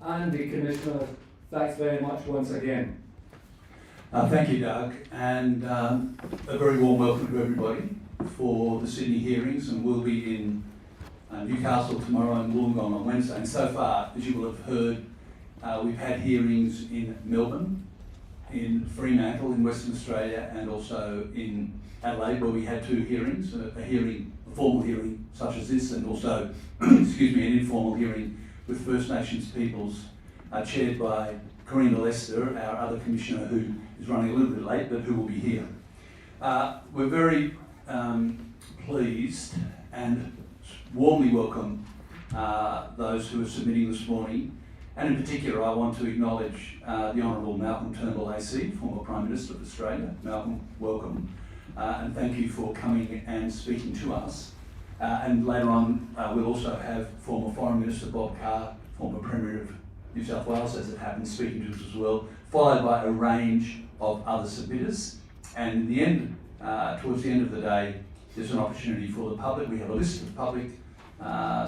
And the Commissioner, thanks very much once again. Thank you, Doug, and a very warm welcome to everybody for the Sydney hearings, and we'll be in Newcastle tomorrow and Wollongong on Wednesday. And so far, as you will have heard, we've had hearings in Melbourne, in Fremantle in Western Australia, and also in Adelaide, where we had two hearings, a formal hearing such as this, and also, excuse me, an informal hearing with First Nations peoples, chaired by Karina, our other commissioner, who is running a little bit late, but who will be here. We're very pleased and warmly welcome those who are submitting this morning. And in particular, I want to acknowledge the Honourable Malcolm Turnbull AC, former Prime Minister of Australia. Malcolm, welcome. And thank you for coming and speaking to us. And later on, we'll also have former Foreign Minister Bob Carr, former Premier of New South Wales, as it happens, speaking to us as well, followed by a range of other submitters. And in the end, towards the end of the day, there's an opportunity for the public. We have a list of public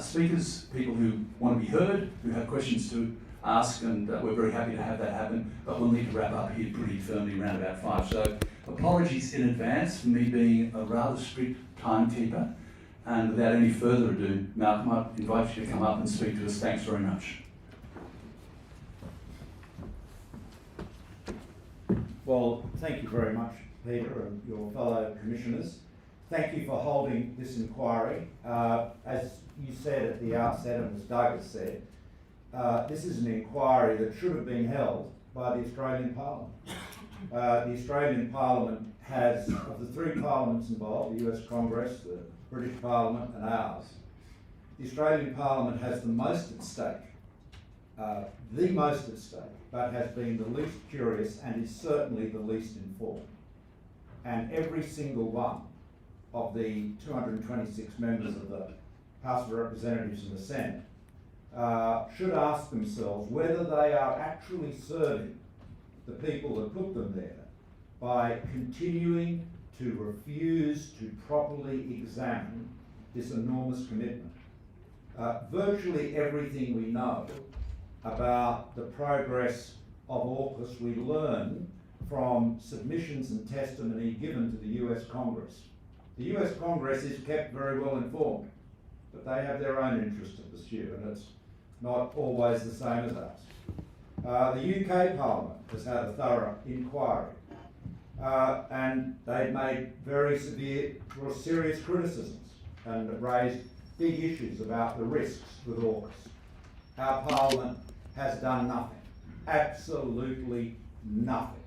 speakers, people who want to be heard, who have questions to ask, and we're very happy to have that happen, but we'll need to wrap up here pretty firmly around about 5. So apologies in advance for me being a rather strict timekeeper, and without any further ado, Malcolm, I invite you to come up and speak to us. Thanks very much. Well, thank you very much, Peter, and your fellow commissioners. Thank you for holding this inquiry. As you said at the outset, and as Doug has said, this is an inquiry that should have been held by the Australian Parliament. The Australian Parliament has, of the 3 parliaments involved, the US Congress, the British Parliament and ours, the Australian Parliament has the most at stake, but has been the least curious and is certainly the least informed. And every single one of the 226 members of the House of Representatives and the Senate should ask themselves whether they are actually serving the people that put them there by continuing to refuse to properly examine this enormous commitment. Virtually everything we know about the progress of AUKUS we learn from submissions and testimony given to the US Congress. The US Congress is kept very well informed, but they have their own interest to pursue, and it's not always the same as us. The UK Parliament has had a thorough inquiry, and they've made very severe or serious criticisms and raised big issues about the risks with AUKUS. Our Parliament has done nothing, absolutely nothing.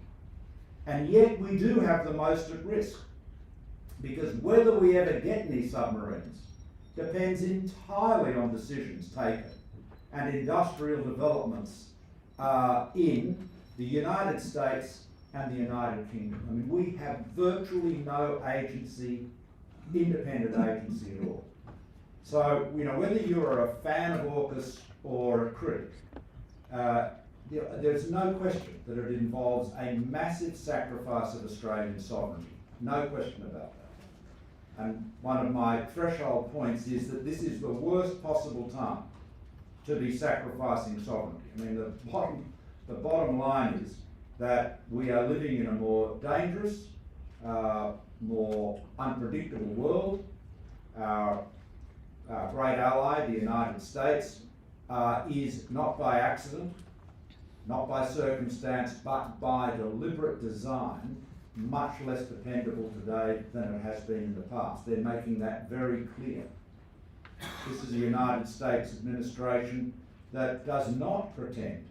And yet we do have the most at risk, because whether we ever get any submarines depends entirely on decisions taken and industrial developments in the United States and the United Kingdom. I mean, we have virtually no agency, independent agency at all. So, you know, whether you're a fan of AUKUS or a critic, there's no question that it involves a massive sacrifice of Australian sovereignty. No question about that. And one of my threshold points is that this is the worst possible time to be sacrificing sovereignty. I mean, the bottom line is that we are living in a more dangerous, more unpredictable world. Our great ally, the United States, is not by accident, not by circumstance, but by deliberate design, much less dependable today than it has been in the past. They're making that very clear. This is a United States administration that does not pretend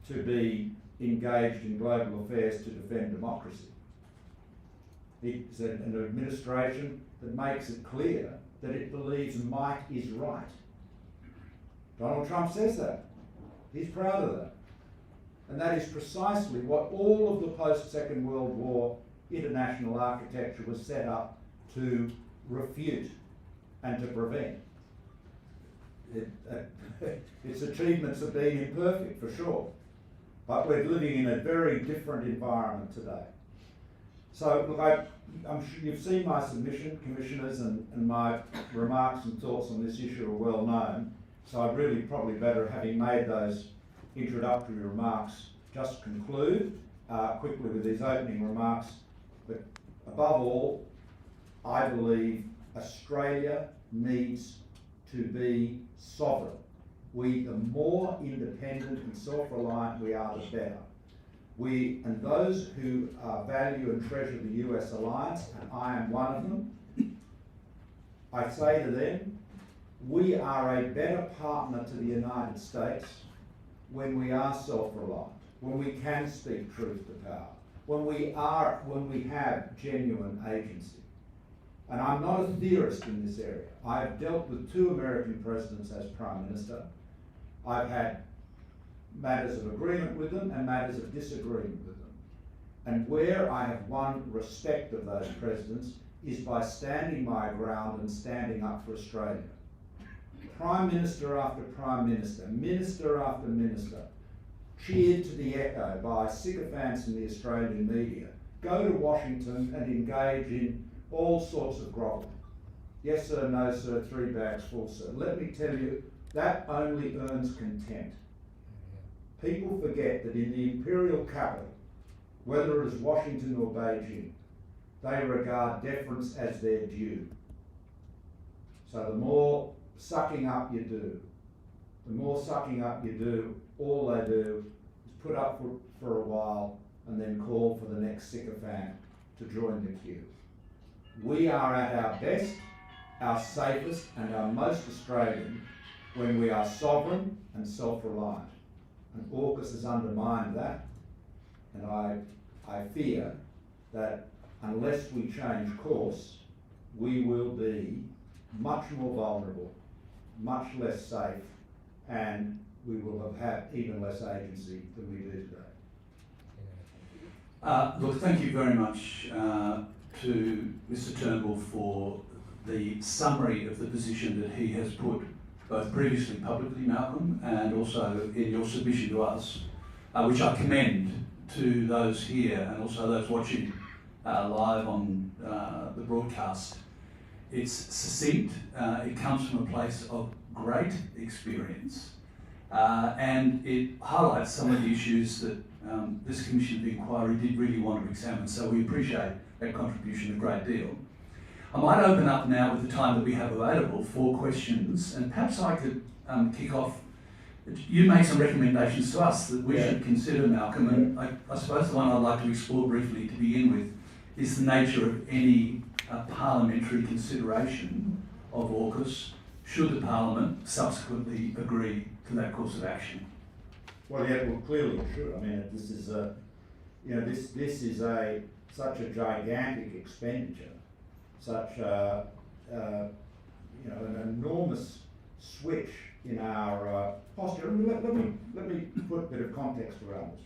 to be engaged in global affairs to defend democracy. It's an administration that makes it clear that it believes might is right. Donald Trump says that. He's proud of that. And that is precisely what all of the post-Second World War international architecture was set up to refute and to prevent. Its achievements have been imperfect, for sure, but we're living in a very different environment today. So, look, I'm sure you've seen my submission, commissioners, and my remarks and thoughts on this issue are well known. So I'd really probably better, having made those introductory remarks, just conclude quickly with these opening remarks. But above all, I believe Australia needs to be sovereign. The more independent and self-reliant we are, the better. And those who value and treasure the US alliance, and I am one of them, I say to them, we are a better partner to the United States when we are self-reliant, when we can speak truth to power, when we have genuine agency. And I'm not a theorist in this area. I have dealt with 2 American presidents as Prime Minister. I've had matters of agreement with them and matters of disagreement with them. And where I have won respect of those presidents is by standing my ground and standing up for Australia. Prime Minister after Prime Minister, Minister after Minister, cheered to the echo by sycophants in the Australian media, go to Washington and engage in all sorts of grovelling. Yes sir, no sir, 3 bags full sir. Let me tell you, that only earns contempt. People forget that in the imperial capital, whether it is Washington or Beijing, they regard deference as their due. So the more sucking up you do, all they do is put up for a while and then call for the next sycophant to join the queue. We are at our best, our safest and our most Australian when we are sovereign and self-reliant. And AUKUS has undermined that, and I fear that unless we change course, we will be much more vulnerable, much less safe, and we will have had even less agency than we do today. Look, thank you very much to Mr Turnbull for the summary of the position that he has put both previously publicly, Malcolm, and also in your submission to us, which I commend to those here and also those watching live on the broadcast. It's succinct, it comes from a place of great experience, and it highlights some of the issues that this Commission of Inquiry did really want to examine, so we appreciate that contribution a great deal. I might open up now with the time that we have available for questions, and perhaps I could kick off. You made some recommendations to us that we should consider, Malcolm, and I suppose the one I'd like to explore briefly to begin with is the nature of any parliamentary consideration of AUKUS should the Parliament subsequently agree to that course of action. Well, clearly it should. I mean, this is such a gigantic expenditure, such an enormous switch in our posture. Let me put a bit of context around this.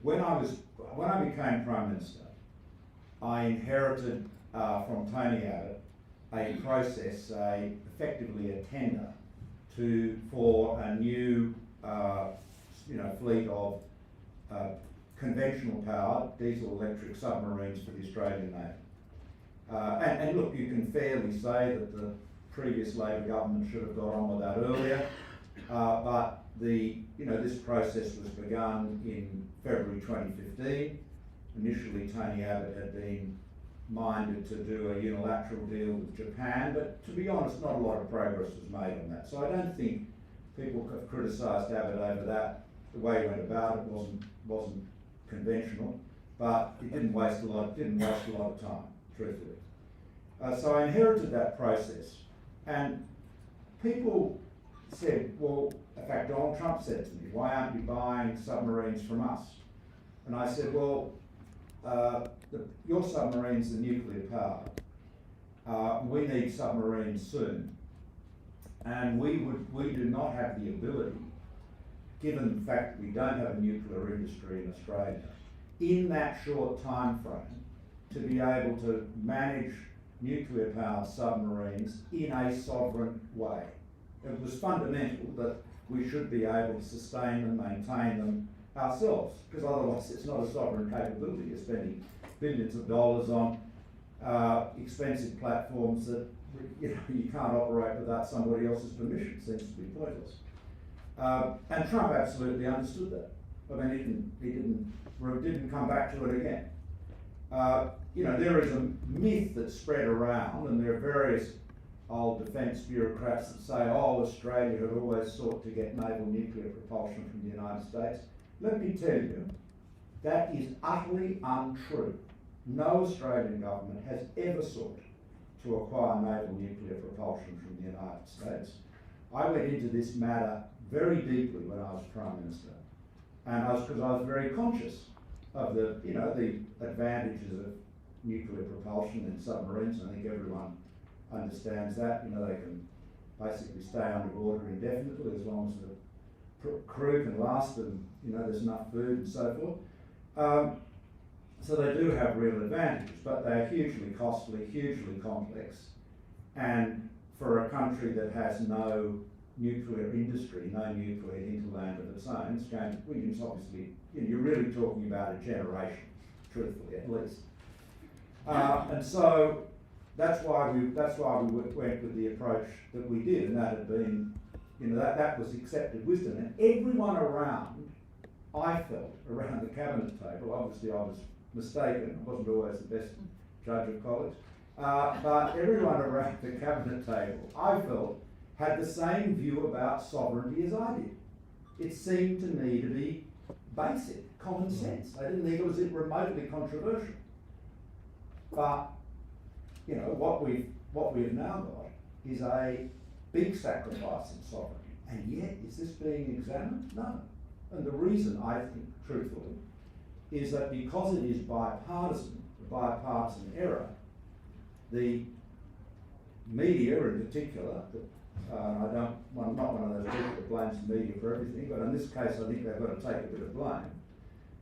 When I became Prime Minister, I inherited from Tony Abbott a process, effectively a tender for a new fleet of conventional powered diesel electric submarines for the Australian Navy. And look, you can fairly say that the previous Labor government should have got on with that earlier, but this process was begun in February 2015. Initially, Tony Abbott had been minded to do a unilateral deal with Japan, but to be honest, not a lot of progress was made on that. So I don't think people have criticised Abbott over that. The way he went about it wasn't conventional, but it didn't waste a lot of time, truthfully. So I inherited that process, and people said, well, in fact, Donald Trump said to me, why aren't you buying submarines from us? And I said, well, your submarines are nuclear powered. We need submarines soon, and we do not have the ability, given the fact that we don't have a nuclear industry in Australia, in that short time frame, to be able to manage nuclear powered submarines in a sovereign way. It was fundamental that we should be able to sustain them, maintain them ourselves, because otherwise it's not a sovereign capability. You're spending billions of dollars on expensive platforms that you can't operate without somebody else's permission. It seems to be pointless. And Trump absolutely understood that. I mean, he didn't come back to it again. There is a myth that's spread around, and there are various old defence bureaucrats that say, oh, Australia had always sought to get naval nuclear propulsion from the United States. Let me tell you, that is utterly untrue. No Australian government has ever sought to acquire naval nuclear propulsion from the United States. I went into this matter very deeply when I was Prime Minister, and because I was very conscious of the advantages of nuclear propulsion in submarines. I think everyone understands that. They can basically stay underwater indefinitely as long as the crew can last and there's enough food and so forth. So they do have real advantages, but they are hugely costly, hugely complex, and for a country that has no nuclear industry, no nuclear hinterland of its own, it's obviously, you're really talking about a generation, truthfully, at least. And so that's why we went with the approach that we did, and that had been, that was accepted wisdom. And everyone around, I felt, around the cabinet table, obviously I was mistaken, I wasn't always the best judge of college, but everyone around the cabinet table, I felt, had the same view about sovereignty as I did. It seemed to me to be basic, common sense. I didn't think it was remotely controversial. But, what we've now got is a big sacrifice in sovereignty. And yet, is this being examined? No. And the reason, I think, truthfully, is that because it is bipartisan, a bipartisan error, the media in particular, I'm not one of those people that blames the media for everything, but in this case I think they've got to take a bit of blame.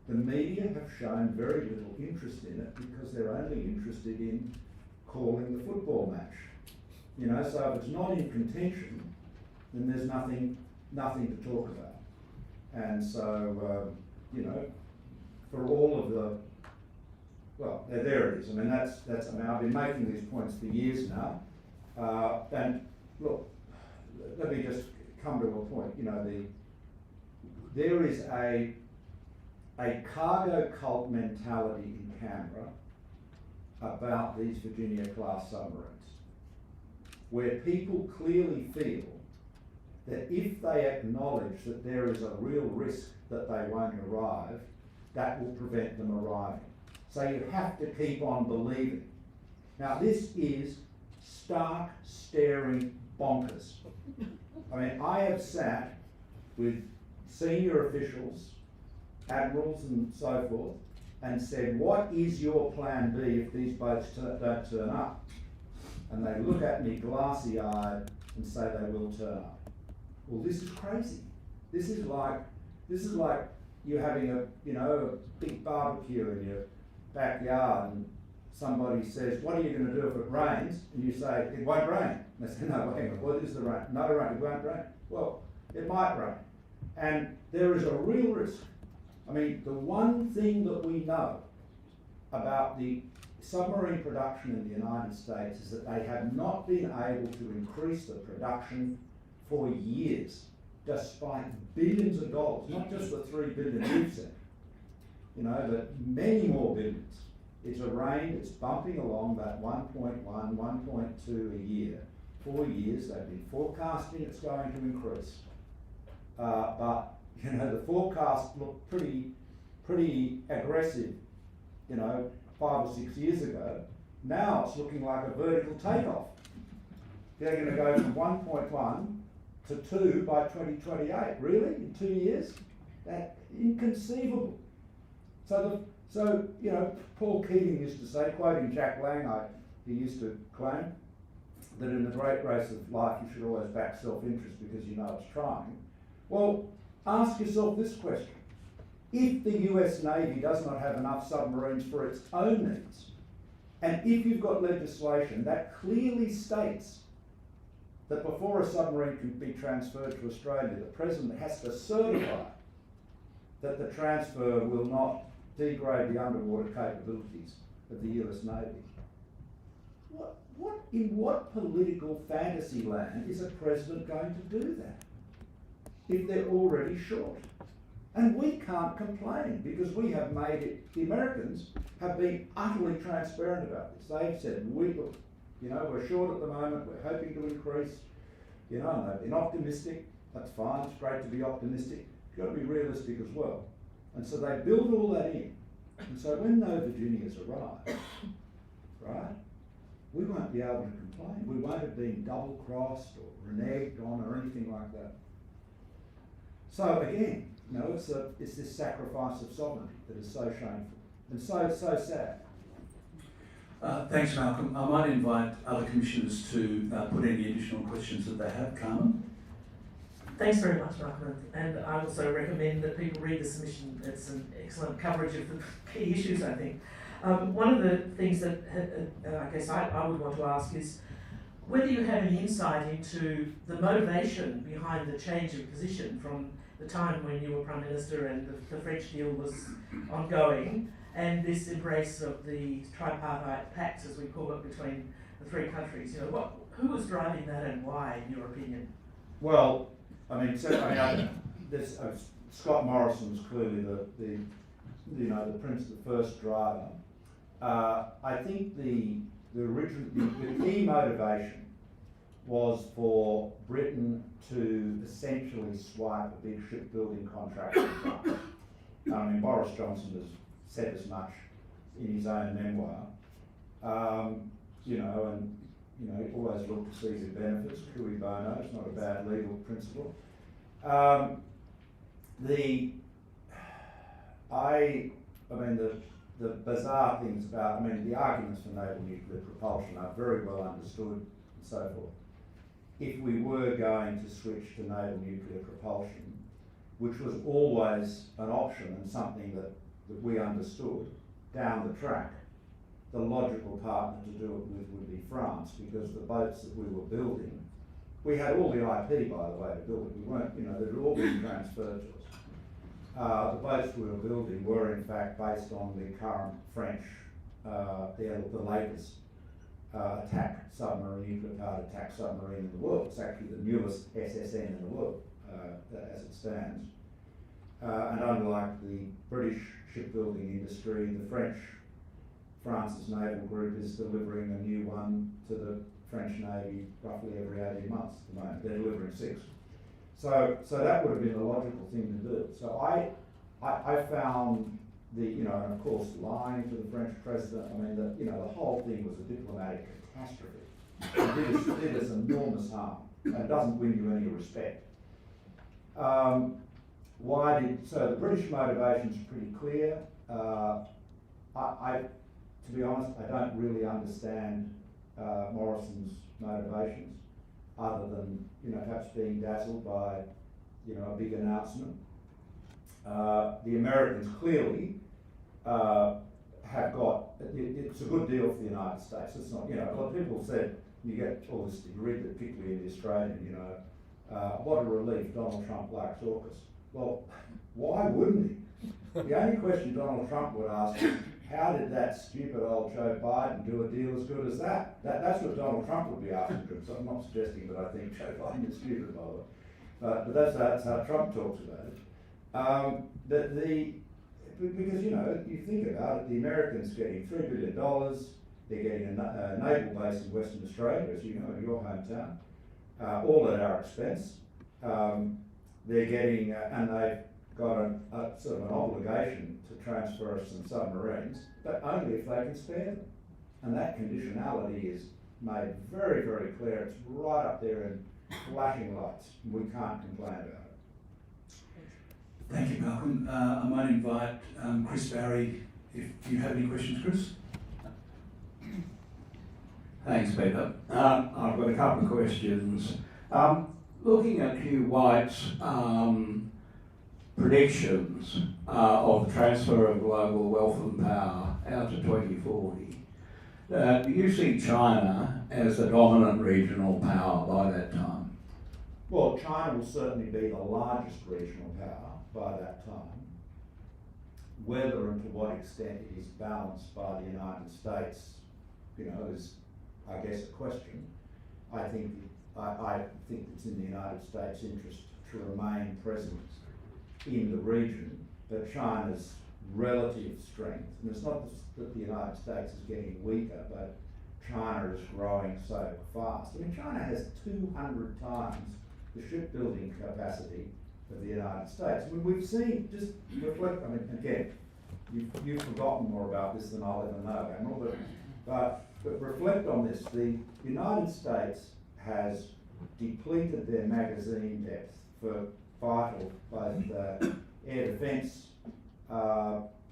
The media have shown very little interest in it because they're only interested in calling the football match. So if it's not in contention, then there's nothing to talk about. And so, for all of the, well, there it is. I mean, I've been making these points for years now. And look, let me just come to a point. There is a cargo cult mentality in Canberra about these Virginia-class submarines, where people clearly feel that if they acknowledge that there is a real risk that they won't arrive, that will prevent them arriving. So you have to keep on believing. Now this is stark, staring bonkers. I mean, I have sat with senior officials, admirals and so forth, and said, what is your plan B if these boats don't turn up? And they look at me glassy-eyed and say they will turn up. Well, this is crazy. This is like you having a big barbecue in your backyard, and somebody says, what are you going to do if it rains? And you say, it won't rain. And they say, no, wait a minute, what is the rain? No rain, it won't rain. Well, it might rain. And there is a real risk. I mean, the one thing that we know about the submarine production in the United States is that they have not been able to increase the production for years, despite billions of dollars, not just the $3 billion you've said, but many more billions. It's it's bumping along that 1.1, 1.2 a year. 4 years, they've been forecasting it's going to increase. But the forecasts look pretty aggressive, 5 or 6 years ago. Now it's looking like a vertical takeoff. They're going to go from 1.1 to 2 by 2028. Really? In 2 years? That's inconceivable. So Paul Keating used to say, quoting Jack Lang, he used to claim that in the great race of life you should always back self-interest because you know it's trying. Well, ask yourself this question. If the US Navy does not have enough submarines for its own needs, and if you've got legislation that clearly states that before a submarine can be transferred to Australia, the President has to certify that the transfer will not degrade the underwater capabilities of the US Navy. In what political fantasy land is a president going to do that? If they're already short. And we can't complain because we have made it, the Americans have been utterly transparent about this. They've said, we're short at the moment, we're hoping to increase, and they've been optimistic. That's fine, it's great to be optimistic. You've got to be realistic as well. And so they build all that in. And so when no Virginias arrive, right, we won't be able to complain. We won't have been double-crossed or reneged on or anything like that. So again, it's this sacrifice of sovereignty that is so shameful and so sad. Thanks, Malcolm. I might invite other commissioners to put any additional questions that they have. Carmen? Thanks very much, Malcolm. And I also recommend that people read the submission. It's an excellent coverage of the key issues, I think. One of the things that I guess I would want to ask is whether you have any insight into the motivation behind the change of position from the time when you were Prime Minister and the French deal was ongoing, and this embrace of the tripartite pact, as we call it, between the three countries. Who was driving that and why, in your opinion? Well, Scott Morrison's clearly the first driver. I think the key motivation was for Britain to essentially swipe a big shipbuilding contract from France. Boris Johnson has said as much in his own memoir. He always looked to see the benefits, cui bono, it's not a bad legal principle. The bizarre things about, the arguments for naval nuclear propulsion are very well understood and so forth. If we were going to switch to naval nuclear propulsion, which was always an option and something that we understood down the track, the logical partner to do it with would be France, because the boats that we were building, we had all the IP, by the way, to build it. We weren't, they'd all been transferred to us. The boats we were building were in fact based on the current French, the latest nuclear-powered attack submarine in the world. It's actually the newest SSN in the world, as it stands. And unlike the British shipbuilding industry, the France's naval group is delivering a new one to the French Navy roughly every 18 months at the moment. They're delivering 6. So that would have been the logical thing to do. So I found and of course lying to the French president, the whole thing was a diplomatic catastrophe. It did us enormous harm and doesn't win you any respect. So the British motivation's pretty clear. To be honest, I don't really understand Morrison's motivations, other than perhaps being dazzled by a big announcement. The Americans clearly have got it's a good deal for the United States. It's not a lot of people said you get all this degree, particularly in the Australian what a relief Donald Trump likes AUKUS. Well, why wouldn't he? The only question Donald Trump would ask is, how did that stupid old Joe Biden do a deal as good as that? That's what Donald Trump would be asking him. So I'm not suggesting that I think Joe Biden is stupid, by the way. But that's how Trump talks about it. Because you think about it, the Americans getting $3 billion, they're getting a naval base in Western Australia, as you know, in your hometown, all at our expense. They're getting, and they've got a sort of an obligation to transfer us some submarines, but only if they can spare them. And that conditionality is made very, very clear. It's right up there in flashing lights. We can't complain about it. Thank you, Malcolm. I might invite Chris Barrie, if you have any questions, Chris. Thanks, Peter. I've got a couple of questions. Looking at Hugh White's predictions of the transfer of global wealth and power out to 2040, do you see China as the dominant regional power by that time? Well, China will certainly be the largest regional power by that time. Whether and to what extent it is balanced by the United States, is I guess, a question. I think it's in the United States' interest to remain present in the region, but China's relative strength, and it's not that the United States is getting weaker, but China is growing so fast. I mean, China has 200 times the shipbuilding capacity of the United States. I mean, we've seen, just reflect, I mean, again, you've forgotten more about this than I'll ever know, Admiral, but reflect on this. The United States has depleted their magazine depth for vital, both air defence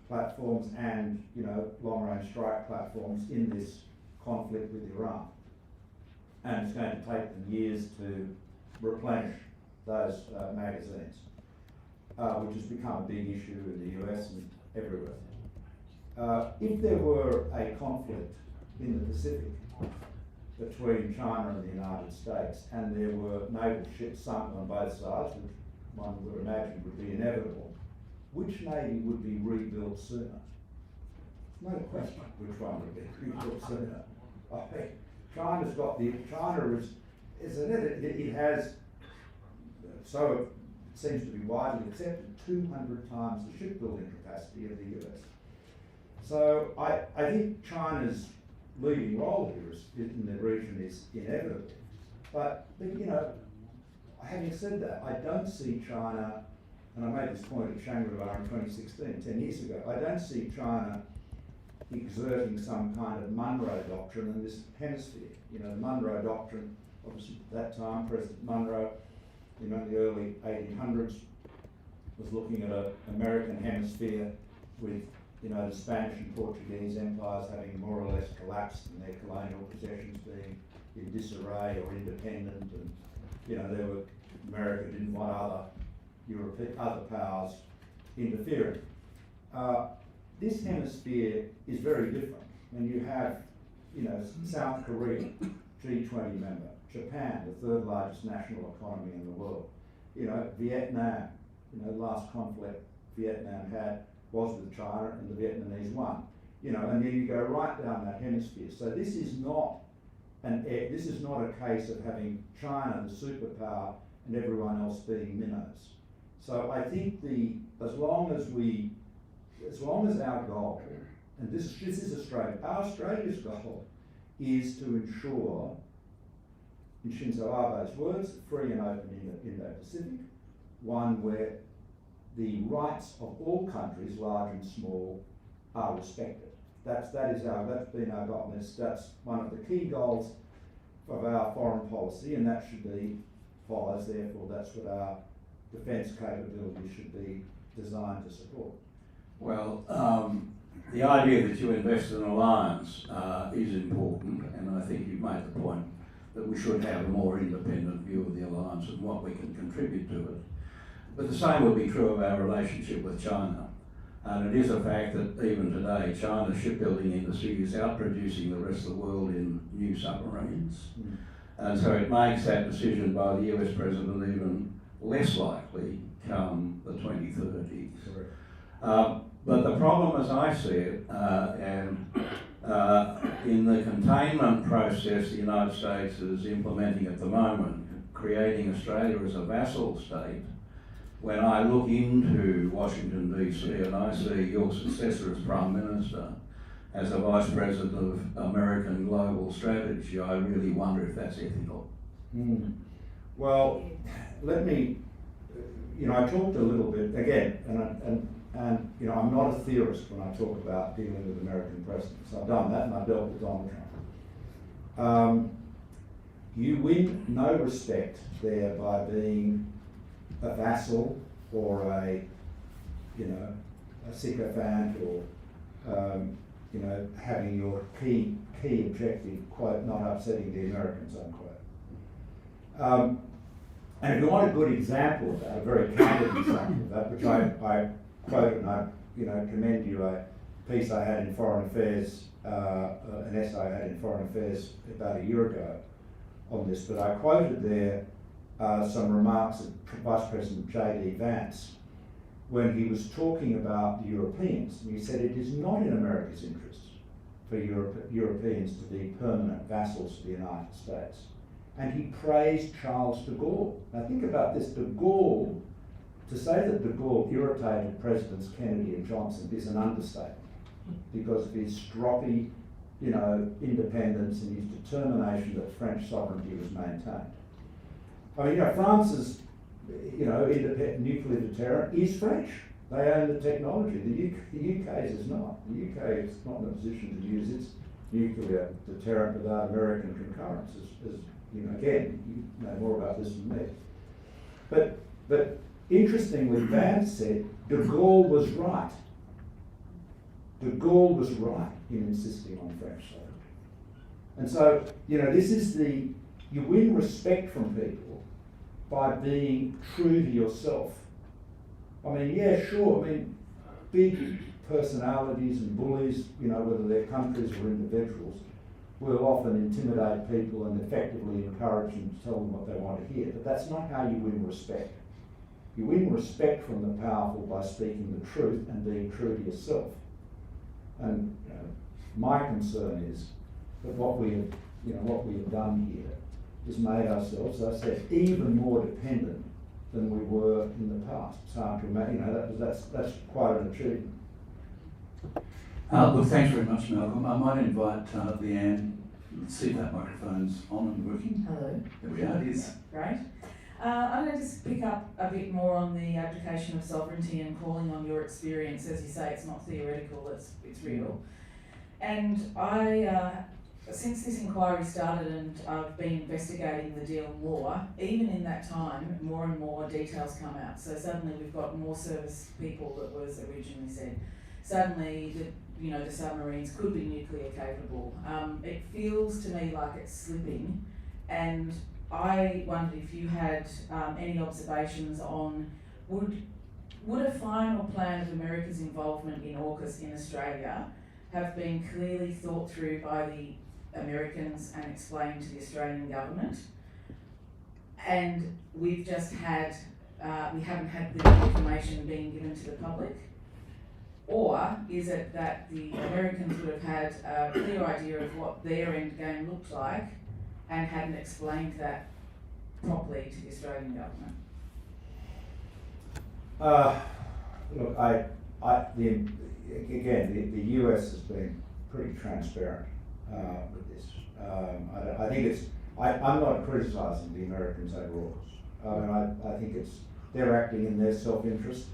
platforms and, long-range strike platforms in this conflict with Iran. And it's going to take them years to replenish those magazines, which has become a big issue in the US and everywhere. If there were a conflict in the Pacific between China and the United States, and there were naval ships sunk on both sides, which one would imagine would be inevitable, which navy would be rebuilt sooner? No question which one would be rebuilt sooner. I think China it has, so it seems to be widely accepted, 200 times the shipbuilding capacity of the US. So I think China's leading role here in the region is inevitable. But having said that, I don't see China, and I made this point at Shangri-La in 2016, 10 years ago, I don't see China exerting some kind of Monroe Doctrine in this hemisphere. The Monroe Doctrine, obviously at that time, President Monroe, in the early 1800s, was looking at an American hemisphere with the Spanish and Portuguese empires having more or less collapsed and their colonial possessions being in disarray or independent, and America didn't want other powers interfering. This hemisphere is very different. When you have, South Korea, G20 member, Japan, the third largest national economy in the world, Vietnam, last conflict Vietnam had was with China, and the Vietnamese won. And then you go right down that hemisphere. So this is not a case of having China, the superpower, and everyone else being minnows. So I think as long as our goal, and this is Australia's goal is to ensure, in Shinzo Abe's words, free and open Indo-Pacific, one where the rights of all countries, large and small, are respected. That's been our goal. That's one of the key goals of our foreign policy, and that follows. Therefore, that's what our defence capability should be designed to support. Well, the idea that you invest in an alliance is important, and I think you've made the point that we should have a more independent view of the alliance and what we can contribute to it. But the same would be true of our relationship with China. And it is a fact that even today, China's shipbuilding industry is outproducing the rest of the world in new submarines. Mm. And so it makes that decision by the US President even less likely come the 2030s. But the problem, as I see it, in the containment process the United States is implementing at the moment, creating Australia as a vassal state, when I look into Washington DC and I see your successor as Prime Minister as a Vice President of American Global Strategy, I really wonder if that's ethical. Mm. Well, let me, I talked a little bit, again, and I'm not a theorist when I talk about dealing with American presidents. I've done that and I've dealt with Donald Trump. You win no respect there by being a vassal or a sycophant or, having your key objective, quote, not upsetting the Americans, unquote. And if you want a good example of that, a very candid example of that, which I quoted and I commend you a piece I had in Foreign Affairs, an essay I had in Foreign Affairs about a year ago on this, but I quoted there some remarks of Vice President J.D. Vance when he was talking about the Europeans, and he said it is not in America's interests for Europeans to be permanent vassals to the United States. And he praised Charles de Gaulle. Now think about this, de Gaulle, to say that de Gaulle irritated Presidents Kennedy and Johnson is an understatement because of his stroppy, independence and his determination that French sovereignty was maintained. I mean, France's, independent nuclear deterrent is French. They own the technology. The UK's is not. The UK is not in a position to use its nuclear deterrent without American concurrence. Again, you know more about this than me. But interestingly, Vance said de Gaulle was right. De Gaulle was right in insisting on French sovereignty. And so, this is you win respect from people by being true to yourself. I mean, yeah, sure, big personalities and bullies, whether they're countries or individuals, will often intimidate people and effectively encourage them to tell them what they want to hear. But that's not how you win respect. You win respect from the powerful by speaking the truth and being true to yourself. And my concern is that what we have done here is made ourselves, as I said, even more dependent than we were in the past. It's hard to imagine. That's quite an achievement. Well, thanks very much, Malcolm. I might invite Leanne. Let's see if that microphone's on and working. Hello. There we are, it is. Great. I'm going to just pick up a bit more on the abdication of sovereignty and calling on your experience. As you say, it's not theoretical, it's real. And since this inquiry started and I've been investigating the deal more, even in that time, more and more details come out. So suddenly we've got more service people that was originally said. Suddenly, the submarines could be nuclear capable. It feels to me like it's slipping, and I wondered if you had any observations on would a final plan of America's involvement in AUKUS in Australia have been clearly thought through by the Americans and explained to the Australian government, and we've just had we haven't had the information being given to the public? Or is it that the Americans would have had a clear idea of what their end game looked like and hadn't explained that properly to the Australian government? Look, the US has been pretty transparent with this. I think I'm not criticising the Americans over AUKUS. I think they're acting in their self-interest.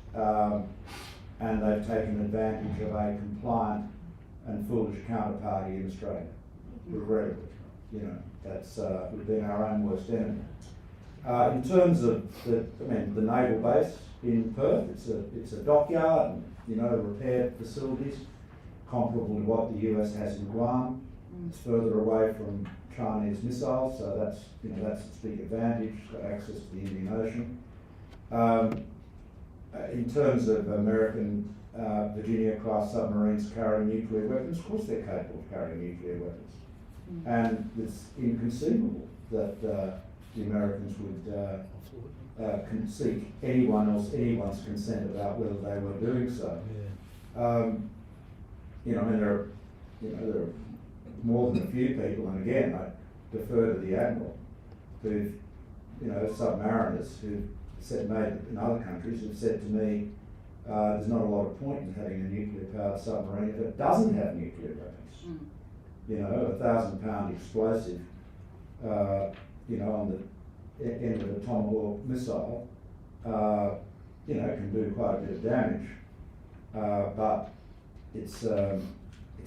And they've taken advantage of a compliant and foolish counterparty in Australia, regrettably. We've been our own worst enemy. In terms of the naval base in Perth, it's a dockyard and repair facilities comparable to what the US has in Guam. It's further away from Chinese missiles, so that's its big advantage. It's got access to the Indian Ocean. In terms of American Virginia-class submarines carrying nuclear weapons, of course they're capable of carrying nuclear weapons. And it's inconceivable that the Americans would seek anyone's consent about whether they were doing so. There are more than a few people, and again, I defer to the Admiral, who've, submariners who've made in other countries have said to me, there's not a lot of point in having a nuclear-powered submarine if it doesn't have nuclear weapons. A 1,000-pound explosive, on the end of a Tomahawk missile, can do quite a bit of damage, but it's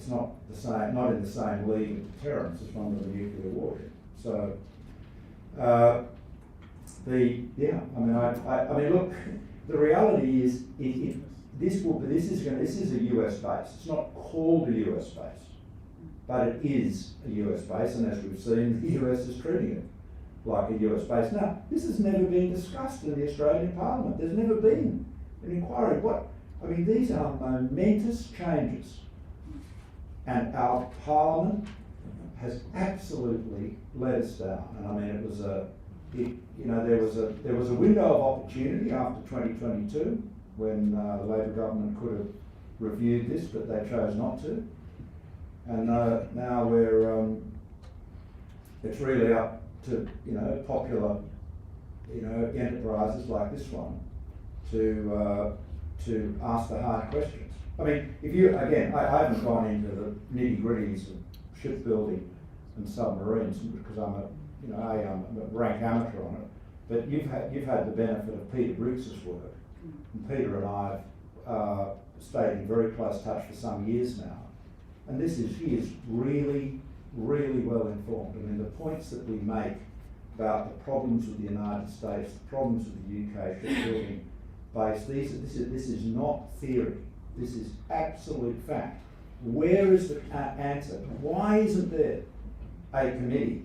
not in the same league of deterrence as one with a nuclear warhead. So. Look, the reality is, this is a US base. It's not called a US base, but it is a US base, and as we've seen, the US is treating it like a US base. Now, this has never been discussed in the Australian Parliament. There's never been an inquiry. These are momentous changes, and our Parliament has absolutely let us down. And it was there was a window of opportunity after 2022 when the Labor government could have reviewed this, but they chose not to. And now we're, it's really up to, popular, enterprises like this one to ask the hard questions. I mean, if you, again, I haven't gone into the nitty-gritties of shipbuilding and submarines because I'm a rank amateur on it, but you've had the benefit of Peter Briggs's work, and Peter and I have stayed in very close touch for some years now, and he is really, really well informed. I mean, the points that we make about the problems with the United States, the problems with the UK shipbuilding base, this is not theory. This is absolute fact. Where is the answer? Why isn't there a committee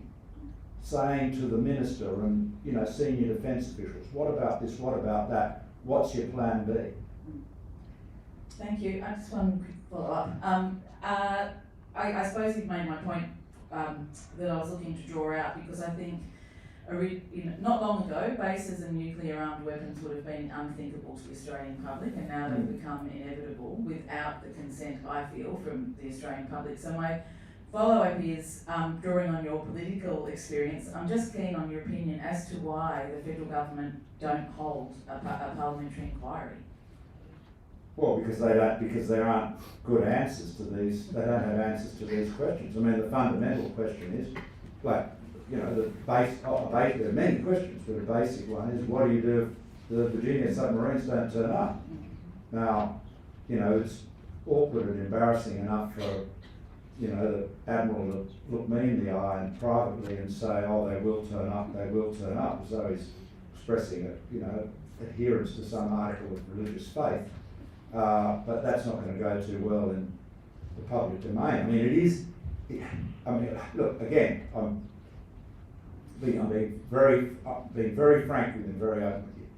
saying to the minister and senior defence officials, what about this, what about that, what's your plan B? Thank you. I just want to quick follow up. I suppose you've made my point that I was looking to draw out, because I think not long ago, bases and nuclear armed weapons would have been unthinkable to the Australian public, and now they've become inevitable without the consent, I feel, from the Australian public. So my follow-up is, drawing on your political experience, I'm just keen on your opinion as to why the federal government don't hold a parliamentary inquiry. Well, because there aren't good answers to these. They don't have answers to these questions. I mean, the fundamental question is, there are many questions, but the basic one is, what do you do if the Virginia submarines don't turn up? Now, it's awkward and embarrassing enough for, the Admiral to look me in the eye and privately and say, oh, they will turn up, as though he's expressing adherence to some article of religious faith. But that's not going to go too well in the public domain. I mean, look, again, I'm being very frank with you and very open with you.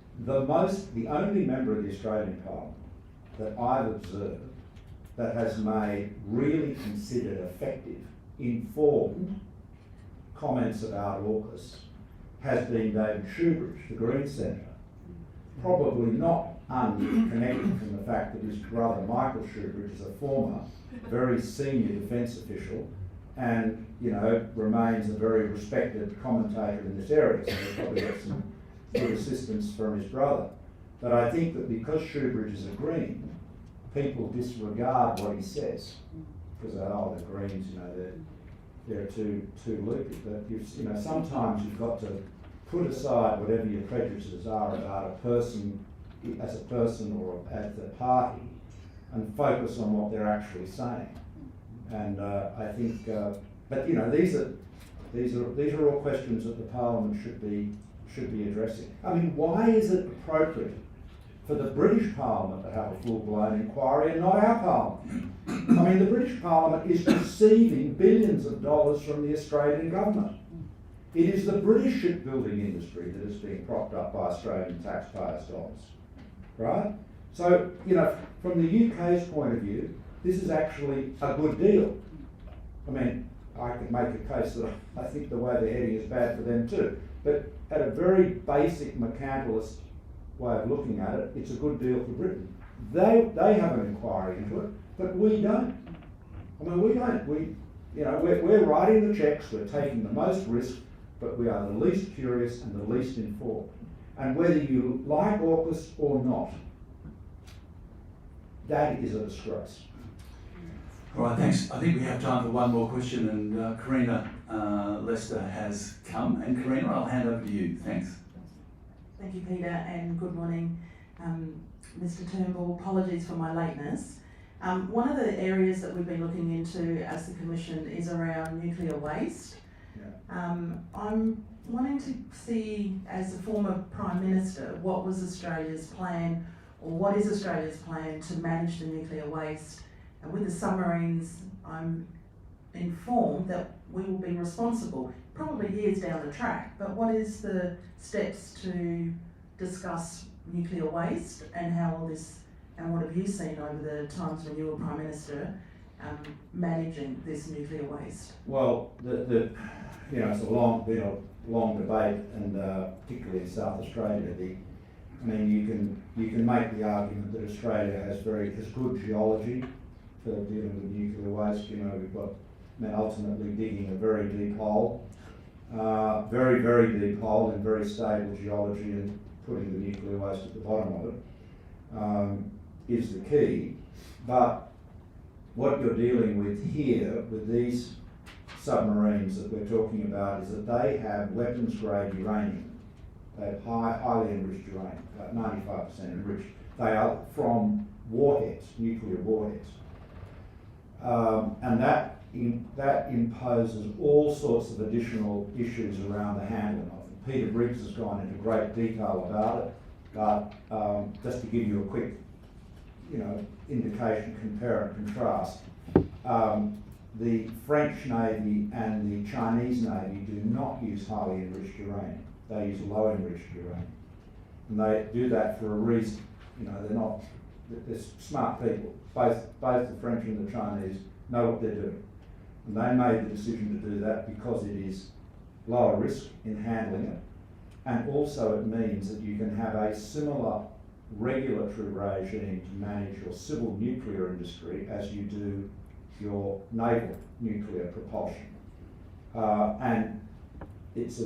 The only member of the Australian Parliament that I've observed that has made really considered effective, informed comments about AUKUS has been David Shoebridge, the Green Senator. Probably not unconnected from the fact that his brother Michael Shoebridge is a former, very senior defence official, and remains a very respected commentator in this area, so he'll probably get some good assistance from his brother. But I think that because Shoebridge is a Green, people disregard what he says because the Greens, they're too loopy. But sometimes you've got to put aside whatever your prejudices are about a person as a person or as a party, and focus on what they're actually saying. And I think, but these are all questions that the Parliament should be addressing. I mean, why is it appropriate for the British Parliament to have a full-blown inquiry and not our Parliament? I mean, the British Parliament is receiving billions of dollars from the Australian government. It is the British shipbuilding industry that is being propped up by Australian taxpayers' dollars, right? So, from the UK's point of view, this is actually a good deal. I mean, I could make a case that I think the way they're heading is bad for them too. But at a very basic mercantilist way of looking at it, it's a good deal for Britain. They have an inquiry into it, but we don't. I mean, we don't. We're writing the checks, we're taking the most risk, but we are the least curious and the least informed. And whether you like AUKUS or not, that is a disgrace. All right, thanks. I think we have time for one more question, and Karina Lester has come. And Karina, I'll hand over to you. Thanks. Thank you, Peter, and good morning, Mr. Turnbull. Apologies for my lateness. One of the areas that we've been looking into as the Commission is around nuclear waste. Yeah. I'm wanting to see, as a former Prime Minister, what was Australia's plan, or what is Australia's plan to manage the nuclear waste? And with the submarines, I'm informed that we will be responsible, probably years down the track, but what is the steps to discuss nuclear waste, and how will this, and what have you seen over the times when you were Prime Minister, managing this nuclear waste? Well, it's been a long debate, and particularly in South Australia, you can make the argument that Australia has good geology for dealing with nuclear waste. waste, you know, we've got men ultimately digging a very deep hole, very, very deep hole in very stable geology, and putting the nuclear waste at the bottom of it is the key. But what you're dealing with here, with these submarines that we're talking about, is that they have weapons-grade uranium. They have highly enriched uranium, about 95% enriched. They are from warheads, nuclear warheads. And that imposes all sorts of additional issues around the handling of them. Peter Briggs has gone into great detail about it, but just to give you a quick, you know, indication, compare and contrast, the French Navy and the Chinese Navy do not use highly enriched uranium. They use low enriched uranium. And they do that for a reason. You know, they're smart people. Both the French and the Chinese know what they're doing. And they made the decision to do that because it is lower risk in handling it. And also it means that you can have a similar regulatory regime to manage your civil nuclear industry as you do your naval nuclear propulsion. And it's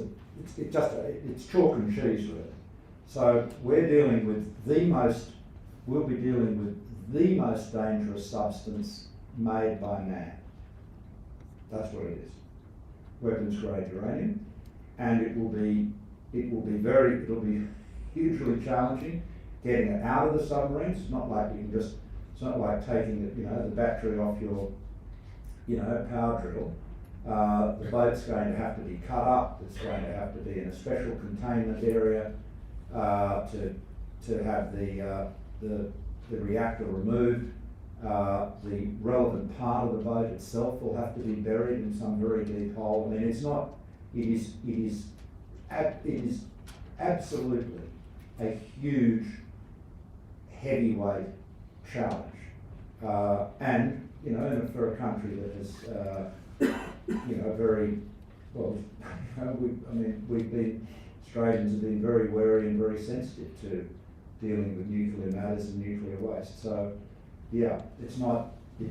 chalk and cheese really. So we'll be dealing with the most dangerous substance made by man. That's what it is. Weapons grade uranium. And it will be hugely challenging getting it out of the submarines. It's not like it's not like taking it, you know, the battery off your, you know, power drill. The boat's going to have to be cut up. It's going to have to be in a special containment area to have the reactor removed. The relevant part of the boat itself will have to be buried in some very deep hole. I mean, it is absolutely a huge, heavyweight challenge. And, you know, for a country that has, you know, very, well, Australians have been very wary and very sensitive to dealing with nuclear matters and nuclear waste. So, yeah, it's not for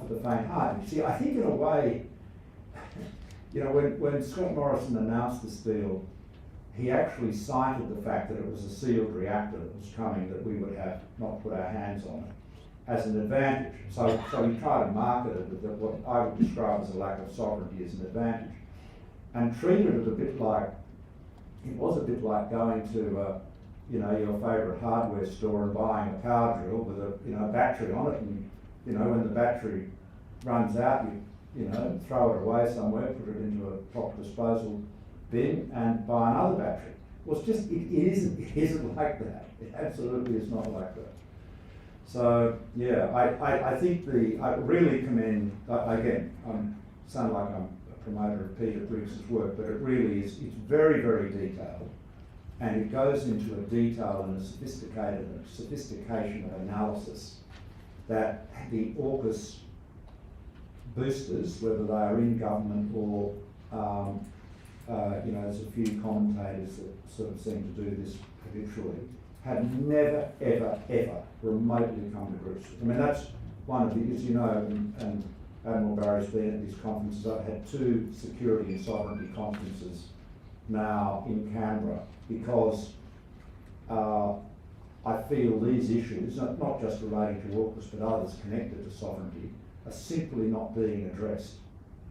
the faint hearted. You see, I think in a way, you know, when Scott Morrison announced this deal, he actually cited the fact that it was a sealed reactor that was coming, that we would have not put our hands on it, as an advantage. So he tried to market it with what I would describe as a lack of sovereignty as an advantage, and treated it it was a bit like going to you know, your favourite hardware store and buying a power drill with a, you know, battery on it, and, you know, when the battery runs out, you know, throw it away somewhere, put it into a proper disposal bin, and buy another battery. Well, it isn't like that. It absolutely is not like that. So yeah, I think I really commend, again, I sound like I'm a promoter of Peter Briggs' work, but it really is, it's very, very detailed. And it goes into a detail and a sophistication of analysis that the AUKUS boosters, whether they are in government or, you know, there's a few commentators that sort of seem to do this habitually, have never, ever, ever remotely come to grips with. I mean, that's one of the, as you know, and Admiral Barrie's been at these conferences. I've had 2 security and sovereignty conferences now in Canberra, because I feel these issues, not just relating to AUKUS but others connected to sovereignty, are simply not being addressed.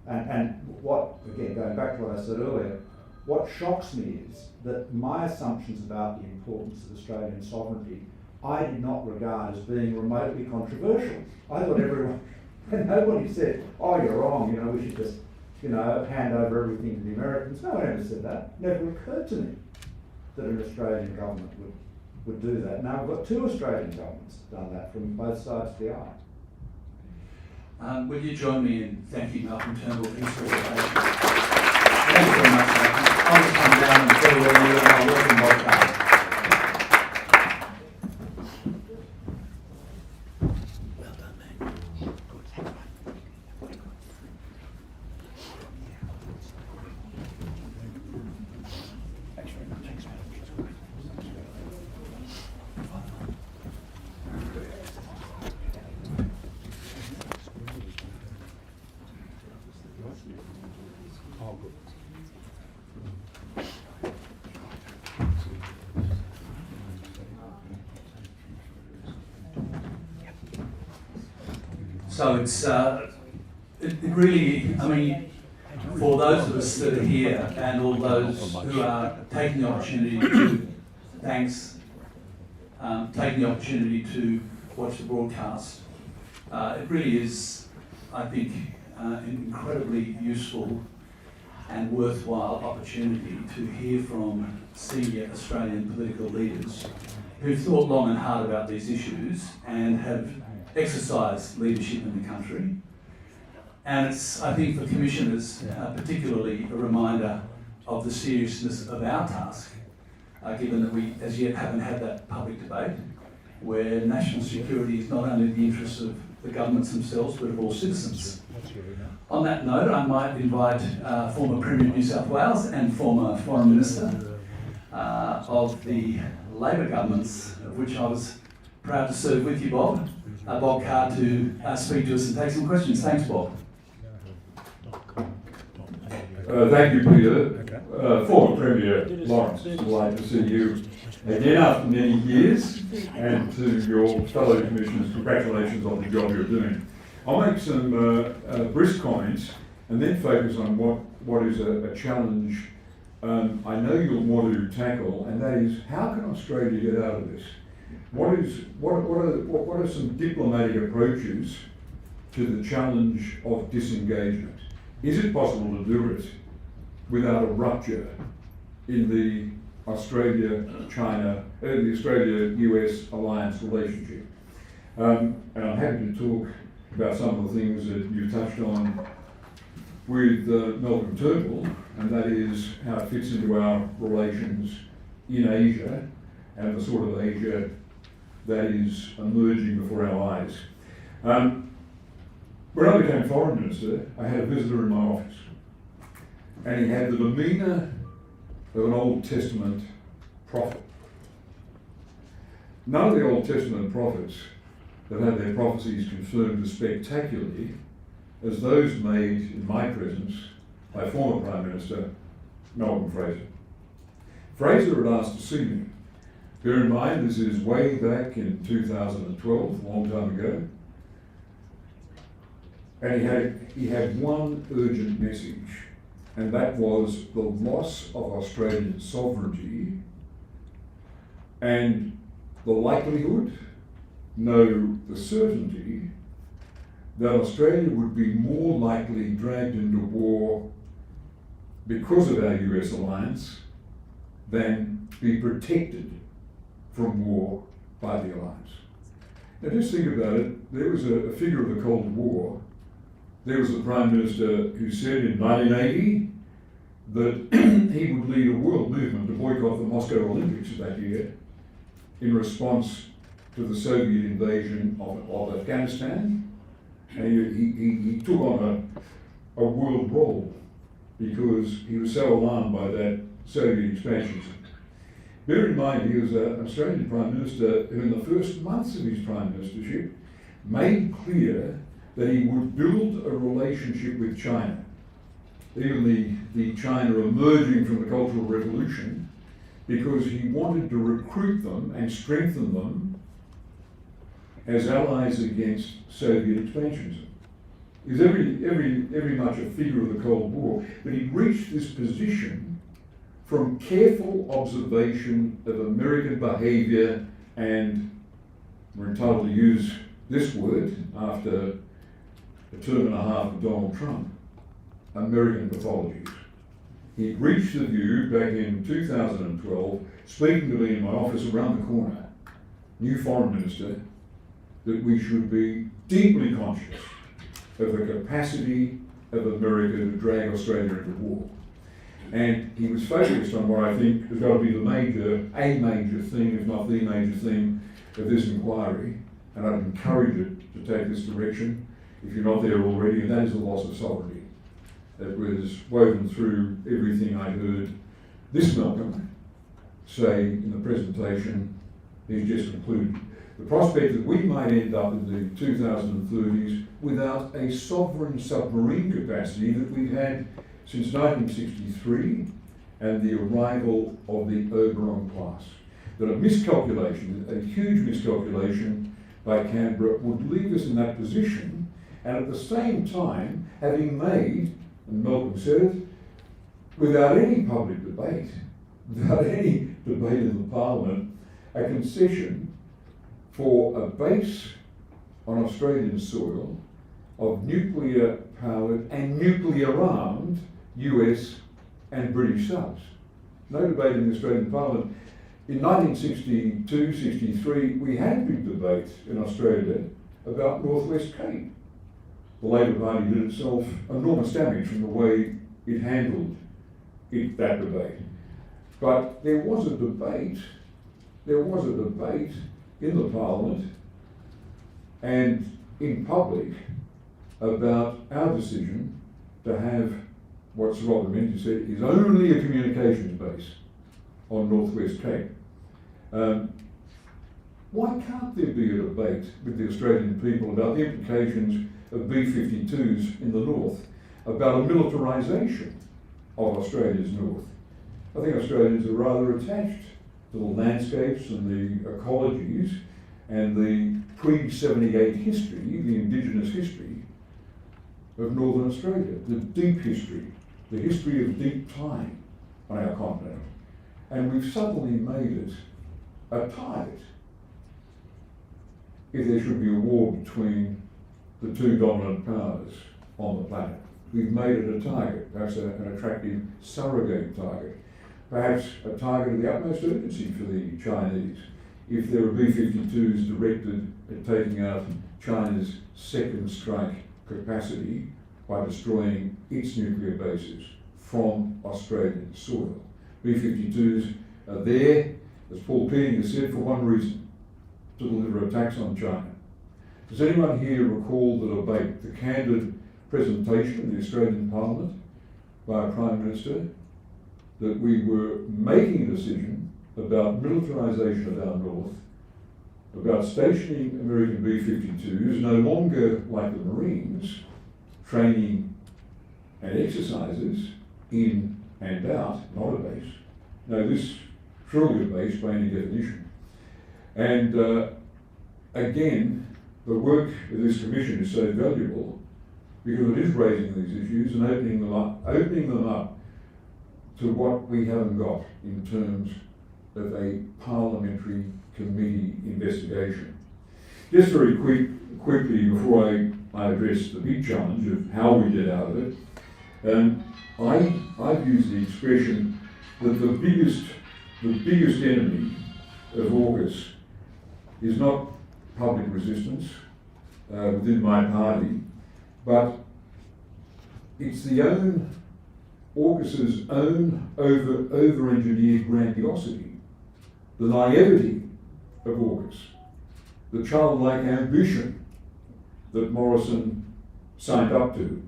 And what, again, going back to what I said earlier, what shocks me is that my assumptions about the importance of Australian sovereignty, I did not regard as being remotely controversial. I thought nobody said, oh, you're wrong, you know, we should just, you know, hand over everything to the Americans. No one ever said that. Never occurred to me that an Australian government would do that. Now, we've got 2 Australian governments that have done that from both sides of the aisle. Will you join me in thanking Malcolm Turnbull for his presentation? Thank you very much, Malcolm. I'll just come down and tell you where you are and I'll welcome both parties. So it's, it really, I mean, for those of us that are here and all those who are taking the opportunity to, taking the opportunity to watch the broadcast, it really is, I think, an incredibly useful and worthwhile opportunity to hear from senior Australian political leaders who've thought long and hard about these issues and have exercised leadership in the country. And it's, I think, for commissioners, particularly a reminder of the seriousness of our task, given that we as yet haven't had that public debate, where national security is not only the interests of the governments themselves, but of all citizens. On that note, I might invite former Premier of New South Wales and former Foreign Minister of the Labor governments, of which I was proud to serve with you, Bob, Bob Carr, to speak to us and take some questions. Thanks, Bob. Thank you, Peter. Former Premier Lawrence, it's delighted to see you again after many years, and to your fellow commissioners, congratulations on the job you're doing. I'll make some brisk comments and then focus on what is a challenge I know you'll want to tackle, and that is, how can Australia get out of this? What are some diplomatic approaches to the challenge of disengagement? Is it possible to do it without a rupture in the Australia-China, the Australia-US alliance relationship? And I'm happy to talk about some of the things that you touched on with Malcolm Turnbull, and that is how it fits into our relations in Asia and the sort of Asia that is emerging before our eyes. When I became Foreign Minister, I had a visitor in my office, and he had the demeanour of an Old Testament prophet. None of the Old Testament prophets have had their prophecies confirmed as spectacularly as those made in my presence by former Prime Minister Malcolm Fraser. Fraser had asked to see me. Bear in mind, this is way back in 2012, a long time ago. And he had one urgent message, and that was the loss of Australian sovereignty and the likelihood, no, the certainty, that Australia would be more likely dragged into war because of our US alliance than be protected from war by the alliance. Now just think about it. There was a figure of the Cold War. There was the Prime Minister who said in 1980 that he would lead a world movement to boycott the Moscow Olympics that year in response to the Soviet invasion of Afghanistan. And he took on a world role because he was so alarmed by that Soviet expansionism. Bear in mind, he was an Australian Prime Minister who in the first months of his Prime Ministership made clear that he would build a relationship with China, even the China emerging from the Cultural Revolution, because he wanted to recruit them and strengthen them as allies against Soviet expansionism. He's very much a figure of the Cold War, but he reached this position from careful observation of American behaviour and, we're entitled to use this word after a term and a half of Donald Trump, American pathologies. He reached the view back in 2012, speaking to me in my office around the corner, new Foreign Minister, that we should be deeply conscious of the capacity of America to drag Australia into war. And he was focused on what I think has got to be a major theme, if not the major theme of this inquiry, and I'd encourage it to take this direction, if you're not there already, and that is the loss of sovereignty. That was woven through everything I heard this Malcolm say in the presentation he's just concluded. The prospect that we might end up in the 2030s without a sovereign submarine capacity that we've had since 1963 and the arrival of the Oberon class. That a miscalculation, a huge miscalculation by Canberra would leave us in that position, And at the same time, having made, and Malcolm said it, without any public debate, without any debate in the Parliament, a concession for a base on Australian soil of nuclear-powered and nuclear-armed US and British subs. No debate in the Australian Parliament. In 1962-63, we had a big debate in Australia about North West Cape. The Labor Party did itself enormous damage from the way it handled that debate. But there was a debate in the Parliament and in public about our decision to have what Sir Robert Menzies said is only a communications base on North West Cape. Why can't there be a debate with the Australian people about the implications of B-52s in the north, about a militarisation of Australia's north? I think Australians are rather attached to the landscapes and the ecologies and the pre-78 history, the indigenous history of Northern Australia, the deep history, the history of deep time on our continent. And we've suddenly made it a target if there should be a war between the two dominant powers on the planet. We've made it a target, perhaps an attractive surrogate target, perhaps a target of the utmost urgency for the Chinese if there are B-52s directed at taking out China's second strike capacity by destroying its nuclear bases from Australian soil. B-52s are there, as Paul Keating has said, for one reason: to deliver attacks on China. Does anyone here recall the debate, the candid presentation in the Australian Parliament by a Prime Minister that we were making a decision about militarisation of our north, about stationing American B-52s, no longer like the Marines, training and exercises in and out, not a base. No, this truly a base by any definition. And again, the work of this commission is so valuable because it is raising these issues and opening them up to what we haven't got in terms of a parliamentary committee investigation. Just very quickly before I address the big challenge of how we get out of it, I've used the expression that the biggest enemy of AUKUS is not public resistance within my party, but it's the AUKUS's own over-engineered grandiosity, the naivety of AUKUS, the childlike ambition that Morrison signed up to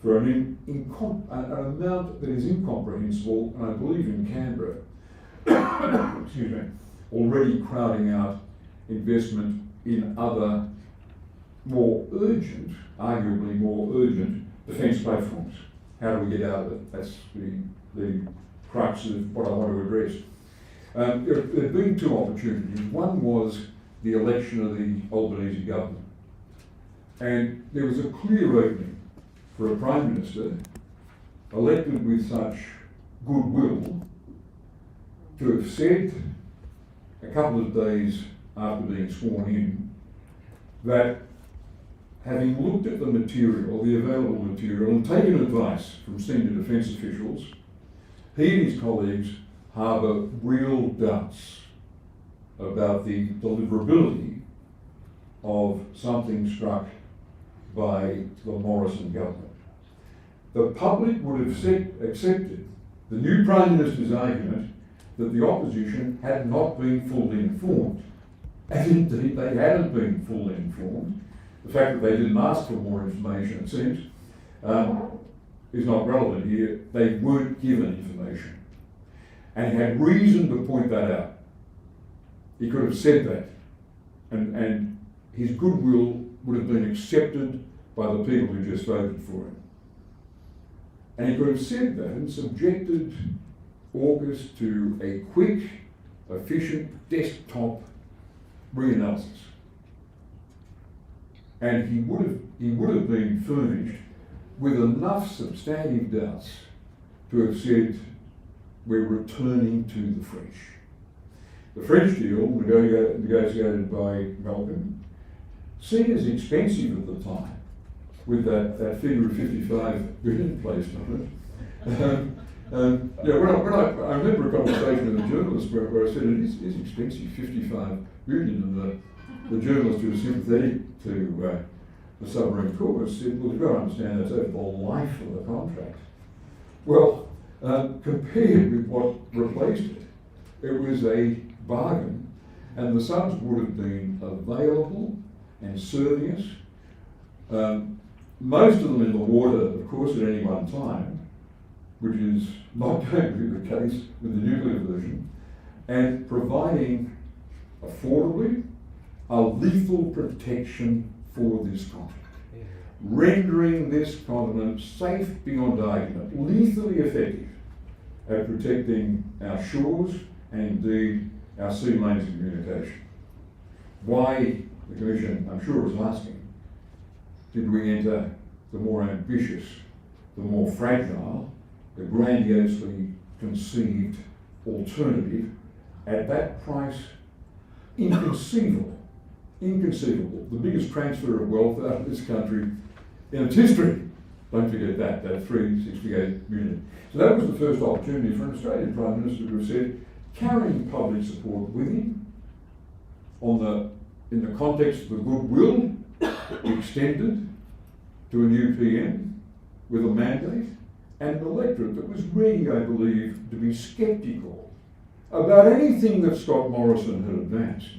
for an amount that is incomprehensible, and I believe in Canberra, excuse me, already crowding out investment in other more urgent, arguably more urgent, defence platforms. How do we get out of it? That's the crux of what I want to address. There have been two opportunities. One was the election of the Albanese government. And there was a clear opening for a Prime Minister elected with such goodwill to have said a couple of days after being sworn in that, having looked at the material, the available material, and taken advice from senior defence officials, he and his colleagues harbour real doubts about the deliverability of something struck by the Morrison government. The public would have accepted the new Prime Minister's argument that the opposition had not been fully informed. And indeed, they hadn't been fully informed. The fact that they didn't ask for more information, it seems, is not relevant here. They weren't given information. And he had reason to point that out. He could have said that. And his goodwill would have been accepted by the people who just voted for him. And he could have said that and subjected AUKUS to a quick, efficient desktop reanalysis. and he would have been furnished with enough substantive doubts to have said, we're returning to the French. The French deal, negotiated by Malcolm, seen as expensive at the time, with that figure of 55 billion placed on it. Yeah, I remember a conversation with a journalist where I said it is expensive, 55 billion, and the journalist who was sympathetic to the submarine corpus said, well, you've got to understand that's over the life of the contract. Well, compared with what replaced it, it was a bargain, and the subs would have been available and serving us. Most of them in the water, of course, at any one time, which is not going to be the case with the nuclear version, and providing affordably a lethal protection for this continent. Rendering this continent safe beyond argument, lethally effective at protecting our shores and indeed our sea lanes of communication. Why, the Commission, I'm sure, is asking, did we enter the more ambitious, the more fragile, the grandiosely conceived alternative at that price? Inconceivable. Inconceivable. The biggest transfer of wealth out of this country in its history. Don't forget that 368 million. So that was the first opportunity for an Australian Prime Minister to have said, carrying public support with him in the context of the goodwill extended to a new PM with a mandate, and an electorate that was ready, I believe, to be sceptical about anything that Scott Morrison had advanced,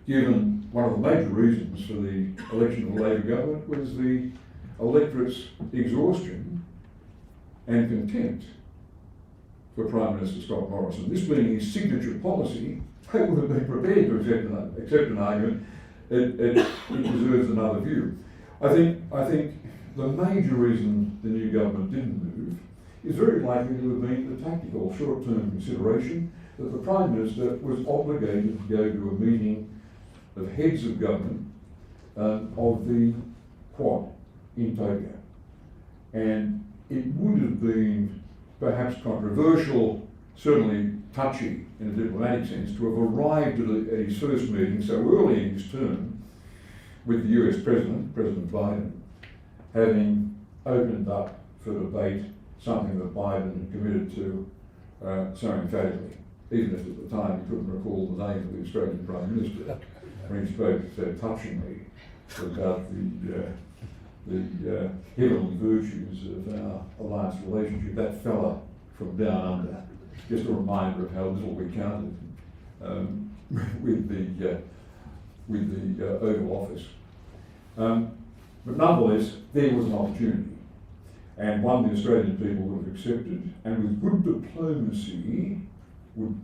given one of the major reasons for the election of the Labor government was the electorate's exhaustion and contempt for Prime Minister Scott Morrison. This being his signature policy, they would have been prepared to accept an argument. It deserves another view. I think the major reason the new government didn't move is very likely to have been the tactical short-term consideration that the Prime Minister was obligated to go to a meeting of heads of government of the Quad in Tokyo. And it would have been perhaps controversial, certainly touchy in a diplomatic sense, to have arrived at his first meeting so early in his term with the US President, President Biden, having opened up for debate something that Biden had committed to so emphatically, even if at the time he couldn't recall the name of the Australian Prime Minister, when he spoke so touchingly about the heavenly virtues of our alliance relationship. That fella from down under, just a reminder of how little we counted with the Oval Office. But nonetheless, there was an opportunity, and one the Australian people would have accepted, and with good diplomacy, would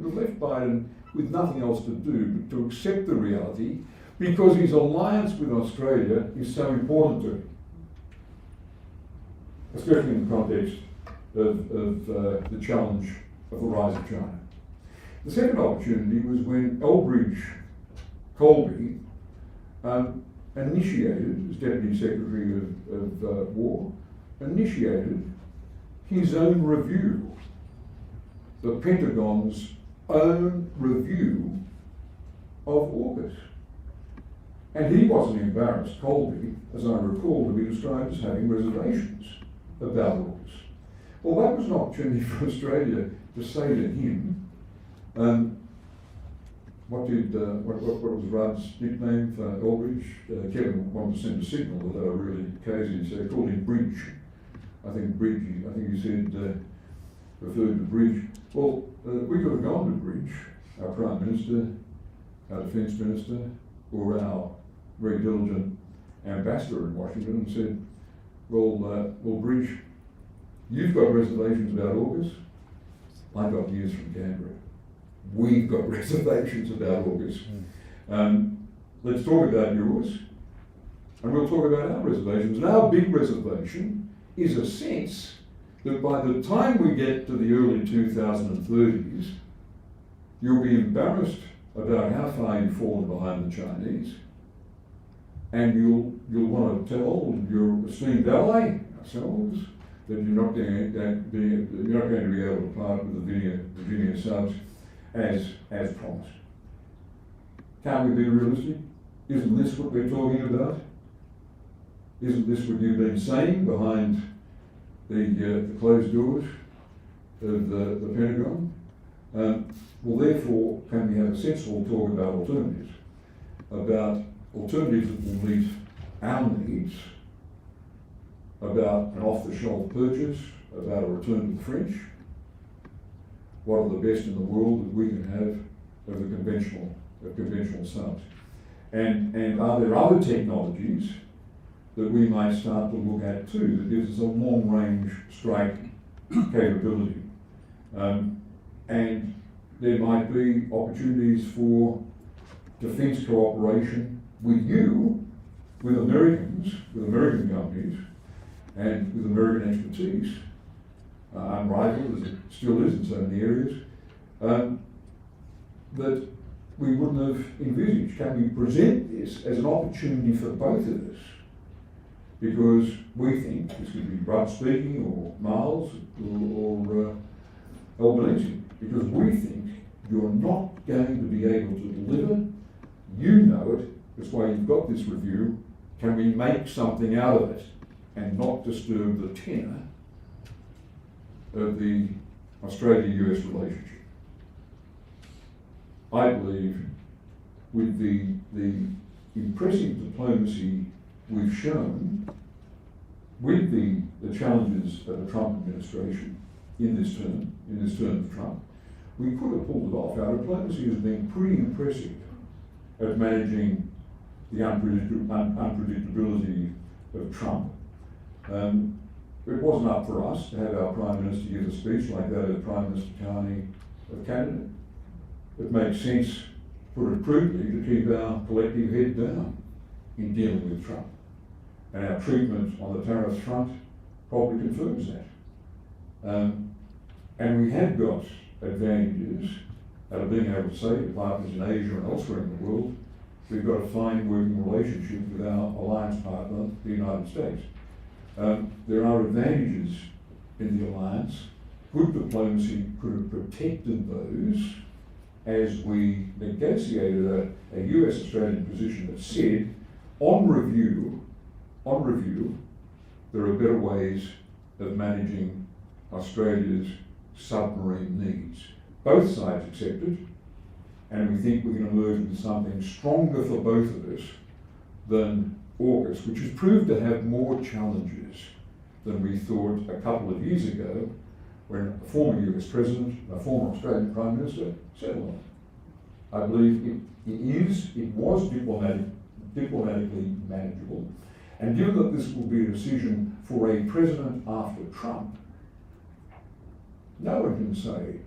have left Biden with nothing else to do but to accept the reality, because his alliance with Australia is so important to him, especially in the context of the challenge of the rise of China. The second opportunity was when Elbridge Colby initiated, as Deputy Secretary of War, initiated his own review, the Pentagon's own review of AUKUS. And he wasn't embarrassed, Colby, as I recall, to be described as having reservations about AUKUS. Well, that was an opportunity for Australia to say to him, what was Rudd's nickname for Elbridge? Kevin wanted to send a signal that they were really cosy, so they called him Bridge. I think he said, referred to Bridge. Well, we could have gone to Bridge, our Prime Minister, our Defence Minister, or our very diligent ambassador in Washington, and said, well, Bridge, you've got reservations about AUKUS. I've got news from Canberra. We've got reservations about AUKUS. Let's talk about yours, and we'll talk about our reservations. And our big reservation is a sense that by the time we get to the early 2030s, you'll be embarrassed about how far you've fallen behind the Chinese, and you'll want to tell your esteemed ally, ourselves, that you're not going to be able to part with the Virginia subs as promised. Can't we be realistic? Isn't this what we're talking about? Isn't this what you've been saying behind the closed doors of the Pentagon? Well, therefore, can we have a sensible talk about alternatives that will meet our needs, about an off-the-shelf purchase, about a return to the French? What are the best in the world that we can have of the conventional subs? And are there other technologies that we might start to look at too that gives us a long-range strike capability? And there might be opportunities for defence cooperation with you, with Americans, with American companies, and with American expertise, unrivaled as it still is in so many areas, that we wouldn't have envisaged. Can we present this as an opportunity for both of us? Because we think this could be Rudd speaking, or Miles, or Albanese, because we think you're not going to be able to deliver. You know it. That's why you've got this review. Can we make something out of it and not disturb the tenor of the Australia-US relationship? I believe with the impressive diplomacy we've shown with the challenges of the Trump administration in this term of Trump, we could have pulled it off. Our diplomacy has been pretty impressive at managing the unpredictability of Trump. It wasn't up for us to have our Prime Minister give a speech like that of Prime Minister Carney of Canada. It makes sense, to put it crudely, to keep our collective head down in dealing with Trump. And our treatment on the tariffs front probably confirms that. And we have got advantages out of being able to say to partners in Asia and elsewhere in the world, we've got a fine working relationship with our alliance partner, the United States. There are advantages in the alliance. Good diplomacy could have protected those as we negotiated a US-Australian position that said, on review, there are better ways of managing Australia's submarine needs. Both sides accepted, and we think we can emerge with something stronger for both of us than AUKUS, which has proved to have more challenges than we thought a couple of years ago, when a former US President, a former Australian Prime Minister settled on it. I believe it was diplomatically manageable, and given that this will be a decision for a president after Trump, no one can say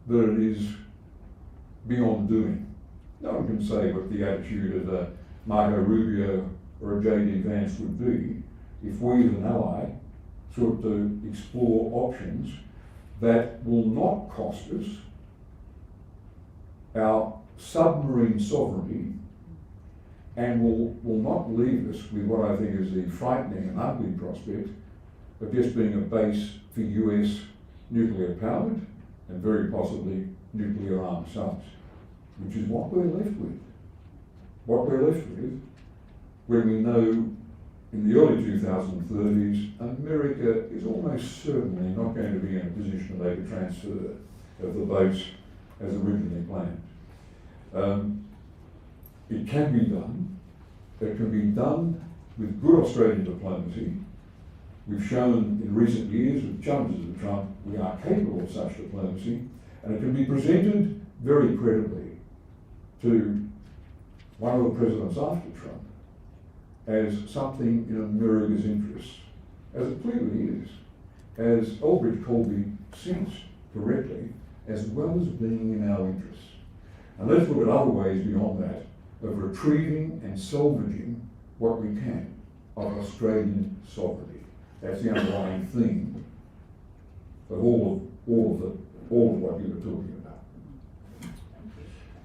that it is beyond doing. No one can say what the attitude of a Marco Rubio or a J.D. Vance would be if we as an ally sought to explore options that will not cost us our submarine sovereignty and will not leave us with what I think is the frightening and ugly prospect of just being a base for US nuclear powered and very possibly nuclear armed subs, which is what we're left with. What we're left with when we know in the early 2030s, America is almost certainly not going to be in a position to make a transfer of the base as originally planned. It can be done. It can be done with good Australian diplomacy. We've shown in recent years with challenges of Trump, we are capable of such diplomacy, and it can be presented very credibly to one of the presidents after Trump as something in America's interests, as it clearly is, as Aldrich Colby sensed correctly, as well as being in our interests. And let's look at other ways beyond that of retrieving and salvaging what we can of Australian sovereignty. That's the underlying theme of all of what you were talking about.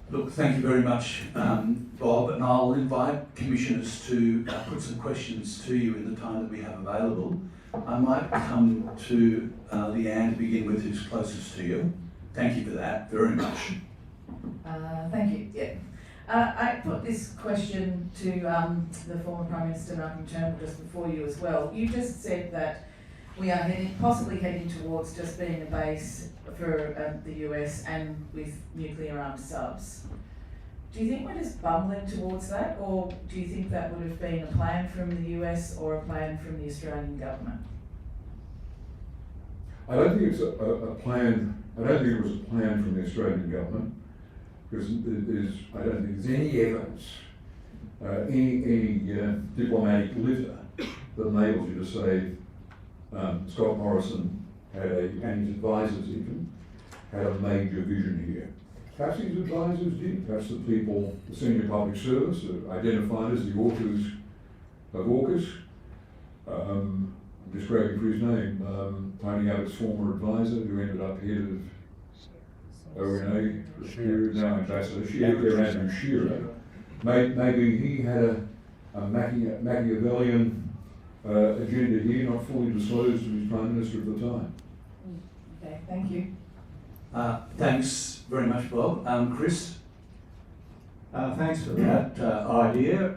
Look, thank you very much, Bob, and I'll invite commissioners to put some questions to you in the time that we have available. I might come to Leanne to begin with, who's closest to you. Thank you for that very much. Thank you. Yeah. I put this question to the former Prime Minister Malcolm Turnbull just before you as well. You just said that we are possibly heading towards just being a base for the US and with nuclear armed subs. Do you think we're just bumbling towards that, or do you think that would have been a plan from the US or a plan from the Australian government? I don't think it's a plan. I don't think it was a plan from the Australian government, because I don't think there's any evidence, any diplomatic litter that enables you to say Scott Morrison and his advisors even had a major vision here. Perhaps his advisors did. Perhaps the people, the senior public service, identified as the authors of AUKUS. I'm just grabbing for his name. Tony Abbott's former advisor, who ended up head of ONA, now Ambassador Shearer, Andrew Shearer. Maybe he had a Machiavellian agenda here, not fully disclosed to his Prime Minister at the time. Okay, thank you. Thanks very much, Bob. Chris? Thanks for that idea.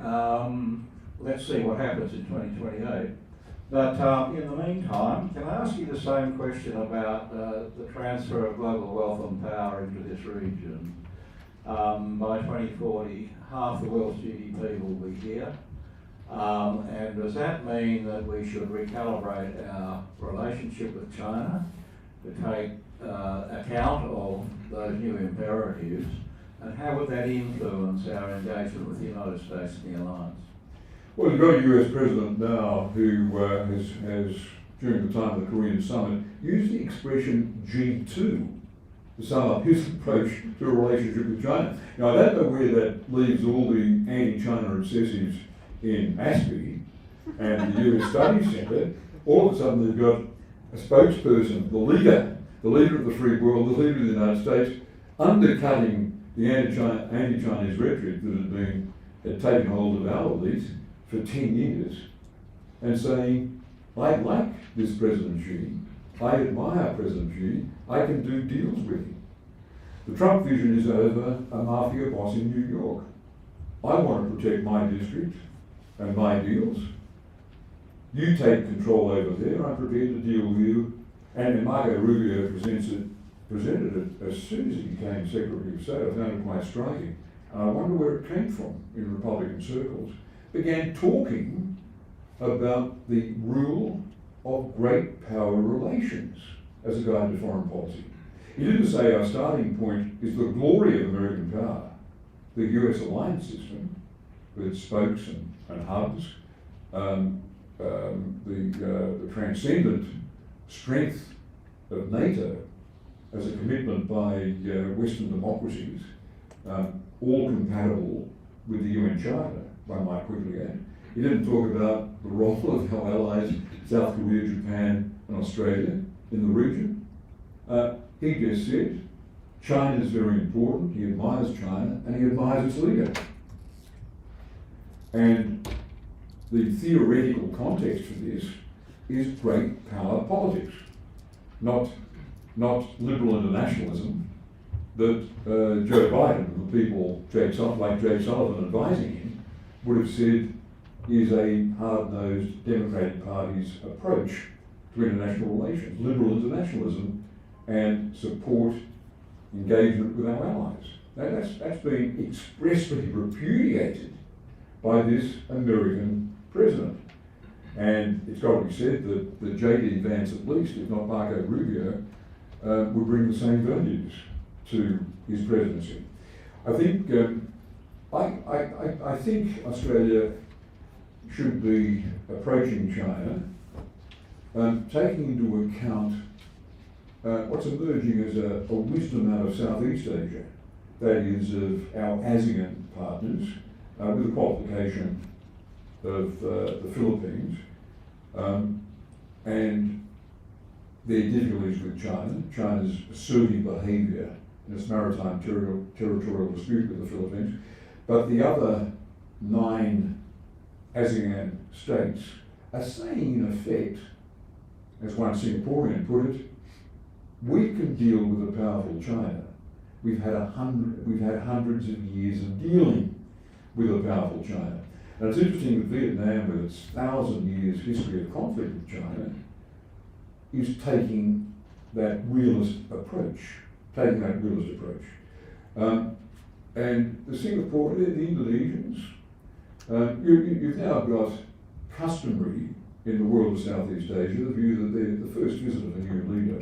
Let's see what happens in 2028. But in the meantime, can I ask you the same question about the transfer of global wealth and power into this region? By 2040, half the world's GDP will be here. And does that mean that we should recalibrate our relationship with China to take account of those new imperatives? And how would that influence our engagement with the United States and the Alliance? Well, you've got a US president now who has, during the time of the Korean summit, used the expression G2 to sum up his approach to a relationship with China. Now, I don't know where that leaves all the anti-China obsessives in ASPI and the US Studies Centre. All of a sudden, they've got a spokesperson, the leader of the free world, the leader of the United States, undercutting the anti-Chinese rhetoric that had taken hold of our elite for 10 years, and saying, I like this President Xi, I admire President Xi, I can do deals with him. The Trump vision is over a mafia boss in New York. I want to protect my district and my deals. You take control over there, I'm prepared to deal with you. And Marco Rubio presented it as soon as he became Secretary of State. I found it quite striking. And I wonder where it came from in Republican circles. Began talking about the rule of great power relations as a guide to foreign policy. He didn't say our starting point is the glory of American power, the US alliance system with its spokes and hubs, the transcendent strength of NATO as a commitment by Western democracies, all compatible with the UN Charter, one might quickly add. He didn't talk about the role of our allies, South Korea, Japan, and Australia in the region. He just said China is very important, he admires China, and he admires its leader. And the theoretical context for this is great power politics, not liberal internationalism that Joe Biden and the people like Jake Sullivan advising him would have said is a hard-nosed Democratic Party's approach to international relations, liberal internationalism and support engagement with our allies. That's been expressly repudiated by this American president. And it's got to be said that J.D. Vance, at least, if not Marco Rubio, would bring the same values to his presidency. I think I think Australia should be approaching China, taking into account what's emerging as a wisdom out of Southeast Asia, that is of our ASEAN partners, with the qualification of the Philippines, and their difficulties with China, China's assertive behaviour in its maritime territorial dispute with the Philippines. But the other 9 ASEAN states are saying, in effect, as one Singaporean put it, we can deal with a powerful China. We've had hundreds of years of dealing with a powerful China. And it's interesting that Vietnam, with its 1,000 years history of conflict with China, is taking that realist approach. And the Singapore, the Indonesians, you've now got customary in the world of Southeast Asia the view that the first visit of a new leader,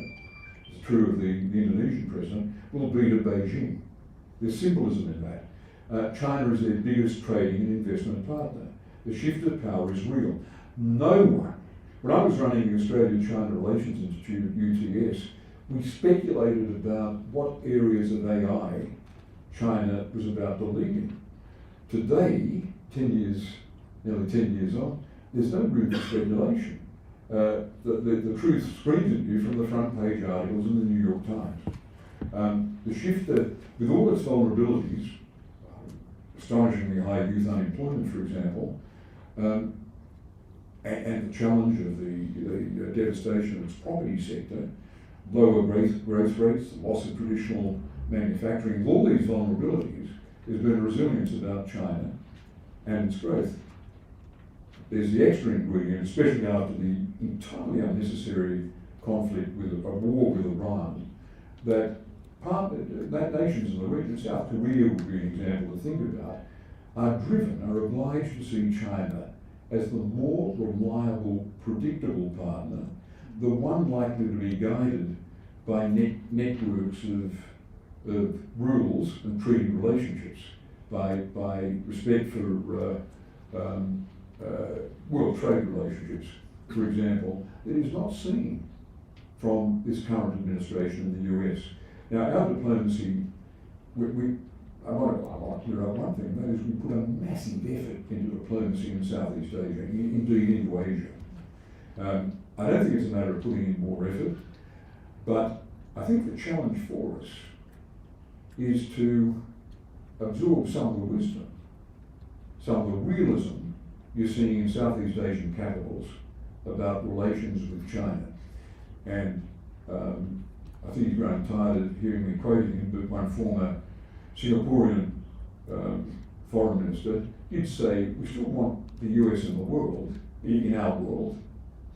it's true of the Indonesian president, will be to Beijing. There's symbolism in that. China is their biggest trading and investment partner. The shift of power is real. No one, when I was running the Australia-China Relations Institute at UTS, we speculated about what areas of AI China was about to lead in. Today, nearly 10 years on, there's no room for speculation. The truth screams at you from the front page articles in the New York Times. The shift, with all its vulnerabilities, astonishingly high youth unemployment, for example, and the challenge of the devastation of its property sector, lower growth rates, the loss of traditional manufacturing, with all these vulnerabilities, there's been a resilience about China and its growth. There's the extra ingredient, especially after the entirely unnecessary conflict with a war with Iran, that nations in the region, South Korea would be an example to think about, are obliged to see China as the more reliable, predictable partner, the one likely to be guided by networks of rules and treaty relationships, by respect for world trade relationships, for example, that is not seen from this current administration in the US. Now, our diplomacy, I want to clear up one thing, that is we put a massive effort into diplomacy in Southeast Asia, indeed into Asia. I don't think it's a matter of putting in more effort, but I think the challenge for us is to absorb some of the wisdom, some of the realism you're seeing in Southeast Asian capitals about relations with China. And I think he's grown tired of hearing me quoting him, but one former Singaporean foreign minister did say, we still want the US in the world, in our world,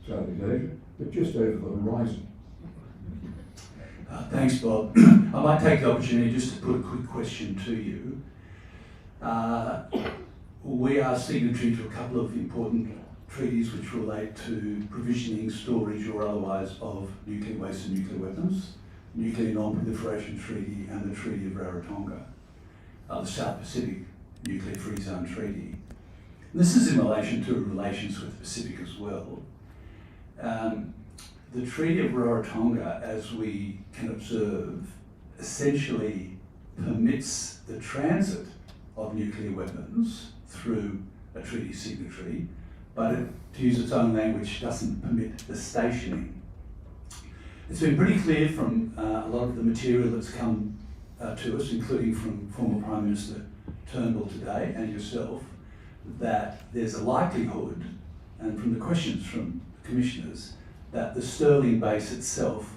Southeast Asia, but just over the horizon. Thanks, Bob. I might take the opportunity just to put a quick question to you. We are signatory to a couple of important treaties which relate to provisioning, storage or otherwise of nuclear waste and nuclear weapons, Nuclear Non-Proliferation Treaty and the Treaty of Rarotonga, the South Pacific Nuclear Free Zone Treaty. And this is in relation to relations with the Pacific as well. The Treaty of Rarotonga, as we can observe, essentially permits the transit of nuclear weapons through a treaty signatory, but it, to use its own language, doesn't permit the stationing. It's been pretty clear from a lot of the material that's come to us, including from former Prime Minister Turnbull today and yourself, that there's a likelihood, and from the questions from the commissioners, that the Stirling base itself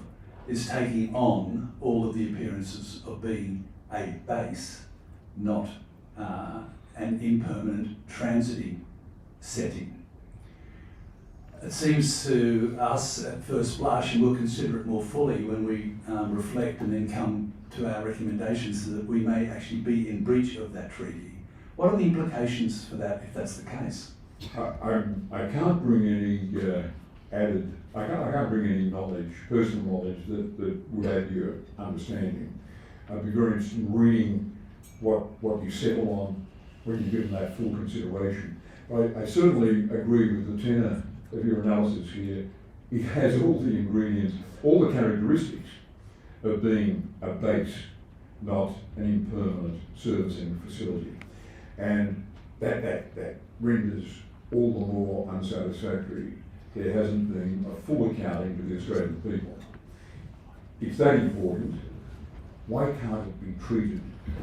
is taking on all of the appearances of being a base, not an impermanent transiting setting. It seems to us at first blush, and we'll consider it more fully when we reflect and then come to our recommendations, that we may actually be in breach of that treaty. What are the implications for that if that's the case? I can't bring any I can't bring any knowledge, personal knowledge that would add to your understanding. I'd be very interested in reading what you settle on when you're given that full consideration. I certainly agree with the tenor of your analysis here. It has all the ingredients, all the characteristics of being a base, not an impermanent servicing facility. And that renders all the more unsatisfactory. There hasn't been a full accounting to the Australian people. It's that important why can't it be treated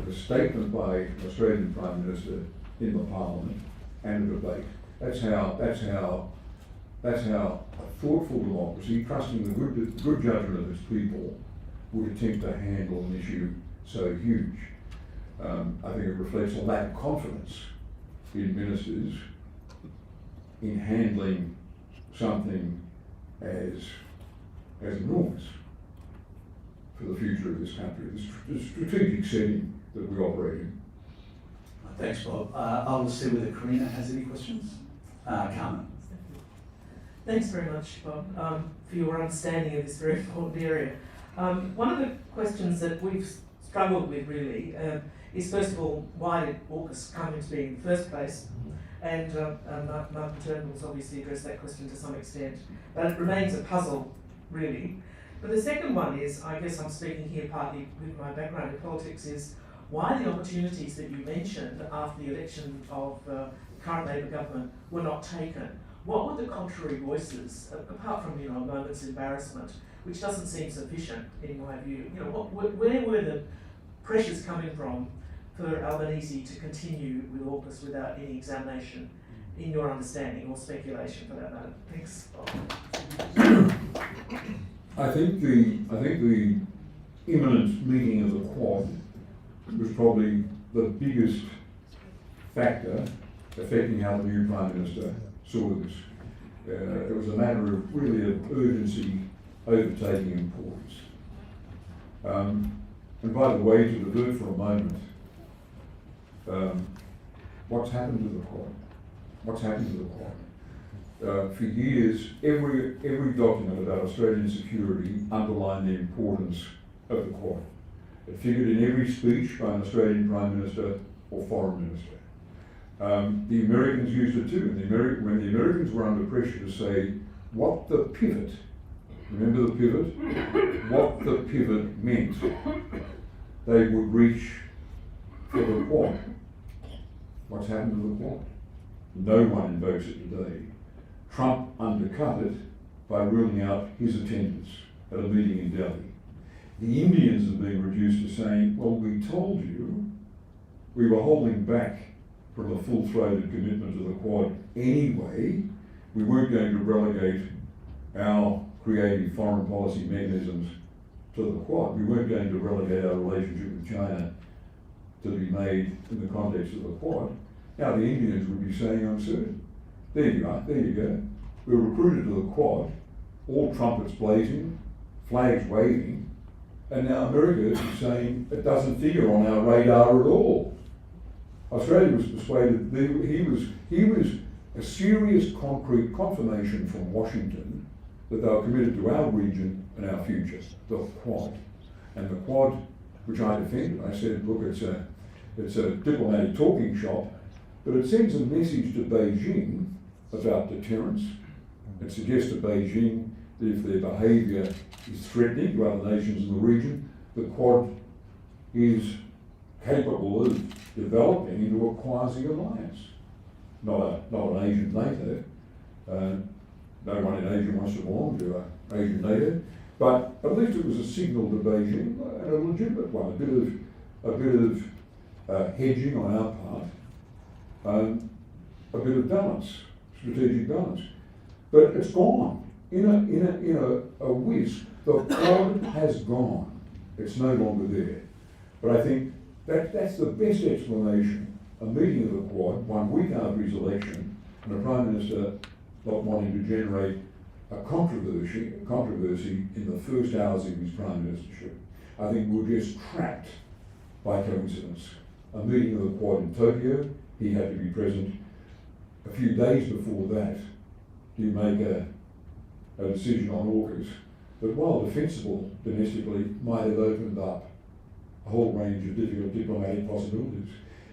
as a statement by an Australian Prime Minister in the Parliament and a debate? That's how a thoughtful democracy, trusting the good judgment of its people, would attempt to handle an issue so huge. I think it reflects a lack of confidence in ministers in handling something as enormous for the future of this country, the strategic setting that we operate in. Thanks, Bob. I'll see whether Karina has any questions. Carmen. Thanks very much, Bob, for your understanding of this very important area. One of the questions that we've struggled with really is, first of all, why did AUKUS come into being in the first place? And Martin Turnbull's obviously addressed that question to some extent, but it remains a puzzle, really. But the second one is, I guess I'm speaking here partly with my background in politics, is why the opportunities that you mentioned after the election of the current Labor government were not taken. What were the contrary voices, apart from, a moment's embarrassment, which doesn't seem sufficient in my view? Where were the pressures coming from for Albanese to continue with AUKUS without any examination, in your understanding, or speculation for that matter? Thanks. I think the imminent meeting of the Quad was probably the biggest factor affecting how the new Prime Minister saw this. It was a matter of really of urgency overtaking importance. And by the way, to divert for a moment, what's happened to the Quad? What's happened to the Quad? For years, every document about Australian security underlined the importance of the Quad. It figured in every speech by an Australian Prime Minister or Foreign Minister. The Americans used it too. When the Americans were under pressure to say what the pivot, remember the pivot? What the pivot meant, they would reach for the Quad. What's happened to the Quad? No one invokes it today. Trump undercut it by ruling out his attendance at a meeting in Delhi. The Indians have been reduced to saying, well, we told you we were holding back from a full-throated commitment to the Quad anyway. We weren't going to relegate our creative foreign policy mechanisms to the Quad. We weren't going to relegate our relationship with China to be made in the context of the Quad. Now the Indians would be saying, I'm certain. There you are, there you go. We were recruited to the Quad, all trumpets blazing, flags waving, and now America is saying it doesn't figure on our radar at all. Australia was persuaded he was a serious concrete confirmation from Washington that they were committed to our region and our future, the Quad. And the Quad, which I defended, I said, look, it's a diplomatic talking shop, but it sends a message to Beijing about deterrence. It suggests to Beijing that if their behaviour is threatening to other nations in the region, the Quad is capable of developing into a quasi-alliance. Not an Asian NATO. No one in Asia wants to belong to an Asian NATO, but at least it was a signal to Beijing, and a legitimate one, a bit of hedging on our part, a bit of balance, strategic balance. But it's gone in a whisk. The Quad has gone. It's no longer there. But I think that's the best explanation. A meeting of the Quad 1 week after his election, and a Prime Minister not wanting to generate a controversy in the first hours of his Prime Ministership. I think we're just trapped by coincidence. A meeting of the Quad in Tokyo, he had to be present. A few days before that, you make a decision on AUKUS that, while defensible domestically, might have opened up a whole range of difficult diplomatic possibilities.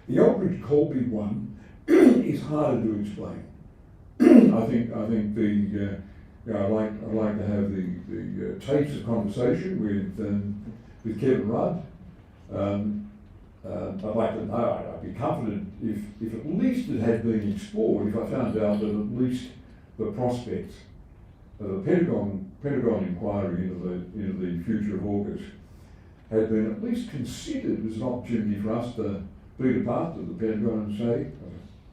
The Elbridge-Colby one is harder to explain. I think I'd like to have the tapes of conversation with Kevin Rudd. I'd like to know. I'd be confident if at least it had been explored. If I found out that at least the prospect of a Pentagon inquiry into the future of AUKUS had been at least considered as an opportunity for us to be part of the Pentagon and say,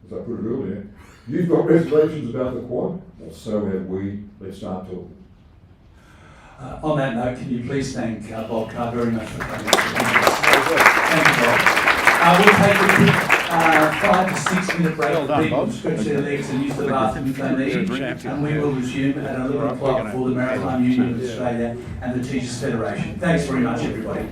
as I put it earlier, you've got reservations about the Quad, well, so have we, let's start talking. On that note, can you please thank Bob Carr very much for coming. Thank you, Bob. We'll take a quick 5 to 6 minute break for people to stretch their legs and use the bathroom if they need, and we will resume at 11 o'clock for the Maritime Union of Australia and the Teachers Federation. Thanks very much, everybody.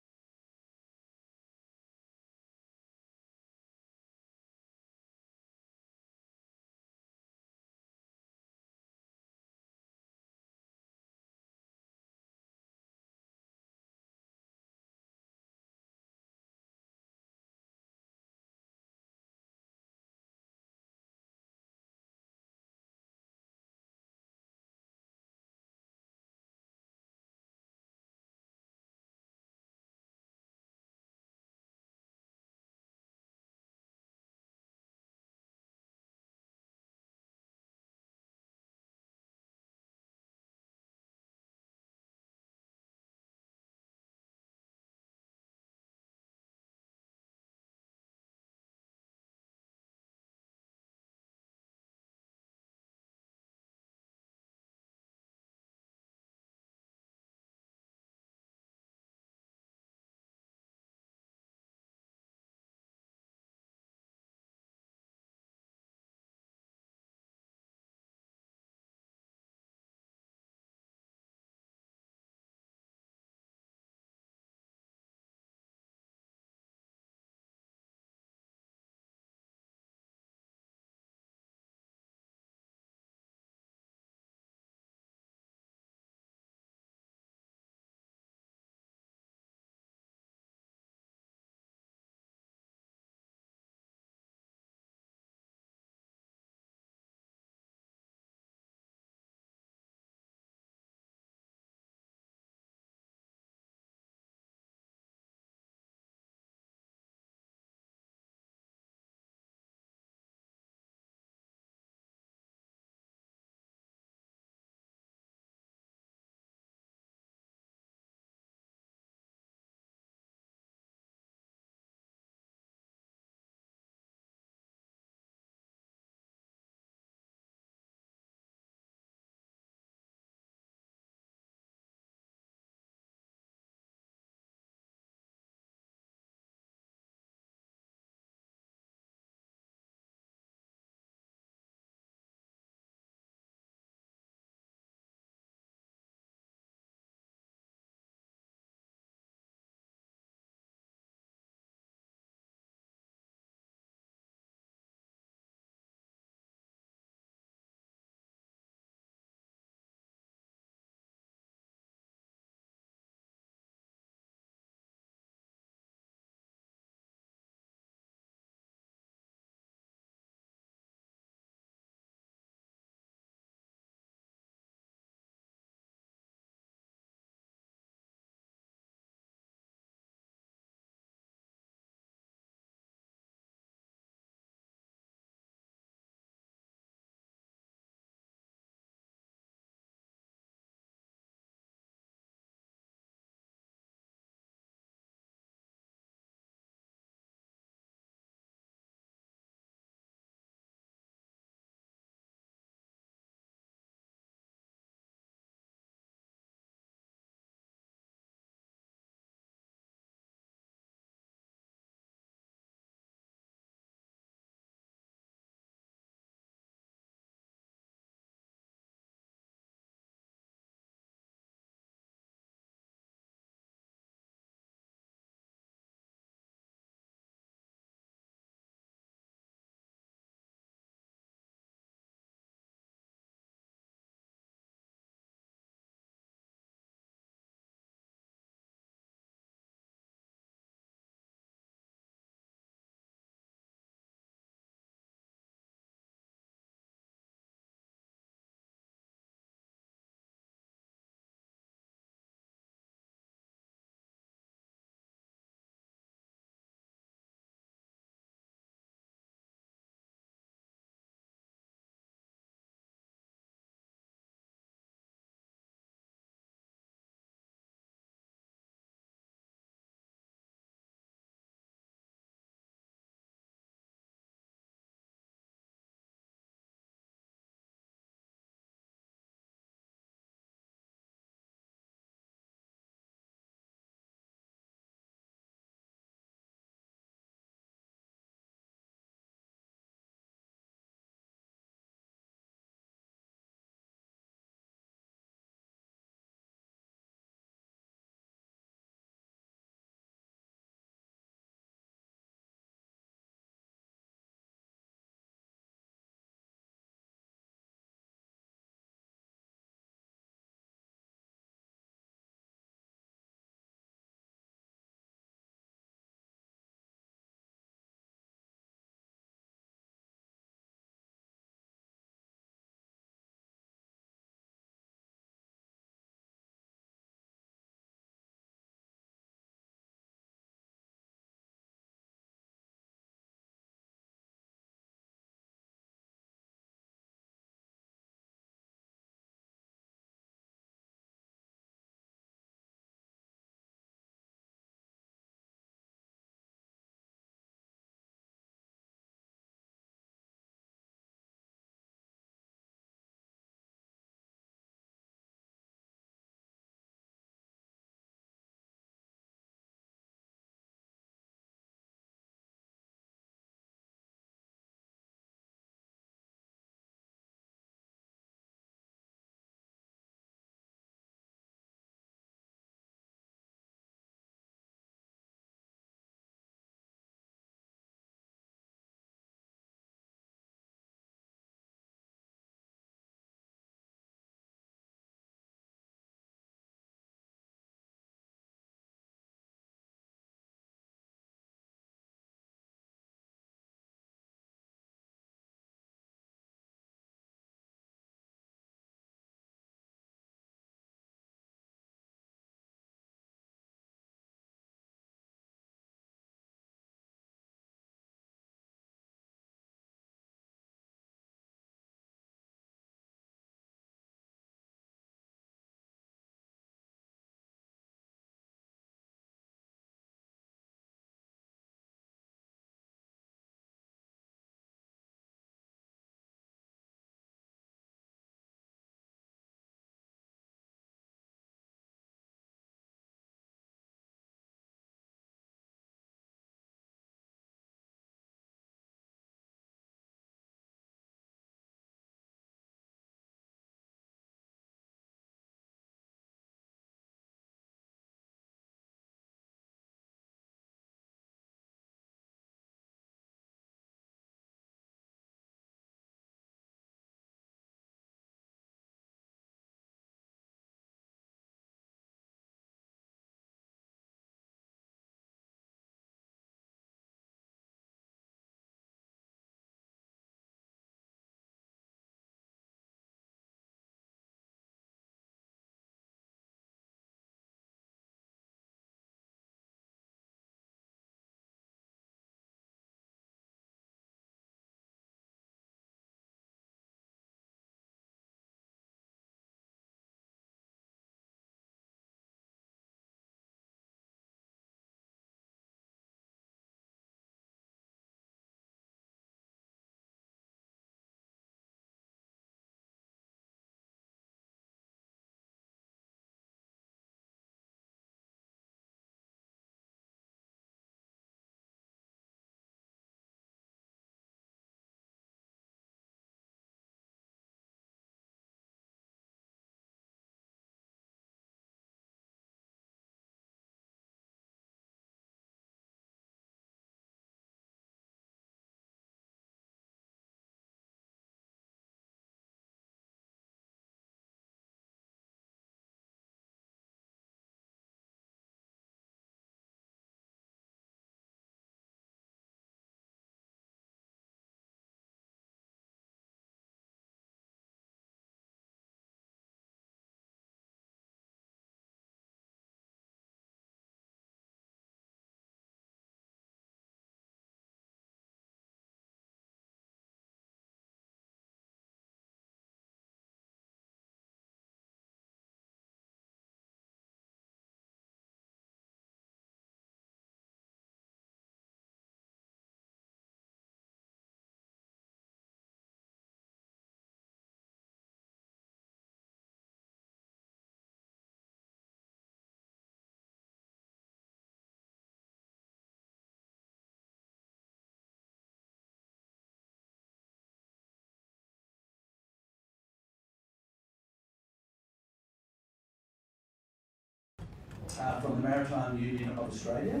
from the Maritime Union of Australia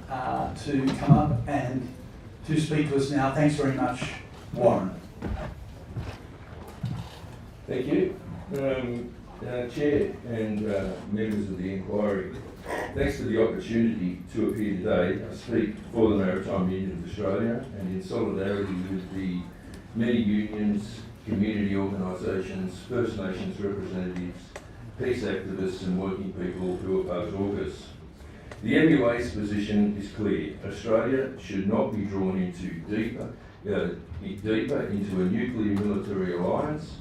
to come up and to speak to us now. Thanks very much, Warren. Thank you, Chair and members of the inquiry. Thanks for the opportunity to appear today. I speak for the Maritime Union of Australia and in solidarity with the many unions, community organisations, First Nations representatives, peace activists and working people who oppose AUKUS. The MUA's position is clear. Australia should not be drawn into deeper into a nuclear military alliance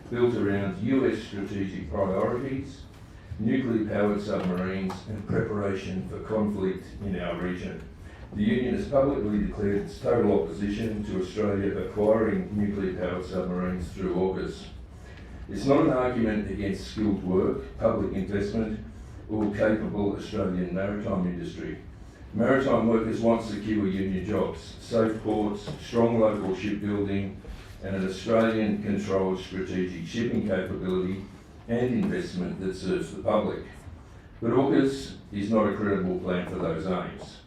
built around US strategic priorities, nuclear-powered submarines and preparation for conflict in our region. The Union has publicly declared its total opposition to Australia acquiring nuclear-powered submarines through AUKUS. It's not an argument against skilled work, public investment or capable Australian maritime industry. Maritime workers want secure union jobs, safe ports, strong local shipbuilding and an Australian-controlled strategic shipping capability and investment that serves the public. But AUKUS is not a credible plan for those aims.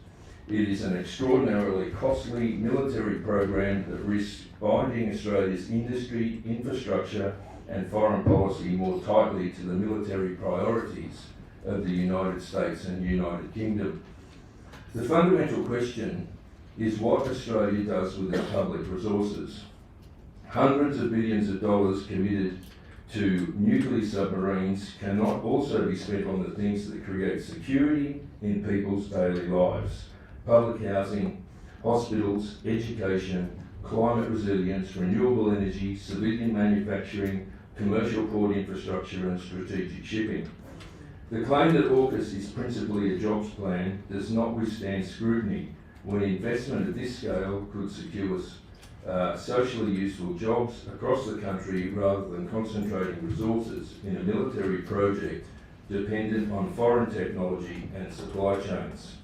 It is an extraordinarily costly military program that risks binding Australia's industry, infrastructure and foreign policy more tightly to the military priorities of the United States and United Kingdom. The fundamental question is what Australia does with its public resources. Hundreds of billions of dollars committed to nuclear submarines cannot also be spent on the things that create security in people's daily lives. Public housing, hospitals, education, climate resilience, renewable energy, civilian manufacturing, commercial port infrastructure and strategic shipping. The claim that AUKUS is principally a jobs plan does not withstand scrutiny when investment of this scale could secure socially useful jobs across the country rather than concentrating resources in a military project dependent on foreign technology and supply chains.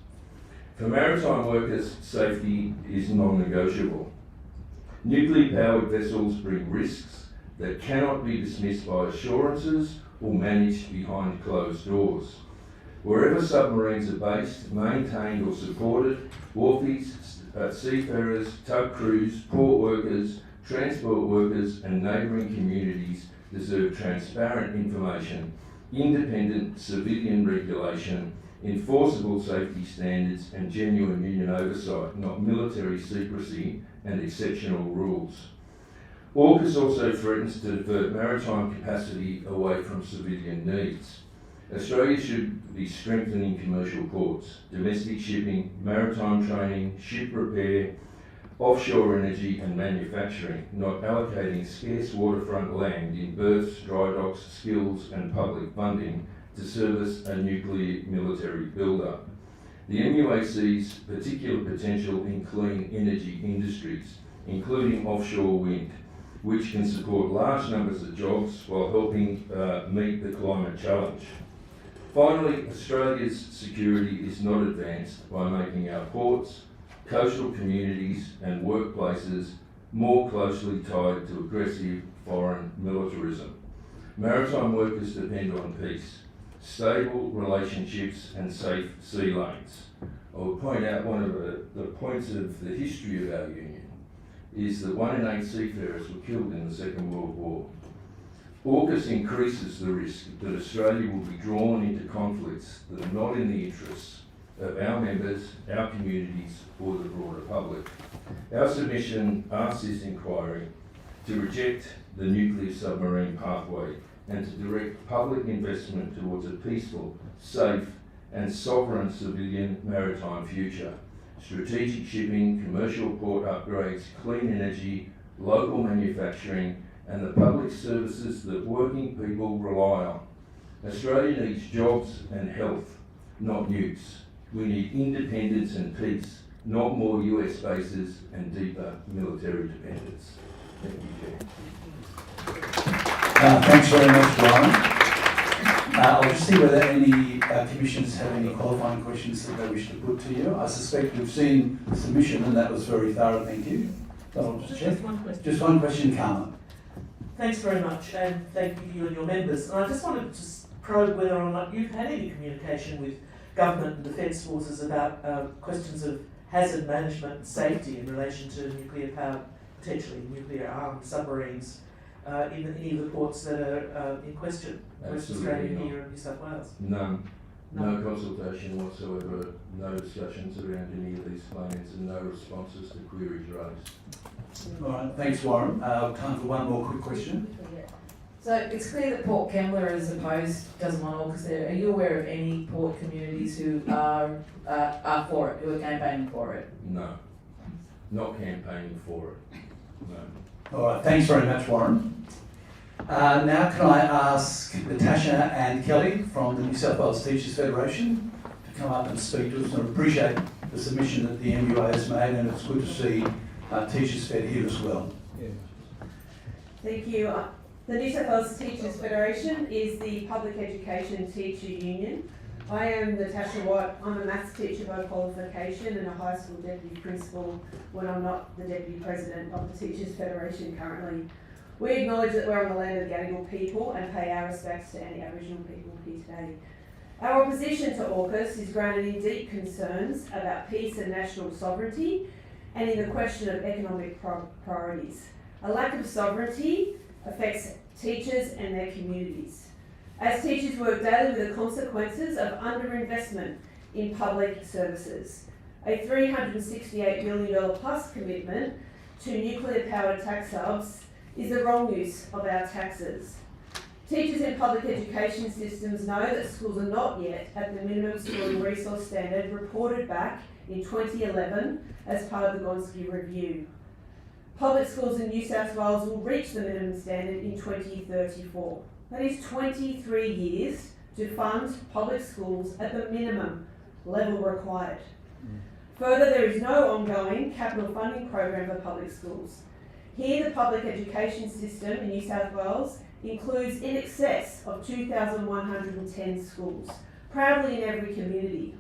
For maritime workers, safety is non-negotiable. Nuclear-powered vessels bring risks that cannot be dismissed by assurances or managed behind closed doors. Wherever submarines are based, maintained or supported, wharfies, seafarers, tug crews, port workers, transport workers and neighbouring communities deserve transparent information, independent civilian regulation, enforceable safety standards and genuine union oversight, not military secrecy and exceptional rules. AUKUS also threatens to divert maritime capacity away from civilian needs. Australia should be strengthening commercial ports, domestic shipping, maritime training, ship repair, offshore energy and manufacturing, not allocating scarce waterfront land in berths, dry docks, skills and public funding to service a nuclear military build-up. The MUA sees particular potential in clean energy industries, including offshore wind, which can support large numbers of jobs while helping meet the climate challenge. Finally, Australia's security is not advanced by making our ports, coastal communities and workplaces more closely tied to aggressive foreign militarism. Maritime workers depend on peace, stable relationships and safe sea lanes. I will point out one of the points of the history of our union is that 1 in 8 seafarers were killed in the Second World War. AUKUS increases the risk that Australia will be drawn into conflicts that are not in the interests of our members, our communities or the broader public. Our submission asks this inquiry to reject the nuclear submarine pathway and to direct public investment towards a peaceful, safe and sovereign civilian maritime future. Strategic shipping, commercial port upgrades, clean energy, local manufacturing and the public services that working people rely on. Australia needs jobs and health, not nukes. We need independence and peace, not more US bases and deeper military dependence. Thank you, Chair. Thanks very much, Warren. I'll just see whether any commissioners have any qualifying questions that they wish to put to you. I suspect we've seen the submission and that was very thorough, thank you. I'll just check. Just one question. Just one question, Carmen. Thanks very much, and thank you and your members. And I just wanted to probe whether or not you've had any communication with government and defence forces about questions of hazard management and safety in relation to nuclear powered, potentially nuclear armed submarines in any of the ports that are in question, Western Australia, here in New South Wales. None. No consultation whatsoever, no discussions around any of these plans, and no responses to queries raised. All right, thanks, Warren. Time for one more quick question. So it's clear that Port Kembla is opposed, doesn't want AUKUS there. Are you aware of any port communities who are for it, who are campaigning for it? No. Not campaigning for it. No. All right, thanks very much, Warren. Now can I ask Natasha and Kelly from the New South Wales Teachers Federation to come up and speak to us. I appreciate the submission that the MUA has made, and it's good to see Teachers Fed here as well. Thank you. The New South Wales Teachers Federation is the public education teacher union. I am Natasha Watt. I'm a maths teacher by qualification and a high school deputy principal when I'm not the deputy president of the Teachers Federation currently. We acknowledge that we're on the land of the Gadigal people and pay our respects to any Aboriginal people here today. Our opposition to AUKUS is grounded in deep concerns about peace and national sovereignty and in the question of economic priorities. A lack of sovereignty affects teachers and their communities. As teachers work daily with the consequences of underinvestment in public services, a $368 million plus commitment to nuclear powered tax hubs is the wrong use of our taxes. Teachers in public education systems know that schools are not yet at the minimum schooling resource standard reported back in 2011 as part of the Gonski Review. Public schools in New South Wales will reach the minimum standard in 2034. That is 23 years to fund public schools at the minimum level required. Further, there is no ongoing capital funding program for public schools. Here, the public education system in New South Wales includes in excess of 2,110 schools, proudly in every community.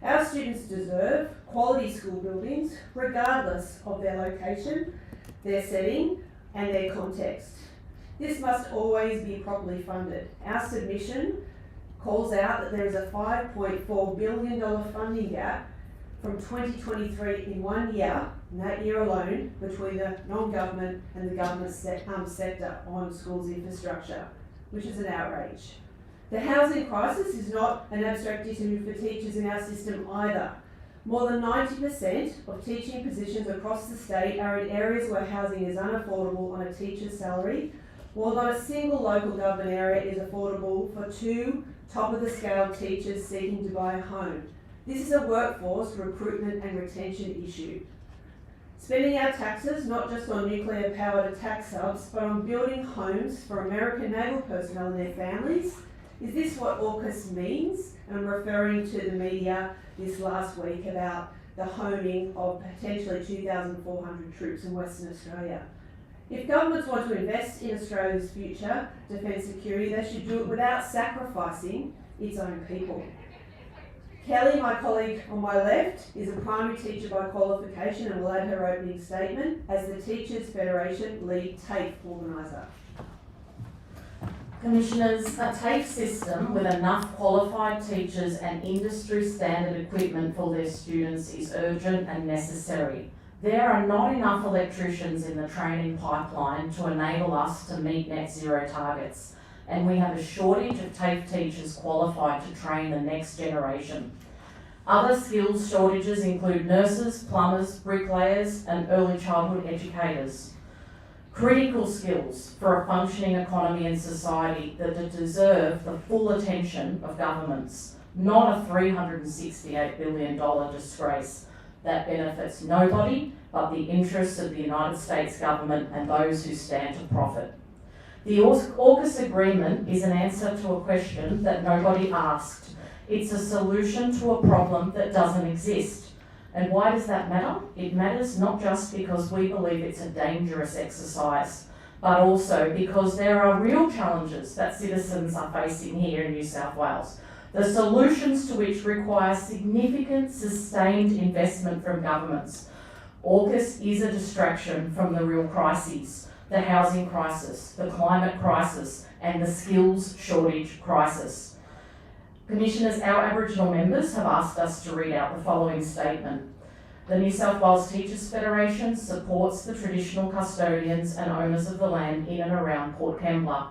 Our students deserve quality school buildings regardless of their location, their setting and their context. This must always be properly funded. Our submission calls out that there is a $5.4 billion funding gap from 2023 in 1 year, in that year alone, between the non-government and the government sector on schools infrastructure, which is an outrage. The housing crisis is not an abstract issue for teachers in our system either. More than 90% of teaching positions across the state are in areas where housing is unaffordable on a teacher's salary, while not a single local government area is affordable for two top-of-the-scale teachers seeking to buy a home. This is a workforce recruitment and retention issue. Spending our taxes not just on nuclear-powered tax hubs, but on building homes for American naval personnel and their families. Is this what AUKUS means? And I'm referring to the media this last week about the homing of potentially 2,400 troops in Western Australia. If governments want to invest in Australia's future defence security, they should do it without sacrificing its own people. Kelly, my colleague on my left, is a primary teacher by qualification and will add her opening statement as the Teachers Federation lead TAFE organiser. Commissioners, a TAFE system with enough qualified teachers and industry standard equipment for their students is urgent and necessary. There are not enough electricians in the training pipeline to enable us to meet net zero targets, and we have a shortage of TAFE teachers qualified to train the next generation. Other skills shortages include nurses, plumbers, bricklayers, and early childhood educators. Critical skills for a functioning economy and society that deserve the full attention of governments, not a $368 billion disgrace that benefits nobody but the interests of the United States government and those who stand to profit. The AUKUS agreement is an answer to a question that nobody asked. It's a solution to a problem that doesn't exist. And why does that matter? It matters not just because we believe it's a dangerous exercise, but also because there are real challenges that citizens are facing here in New South Wales, the solutions to which require significant sustained investment from governments. AUKUS is a distraction from the real crises. the housing crisis, the climate crisis, and the skills shortage crisis. Commissioners, our Aboriginal members have asked us to read out the following statement. The New South Wales Teachers Federation supports the traditional custodians and owners of the land in and around Port Kembla.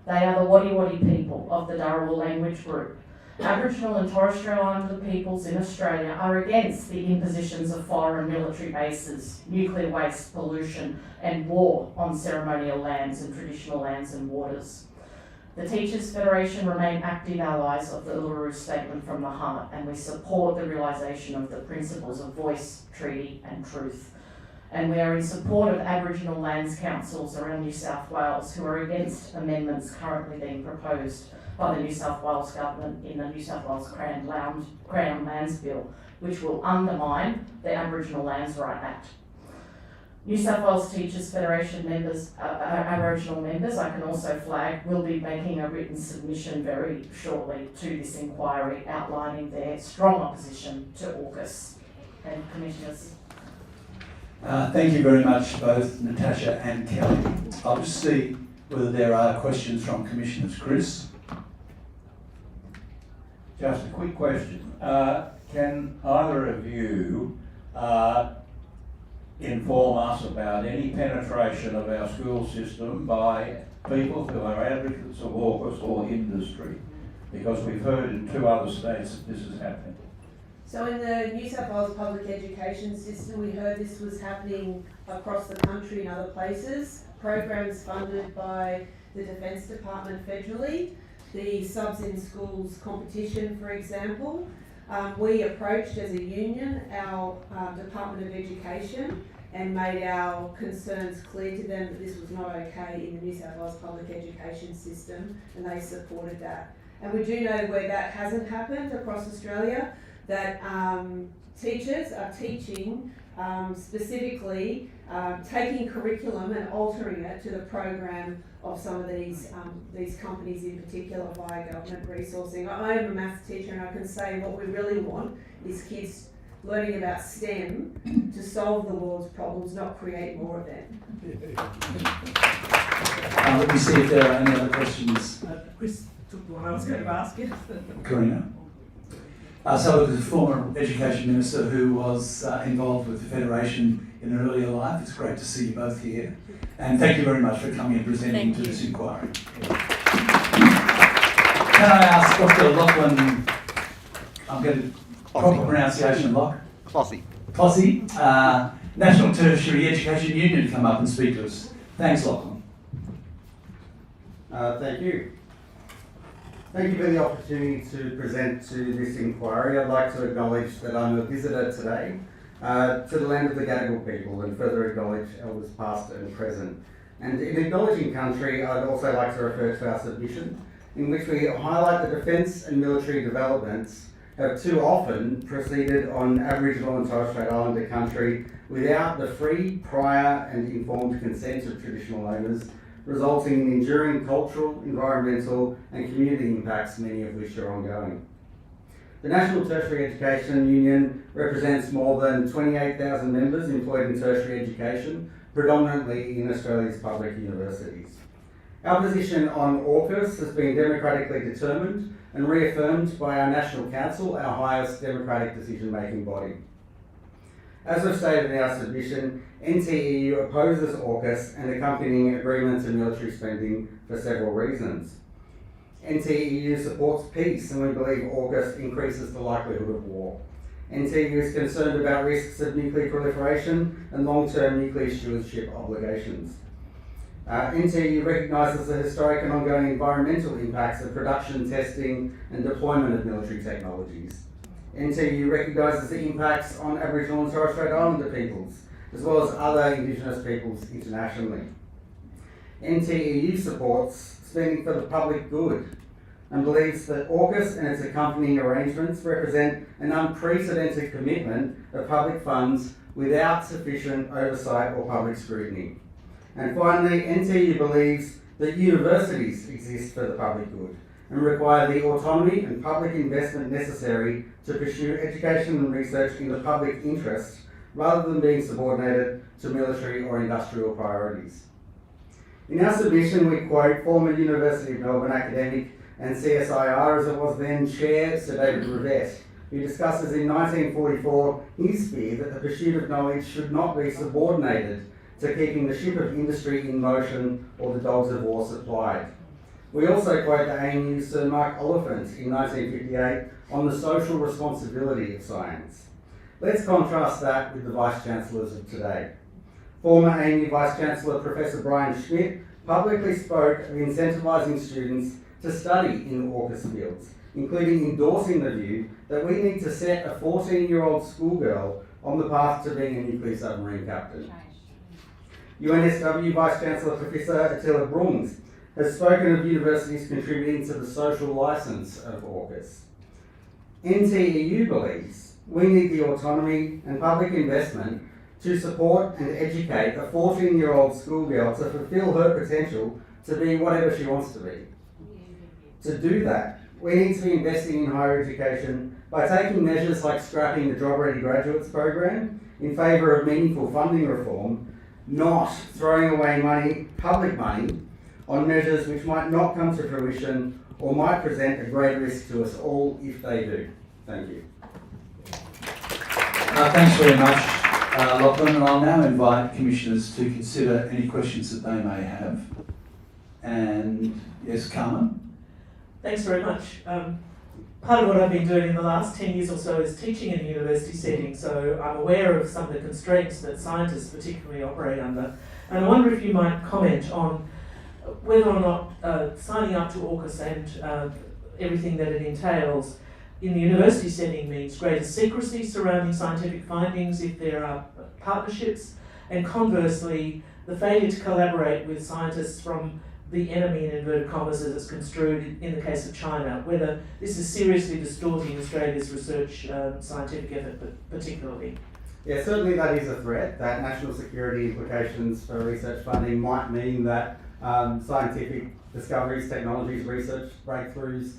They are the Wadi Wadi people of the Dharawal language group. Aboriginal and Torres Strait Islander peoples in Australia are against the impositions of foreign military bases, nuclear waste, pollution, and war on ceremonial lands and traditional lands and waters. The Teachers Federation remain active allies of the Uluru Statement from the Heart, and we support the realisation of the principles of voice, treaty and truth. And we are in support of Aboriginal lands councils around New South Wales who are against amendments currently being proposed by the New South Wales Government in the New South Wales Crown Lands Bill, which will undermine the Aboriginal Lands Right Act. New South Wales Teachers Federation members, Aboriginal members, I can also flag, will be making a written submission very shortly to this inquiry outlining their strong opposition to AUKUS. And Commissioners. Thank you very much, both Natasha and Kelly. I'll just see whether there are questions from Commissioners. Chris? Just a quick question. Can either of you inform us about any penetration of our school system by people who are advocates of AUKUS or industry? Because we've heard in 2 other states that this is happening. So in the New South Wales public education system, we heard this was happening across the country in other places. Programs funded by the Defence Department federally, the Subs in Schools competition, for example. We approached as a union our Department of Education and made our concerns clear to them that this was not okay in the New South Wales public education system, and they supported that. And we do know where that hasn't happened across Australia, that teachers are teaching specifically taking curriculum and altering it to the program of some of these companies in particular via government resourcing. I am a maths teacher and I can say what we really want is kids learning about STEM to solve the world's problems, not create more of them. Let me see if there are any other questions. Chris took the one I was going to ask you. Karina? So as a former education minister who was involved with the Federation in an earlier life, it's great to see you both here. And thank you very much for coming and presenting to this inquiry. Can I ask Dr. Lachlan, I'm getting proper pronunciation, Loch? Clossy, National Tertiary Education Union to come up and speak to us. Thanks, Lachlan. Thank you. Thank you for the opportunity to present to this inquiry. I'd like to acknowledge that I'm a visitor today to the land of the Gadigal people and further acknowledge elders past and present. And in acknowledging country, I'd also like to refer to our submission in which we highlight the defence and military developments have too often proceeded on Aboriginal and Torres Strait Islander country without the free, prior and informed consent of traditional owners, resulting in enduring cultural, environmental and community impacts, many of which are ongoing. The National Tertiary Education Union represents more than 28,000 members employed in tertiary education, predominantly in Australia's public universities. Our position on AUKUS has been democratically determined and reaffirmed by our National Council, our highest democratic decision-making body. As we've stated in our submission, NTEU opposes AUKUS and accompanying agreements and military spending for several reasons. NTEU supports peace and we believe AUKUS increases the likelihood of war. NTEU is concerned about risks of nuclear proliferation and long-term nuclear stewardship obligations. NTEU recognises the historic and ongoing environmental impacts of production, testing and deployment of military technologies. NTEU recognises the impacts on Aboriginal and Torres Strait Islander peoples, as well as other Indigenous peoples internationally. NTEU supports spending for the public good and believes that AUKUS and its accompanying arrangements represent an unprecedented commitment of public funds without sufficient oversight or public scrutiny. And finally, NTEU believes that universities exist for the public good and require the autonomy and public investment necessary to pursue education and research in the public interest rather than being subordinated to military or industrial priorities. In our submission, we quote former University of Melbourne academic and CSIR, as it was then, Chair Sir David Rivett, who discusses in 1944 his fear that the pursuit of knowledge should not be subordinated to keeping the ship of industry in motion or the dogs of war supplied. We also quote the ANU's Sir Mark Oliphant in 1958 on the social responsibility of science. Let's contrast that with the Vice-Chancellors of today. Former ANU Vice-Chancellor Professor Brian Schmidt publicly spoke of incentivising students to study in AUKUS fields, including endorsing the view that we need to set a 14-year-old schoolgirl on the path to being a nuclear submarine captain. UNSW Vice-Chancellor Professor Attila Brungs has spoken of universities contributing to the social licence of AUKUS. NTEU believes we need the autonomy and public investment to support and educate a 14-year-old schoolgirl to fulfil her potential to be whatever she wants to be. To do that, we need to be investing in higher education by taking measures like scrapping the Job Ready Graduates program in favour of meaningful funding reform, not throwing away money, public money, on measures which might not come to fruition or might present a great risk to us all if they do. Thank you. Thanks very much, Lachlan, and I'll now invite commissioners to consider any questions that they may have. And yes, Carmen? Thanks very much. Part of what I've been doing in the last 10 years or so is teaching in a university setting, so I'm aware of some of the constraints that scientists particularly operate under. And I wonder if you might comment on whether or not signing up to AUKUS and everything that it entails in the university setting means greater secrecy surrounding scientific findings if there are partnerships, and conversely, the failure to collaborate with scientists from the enemy, in inverted commas, as it's construed in the case of China, whether this is seriously distorting Australia's research scientific effort particularly. Yeah, certainly that is a threat, that national security implications for research funding might mean that scientific discoveries, technologies, research breakthroughs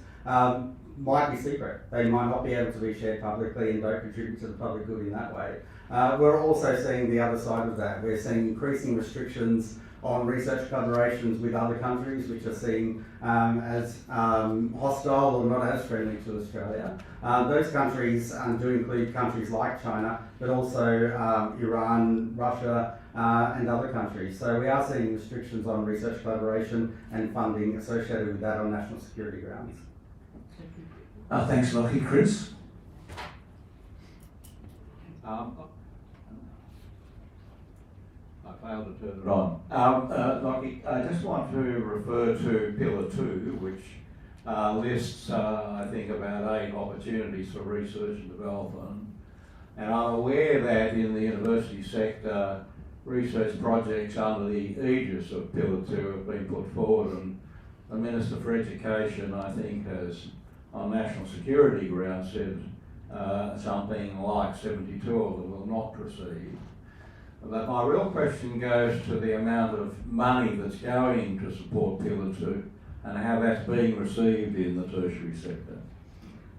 might be secret. They might not be able to be shared publicly and don't contribute to the public good in that way. We're also seeing the other side of that. We're seeing increasing restrictions on research collaborations with other countries which are seen as hostile or not as friendly to Australia. Those countries do include countries like China, but also Iran, Russia, and other countries. So we are seeing restrictions on research collaboration and funding associated with that on national security grounds. Thanks, Lockie. Chris? I failed to turn it on. Lockie, I just want to refer to Pillar 2, which lists, I think, about 8 opportunities for research and development. And I'm aware that in the university sector, research projects under the aegis of Pillar 2 have been put forward, and the Minister for Education, I think, has, on national security grounds, said something like 72 of them will not proceed. But my real question goes to the amount of money that's going to support Pillar 2 and how that's being received in the tertiary sector.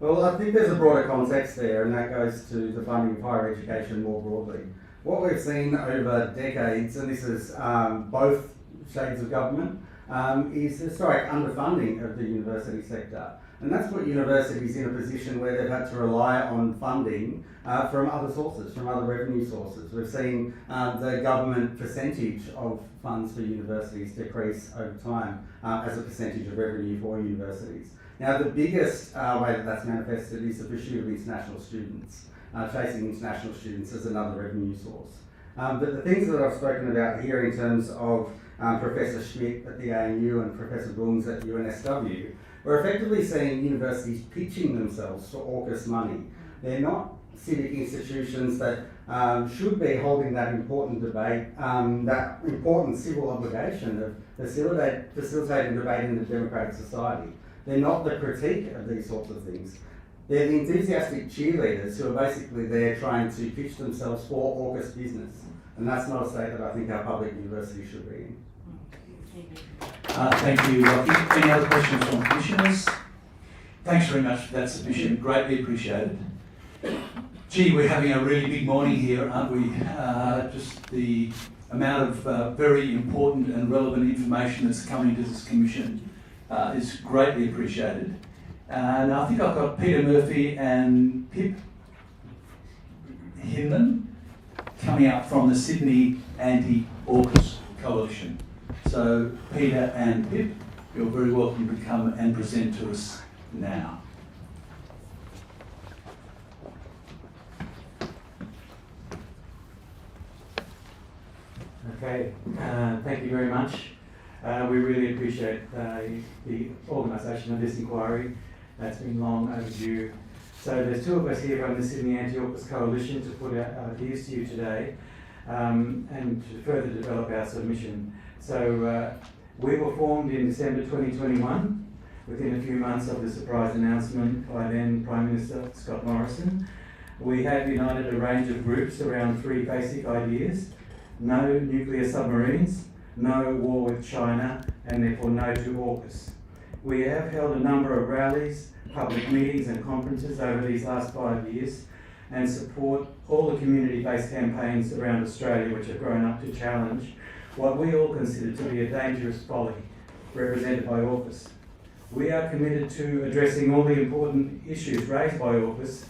Well, I think there's a broader context there, and that goes to the funding of higher education more broadly. What we've seen over decades, and this is both shades of government, is historic underfunding of the university sector. And that's put universities in a position where they've had to rely on funding from other sources, from other revenue sources. We've seen the government percentage of funds for universities decrease over time as a percentage of revenue for universities. Now, the biggest way that that's manifested is the pursuit of international students, chasing international students as another revenue source. But the things that I've spoken about here in terms of Professor Schmidt at the ANU and Professor Brungs at UNSW, we're effectively seeing universities pitching themselves for AUKUS money. They're not civic institutions that should be holding that important debate, that important civil obligation of facilitating debate in a democratic society. They're not the critique of these sorts of things. They're the enthusiastic cheerleaders who are basically there trying to pitch themselves for AUKUS business. And that's not a state that I think our public universities should be in. Thank you, Lockie. Any other questions from commissioners? Thanks very much for that submission. Greatly appreciated. Gee, we're having a really big morning here, aren't we? Just the amount of very important and relevant information that's coming to this commission is greatly appreciated. And I think I've got Peter Murphy and Pip Hinman coming up from the Sydney Anti-AUKUS Coalition. So Peter and Pip, you're very welcome to come and present to us now. Okay, thank you very much. We really appreciate the organisation of this inquiry. That's been long overdue. So there's two of us here from the Sydney Anti-AUKUS Coalition to put our ideas to you today and to further develop our submission. So we were formed in December 2021, within a few months of the surprise announcement by then Prime Minister Scott Morrison. We have united a range of groups around three basic ideas: no nuclear submarines, no war with China, and therefore no to AUKUS. We have held a number of rallies, public meetings and conferences over these last 5 years and support all the community-based campaigns around Australia which have grown up to challenge what we all consider to be a dangerous folly represented by AUKUS. We are committed to addressing all the important issues raised by AUKUS,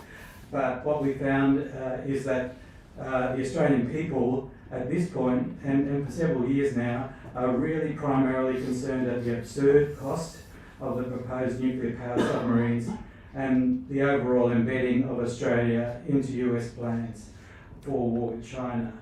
but what we found is that the Australian people at this point, and for several years now, are really primarily concerned at the absurd cost of the proposed nuclear-powered submarines and the overall embedding of Australia into US plans for war with China.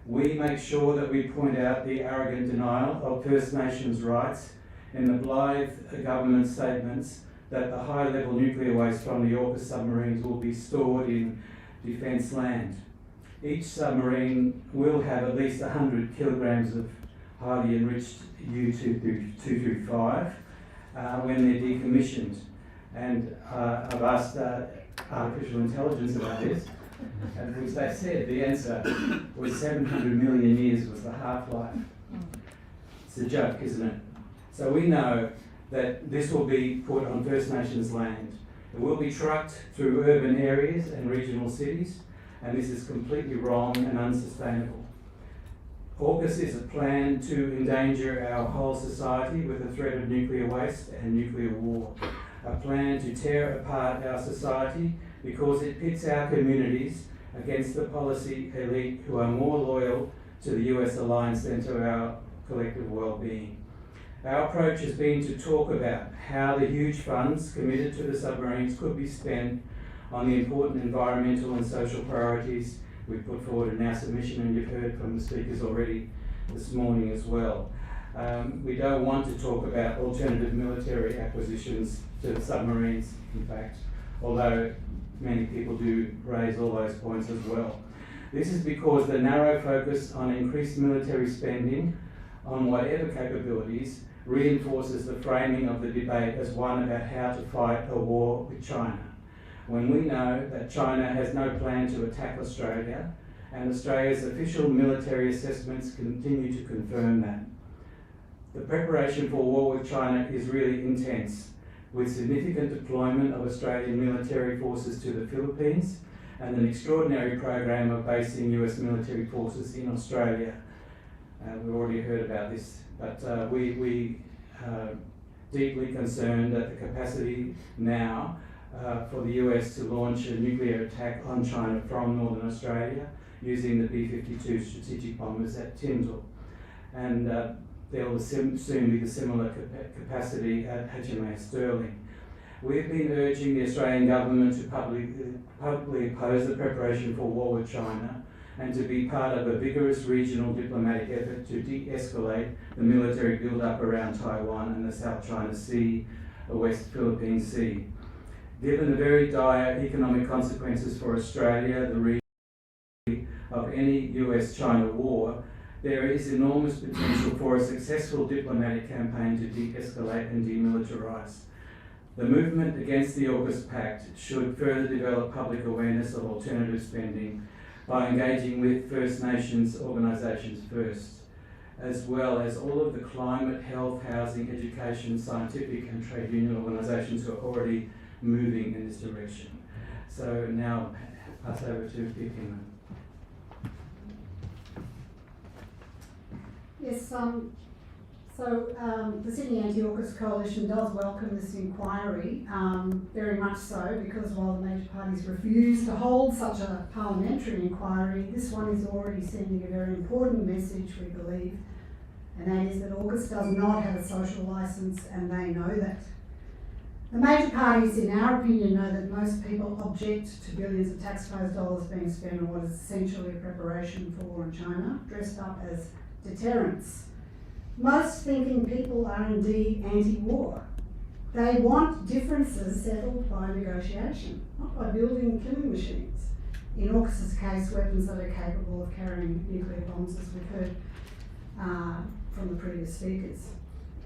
We make sure that we point out the arrogant denial of First Nations rights in the blithe government statements that the high-level nuclear waste from the AUKUS submarines will be stored in defence land. Each submarine will have at least 100 kilograms of highly enriched U-235 when they're decommissioned. And I've asked artificial intelligence about this, and which they said the answer was 700 million years was the half-life. It's a joke, isn't it? So we know that this will be put on First Nations land. It will be trucked through urban areas and regional cities, and this is completely wrong and unsustainable. AUKUS is a plan to endanger our whole society with the threat of nuclear waste and nuclear war. A plan to tear apart our society because it pits our communities against the policy elite who are more loyal to the US alliance than to our collective well-being. Our approach has been to talk about how the huge funds committed to the submarines could be spent on the important environmental and social priorities we put forward in our submission, and you've heard from the speakers already this morning as well. We don't want to talk about alternative military acquisitions to the submarines, in fact, although many people do raise all those points as well. This is because the narrow focus on increased military spending on whatever capabilities reinforces the framing of the debate as one about how to fight a war with China, when we know that China has no plan to attack Australia, and Australia's official military assessments continue to confirm that. The preparation for war with China is really intense, with significant deployment of Australian military forces to the Philippines and an extraordinary program of basing US military forces in Australia. We've already heard about this, but we are deeply concerned at the capacity now for the US to launch a nuclear attack on China from Northern Australia using the B-52 strategic bombers at Tyndall. And there will soon be the similar capacity at HMAS Sterling. We've been urging the Australian government to publicly oppose the preparation for war with China and to be part of a vigorous regional diplomatic effort to de-escalate the military build-up around Taiwan and the South China Sea, the West Philippine Sea. Given the very dire economic consequences for Australia, the region of any US-China war, there is enormous potential for a successful diplomatic campaign to de-escalate and demilitarise. The movement against the AUKUS Pact should further develop public awareness of alternative spending by engaging with First Nations organisations first, as well as all of the climate, health, housing, education, scientific and trade union organisations who are already moving in this direction. So now I'll pass over to Pip Hinman. Yes, the Sydney Anti-AUKUS Coalition does welcome this inquiry, very much so, because while the major parties refuse to hold such a parliamentary inquiry, this one is already sending a very important message, we believe, and that is that AUKUS does not have a social licence, and they know that. The major parties, in our opinion, know that most people object to billions of taxpayers' dollars being spent on what is essentially a preparation for war in China, dressed up as deterrence. Most thinking people are indeed anti-war. They want differences settled by negotiation, not by building killing machines. In AUKUS's case, weapons that are capable of carrying nuclear bombs, as we've heard from the previous speakers.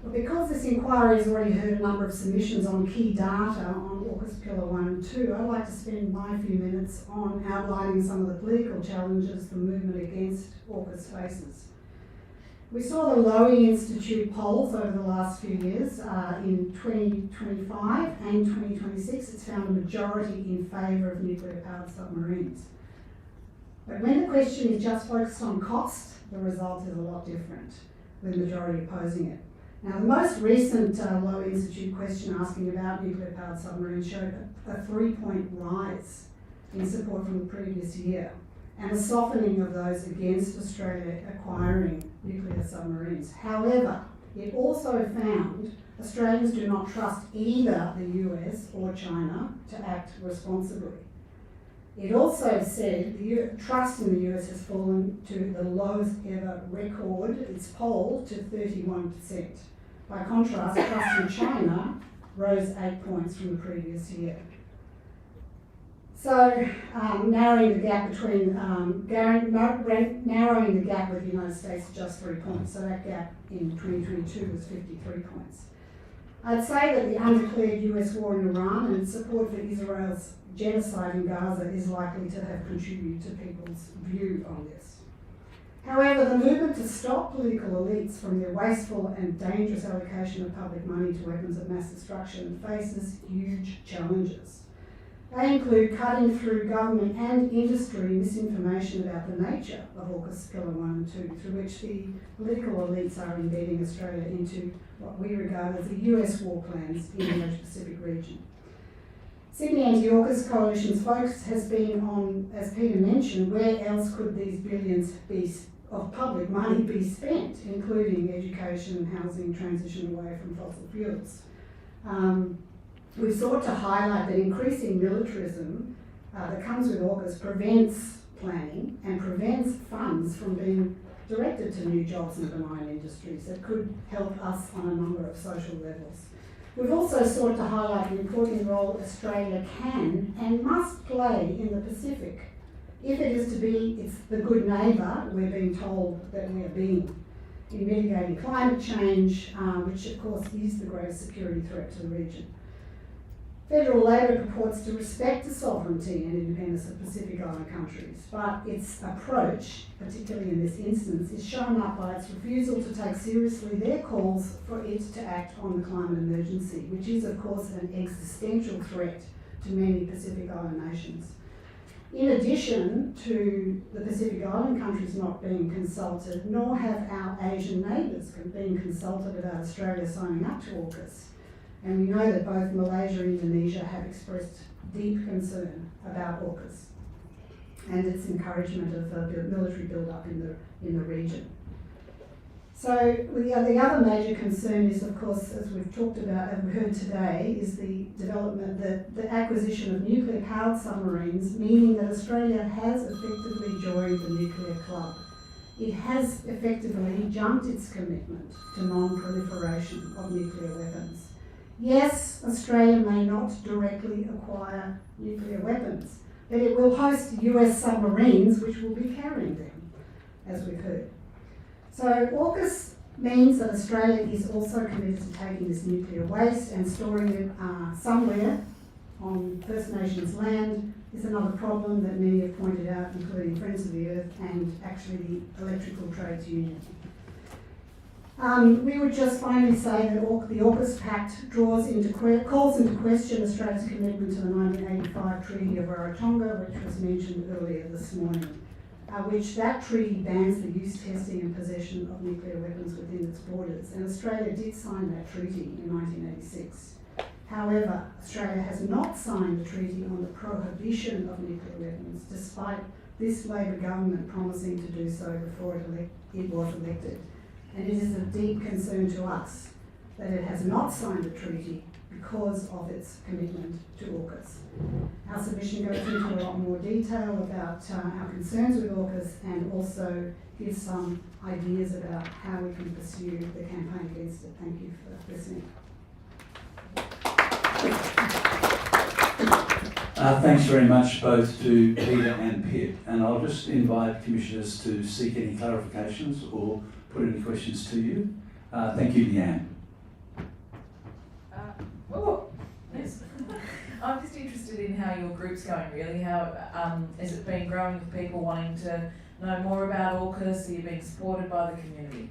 But because this inquiry has already heard a number of submissions on key data on AUKUS Pillar 1 and 2, I'd like to spend my few minutes on outlining some of the political challenges the movement against AUKUS faces. We saw the Lowy Institute polls over the last few years. In 2025 and 2026, it's found a majority in favour of nuclear-powered submarines. But when the question is just focused on cost, the result is a lot different, with the majority opposing it. Now, the most recent Lowy Institute question asking about nuclear-powered submarines showed a 3-point rise in support from the previous year, and a softening of those against Australia acquiring nuclear submarines. However, it also found Australians do not trust either the US or China to act responsibly. It also said the trust in the US has fallen to the lowest ever record, its poll, to 31%. By contrast, trust in China rose 8 points from the previous year. So, narrowing the gap between, narrowing the gap with the United States to just 3 points. So that gap in 2022 was 53 points. I'd say that the undeclared US war in Iran and support for Israel's genocide in Gaza is likely to have contributed to people's view on this. However, the movement to stop political elites from their wasteful and dangerous allocation of public money to weapons of mass destruction faces huge challenges. They include cutting through government and industry misinformation about the nature of AUKUS Pillar 1 and 2, through which the political elites are embedding Australia into what we regard as the US war plans in the Asia-Pacific region. Sydney Anti-AUKUS Coalition's focus has been on, as Peter mentioned, where else could these billions of public money be spent, including education, housing, transition away from fossil fuels. We've sought to highlight that increasing militarism that comes with AUKUS prevents planning and prevents funds from being directed to new jobs and benign industries that could help us on a number of social levels. We've also sought to highlight the important role Australia can and must play in the Pacific. If it is to be it's the good neighbour we're being told that we are being, in mitigating climate change, which of course is the greatest security threat to the region. Federal Labor purports to respect the sovereignty and independence of Pacific Island countries, but its approach, particularly in this instance, is shown up by its refusal to take seriously their calls for it to act on the climate emergency, which is of course an existential threat to many Pacific Island nations. In addition to the Pacific Island countries not being consulted, nor have our Asian neighbours been consulted about Australia signing up to AUKUS. And we know that both Malaysia and Indonesia have expressed deep concern about AUKUS and its encouragement of military build-up in the region. So the other major concern is, of course, as we've talked about and we heard today, is the development, the acquisition of nuclear-powered submarines, meaning that Australia has effectively joined the nuclear club. It has effectively jumped its commitment to non-proliferation of nuclear weapons. Yes, Australia may not directly acquire nuclear weapons, but it will host US submarines which will be carrying them, as we've heard. So AUKUS means that Australia is also committed to taking this nuclear waste and storing it somewhere on First Nations land. Is another problem that many have pointed out, including Friends of the Earth and actually the Electrical Trades Union. We would just finally say that the AUKUS Pact calls into question Australia's commitment to the 1985 Treaty of Rarotonga, which was mentioned earlier this morning. which that treaty bans the use, testing and possession of nuclear weapons within its borders. And Australia did sign that treaty in 1986. However, Australia has not signed the treaty on the prohibition of nuclear weapons, despite this Labor government promising to do so before it was elected. And it is a deep concern to us that it has not signed the treaty because of its commitment to AUKUS. Our submission goes into a lot more detail about our concerns with AUKUS and also gives some ideas about how we can pursue the campaign against it. Thank you for listening. Thanks very much both to Peter and Pip, and I'll just invite commissioners to seek any clarifications or put any questions to you. Thank you, Leanne. Yes. I'm just interested in how your group's going, really. How has it been growing with people wanting to know more about AUKUS? Are you being supported by the community?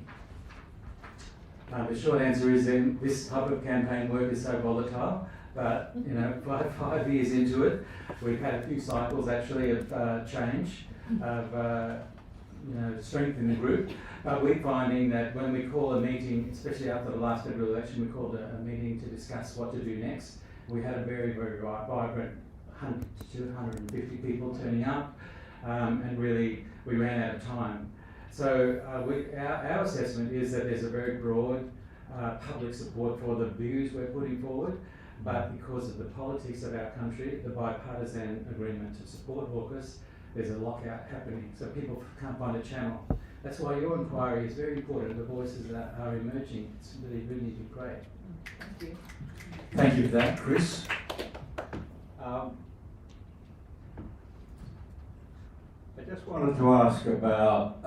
The short answer is this type of campaign work is so volatile, but you know, 5 years into it, we've had a few cycles actually of change, of strength in the group. But we're finding that when we call a meeting, especially after the last federal election, we called a meeting to discuss what to do next. We had a very, very vibrant 100 to 250 people turning up, and really we ran out of time. So our assessment is that there's a very broad public support for the views we're putting forward, but because of the politics of our country, the bipartisan agreement to support AUKUS, there's a lockout happening, so people can't find a channel. That's why your inquiry is very important. The voices are emerging. It's really great. Thank you. Thank you for that, Chris. I just wanted to ask about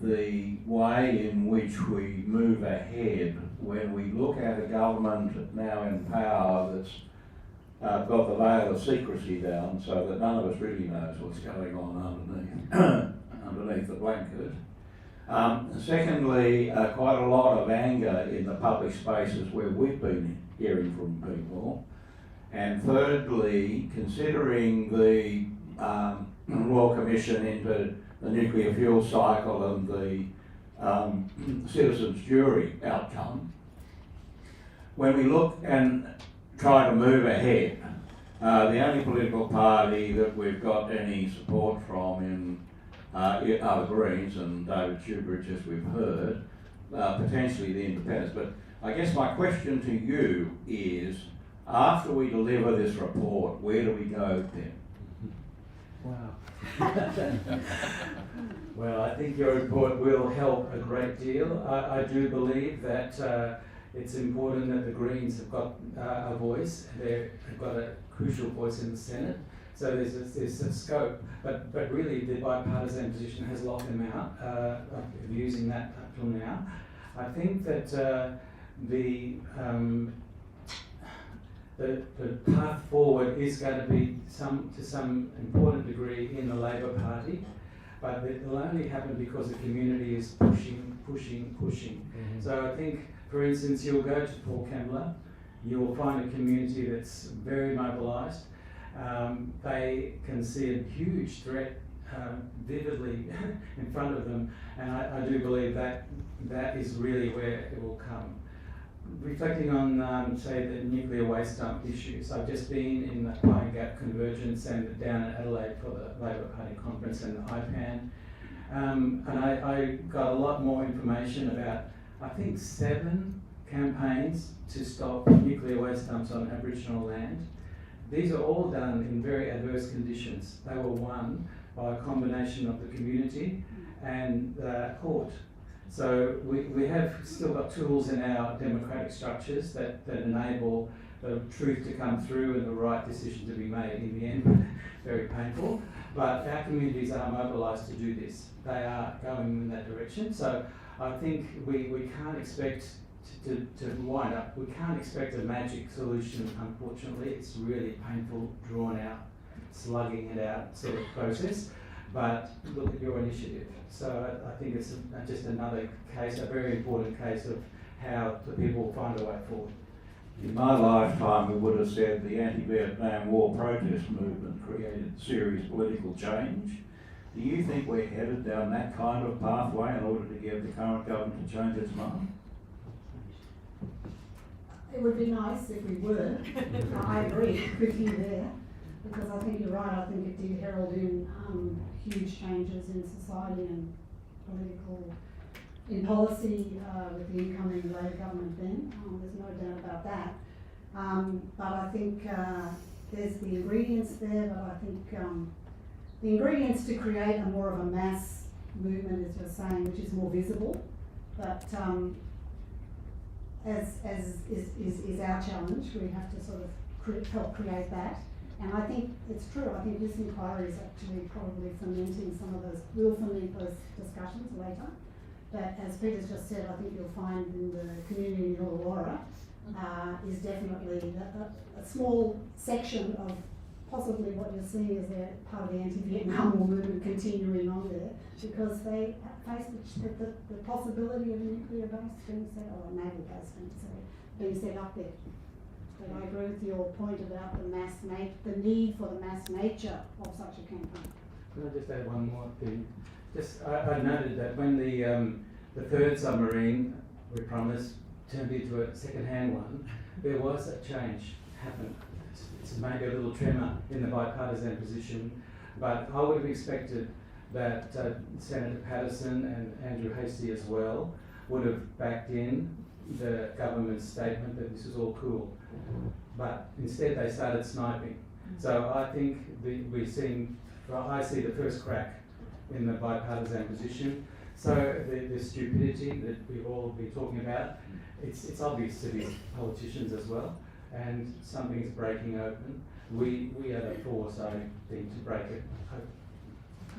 the way in which we move ahead when we look at a government now in power that's got the veil of secrecy down so that none of us really knows what's going on underneath the blanket. Secondly, quite a lot of anger in the public spaces where we've been hearing from people. And thirdly, considering the Royal Commission into the nuclear fuel cycle and the citizens' jury outcome, when we look and try to move ahead, the only political party that we've got any support from in are the Greens and David Shoebridge, as we've heard, potentially the Independents. But I guess my question to you is, after we deliver this report, where do we go then? Wow. Well, I think your report will help a great deal. I do believe that it's important that the Greens have got a voice. They've got a crucial voice in the Senate. So there's a scope, but really the bipartisan position has locked them out of using that up till now. I think that the path forward is going to be to some important degree in the Labor Party, but it will only happen because the community is pushing. Mm-hmm. So I think, for instance, you'll go to Port Kembla, you'll find a community that's very mobilised. They can see a huge threat vividly in front of them, and I do believe that is really where it will come. Reflecting on, say, the nuclear waste dump issues, I've just been in the Pine Gap Convergence and down in Adelaide for the Labor Party conference and the IPAN, and I got a lot more information about, I think, 7 campaigns to stop nuclear waste dumps on Aboriginal land. These are all done in very adverse conditions. They were won by a combination of the community and the court. So we have still got tools in our democratic structures that enable the truth to come through and the right decision to be made in the end. Very painful. But our communities are mobilised to do this. They are going in that direction. So I think we can't expect to wind up, we can't expect a magic solution, unfortunately. It's really painful, drawn out, slugging it out sort of process. But look at your initiative. So I think it's just another case, a very important case of how the people find a way forward. In my lifetime, we would have said the anti-Vietnam War protest movement created serious political change. Do you think we're headed down that kind of pathway in order to get the current government to change its mind? It would be nice if we were. I agree with you there, because I think you're right. I think it did herald in huge changes in society and in policy with the incoming Labor government then. There's no doubt about that. But I think there's the ingredients there, but I think the ingredients to create a more of a mass movement, as you're saying, which is more visible, but as is our challenge. We have to sort of help create that. And I think it's true. I think this inquiry is actually probably fomenting some of those, will ferment those discussions later. But as Peter's just said, I think you'll find in the community in Illawarra is definitely a small section of possibly what you're seeing as a part of the anti-Vietnam War movement continuing on there, because they face the possibility of a nuclear base being set, or a naval base being set up there. But I agree with your point about the need for the mass nature of such a campaign. Can I just add one more thing? I noted that when the third submarine, we promised, turned into a second-hand one, there was a change happen. It's maybe a little tremor in the bipartisan position, but I would have expected that Senator Patterson and Andrew Hastie as well would have backed in the government's statement that this is all cool. But instead they started sniping. So I think I see the first crack in the bipartisan position. So the stupidity that we've all been talking about, it's obvious to these politicians as well, and something's breaking open. We are the force, I think, to break it open.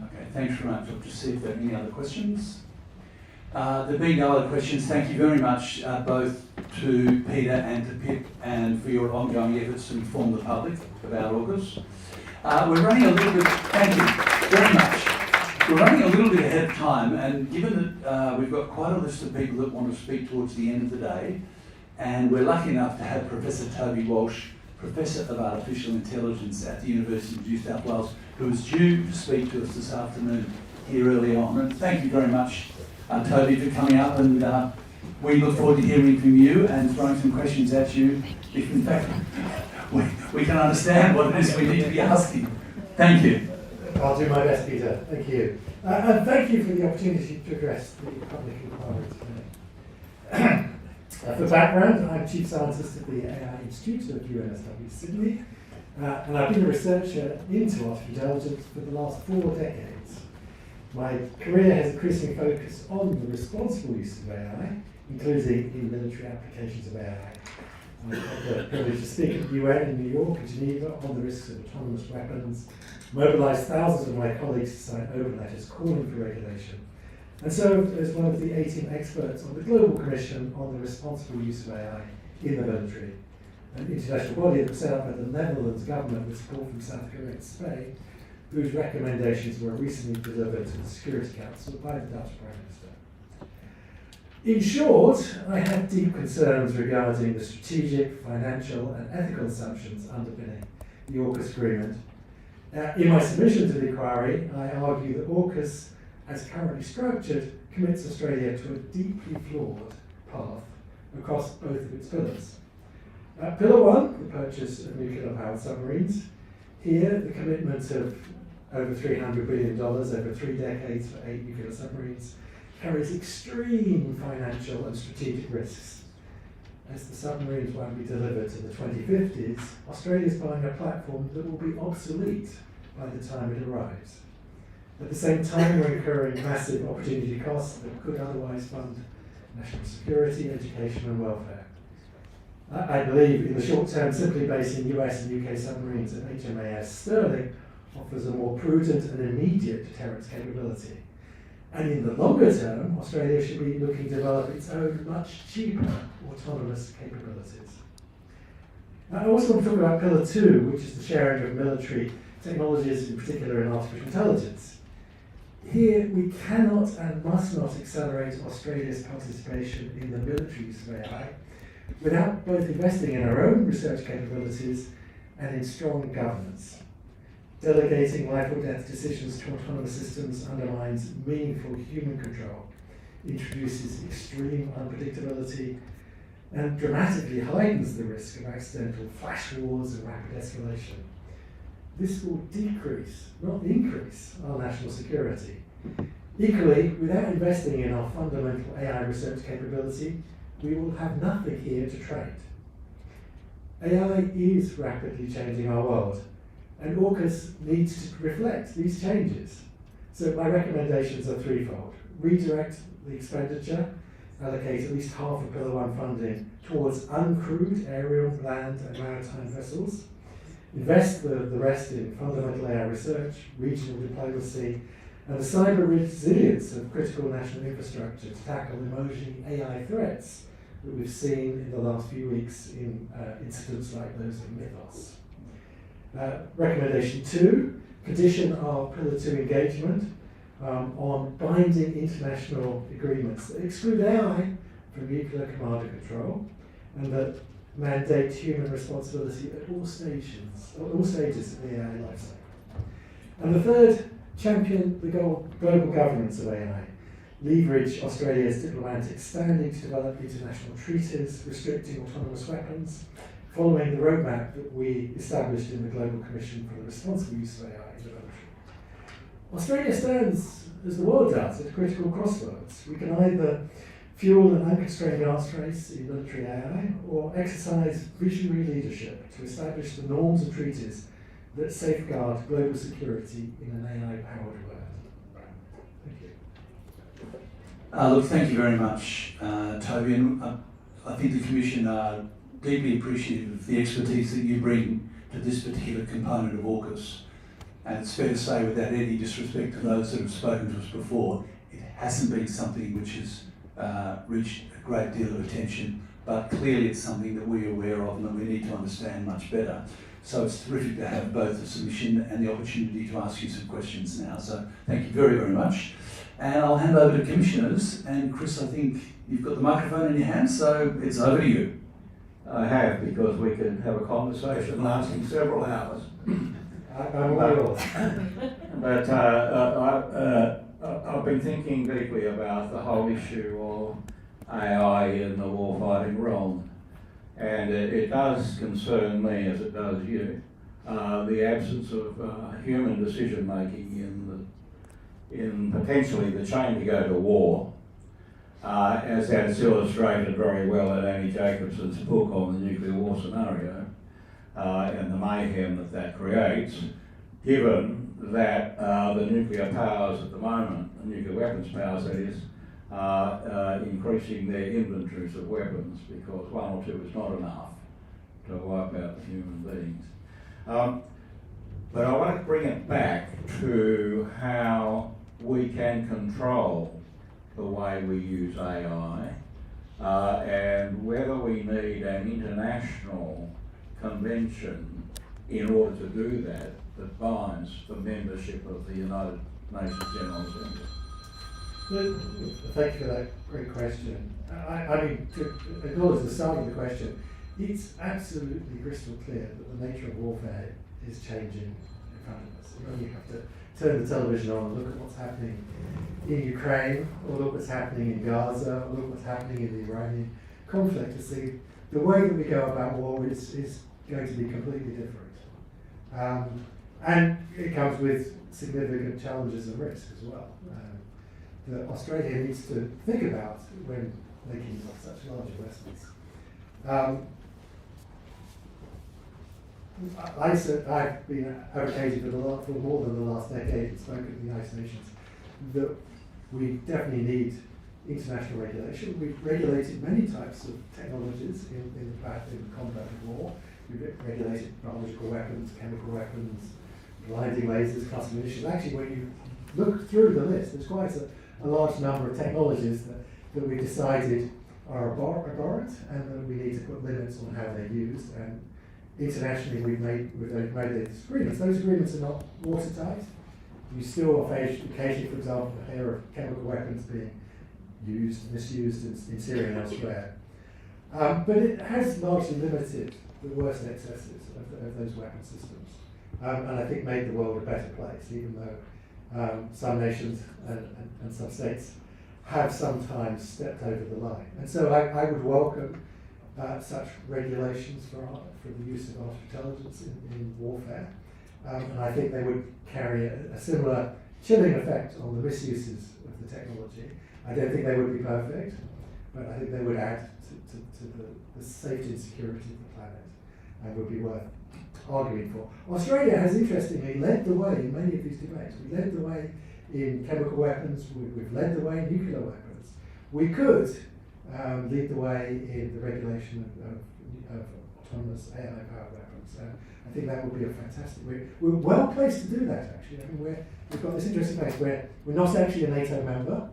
Okay, thanks very much. I'll just see if there are any other questions. There being no other questions, thank you very much both to Peter and to Pip, and for your ongoing efforts to inform the public about AUKUS. We're running a little bit, thank you very much. We're running a little bit ahead of time, and given that we've got quite a list of people that want to speak towards the end of the day, and we're lucky enough to have Professor Toby Walsh, Professor of Artificial Intelligence at the University of New South Wales, who is due to speak to us this afternoon here early on. And thank you very much, Toby, for coming up, and we look forward to hearing from you and throwing some questions at you, if in fact we can understand what it is we need to be asking. Thank you. I'll do my best, Peter. Thank you. And thank you for the opportunity to address the public inquiry today. For background, I'm Chief Scientist at the AI Institute at UNSW Sydney, and I've been a researcher into artificial intelligence for the last 4 decades. My career has increasingly focused on the responsible use of AI, including in military applications of AI. I've had the privilege to speak at the UN in New York and Geneva on the risks of autonomous weapons, mobilised thousands of my colleagues to sign open letters calling for regulation, and served as one of the 18 experts on the Global Commission on the Responsible Use of AI in the Military, an international body that was set up by the Netherlands government with support from South Korea and Spain, whose recommendations were recently delivered to the Security Council by the Dutch Prime Minister. In short, I have deep concerns regarding the strategic, financial and ethical assumptions underpinning the AUKUS agreement. In my submission to the inquiry, I argue that AUKUS, as currently structured, commits Australia to a deeply flawed path across both of its pillars. Pillar 1, the purchase of nuclear-powered submarines. Here, the commitment of over $300 billion over 3 decades for 8 nuclear submarines carries extreme financial and strategic risks. As the submarines won't be delivered to the 2050s, Australia is buying a platform that will be obsolete by the time it arrives. At the same time, we're incurring massive opportunity costs that could otherwise fund national security, education and welfare. I believe in the short term, simply basing US and UK submarines at HMAS Sterling offers a more prudent and immediate deterrence capability. And in the longer term, Australia should be looking to develop its own much cheaper autonomous capabilities. I also want to talk about Pillar 2, which is the sharing of military technologies, in particular in artificial intelligence. Here, we cannot and must not accelerate Australia's participation in the military use of AI without both investing in our own research capabilities and in strong governance. Delegating life or death decisions to autonomous systems undermines meaningful human control, introduces extreme unpredictability, and dramatically heightens the risk of accidental flash wars and rapid escalation. This will decrease, not increase, our national security. Equally, without investing in our fundamental AI research capability, we will have nothing here to trade. AI is rapidly changing our world, and AUKUS needs to reflect these changes. So my recommendations are threefold. Redirect the expenditure, allocate at least half of Pillar 1 funding towards uncrewed aerial, land and maritime vessels. Invest the rest in fundamental AI research, regional diplomacy, and the cyber resilience of critical national infrastructure to tackle emerging AI threats that we've seen in the last few weeks in incidents like those in Mythos. Recommendation 2, petition our Pillar 2 engagement on binding international agreements that exclude AI from nuclear command and control, and that mandate human responsibility at all stages of the AI lifecycle. And the third, champion the global governance of AI. Leverage Australia's diplomatic standing to develop international treaties restricting autonomous weapons, following the roadmap that we established in the Global Commission for the Responsible Use of AI in the military. Australia stands, as the world does, at a critical crossroads. We can either fuel an unconstrained arms race in military AI, or exercise visionary leadership to establish the norms and treaties that safeguard global security in an AI-powered world. Thank you. Look, thank you very much, Toby. And I think the Commission are deeply appreciative of the expertise that you bring to this particular component of AUKUS. And it's fair to say, without any disrespect to those that have spoken to us before, it hasn't been something which has reached a great deal of attention, but clearly it's something that we're aware of and that we need to understand much better. So it's terrific to have both the submission and the opportunity to ask you some questions now. So thank you very, very much. And I'll hand over to Commissioners. And Chris, I think you've got the microphone in your hand, so it's over to you. I have, because we could have a conversation lasting several hours. I'm all yours. But I've been thinking deeply about the whole issue of AI in the warfighting realm. And it does concern me, as it does you, the absence of human decision making in potentially the chain to go to war, as that's illustrated very well in Annie Jacobson's book on the nuclear war scenario, and the mayhem that creates, given that the nuclear powers at the moment, the nuclear weapons powers that is, are increasing their inventories of weapons, because one or two is not enough to wipe out the human beings. But I want to bring it back to how we can control the way we use AI, and whether we need an international convention in order to do that binds the membership of the United Nations General Assembly. Thank you for that great question. I mean, to acknowledge the start of the question, it's absolutely crystal clear that the nature of warfare is changing in front of us. You have to turn the television on and look at what's happening in Ukraine, or look what's happening in Gaza, or look what's happening in the Iranian conflict to see the way that we go about war is going to be completely different. And it comes with significant challenges and risks as well. That Australia needs to think about when making such large investments. I've been advocating for more than the last decade and spoken at the United Nations that we definitely need international regulation. We've regulated many types of technologies in combat of war. We've regulated biological weapons, chemical weapons, blinding lasers, cluster munitions. Actually, when you look through the list, there's quite a large number of technologies that we decided are abhorrent and that we need to put limits on how they're used. And internationally, we've made these agreements. Those agreements are not watertight. You still occasionally, for example, hear of chemical weapons being misused in Syria and elsewhere. But it has largely limited the worst excesses of those weapon systems. and I think made the world a better place, even though some nations and some states have sometimes stepped over the line. And so I would welcome such regulations for the use of artificial intelligence in warfare. And I think they would carry a similar chilling effect on the misuses of the technology. I don't think they would be perfect, but I think they would add to the safety and security of the planet and would be worth arguing for. Australia has interestingly led the way in many of these debates. We led the way in chemical weapons, we've led the way in nuclear weapons. We could lead the way in the regulation of autonomous AI-powered weapons. I think that would be a fantastic. We're well placed to do that, actually. I mean, we've got this interesting place where we're not actually a NATO member,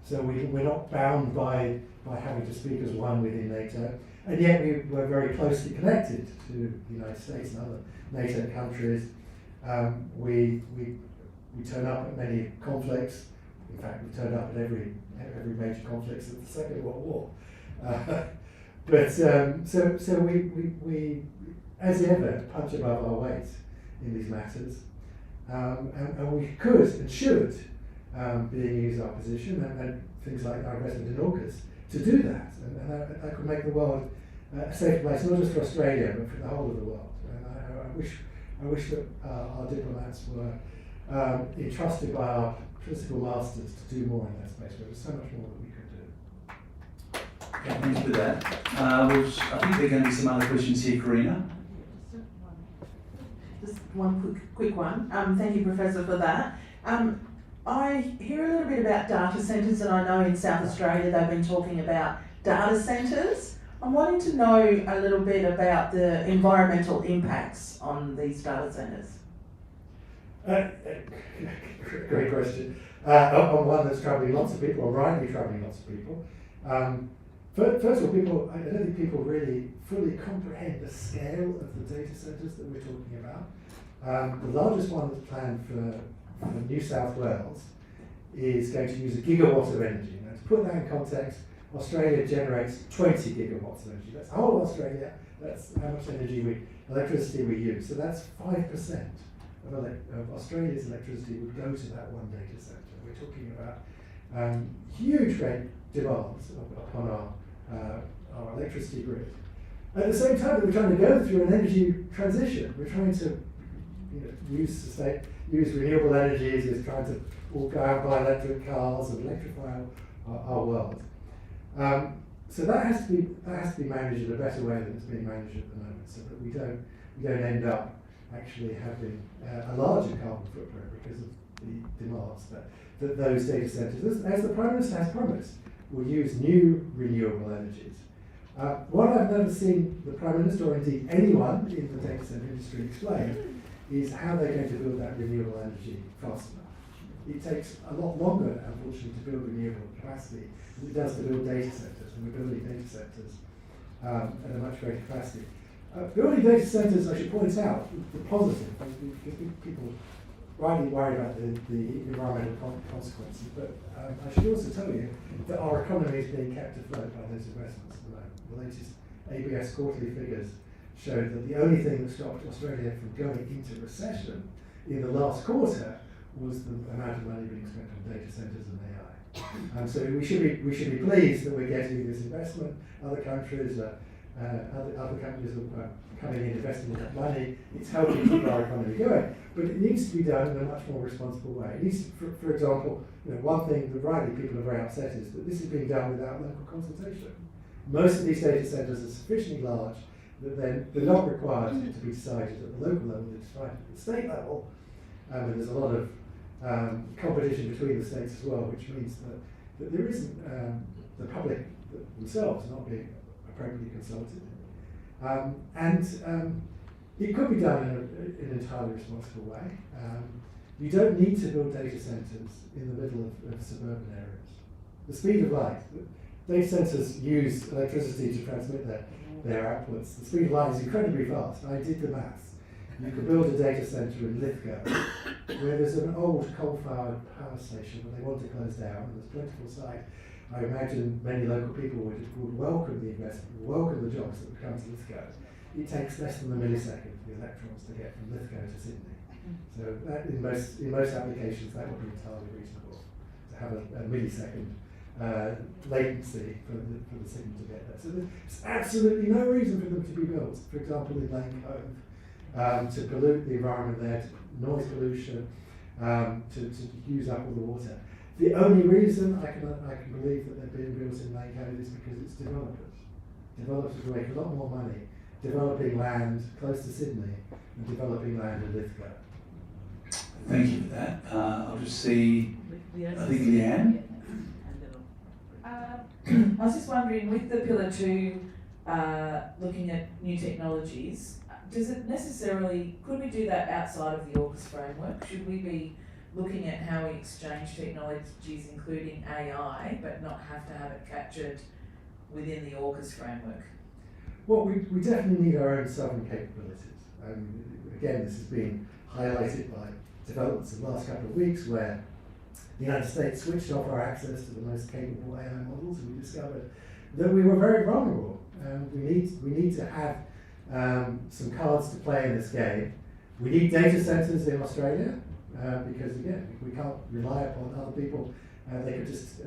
so we're not bound by having to speak as one within NATO, and yet we're very closely connected to the United States and other NATO countries. We turn up at many conflicts. In fact, we turned up at every major conflict since the Second World War. But so we as ever punch above our weight in these matters, and we could and should, being use our position and things like our investment in AUKUS, to do that, and that could make the world a safer place, not just for Australia, but for the whole of the world. And I wish that our diplomats were entrusted by our political masters to do more in that space, but there's so much more that we could do. Okay, thanks for that. I think there are going to be some other questions here, Karina. Just one quick one. Thank you, Professor, for that. I hear a little bit about data centres, and I know in South Australia they've been talking about data centres. I'm wanting to know a little bit about the environmental impacts on these data centres. Great question. On one that's troubling lots of people, or rightly troubling lots of people. First of all, I don't think people really fully comprehend the scale of the data centres that we're talking about. The largest one that's planned for New South Wales is going to use 1 gigawatt of energy. Now, to put that in context, Australia generates 20 gigawatts of energy. That's the whole of Australia. That's how much electricity we use. So that's 5% of Australia's electricity would go to that one data centre. We're talking about huge, great demands upon our electricity grid. At the same time that we're trying to go through an energy transition, we're trying to use renewable energies, is trying to all go out and buy electric cars and electrify our world. So that has to be managed in a better way than it's being managed at the moment, so that we don't end up actually having a larger carbon footprint because of the demands that those data centres, as the Prime Minister has promised, will use new renewable energies. What I've never seen the Prime Minister, or indeed anyone in the data centre industry, explain is how they're going to build that renewable energy fast enough. It takes a lot longer, unfortunately, to build renewable capacity than it does to build data centres, and we're building data centres at a much greater capacity. Building data centres, I should point out, the positive, because people rightly worry about the environmental consequences, but I should also tell you that our economy is being kept afloat by those investments at the moment. The latest ABS quarterly figures showed that the only thing that stopped Australia from going into recession in the last quarter was the amount of money being spent on data centres and AI. And so we should be pleased that we're getting this investment. Other countries, other companies are coming in, investing in that money. It's helping keep our economy going, but it needs to be done in a much more responsible way. It needs to, for example, one thing that rightly people are very upset is that this is being done without local consultation. Most of these data centres are sufficiently large that they're not required to be decided at the local level, they're decided at the state level, and there's a lot of competition between the states as well, which means that there isn't the public themselves not being appropriately consulted. It could be done in an entirely responsible way. You don't need to build data centres in the middle of suburban areas. The speed of light, data centres use electricity to transmit their outputs. The speed of light is incredibly fast. I did the maths. You could build a data centre in Lithgow, where there's an old coal-fired power station that they want to close down, and there's plentiful site. I imagine many local people would welcome the investment, would welcome the jobs that would come to Lithgow. it takes less than a millisecond for the electrons to get from Lithgow to Sydney. So that in most applications that would be entirely reasonable to have a millisecond latency for the signal to get there. So there's absolutely no reason for them to be built. For example, in Lane Cove, to pollute the environment there, to noise pollution, to use up all the water. The only reason I can believe that they're being built in Lane Cove is because it's developers. Developers will make a lot more money developing land close to Sydney and developing land in Lithgow. Thank you for that. I'll just see, I think Leanne. I was just wondering, with the Pillar 2 looking at new technologies, does it necessarily, could we do that outside of the AUKUS framework? Should we be looking at how we exchange technologies, including AI, but not have to have it captured within the AUKUS framework? Well, we definitely need our own sovereign capabilities. Again, this has been highlighted by developments in the last couple of weeks where the United States switched off our access to the most capable AI models, and we discovered that we were very vulnerable. We need to have some cards to play in this game. We need data centers in Australia because, again, we can't rely upon other people. They could just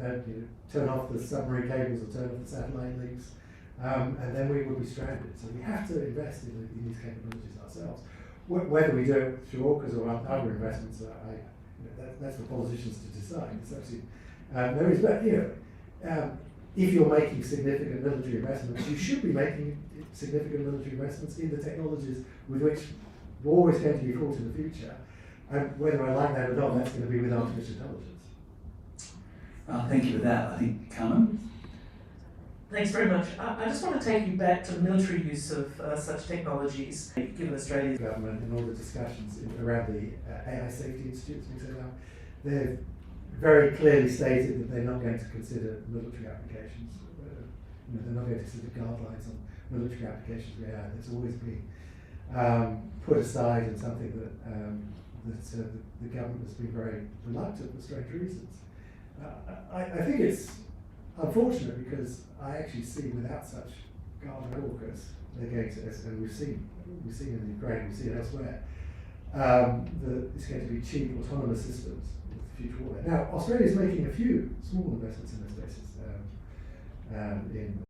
turn off the submarine cables or turn off the satellite links, and then we would be stranded. So we have to invest in these capabilities ourselves. Whether we do it through AUKUS or other investments, that's for politicians to decide. It's actually, there is, but if you're making significant military investments, you should be making significant military investments in the technologies with which war is going to be fought in the future. And whether I like that or not, that's going to be with artificial intelligence. Thank you for that. I think Carmen. Thanks very much. I just want to take you back to the military use of such technologies, given Australia's government and all the discussions around the AI safety institutes we set up. They've very clearly stated that they're not going to consider military applications. They're not going to consider guidelines on military applications of AI. That's always been put aside and something that the government has been very reluctant for strange reasons. I think it's unfortunate because I actually see without such guardrail AUKUS, they're going to, and we've seen in Ukraine, we see it elsewhere, that it's going to be cheap autonomous systems with future warfare. Now, Australia is making a few small investments in those spaces in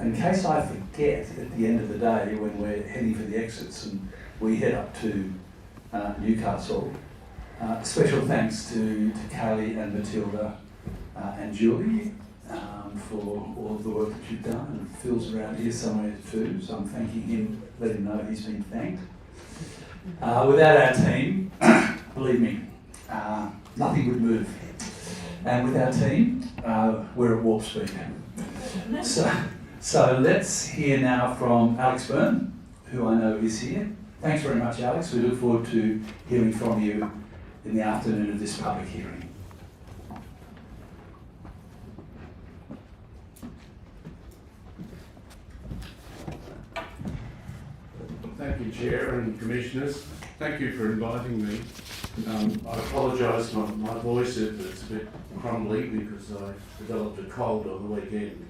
in case I forget at the end of the day when we're heading for the exits and we head up to Newcastle, special thanks to Kelly and Matilda and Julie for all of the work that you've done, and Phil's around here somewhere too, so I'm thanking him, let him know he's been thanked. Without our team, believe me, nothing would move. And with our team, we're at warp speed. So let's hear now from Alex Byrne, who I know is here. Thanks very much, Alex. We look forward to hearing from you in the afternoon of this public hearing. Thank you, Chair and Commissioners. Thank you for inviting me. I apologise for my voice if it's a bit crumbly because I developed a cold on the weekend.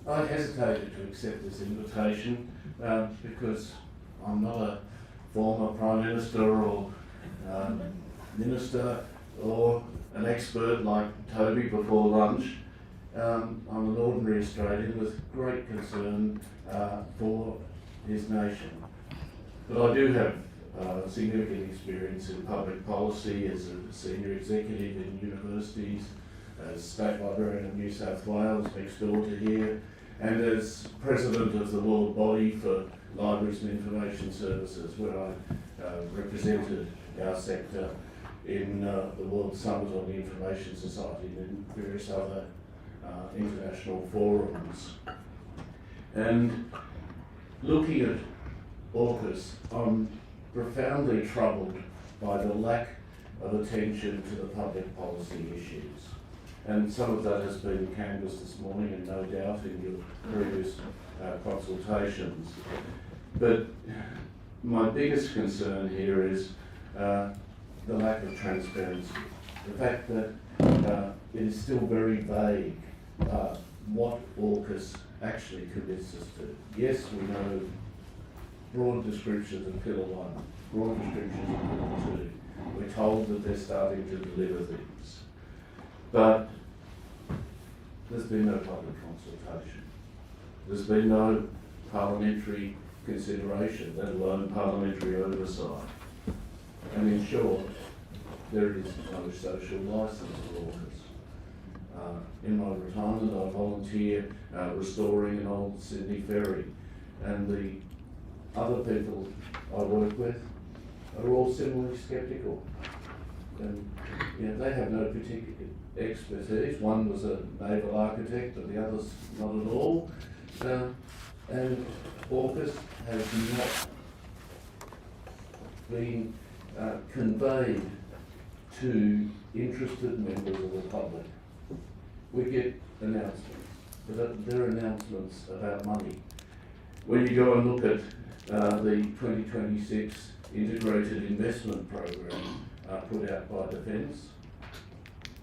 I hesitated to accept this invitation because I'm not a former Prime Minister or Minister or an expert like Toby before lunch. I'm an ordinary Australian with great concern for his nation. But I do have significant experience in public policy as a senior executive in universities, as State Librarian of New South Wales next door to here, and as President of the World Body for Libraries and Information Services, where I represented our sector in the World Summit on the Information Society and in various other international forums. And looking at AUKUS, I'm profoundly troubled by the lack of attention to the public policy issues. And some of that has been canvassed this morning and no doubt in your previous consultations. But my biggest concern here is the lack of transparency. The fact that it is still very vague what AUKUS actually commits us to. Yes, we know broad descriptions of Pillar 1, broad descriptions of Pillar 2. We're told that they're starting to deliver things. But there's been no public consultation. There's been no parliamentary consideration, let alone parliamentary oversight. And in short, there is no social licence for AUKUS. In my retirement, I volunteer restoring an old Sydney ferry, and the other people I work with are all similarly sceptical. And they have no particular expertise. One was a naval architect, and the others not at all. And AUKUS has not been conveyed to interested members of the public. We get announcements, but they're announcements about money. When you go and look at the 2026 Integrated Investment Programme put out by Defence,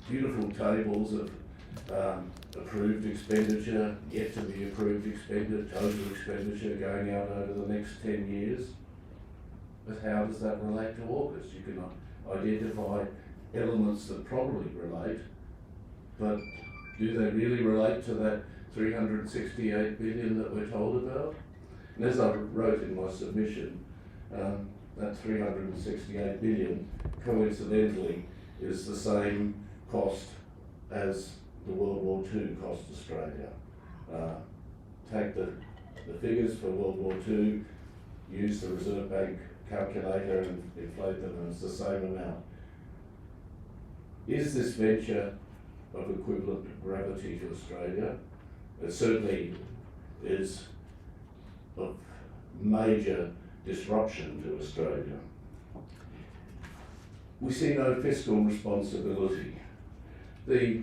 beautiful tables of approved expenditure, yet to be approved expenditure, total expenditure going out over the next 10 years. But how does that relate to AUKUS? You can identify elements that probably relate, but do they really relate to that 368 billion that we're told about? And as I wrote in my submission, that 368 billion coincidentally is the same cost as the World War II cost Australia. Take the figures for World War II, use the Reserve Bank calculator and inflate them, and it's the same amount. Is this venture of equivalent gravity to Australia? It certainly is of major disruption to Australia. We see no fiscal responsibility. The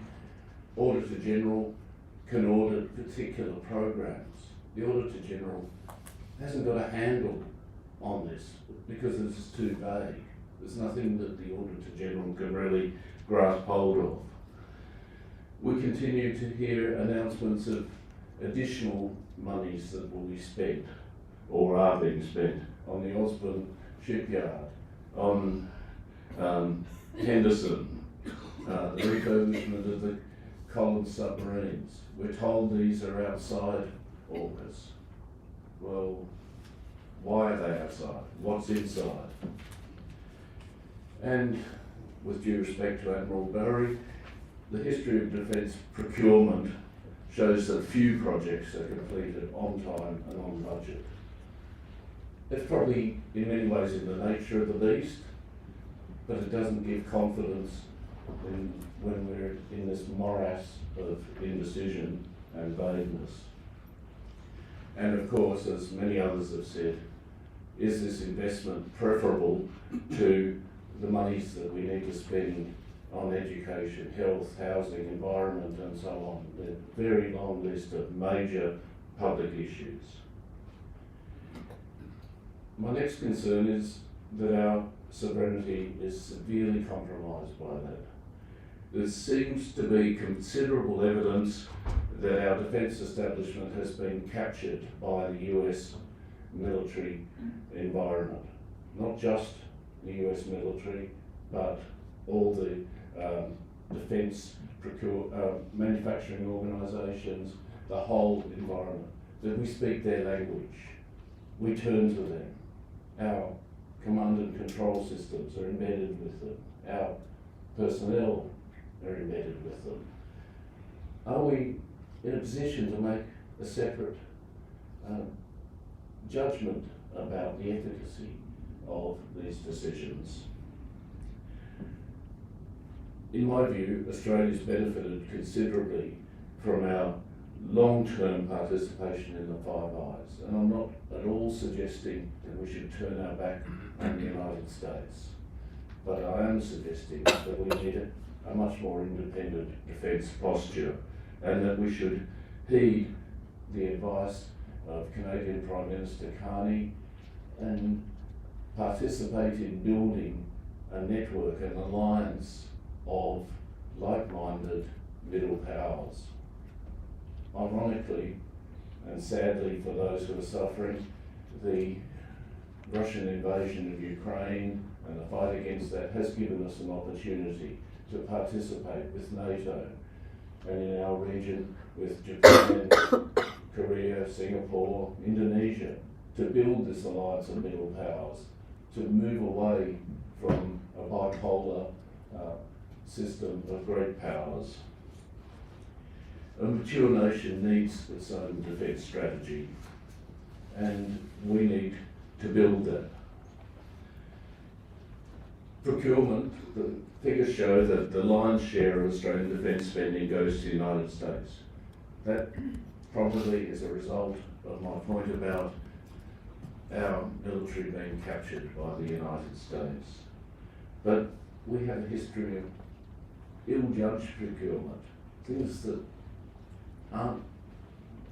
Auditor General can audit particular programs. The Auditor General hasn't got a handle on this because it's too vague. There's nothing that the Auditor General can really grasp hold of. We continue to hear announcements of additional monies that will be spent or are being spent on the Osborne shipyard, on Henderson, the refurbishment of the Collins submarines. We're told these are outside AUKUS. Well, why are they outside? What's inside? And with due respect to Admiral Barrie, the history of defence procurement shows that few projects are completed on time and on budget. It's probably in many ways in the nature of the beast, but it doesn't give confidence when we're in this morass of indecision and vagueness. And of course, as many others have said, is this investment preferable to the monies that we need to spend on education, health, housing, environment and so on? There's a very long list of major public issues. My next concern is that our sovereignty is severely compromised by that. There seems to be considerable evidence that our defence establishment has been captured by the US military environment. Not just the US military, but all the defence manufacturing organisations, the whole environment. That we speak their language, we turn to them. Our command and control systems are embedded with them. Our personnel are embedded with them. Are we in a position to make a separate judgment about the efficacy of these decisions? In my view, Australia's benefited considerably from our long-term participation in the Five Eyes, and I'm not at all suggesting that we should turn our back on the United States, but I am suggesting that we need a much more independent defence posture, and that we should heed the advice of Canadian Prime Minister Carney and participate in building a network, an alliance of like-minded middle powers. Ironically, and sadly for those who are suffering, the Russian invasion of Ukraine and the fight against that has given us an opportunity to participate with NATO and in our region with Japan, Korea, Singapore, Indonesia, to build this alliance of middle powers, to move away from a bipolar system of great powers. A mature nation needs its own defence strategy, and we need to build that. Procurement, the figures show that the lion's share of Australian defence spending goes to the United States. That probably is a result of my point about our military being captured by the United States. But we have a history of ill-judged procurement, things that aren't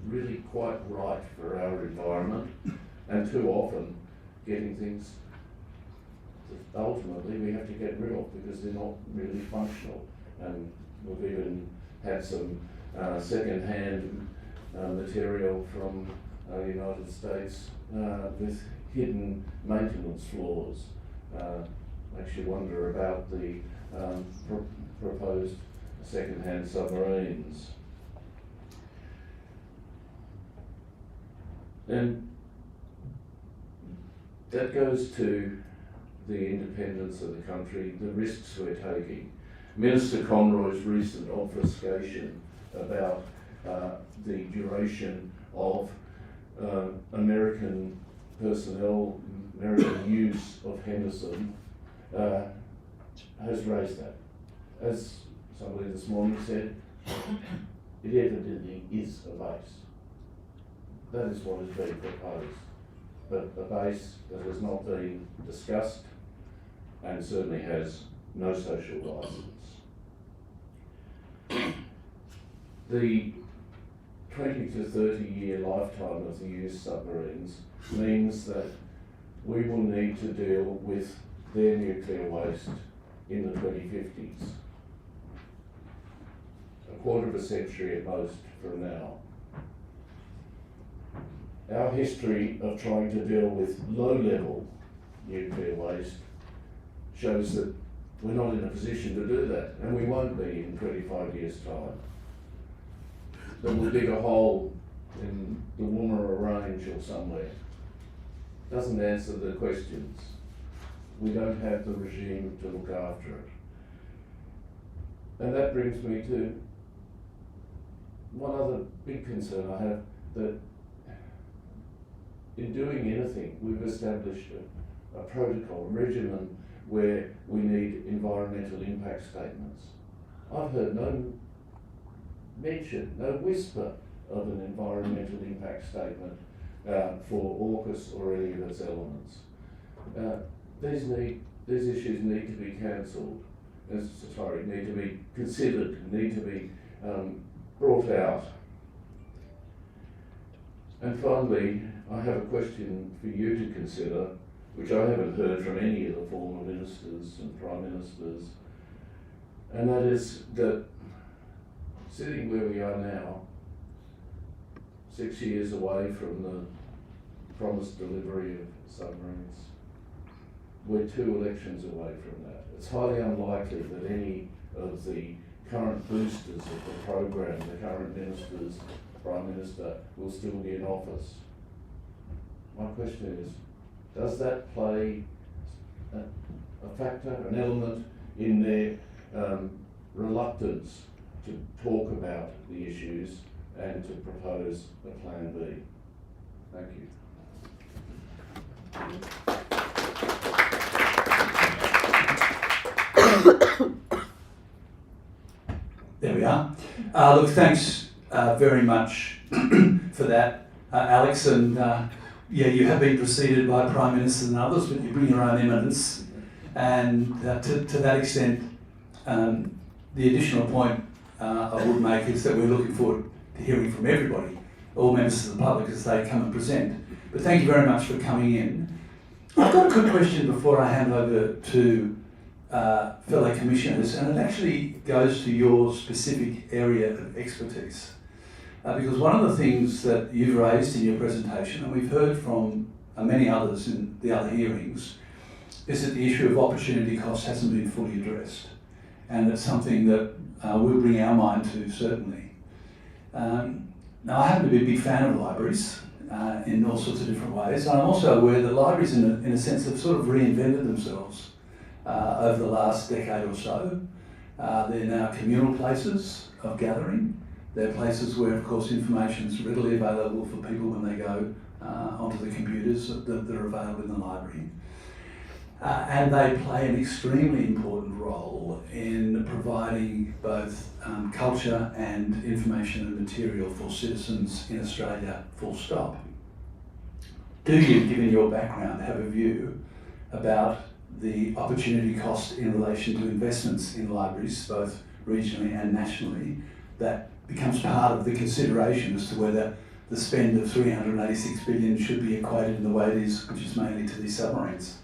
really quite right for our environment, and too often getting things that ultimately we have to get rid of because they're not really functional. And we've even had some second-hand material from the United States with hidden maintenance flaws. Makes you wonder about the proposed second-hand submarines. And that goes to the independence of the country, the risks we're taking. Minister Conroy's recent obfuscation about the duration of American personnel, American use of Henderson has raised that. As somebody this morning said, it evidently is a base. That is what is being proposed, but a base that has not been discussed and certainly has no social licence. The 20 to 30 year lifetime of the used submarines means that we will need to deal with their nuclear waste in the 2050s. A quarter of a century at most from now. Our history of trying to deal with low-level nuclear waste shows that we're not in a position to do that, and we won't be in 25 years' time. that will dig a hole in the Woomera Range or somewhere. Doesn't answer the questions. We don't have the regime to look after it. And that brings me to one other big concern I have, that in doing anything, we've established a protocol, a regimen where we need environmental impact statements. I've heard no mention, no whisper of an environmental impact statement for AUKUS or any of its elements. These issues need to be cancelled, need to be considered, need to be brought out. And finally, I have a question for you to consider, which I haven't heard from any of the former ministers and prime ministers, and that is that sitting where we are now, 6 years away from the promised delivery of submarines, we're 2 elections away from that. It's highly unlikely that any of the current boosters of the program, the current ministers, Prime Minister, will still be in office. My question is, does that play a factor, an element in their reluctance to talk about the issues and to propose a plan B? Thank you. There we are. Look, thanks very much for that, Alex. And yeah, you have been preceded by Prime Ministers and others, but you bring your own eminence. And to that extent, the additional point I would make is that we're looking forward to hearing from everybody, all members of the public, as they come and present. But thank you very much for coming in. I've got a good question before I hand over to fellow commissioners, and it actually goes to your specific area of expertise. Because one of the things that you've raised in your presentation, and we've heard from many others in the other hearings, is that the issue of opportunity cost hasn't been fully addressed. And it's something that we'll bring our mind to, certainly. Now, I happen to be a big fan of libraries in all sorts of different ways. And I'm also aware that libraries, in a sense, have sort of reinvented themselves over the last decade or so. They're now communal places of gathering. They're places where, of course, information is readily available for people when they go onto the computers that are available in the library. And they play an extremely important role in providing both culture and information and material for citizens in Australia, full stop. Do you, given your background, have a view about the opportunity cost in relation to investments in libraries, both regionally and nationally, that becomes part of the consideration as to whether the spend of $386 billion should be equated in the way it is, which is mainly to these submarines?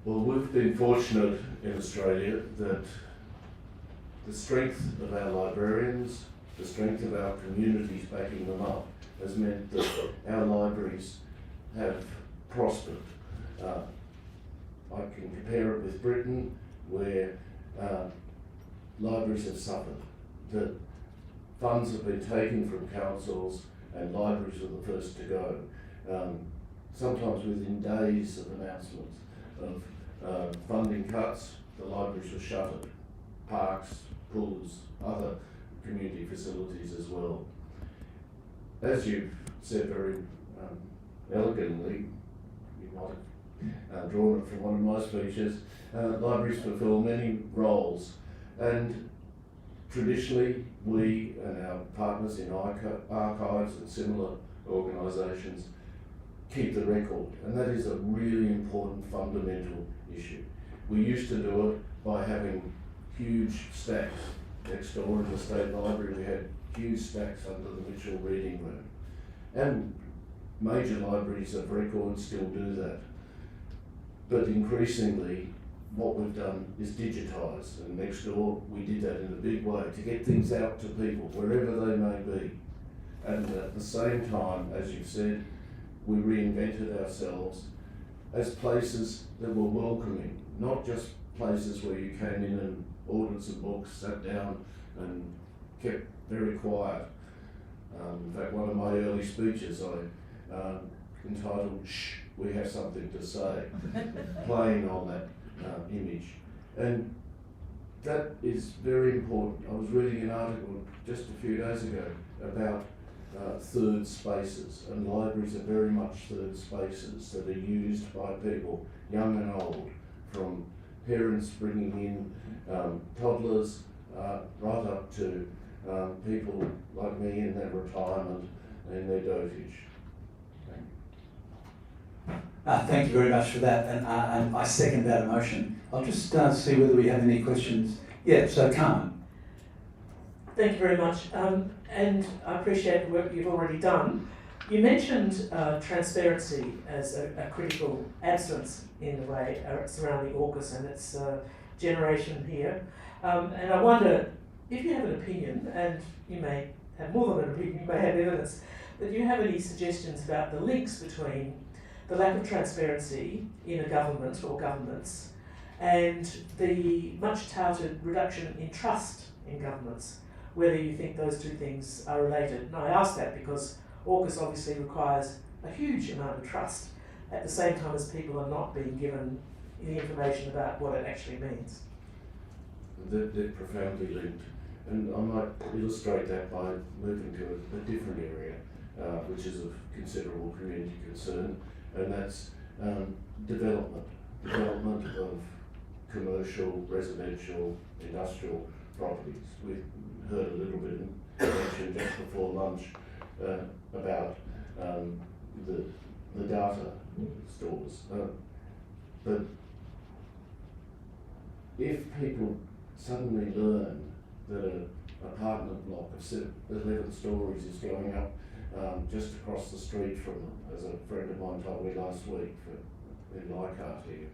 Well, we've been fortunate in Australia that the strength of our librarians, the strength of our communities backing them up, has meant that our libraries have prospered. I can compare it with Britain, where libraries have suffered. The funds have been taken from councils and libraries are the first to go. Sometimes within days of announcements of funding cuts, the libraries were shuttered. Parks, pools, other community facilities as well. As you've said very elegantly, you might have drawn it from one of my speeches, libraries fulfil many roles, and traditionally we and our partners in archives and similar organisations keep the record, and that is a really important fundamental issue. We used to do it by having huge stacks. Next door in the State Library we had huge stacks under the Mitchell Reading Room, and major libraries of record still do that. But increasingly what we've done is digitise, and next door we did that in a big way to get things out to people wherever they may be. And at the same time, as you've said, we reinvented ourselves as places that were welcoming, not just places where you came in and ordered some books, sat down and kept very quiet. In fact, one of my early speeches I entitled "Shh, we have something to say," playing on that image. And that is very important. I was reading an article just a few days ago about third spaces, and libraries are very much third spaces that are used by people, young and old, from parents bringing in toddlers right up to people like me in their retirement and their dotage. Thank you very much for that, and I second that emotion. I'll just see whether we have any questions. Yeah, so Carmen. Thank you very much, and I appreciate the work you've already done. You mentioned transparency as a critical absence in the way surrounding AUKUS and its generation here, and I wonder if you have an opinion, and you may have more than an opinion, you may have evidence, but do you have any suggestions about the links between the lack of transparency in a government or governments and the much touted reduction in trust in governments, whether you think those two things are related? And I ask that because AUKUS obviously requires a huge amount of trust at the same time as people are not being given the information about what it actually means. They're profoundly linked, and I might illustrate that by moving to a different area, which is of considerable community concern, and that's development of commercial, residential, industrial properties. We heard a little bit mentioned just before lunch about the data stores, but if people suddenly learn that an apartment block of 11 stories is going up just across the street from them, as a friend of mine told me last week in Leichhardt here,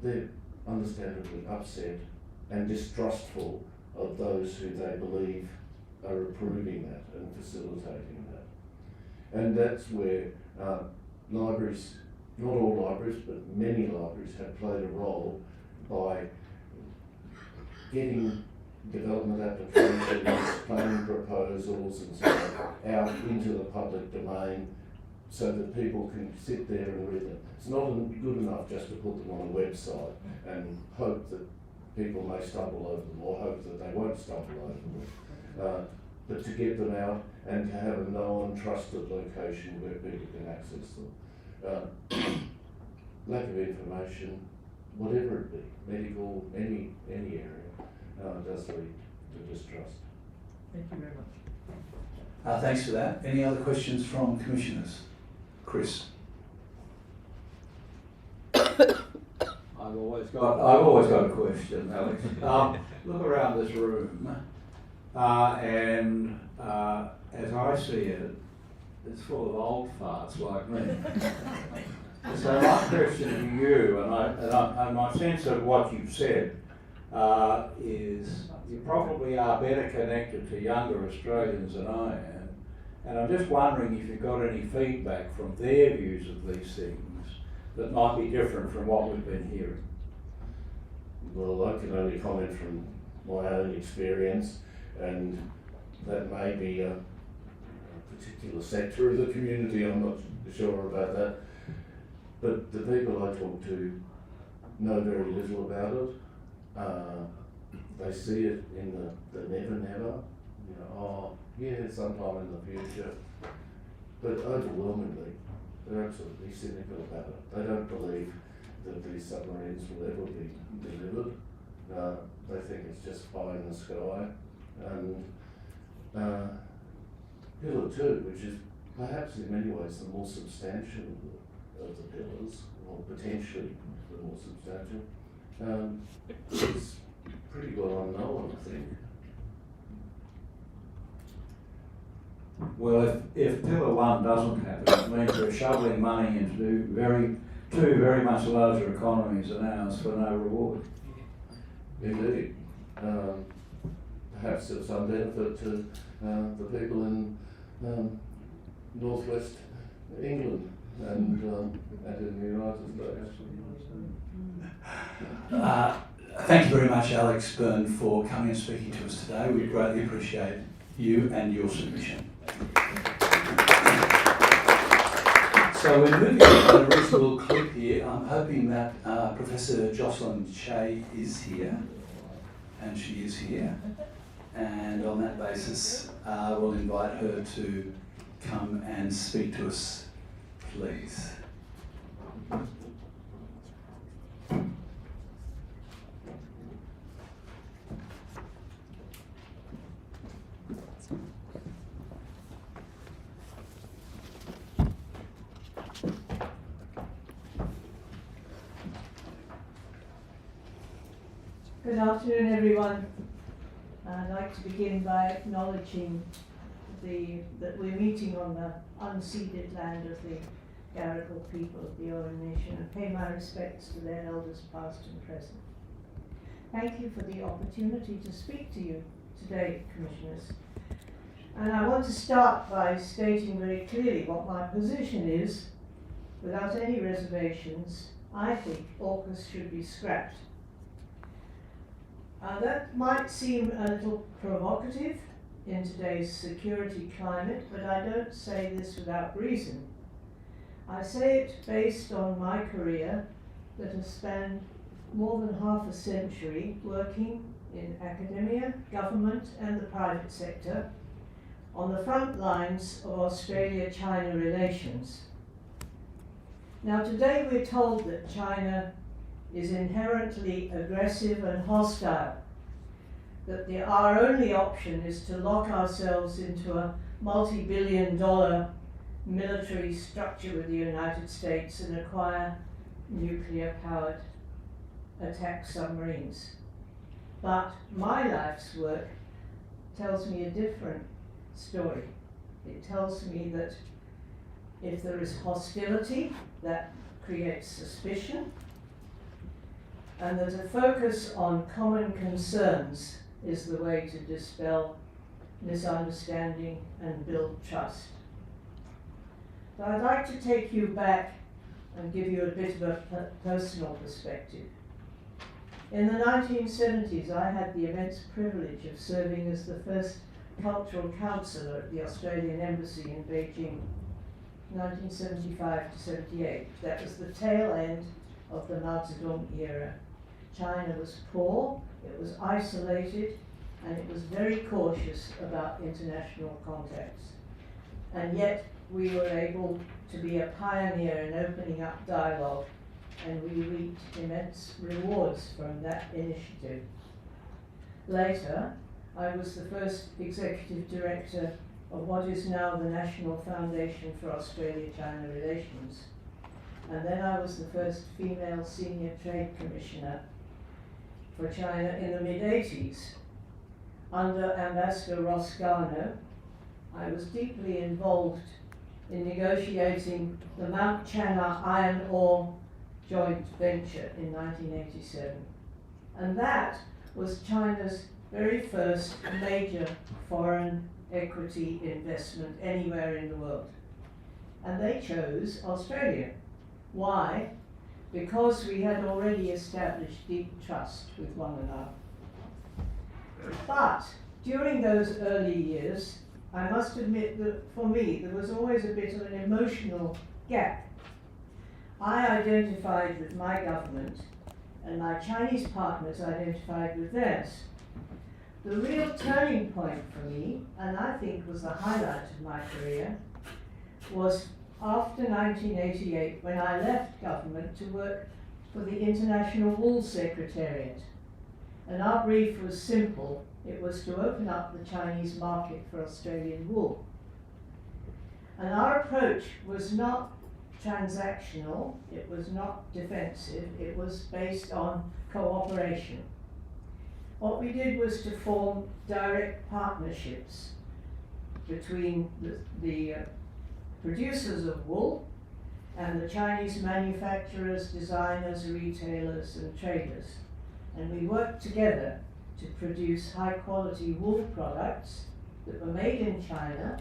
they're understandably upset and distrustful of those who they believe are approving that and facilitating that. And that's where libraries, not all libraries, but many libraries have played a role by getting development applications, planning proposals and so on out into the public domain so that people can sit there and read them. It's not good enough just to put them on a website and hope that people may stumble over them or hope that they won't stumble over them, but to get them out and to have a known, trusted location where people can access them. Lack of information, whatever it be, medical, any area, does lead to distrust. Thank you very much. Thanks for that. Any other questions from commissioners? Chris. I've always got a question, Alex. Look around this room, and as I see it, it's full of old farts like me. So my question to you, and my sense of what you've said, is you probably are better connected to younger Australians than I am, and I'm just wondering if you've got any feedback from their views of these things that might be different from what we've been hearing. Well, I can only comment from my own experience, and that may be a particular sector of the community, I'm not sure about that. But the people I talk to know very little about it. They see it in the never never, you know, oh yeah, sometime in the future. But overwhelmingly, they're absolutely cynical about it. They don't believe that these submarines will ever be delivered. They think it's just pie in the sky. And Pillar 2, which is perhaps in many ways the more substantial of the pillars, or potentially the more substantial, is pretty well unknown, I think. Well, if Pillar 1 doesn't happen, it means we're shoveling money into two very much larger economies than ours for no reward. Indeed. Perhaps of some benefit to the people in northwest England and in the United States. Thank you very much, Alex Byrne, for coming and speaking to us today. We greatly appreciate you and your submission. So we're moving at a reasonable clip here. I'm hoping that Professor Jocelyn Che is here, and she is here. And on that basis, we'll invite her to come and speak to us, please. Good afternoon, everyone. I'd like to begin by acknowledging that we're meeting on the unceded land of the Garrett people of the Eora Nation, and pay my respects to their elders past and present. Thank you for the opportunity to speak to you today, Commissioners. And I want to start by stating very clearly what my position is. Without any reservations, I think AUKUS should be scrapped. That might seem a little provocative in today's security climate, but I don't say this without reason. I say it based on my career that has spanned more than half a century working in academia, government and the private sector on the front lines of Australia-China relations. Now today we're told that China is inherently aggressive and hostile, that our only option is to lock ourselves into a multi-billion-dollar military structure with the United States and acquire nuclear-powered attack submarines. But my life's work tells me a different story. It tells me that if there is hostility, that creates suspicion, and that a focus on common concerns is the way to dispel misunderstanding and build trust. So I'd like to take you back and give you a bit of a personal perspective. In the 1970s, I had the immense privilege of serving as the first cultural counsellor at the Australian Embassy in Beijing, 1975 to 78. That was the tail end of the Mao Zedong era. China was poor, it was isolated, and it was very cautious about international contacts. And yet we were able to be a pioneer in opening up dialogue, and we reaped immense rewards from that initiative. Later, I was the first executive director of what is now the National Foundation for Australia-China Relations. And then I was the first female senior trade commissioner for China in the mid-80s. Under Ambassador Ross Garner, I was deeply involved in negotiating the Mount Chana iron ore joint venture in 1987. And that was China's very first major foreign equity investment anywhere in the world. And they chose Australia. Why? Because we had already established deep trust with one another. But during those early years, I must admit that for me, there was always a bit of an emotional gap. I identified with my government, and my Chinese partners identified with theirs. The real turning point for me, and I think was the highlight of my career, was after 1988, when I left government to work for the International Wool Secretariat. And our brief was simple. It was to open up the Chinese market for Australian wool. And our approach was not transactional, it was not defensive, it was based on cooperation. What we did was to form direct partnerships between the producers of wool and the Chinese manufacturers, designers, retailers and traders. And we worked together to produce high quality wool products that were made in China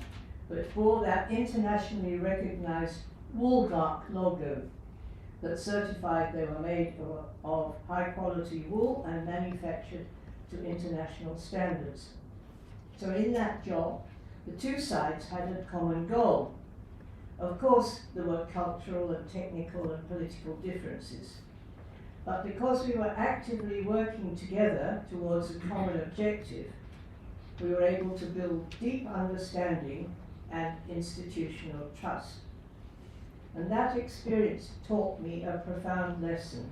but bore that internationally recognized Woolmark logo, that certified they were made of high quality wool and manufactured to international standards. So in that job, the two sides had a common goal. Of course, there were cultural and technical and political differences. But because we were actively working together towards a common objective, we were able to build deep understanding and institutional trust. And that experience taught me a profound lesson.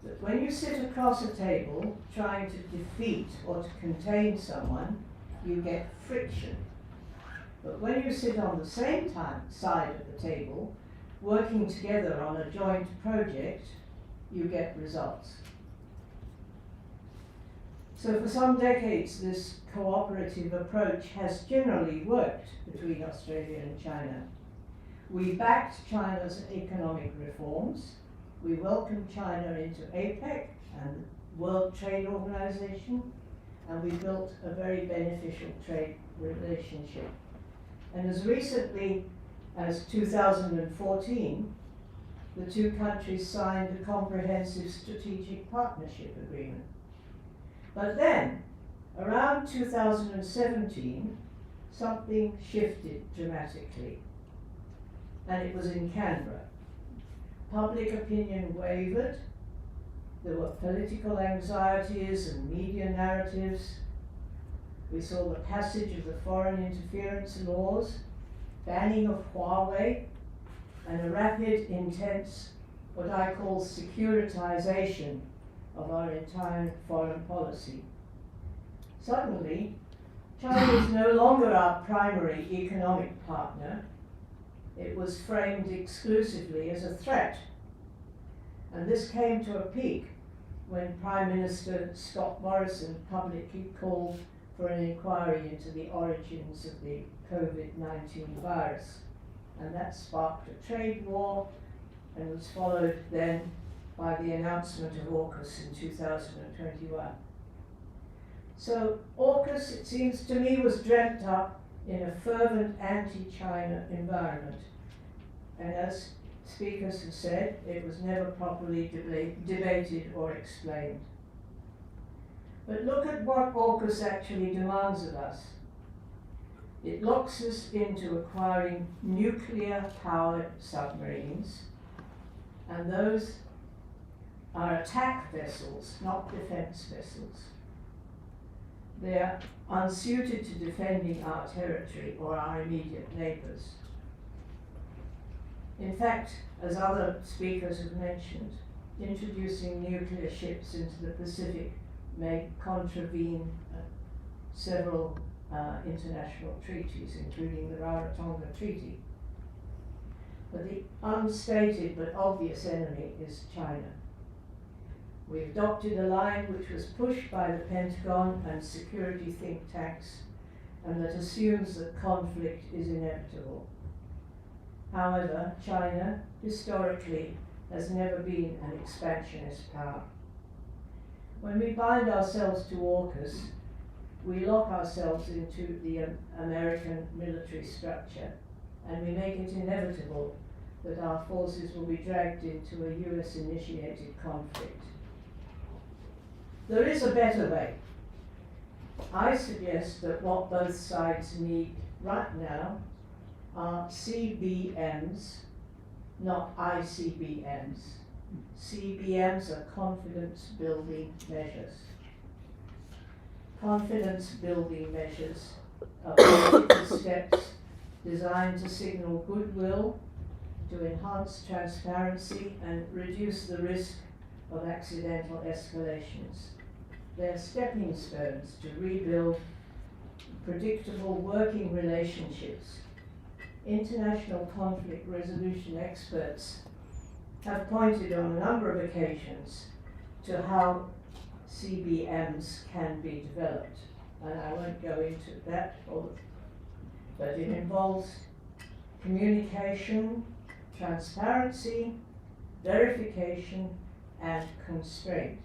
That when you sit across a table trying to defeat or to contain someone, you get friction. But when you sit on the same side of the table, working together on a joint project, you get results. So for some decades, this cooperative approach has generally worked between Australia and China. We backed China's economic reforms. We welcomed China into APEC and the World Trade Organization, and we built a very beneficial trade relationship. And as recently as 2014, the two countries signed a comprehensive strategic partnership agreement. But then, around 2017, something shifted dramatically, and it was in Canberra. Public opinion wavered, there were political anxieties and media narratives. We saw the passage of the foreign interference laws, banning of Huawei, and a rapid, intense, what I call securitization of our entire foreign policy. Suddenly, China is no longer our primary economic partner. It was framed exclusively as a threat. And this came to a peak when Prime Minister Scott Morrison publicly called for an inquiry into the origins of the COVID-19 virus. And that sparked a trade war and was followed then by the announcement of AUKUS in 2021. So AUKUS, it seems to me, was dreamt up in a fervent anti-China environment. And as speakers have said, it was never properly debated or explained. But look at what AUKUS actually demands of us. It locks us into acquiring nuclear-powered submarines, and those are attack vessels, not defense vessels. They are unsuited to defending our territory or our immediate neighbours. In fact, as other speakers have mentioned, introducing nuclear ships into the Pacific may contravene several international treaties, including the Rarotonga Treaty. But the unstated but obvious enemy is China. We adopted a line which was pushed by the Pentagon and security think tanks, and that assumes that conflict is inevitable. However, China, historically, has never been an expansionist power. When we bind ourselves to AUKUS, we lock ourselves into the American military structure, and we make it inevitable that our forces will be dragged into a US-initiated conflict. There is a better way. I suggest that what both sides need right now are CBMs, not ICBMs. CBMs are confidence building measures. Confidence building measures are political steps designed to signal goodwill, to enhance transparency and reduce the risk of accidental escalations. They're stepping stones to rebuild predictable working relationships. International conflict resolution experts have pointed on a number of occasions to how CBMs can be developed, and I won't go into that, but it involves communication, transparency, verification, and constraint.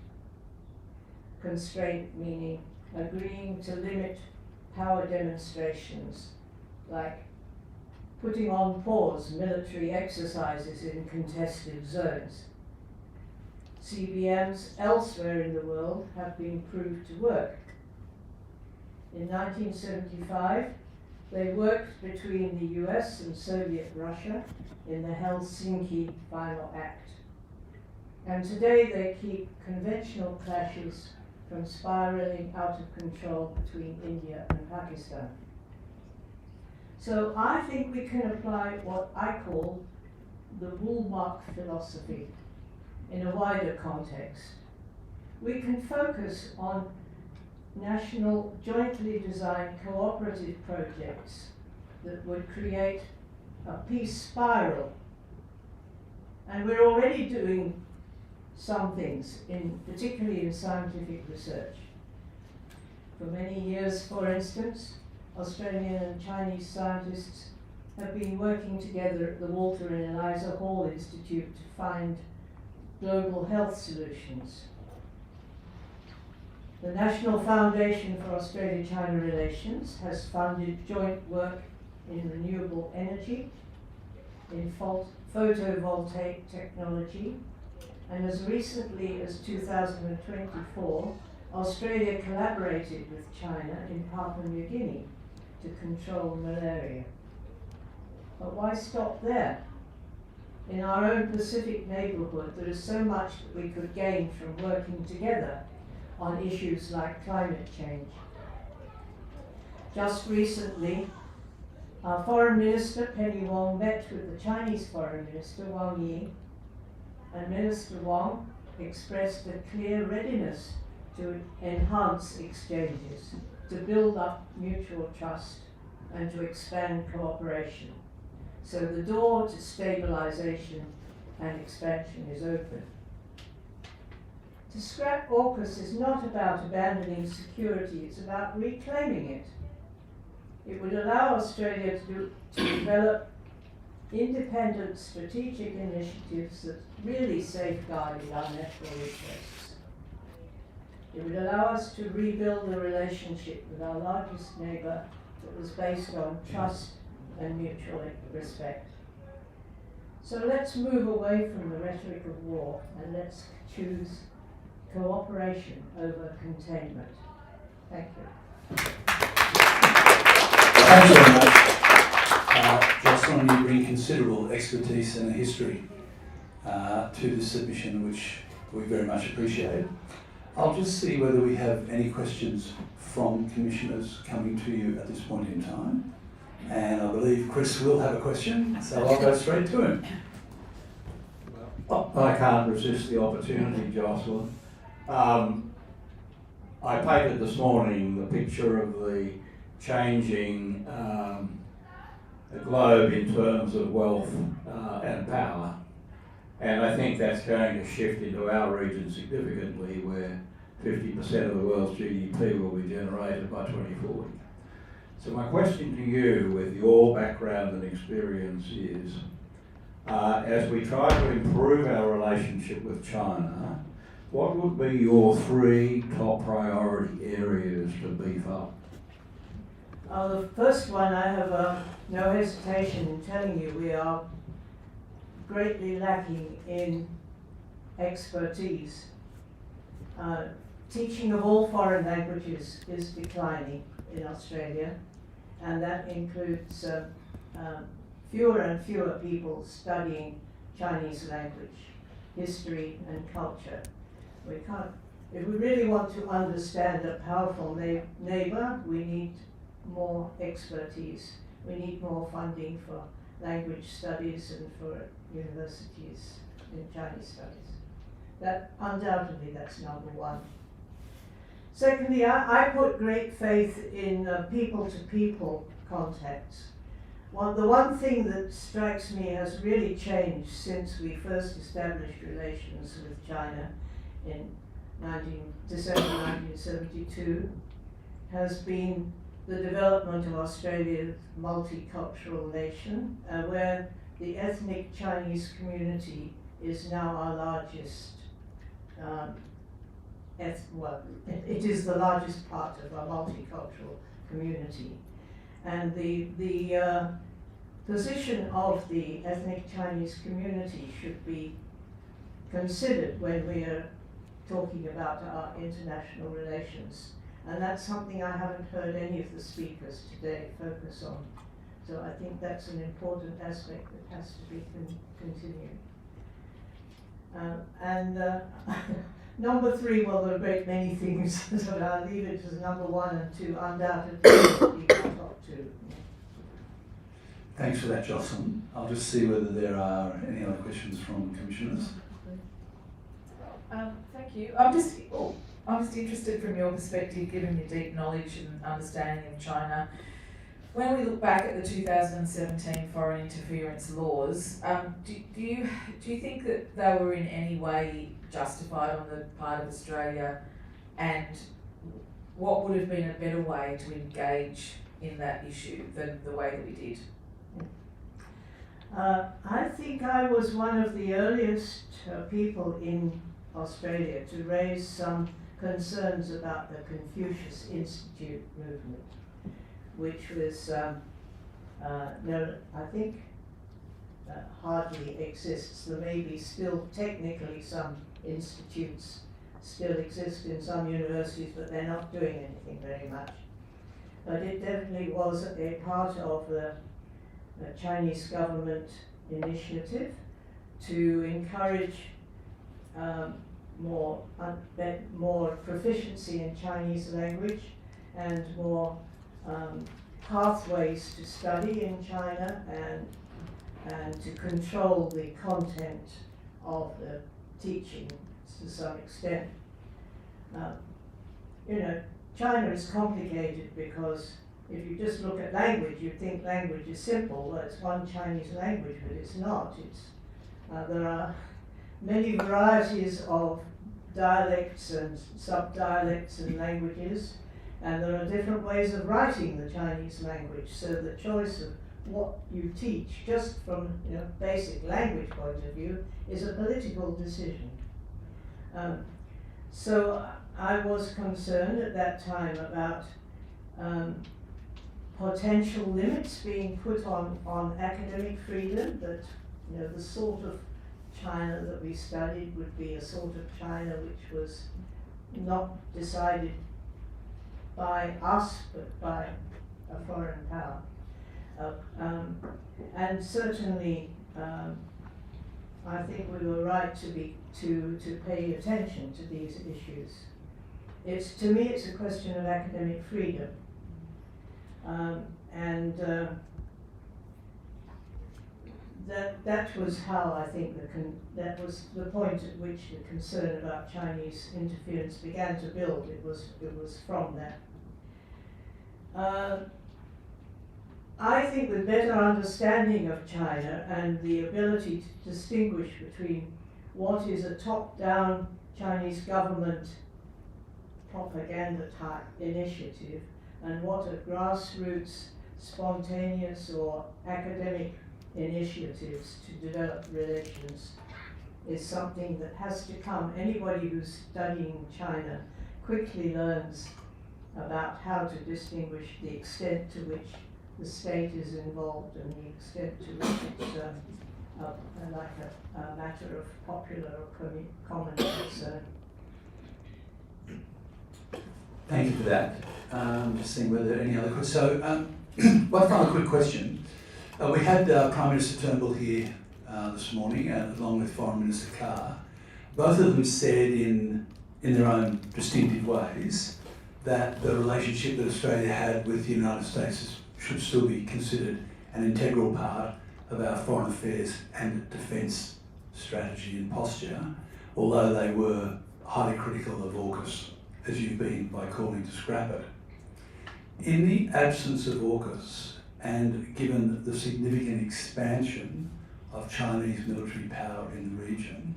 Constraint meaning agreeing to limit power demonstrations, like putting on pause military exercises in contested zones. CBMs elsewhere in the world have been proved to work. In 1975, they worked between the US and Soviet Russia in the Helsinki Final Act. And today they keep conventional clashes from spiraling out of control between India and Pakistan. So I think we can apply what I call the Woolmark philosophy in a wider context. We can focus on national, jointly designed cooperative projects that would create a peace spiral. And we're already doing some things, particularly in scientific research. For many years, for instance, Australian and Chinese scientists have been working together at the Walter and Eliza Hall Institute to find global health solutions. The National Foundation for Australia-China Relations has funded joint work in renewable energy, in photovoltaic technology, and as recently as 2024, Australia collaborated with China in Papua New Guinea to control malaria. But why stop there? In our own Pacific neighbourhood, there is so much that we could gain from working together on issues like climate change. Just recently, our Foreign Minister, Penny Wong, met with the Chinese Foreign Minister, Wang Yi, and Minister Wong expressed a clear readiness to enhance exchanges, to build up mutual trust, and to expand cooperation. So the door to stabilisation and expansion is open. To scrap AUKUS is not about abandoning security, it's about reclaiming it. It would allow Australia to develop independent strategic initiatives that really safeguarded our national interests. It would allow us to rebuild a relationship with our largest neighbour that was based on trust and mutual respect. So let's move away from the rhetoric of war and let's choose cooperation over containment. Thank you. Thanks very much. Jocelyn, you bring considerable expertise and history to this submission, which we very much appreciate. I'll just see whether we have any questions from commissioners coming to you at this point in time. And I believe Chris will have a question, so I'll go straight to him. I can't resist the opportunity, Jocelyn. I painted this morning the picture of the changing globe in terms of wealth and power. And I think that's going to shift into our region significantly, where 50% of the world's GDP will be generated by 2040. So my question to you, with your background and experience, is as we try to improve our relationship with China, what would be your 3 top priority areas to beef up? The first one, I have no hesitation in telling you, we are greatly lacking in expertise. Teaching of all foreign languages is declining in Australia, and that includes fewer and fewer people studying Chinese language, history and culture. We can't, if we really want to understand a powerful neighbour, we need more expertise. We need more funding for language studies and for universities in Chinese studies. That undoubtedly, that's number one. Secondly, I put great faith in people-to-people contacts. The one thing that strikes me has really changed since we first established relations with China in December 1972 has been the development of Australia's multicultural nation, where the ethnic Chinese community is now our largest, it is the largest part of our multicultural community. And the position of the ethnic Chinese community should be considered when we are talking about our international relations. And that's something I haven't heard any of the speakers today focus on. So I think that's an important aspect that has to be continued. Number 3, well, there are a great many things, so I'll leave it as number 1 and 2, undoubtedly be my top 2. Thanks for that, Jocelyn. I'll just see whether there are any other questions from commissioners. Thank you. I'm just interested from your perspective, given your deep knowledge and understanding of China. When we look back at the 2017 foreign interference laws, do you think that they were in any way justified on the part of Australia, and what would have been a better way to engage in that issue than the way that we did? I think I was one of the earliest people in Australia to raise some concerns about the Confucius Institute movement, which was, I think, hardly exists. There may be still technically some institutes still exist in some universities, but they're not doing anything very much. But it definitely was a part of the Chinese government initiative to encourage more proficiency in Chinese language and more pathways to study in China, and to control the content of the teaching to some extent. China is complicated because if you just look at language, you think language is simple. Well, it's one Chinese language, but it's not. There are many varieties of dialects and sub-dialects and languages, and there are different ways of writing the Chinese language, so the choice of what you teach, just from basic language point of view, is a political decision. So I was concerned at that time about potential limits being put on academic freedom, that the sort of China that we studied would be a sort of China which was not decided by us but by a foreign power. And certainly I think we were right to pay attention to these issues. To me it's a question of academic freedom. That was how I think that was the point at which the concern about Chinese interference began to build. It was from that. I think with better understanding of China and the ability to distinguish between what is a top-down Chinese government propaganda type initiative and what are grassroots, spontaneous or academic initiatives to develop relations is something that has to come. Anybody who's studying China quickly learns about how to distinguish the extent to which the state is involved and the extent to which it's like a matter of popular or common concern. Thank you for that. Just seeing whether there are any other questions. So, one final quick question. We had Prime Minister Turnbull here this morning, along with Foreign Minister Carr. Both of them said in their own distinctive ways that the relationship that Australia had with the United States should still be considered an integral part of our foreign affairs and defence strategy and posture, although they were highly critical of AUKUS, as you've been by calling to scrap it. In the absence of AUKUS, and given the significant expansion of Chinese military power in the region,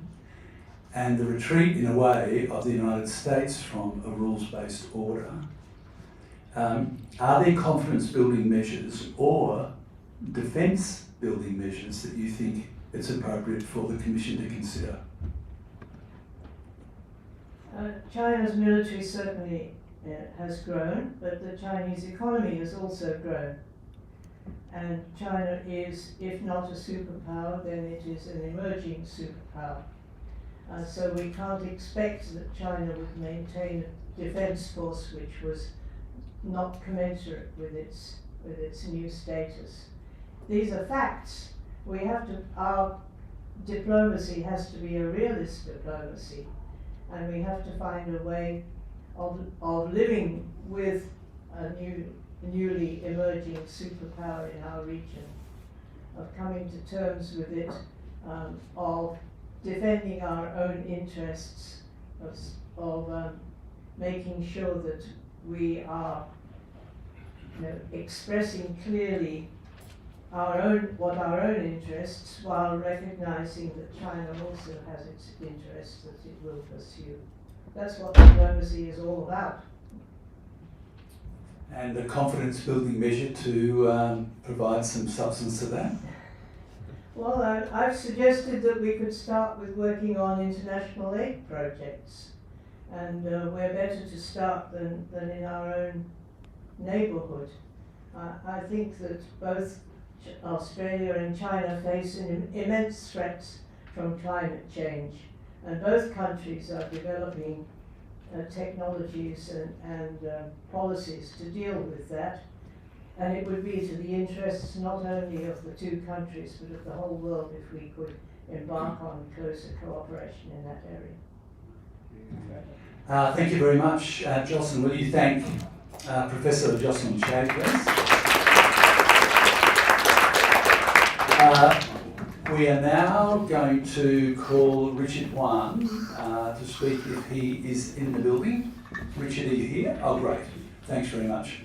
and the retreat, in a way, of the United States from a rules-based order, are there confidence-building measures or defence-building measures that you think it's appropriate for the Commission to consider? China's military certainly has grown, but the Chinese economy has also grown. and China is, if not a superpower, then it is an emerging superpower. So we can't expect that China would maintain a defence force which was not commensurate with its new status. These are facts. We have to, our diplomacy has to be a realist diplomacy, and we have to find a way of living with a newly emerging superpower in our region, of coming to terms with it, of defending our own interests, of making sure that we are, expressing clearly our own interests, while recognizing that China also has its interests that it will pursue. That's what diplomacy is all about. And a confidence building measure to provide some substance to that? Well, I've suggested that we could start with working on international aid projects, and we're better to start than in our own neighbourhood. I think that both Australia and China face immense threats from climate change, and both countries are developing technologies and policies to deal with that. And it would be to the interests not only of the two countries but of the whole world if we could embark on closer cooperation in that area. Thank you very much. Jocelyn, will you thank Professor Jocelyn Shade, please? We are now going to call Richard Wan to speak if he is in the building. Richard, are you here? Oh, great. Thanks very much.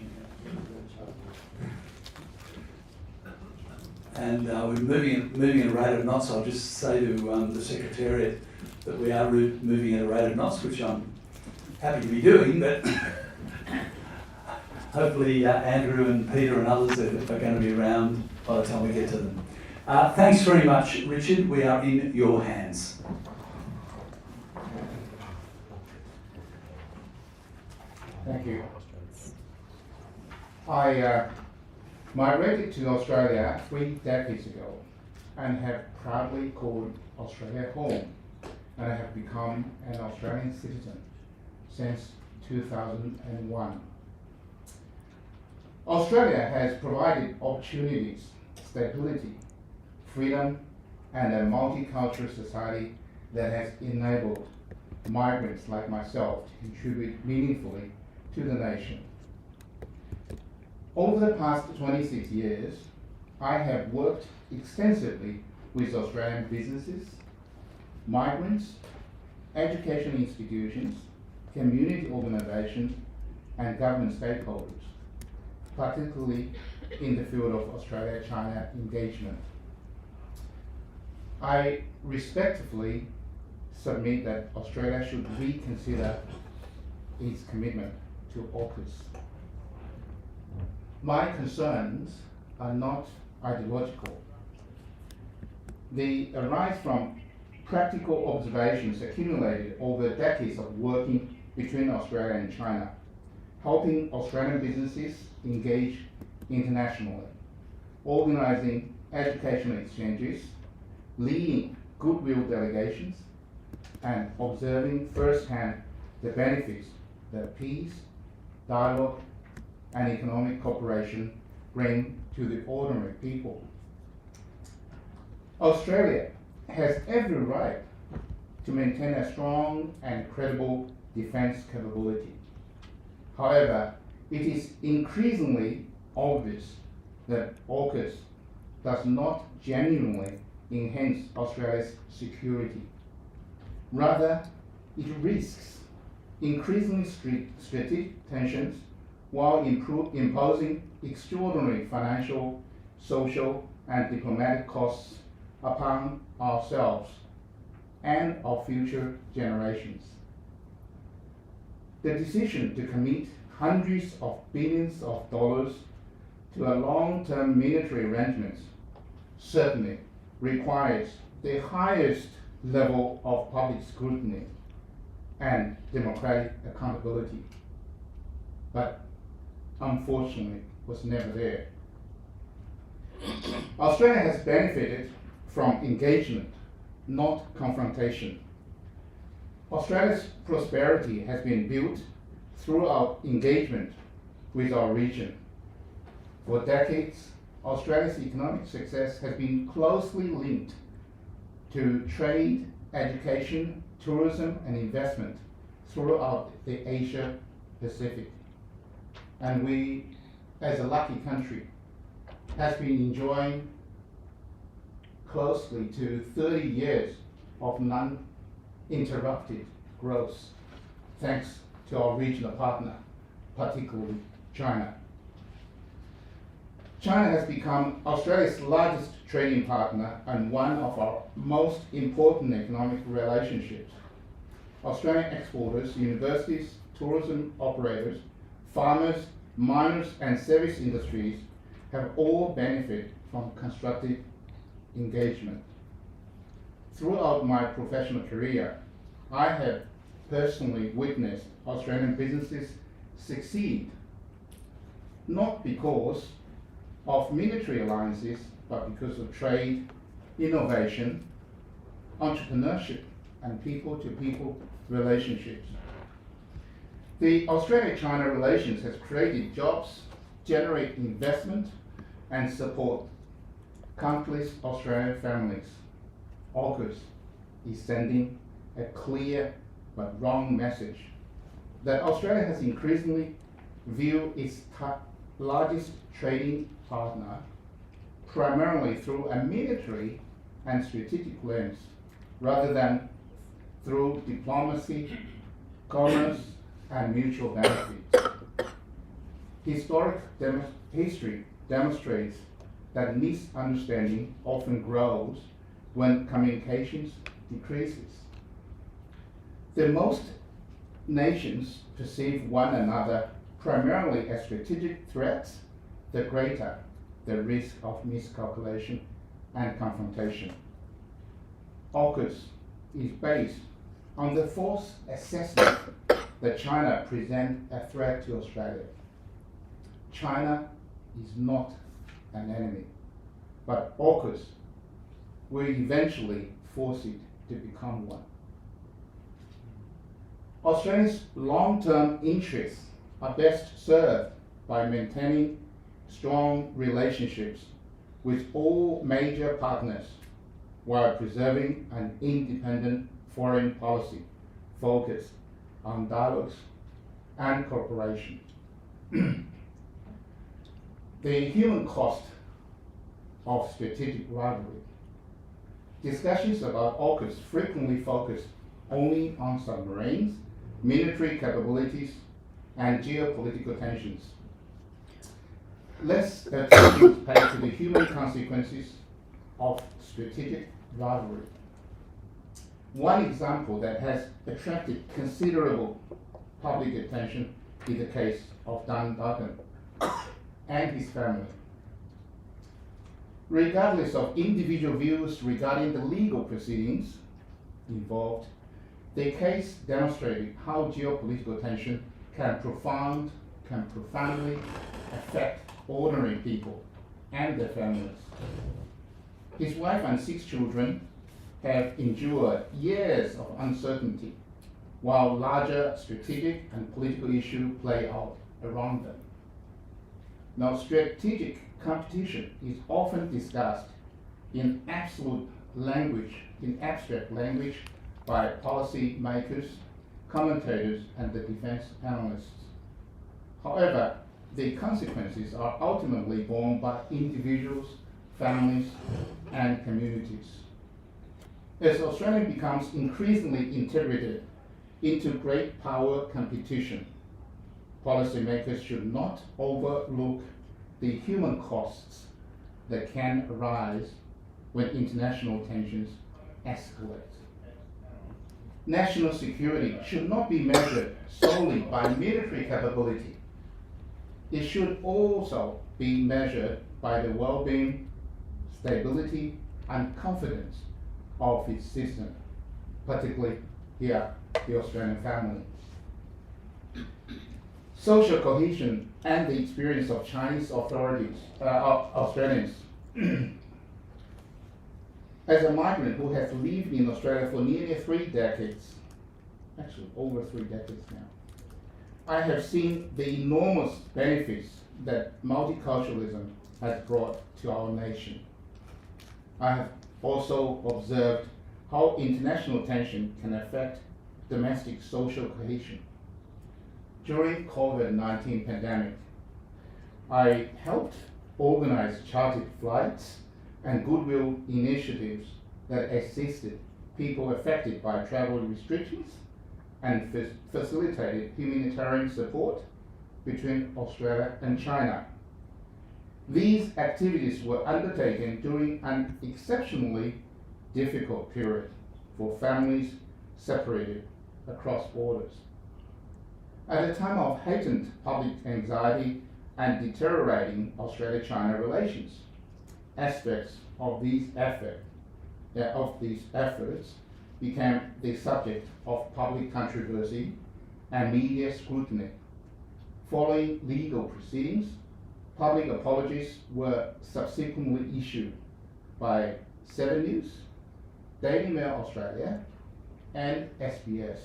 And we're moving at a rate of knots. I'll just say to the Secretariat that we are moving at a rate of knots, which I'm happy to be doing, but hopefully Andrew and Peter and others are going to be around by the time we get to them. Thanks very much, Richard. We are in your hands. Thank you. I migrated to Australia 3 decades ago and have proudly called Australia home, and I have become an Australian citizen since 2001. Australia has provided opportunities, stability, freedom, and a multicultural society that has enabled migrants like myself to contribute meaningfully to the nation. Over the past 26 years, I have worked extensively with Australian businesses, migrants, education institutions, community organisations, and government stakeholders, particularly in the field of Australia-China engagement. I respectfully submit that Australia should reconsider its commitment to AUKUS. My concerns are not ideological. They arise from practical observations accumulated over decades of working between Australia and China, helping Australian businesses engage internationally, organising educational exchanges, leading goodwill delegations, and observing firsthand the benefits that peace, dialogue, and economic cooperation bring to the ordinary people. Australia has every right to maintain a strong and credible defence capability. However, it is increasingly obvious that AUKUS does not genuinely enhance Australia's security. Rather, it risks increasingly strategic tensions while imposing extraordinary financial, social, and diplomatic costs upon ourselves and our future generations. The decision to commit hundreds of billions of dollars to a long-term military arrangements certainly requires the highest level of public scrutiny and democratic accountability, but unfortunately was never there. Australia has benefited from engagement, not confrontation. Australia's prosperity has been built through our engagement with our region. For decades, Australia's economic success has been closely linked to trade, education, tourism, and investment throughout the Asia Pacific. And we, as a lucky country, has been enjoying closely to 30 years of non-interrupted growth, thanks to our regional partner, particularly China. China has become Australia's largest trading partner and one of our most important economic relationships. Australian exporters, universities, tourism operators, farmers, miners, and service industries have all benefited from constructive engagement. Throughout my professional career, I have personally witnessed Australian businesses succeed, not because of military alliances, but because of trade, innovation, entrepreneurship, and people-to-people relationships. The Australia-China relations has created jobs, generate investment, and support countless Australian families. AUKUS is sending a clear but wrong message that Australia has increasingly viewed its largest trading partner primarily through a military and strategic lens, rather than through diplomacy, commerce, and mutual benefits. History demonstrates that misunderstanding often grows when communications decreases. The most nations perceive one another primarily as strategic threats, the greater the risk of miscalculation and confrontation. AUKUS is based on the false assessment that China presents a threat to Australia. China is not an enemy, but AUKUS will eventually force it to become one. Australia's long-term interests are best served by maintaining strong relationships with all major partners while preserving an independent foreign policy focused on dialogues and cooperation. The human cost of strategic rivalry. Discussions about AUKUS frequently focus only on submarines, military capabilities, and geopolitical tensions. Less attention is paid to the human consequences of strategic rivalry. One example that has attracted considerable public attention is the case of Dunn and his family. Regardless of individual views regarding the legal proceedings involved, the case demonstrated how geopolitical tension can profoundly affect ordinary people and their families. His wife and 6 children have endured years of uncertainty, while larger strategic and political issues play out around them. Now, strategic competition is often discussed in abstract language by policy makers, commentators, and the defense panelists. However, the consequences are ultimately borne by individuals, families, and communities. As Australia becomes increasingly integrated into great power competition, policymakers should not overlook the human costs that can arise when international tensions escalate. National security should not be measured solely by military capability. It should also be measured by the well-being, stability, and confidence of its system, particularly here, the Australian family. Social cohesion and the experience of Chinese Australians As a migrant who has lived in Australia for nearly 3 decades, actually over 3 decades now, I have seen the enormous benefits that multiculturalism has brought to our nation. I have also observed how international tension can affect domestic social cohesion. During COVID-19 pandemic, I helped organize chartered flights and goodwill initiatives that assisted people affected by travel restrictions and facilitated humanitarian support between Australia and China. These activities were undertaken during an exceptionally difficult period for families separated across borders. At a time of heightened public anxiety and deteriorating Australia-China relations, aspects of these efforts became the subject of public controversy and media scrutiny. Following legal proceedings, public apologies were subsequently issued by 7 News, Daily Mail Australia, and SBS.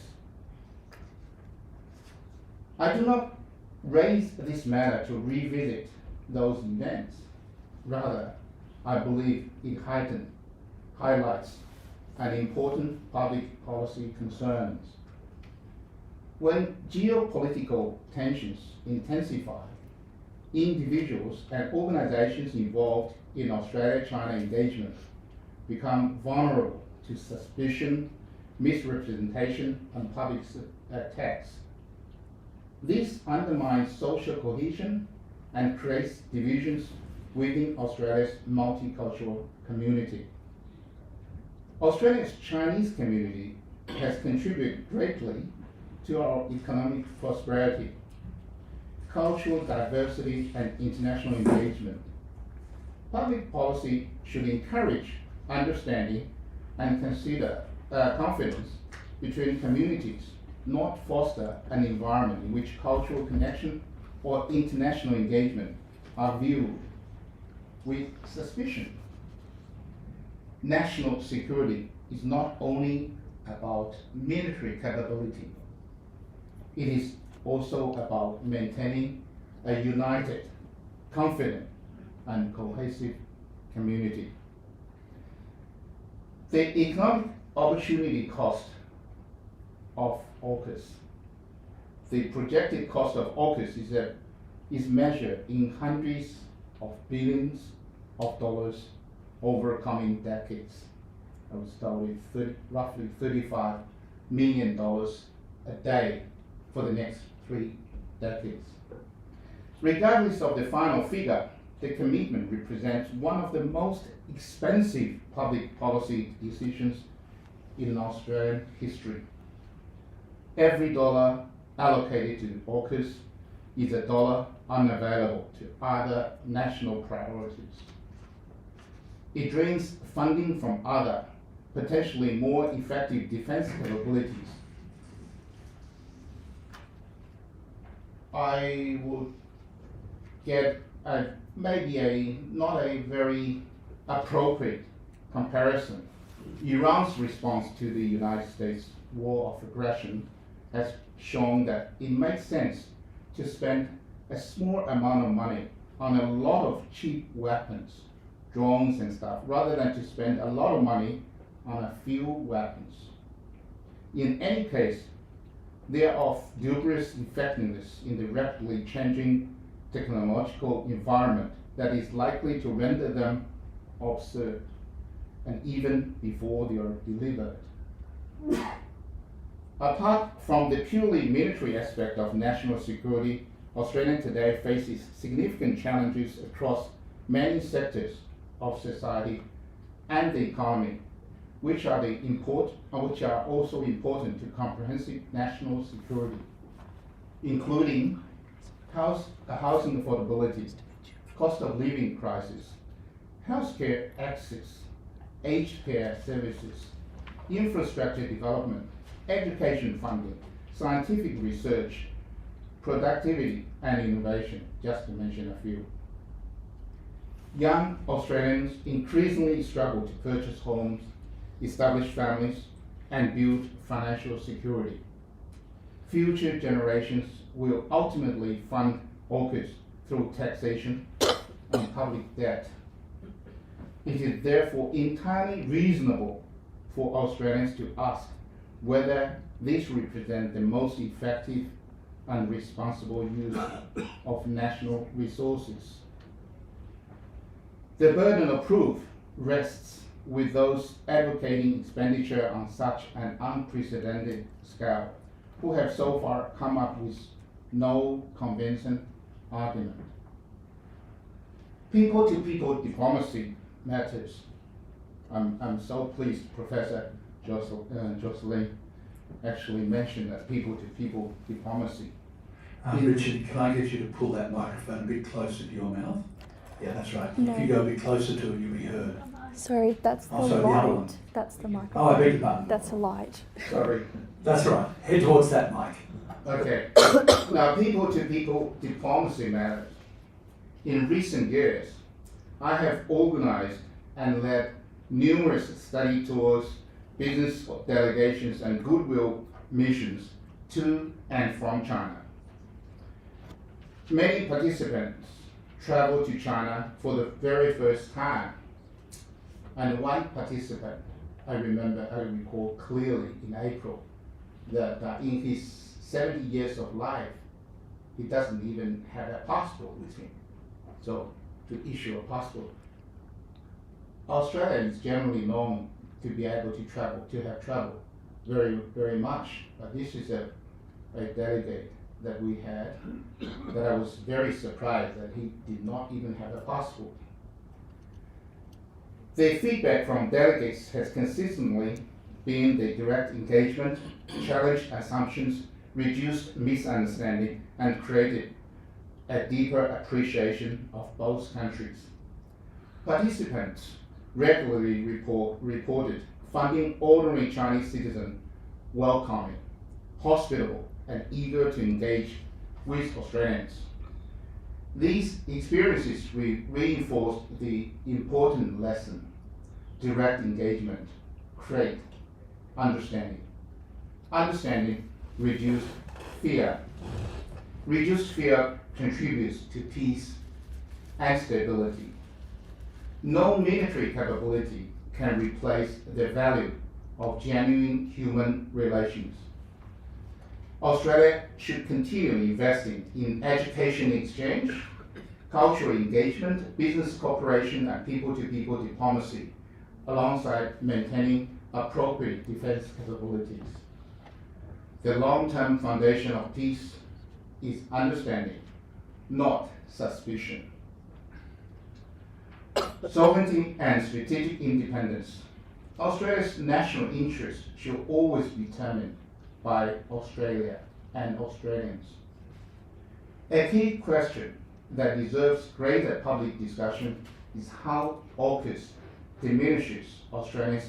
I do not raise this matter to revisit those events. Rather, I believe it highlights an important public policy concerns. When geopolitical tensions intensify, individuals and organizations involved in Australia-China engagement become vulnerable to suspicion, misrepresentation, and public attacks. This undermines social cohesion and creates divisions within Australia's multicultural community. Australia's Chinese community has contributed greatly to our economic prosperity, cultural diversity, and international engagement. Public policy should encourage understanding and consider confidence between communities, not foster an environment in which cultural connection or international engagement are viewed with suspicion. National security is not only about military capability, it is also about maintaining a united, confident, and cohesive community. The economic opportunity cost of AUKUS. The projected cost of AUKUS is measured in hundreds of billions of dollars over coming decades. I would start with roughly $35 million a day for the next 3 decades. Regardless of the final figure, the commitment represents one of the most expensive public policy decisions in Australian history. Every dollar allocated to AUKUS is a dollar unavailable to other national priorities. It drains funding from other, potentially more effective defense capabilities. I would get maybe not a very appropriate comparison. Iran's response to the United States war of aggression has shown that it makes sense to spend a small amount of money on a lot of cheap weapons, drones and stuff, rather than to spend a lot of money on a few weapons. In any case, they are of dubious effectiveness in the rapidly changing technological environment that is likely to render them obsolete, and even before they are delivered. Apart from the purely military aspect of national security, Australia today faces significant challenges across many sectors of society and the economy, which are also important to comprehensive national security, including housing affordability, cost of living crisis, healthcare access, aged care services, infrastructure development, education funding, scientific research, productivity and innovation, just to mention a few. young Australians increasingly struggle to purchase homes, establish families, and build financial security. Future generations will ultimately fund AUKUS through taxation and public debt. It is therefore entirely reasonable for Australians to ask whether these represent the most effective and responsible use of national resources. The burden of proof rests with those advocating expenditure on such an unprecedented scale, who have so far come up with no convincing argument. People-to-people diplomacy matters. I'm so pleased Professor Jocelyn actually mentioned that people-to-people diplomacy. Richard, can I get you to pull that microphone a bit closer to your mouth? Yeah, that's right. No. If you go a bit closer to it, you'll be heard. Sorry, that's the sorry, the other one. light. That's the microphone. Oh, I beg your pardon. That's a light. Sorry. That's right. Head towards that mic. Okay. Now, people-to-people diplomacy matters. In recent years, I have organized and led numerous study tours, business delegations, and goodwill missions to and from China. Many participants traveled to China for the very first time. And one participant, I recall clearly in April, that in his 70 years of life, he doesn't even have a passport with him. So to issue a passport. Australia is generally known to be able to travel, to have traveled very, very much. But this is a delegate that we had that I was very surprised that he did not even have a passport. The feedback from delegates has consistently been the direct engagement, challenged assumptions, reduced misunderstanding, and created a deeper appreciation of both countries. Participants regularly reported finding ordinary Chinese citizens welcoming, hospitable, and eager to engage with Australians. These experiences reinforced the important lesson: direct engagement creates understanding. Understanding reduces fear. Reduced fear contributes to peace and stability. No military capability can replace the value of genuine human relations. Australia should continue investing in education exchange, cultural engagement, business cooperation, and people-to-people diplomacy, alongside maintaining appropriate defense capabilities. The long-term foundation of peace is understanding, not suspicion. Sovereignty and strategic independence. Australia's national interests should always be determined by Australia and Australians. A key question that deserves greater public discussion is how AUKUS diminishes Australia's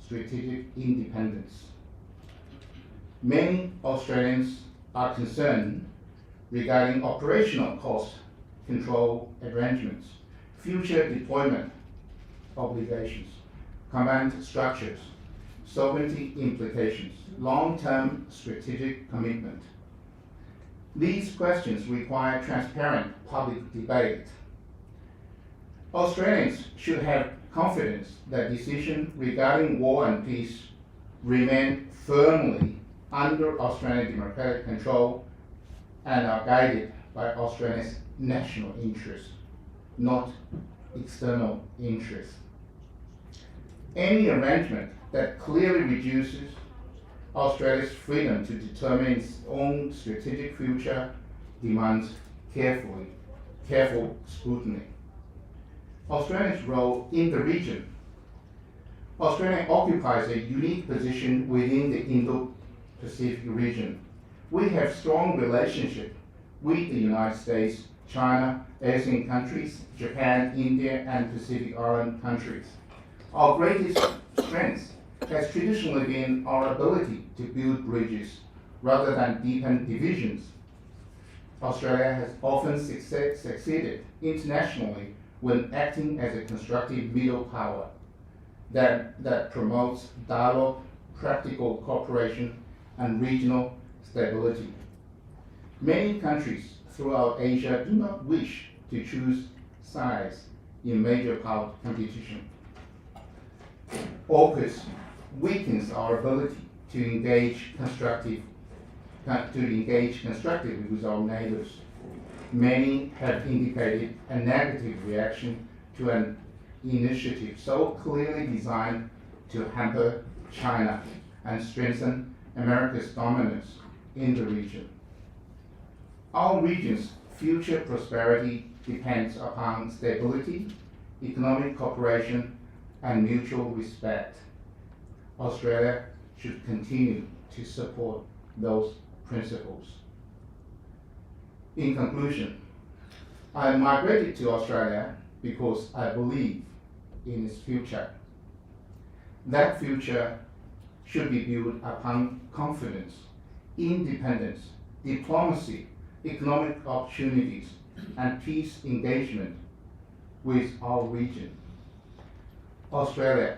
strategic independence. Many Australians are concerned regarding operational cost control arrangements, future deployment obligations, command structures, sovereignty implications, long-term strategic commitment. These questions require transparent public debate. Australians should have confidence that decisions regarding war and peace remain firmly under Australian democratic control and are guided by Australia's national interests, not external interests. Any arrangement that clearly reduces Australia's freedom to determine its own strategic future demands careful scrutiny. Australia's role in the region. Australia occupies a unique position within the Indo-Pacific region. We have strong relationship with the United States, China, Asian countries, Japan, India, and Pacific Island countries. Our greatest strength has traditionally been our ability to build bridges rather than deepen divisions. Australia has often succeeded internationally when acting as a constructive middle power that promotes dialogue, practical cooperation, and regional stability. Many countries throughout Asia do not wish to choose sides in major power competition. AUKUS weakens our ability to engage constructively with our neighbors. Many have indicated a negative reaction to an initiative so clearly designed to hamper China and strengthen America's dominance in the region. Our region's future prosperity depends upon stability, economic cooperation, and mutual respect. Australia should continue to support those principles. In conclusion, I migrated to Australia because I believe in its future. That future should be built upon confidence, independence, diplomacy, economic opportunities, and peace engagement with our region. Australia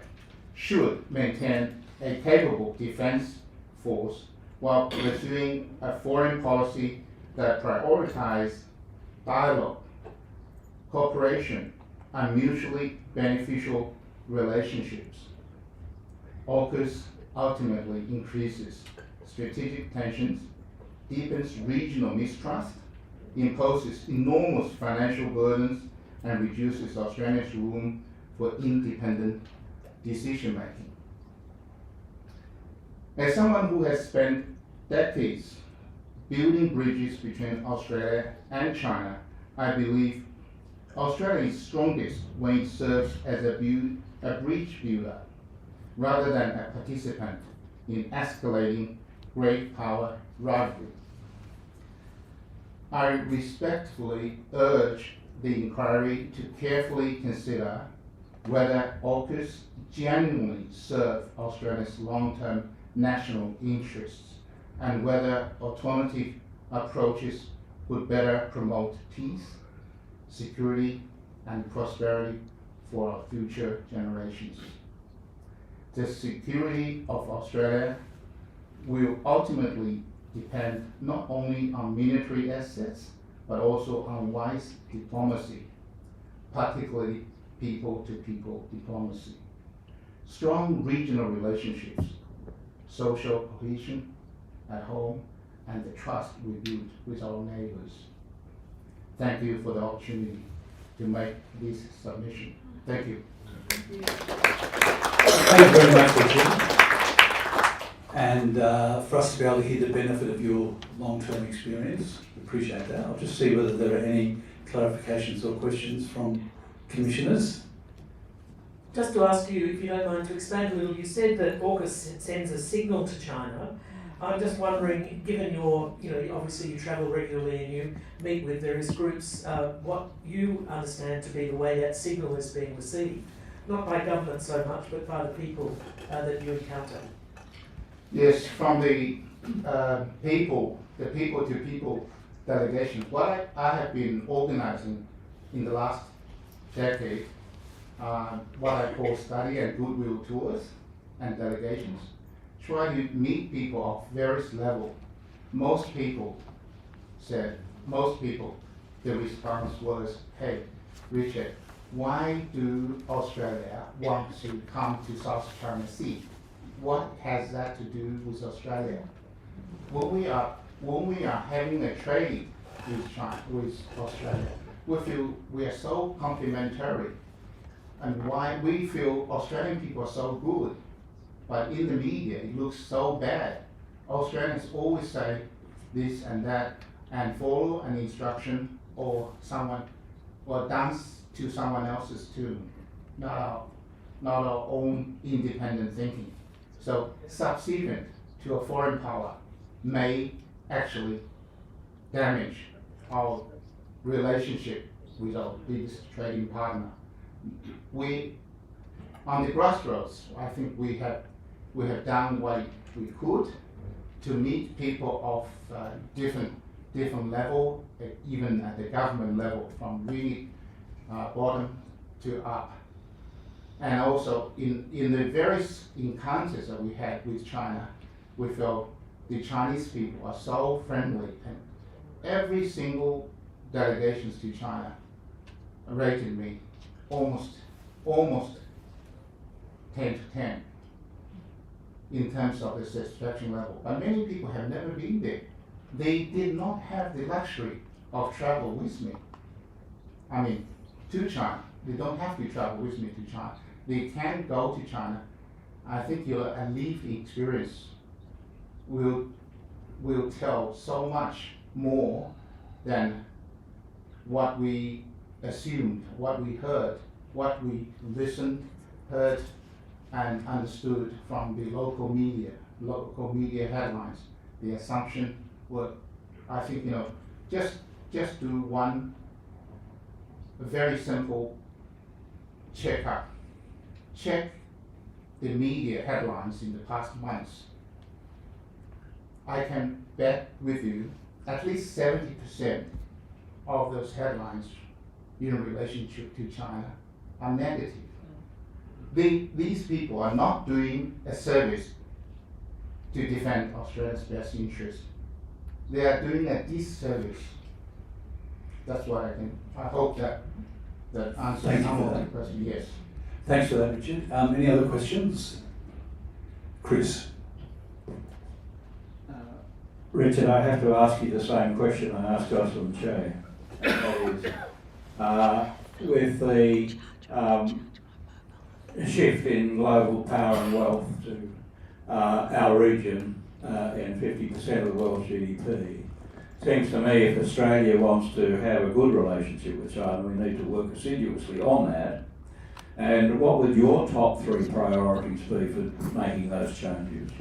should maintain a capable defense force while pursuing a foreign policy that prioritizes dialogue, cooperation, and mutually beneficial relationships. AUKUS ultimately increases strategic tensions, deepens regional mistrust, imposes enormous financial burdens, and reduces Australia's room for independent decision making. As someone who has spent decades building bridges between Australia and China, I believe Australia is strongest when it serves as a bridge builder rather than a participant in escalating great power rivalry. I respectfully urge the inquiry to carefully consider whether AUKUS genuinely serve Australia's long-term national interests and whether alternative approaches would better promote peace, security, and prosperity for our future generations. The security of Australia will ultimately depend not only on military assets, but also on wise diplomacy, particularly people-to-people diplomacy. Strong regional relationships, social cohesion at home, and the trust we build with our neighbors. Thank you for the opportunity to make this submission. Thank you. Thank you very much, Richard. And for us to be able to hear the benefit of your long-term experience, we appreciate that. I'll just see whether there are any clarifications or questions from commissioners. Just to ask you, if you don't mind, to expand a little, you said that AUKUS sends a signal to China. I'm just wondering, given your, obviously you travel regularly and you meet with various groups, what you understand to be the way that signal is being received, not by government so much, but by the people that you encounter. Yes, from the people-to-people delegation, what I have been organizing in the last decade, what I call study and goodwill tours and delegations, try to meet people of various levels. Most people, the response was, hey, Richard, why do Australia want to come to South China Sea? What has that to do with Australia? When we are having a trade with Australia, we feel we are so complementary, and why we feel Australian people are so good, but in the media it looks so bad. Australians always say this and that and follow an instruction or dance to someone else's tune, not our own independent thinking. So subservient to a foreign power may actually damage our relationship with our biggest trading partner. We, on the grassroots, I think we have done what we could to meet people of different level, even at the government level, from really bottom to up. And also in the various encounters that we had with China, we felt the Chinese people are so friendly, and every single delegations to China rated me almost 10 to 10 in terms of the satisfaction level. But many people have never been there. They did not have the luxury of travel with me. I mean, to China. They don't have to travel with me to China. They can go to China. I think your lived experience will tell so much more than what we assumed, what we heard, what we listened, heard, and understood from the local media headlines. The assumption were, I think, just do one very simple checkup. Check the media headlines in the past months. I can bet with you at least 70% of those headlines in relationship to China are negative. These people are not doing a service to defend Australia's best interest. They are doing a disservice. That's what I think. I hope that answers some of the question. Yes. Thanks for that, Richard. Any other questions? Chris. Richard, I have to ask you the same question I asked Gosling Che. That is, with the shift in global power and wealth to our region and 50% of the world's GDP, seems to me if Australia wants to have a good relationship with China, we need to work assiduously on that. And what would your top 3 priorities be for making those changes?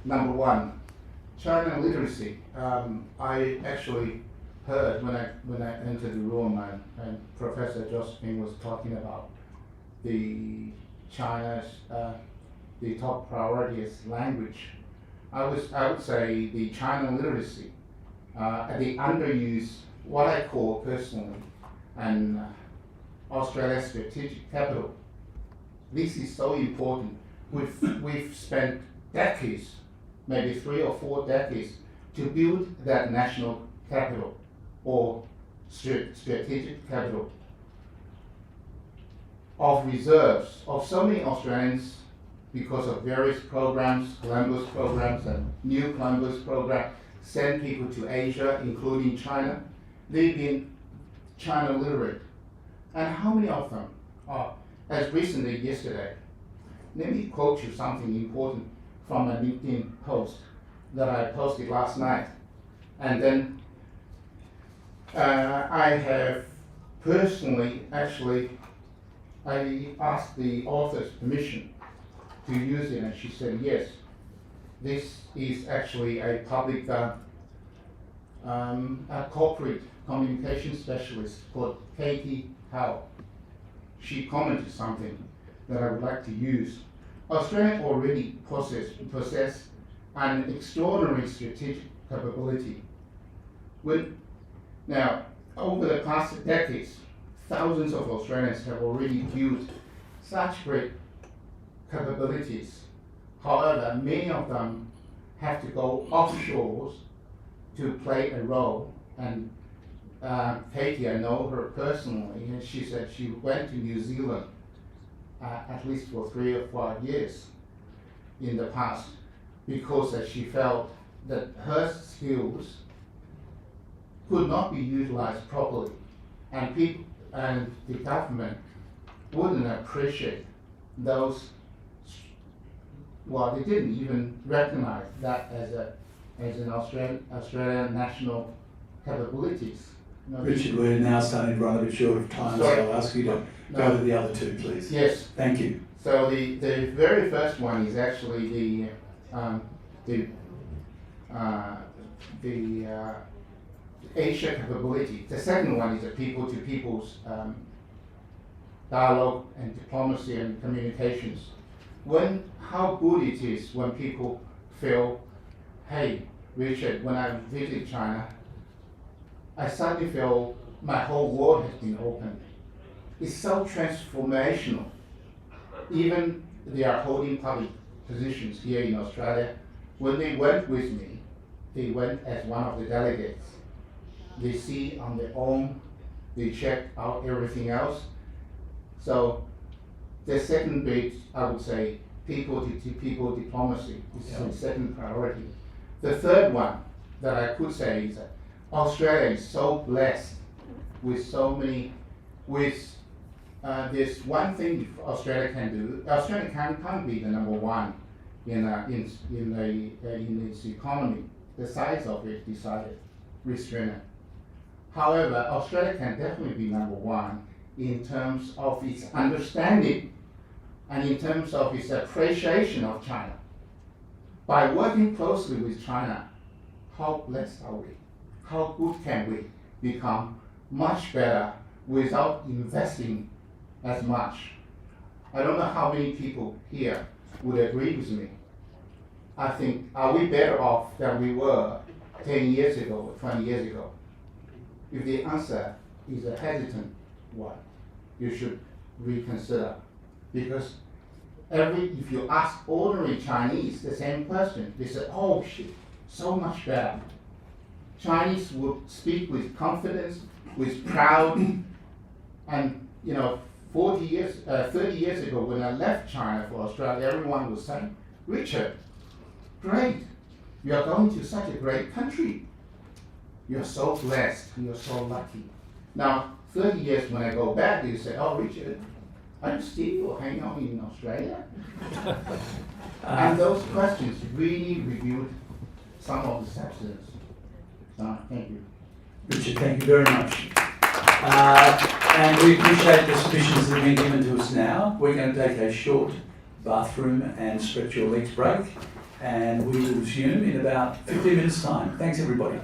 Number 1, China literacy. I actually heard when I entered the room and Professor Josephine was talking about the China's the top priority is language. I would say the China literacy, the underused, what I call personally, and Australia's strategic capital. This is so important. We've spent decades, maybe 3 or 4 decades, to build that national capital or strategic capital of reserves of so many Australians because of various programs, Columbus programs and new Columbus program, send people to Asia, including China. They've been China literate. And how many of them are, as recently yesterday, let me quote you something important from a LinkedIn post that I posted last night. And then I have personally, actually, I asked the author's permission to use it, and she said yes. This is actually a public, a corporate communication specialist called Katie Howe. She commented something that I would like to use. Australia already possess an extraordinary strategic capability. Now, over the past decades, thousands of Australians have already built such great capabilities. However, many of them have to go offshore to play a role. And Katie, I know her personally, and she said she went to New Zealand at least for 3 or 5 years in the past because she felt that her skills could not be utilized properly, and people and the government wouldn't appreciate those. Well, they didn't even recognize that as an Australian national capabilities. Richard, we're now starting to run a bit short of time, so I'll ask you to go to the other 2, please. Yes. Thank you. So the very first one is actually the Asia capability. The second one is the people-to-people's dialogue and diplomacy and communications. How good it is when people feel, hey, Richard, when I visit China, I suddenly feel my whole world has been opened. It's so transformational. Even they are holding public positions here in Australia. When they went with me, they went as one of the delegates. They see on their own, they check out everything else. So the second bit, I would say, people to people diplomacy is the second priority. The third one that I could say is that Australia is so blessed with so many, there's one thing Australia can do. Australia can't be the number one in its economy. The size of it decided restraint. However, Australia can definitely be number one in terms of its understanding and in terms of its appreciation of China. By working closely with China, how blessed are we? How good can we become much better without investing as much? I don't know how many people here would agree with me. I think, are we better off than we were 10 years ago or 20 years ago? If the answer is a hesitant one, you should reconsider. Because if you ask ordinary Chinese the same question, they say, oh shit, so much better. Chinese would speak with confidence, with proud, and 30 years ago when I left China for Australia, everyone was saying, Richard, great, you are going to such a great country. You're so blessed, you're so lucky. Now, 30 years when I go back, you say, oh Richard, are you still hanging out in Australia? And those questions really revealed some of the substance. Thank you. Richard, thank you very much. And we appreciate the submissions that have been given to us now. We're going to take a short bathroom and stretch your legs break, and we will resume in about 15 minutes' time. Thanks, everybody.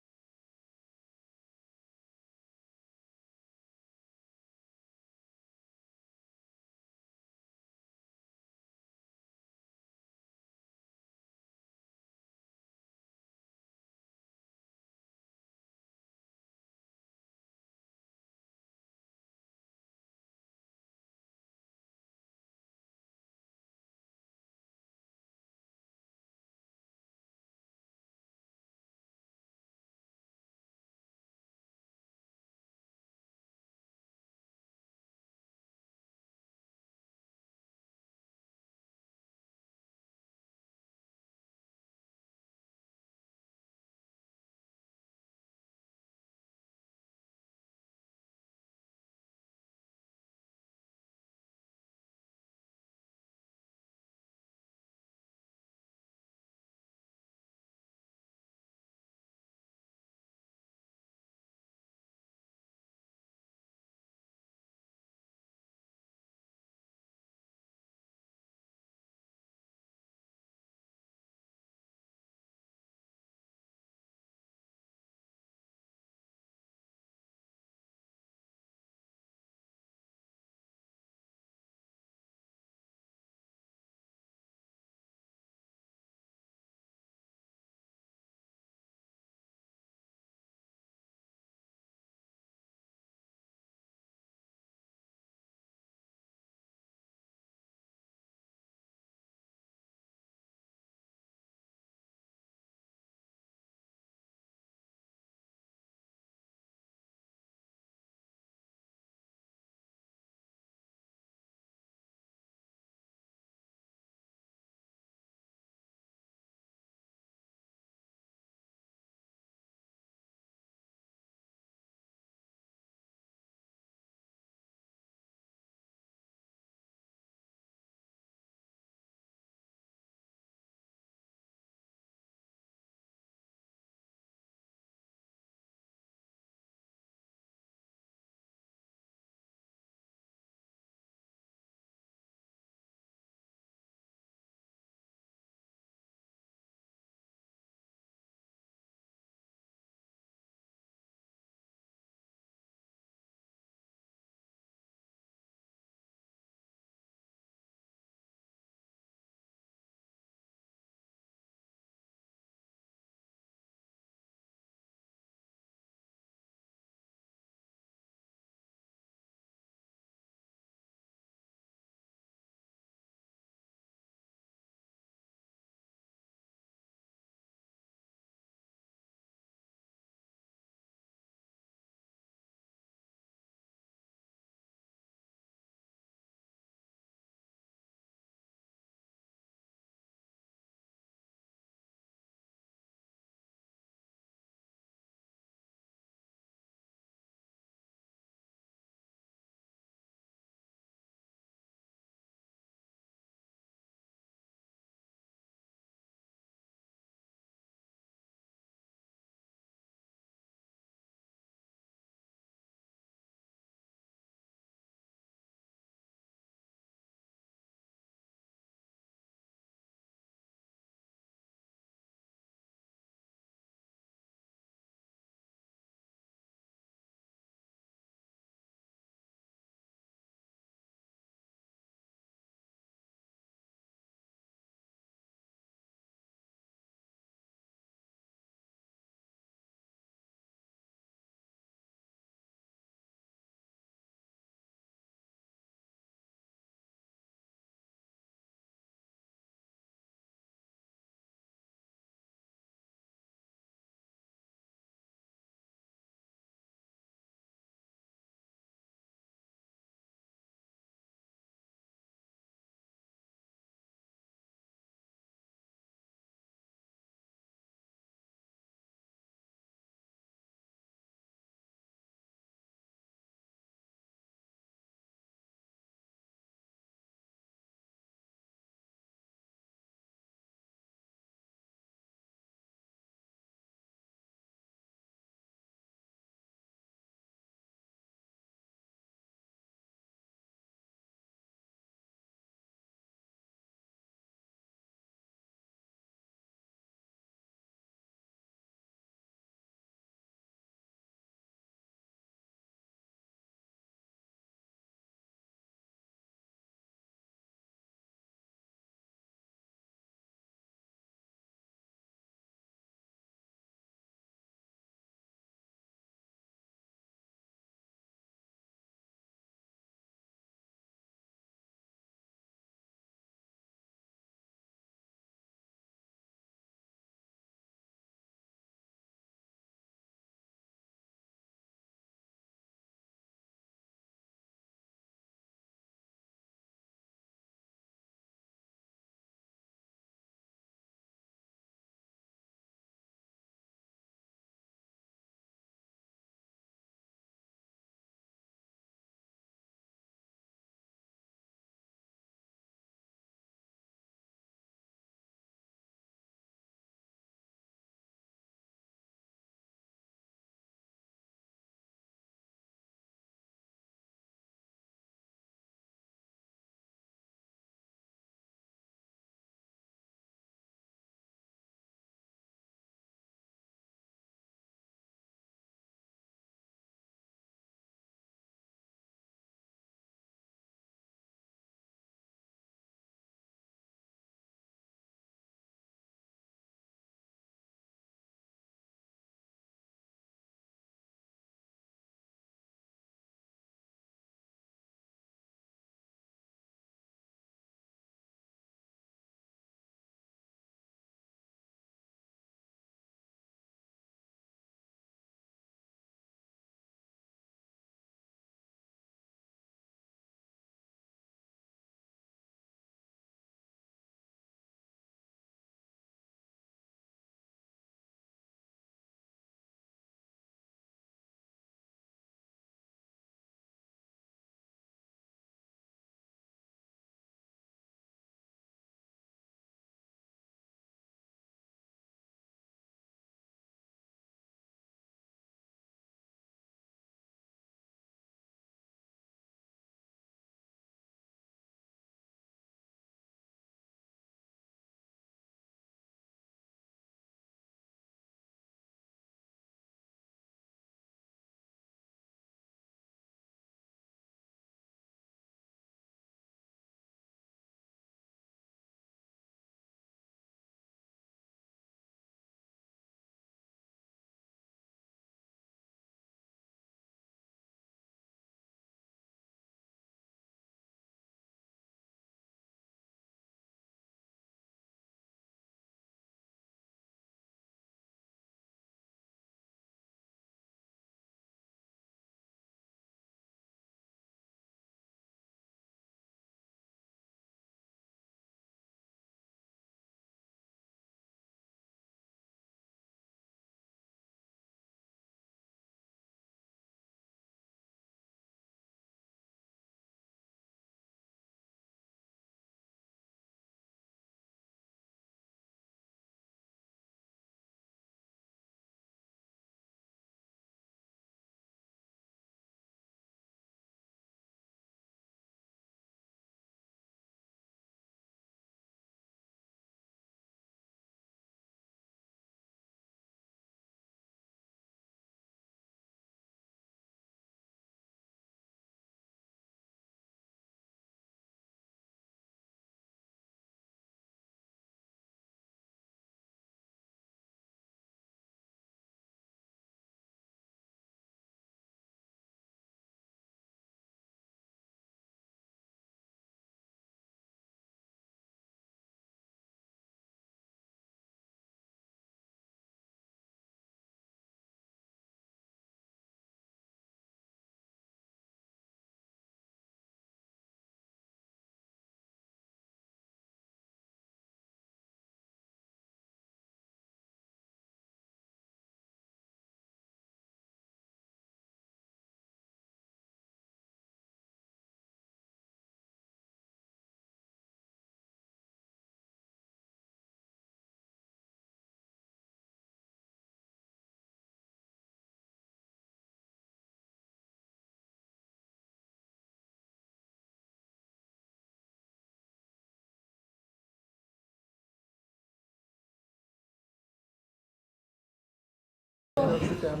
To turn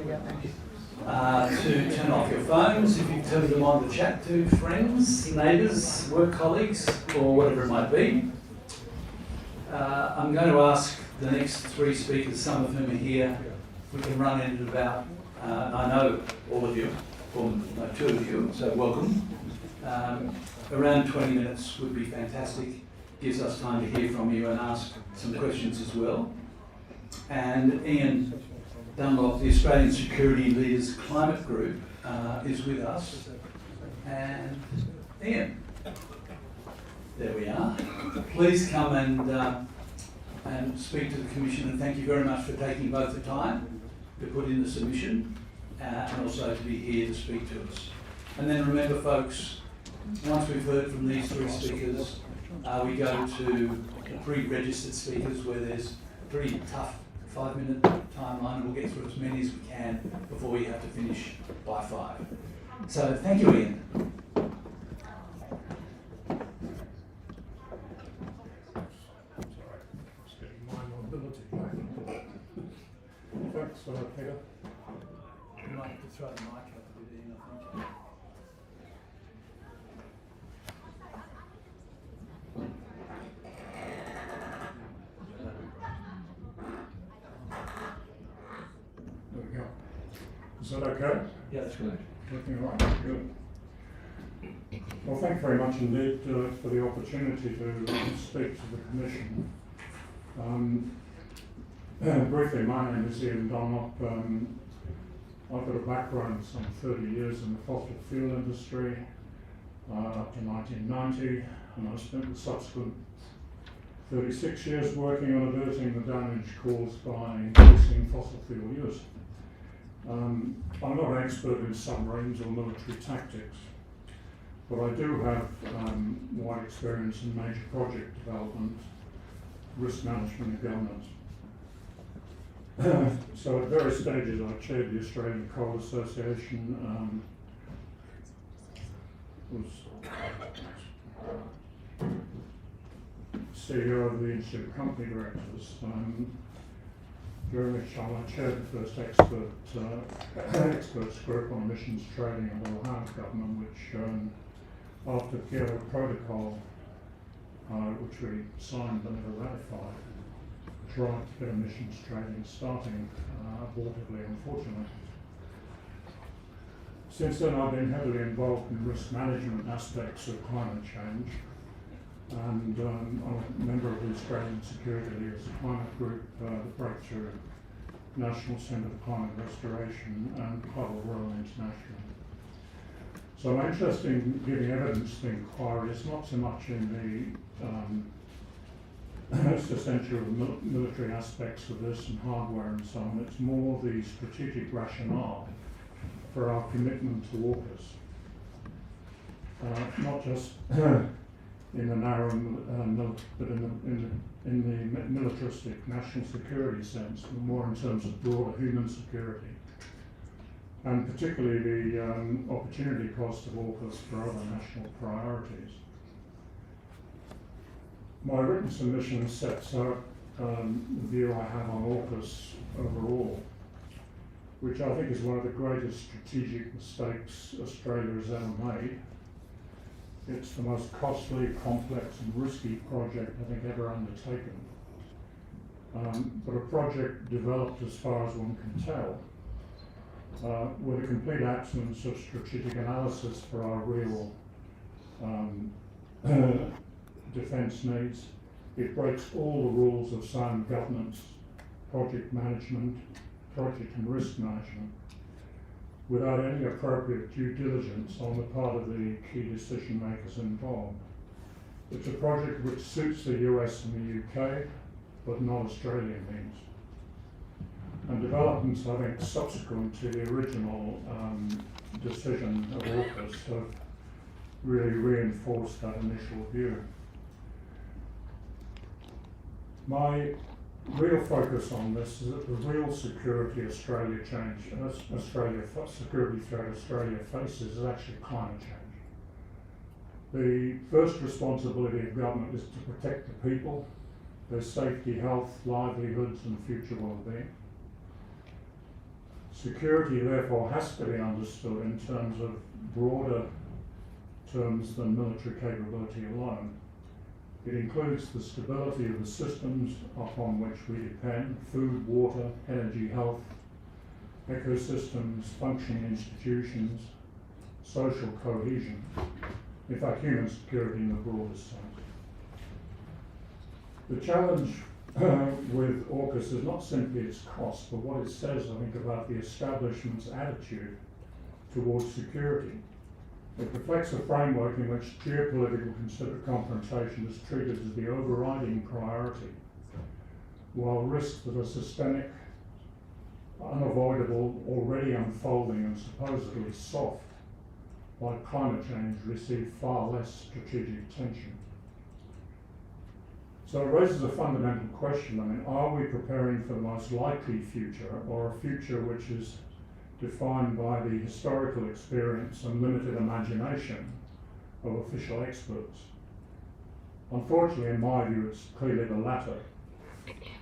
off your phones if you've turned them on to chat to friends, neighbours, work colleagues, or whatever it might be. I'm going to ask the next three speakers, some of whom are here, we can run in at about, I know all of you, or no, two of you, so welcome. Around 20 minutes would be fantastic. Gives us time to hear from you and ask some questions as well. And Ian Dunlop, the Australian Security Leaders Climate Group, is with us. And Ian, there we are. Please come and speak to the Commission, and thank you very much for taking both the time to put in the submission and also to be here to speak to us. And then remember, folks, once we've heard from these three speakers, we go to pre-registered speakers where there's a pretty tough 5-minute timeline, and we'll get through as many as we can before we have to finish by 5. So thank you, Ian. Thanks, Peter. You might have to throw the mic up a bit, Ian, I think. There we go. Is that okay? Yeah, that's good. Looking all right? Good. Well, thank you very much indeed for the opportunity to speak to the Commission. Briefly, my name is Ian Dunlop. I've got a background of some 30 years in the fossil fuel industry up to 1990, and I spent the subsequent 36 years working on averting the damage caused by increasing fossil fuel use. I'm not an expert in submarines or military tactics, but I do have wide experience in major project development, risk management and governance. So at various stages I chaired the Australian Coal Association, was CEO of the Institute of Company Directors, during which time I chaired the first experts group on emissions trading under the Howard government, which after the Kyoto Protocol, which we signed but never ratified, tried to get emissions trading starting abortively, unfortunately. Since then I've been heavily involved in risk management aspects of climate change, and I'm a member of the Australian Security Leaders Climate Group, the Breakthrough National Centre for Climate Restoration, and Global Royal International. So my interest in giving evidence to the inquiry is not so much in the existential military aspects of this and hardware and so on. It's more the strategic rationale for our commitment to AUKUS. Not just in the narrow, but in the militaristic national security sense, but more in terms of broader human security, and particularly the opportunity cost of AUKUS for other national priorities. My written submission sets out the view I have on AUKUS overall, which I think is one of the greatest strategic mistakes Australia has ever made. It's the most costly, complex and risky project I think ever undertaken. But a project developed, as far as one can tell, with a complete absence of strategic analysis for our real defence needs. It breaks all the rules of sound governance, project management, project and risk management, without any appropriate due diligence on the part of the key decision makers involved. It's a project which suits the US and the UK, but not Australian needs. And developments, I think, subsequent to the original decision of AUKUS have really reinforced that initial view. My real focus on this is that the real security security threat Australia faces is actually climate change. The first responsibility of government is to protect the people, their safety, health, livelihoods and future well-being. Security therefore has to be understood in terms of broader terms than military capability alone. It includes the stability of the systems upon which we depend: food, water, energy, health, ecosystems, functioning institutions, social cohesion, in fact human security in the broadest sense. The challenge with AUKUS is not simply its cost, but what it says, I think, about the establishment's attitude towards security. It reflects a framework in which geopolitical confrontation is treated as the overriding priority, while risks that are systemic, unavoidable, already unfolding and supposedly soft, like climate change, receive far less strategic attention. So it raises a fundamental question. I mean, are we preparing for the most likely future, or a future which is defined by the historical experience and limited imagination of official experts? Unfortunately, in my view, it's clearly the latter,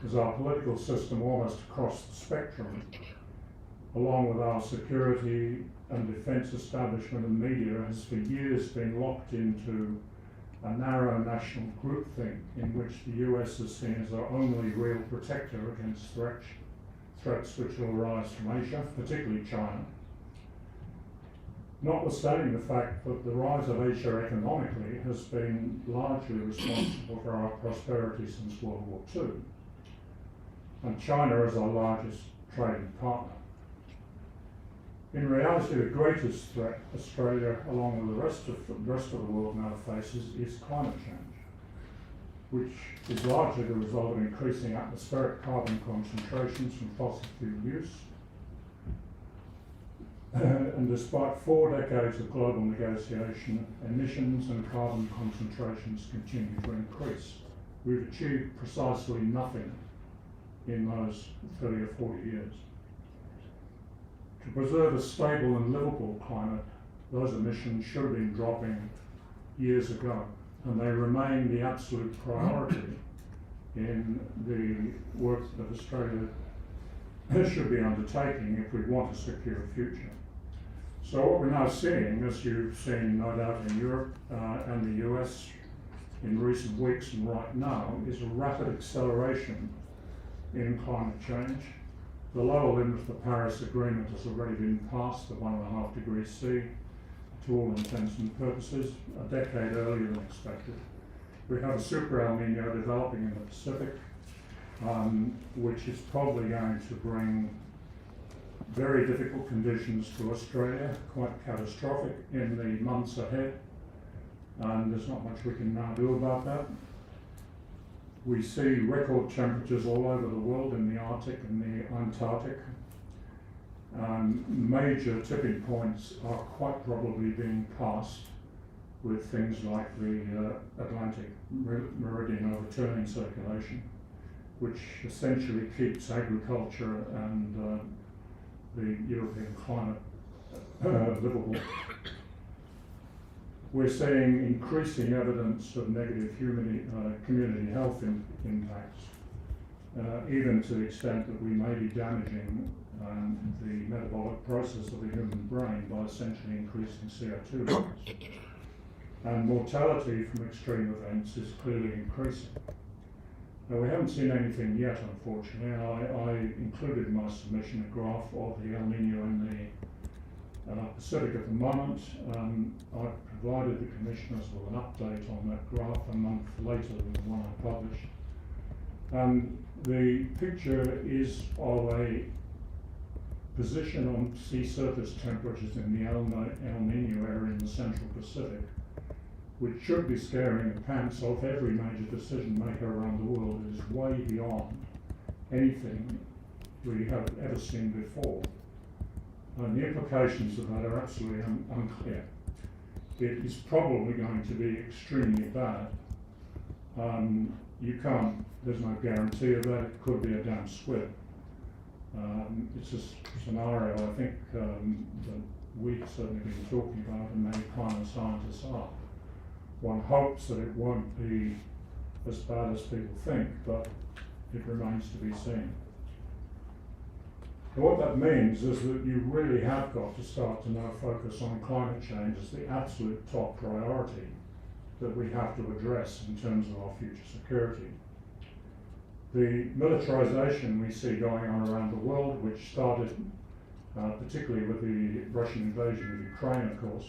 as our political system almost across the spectrum, along with our security and defence establishment and media, has for years been locked into a narrow national groupthink in which the US is seen as our only real protector against threats which will arise from Asia, particularly China. Notwithstanding the fact that the rise of Asia economically has been largely responsible for our prosperity since World War II, and China is our largest trading partner. In reality, the greatest threat Australia, along with the rest of the world now faces, is climate change, which is largely the result of increasing atmospheric carbon concentrations from fossil fuel use. And despite 4 decades of global negotiation, emissions and carbon concentrations continue to increase. We've achieved precisely nothing in those 30 or 40 years. To preserve a stable and livable climate, those emissions should have been dropping years ago, and they remain the absolute priority in the work that Australia should be undertaking if we want a secure future. So what we're now seeing, as you've seen no doubt in Europe and the US in recent weeks and right now, is a rapid acceleration in climate change. The lower limit of the Paris Agreement has already been passed, the 1.5 degrees C, to all intents and purposes, a decade earlier than expected. We have a super El Nino developing in the Pacific, which is probably going to bring very difficult conditions to Australia, quite catastrophic in the months ahead, and there's not much we can now do about that. We see record temperatures all over the world in the Arctic and the Antarctic. Major tipping points are quite probably being passed with things like the Atlantic meridian overturning circulation, which essentially keeps agriculture and the European climate livable. We're seeing increasing evidence of negative community health impacts, even to the extent that we may be damaging the metabolic process of the human brain by essentially increasing CO2 levels. And mortality from extreme events is clearly increasing. Now, we haven't seen anything yet, unfortunately, and I included in my submission a graph of the El Nino in the Pacific at the moment. I've provided the commissioners with an update on that graph a month later than the one I published. The picture is of a position on sea surface temperatures in the El Nino area in the Central Pacific, which should be scaring the pants off every major decision maker around the world. It is way beyond anything we have ever seen before. And the implications of that are absolutely unclear. It is probably going to be extremely bad. There's no guarantee of that. It could be a damn squib. It's a scenario I think that we've certainly been talking about, and many climate scientists are. One hopes that it won't be as bad as people think, but it remains to be seen. And what that means is that you really have got to start to now focus on climate change as the absolute top priority that we have to address in terms of our future security. The militarization we see going on around the world, which started particularly with the Russian invasion of Ukraine, of course,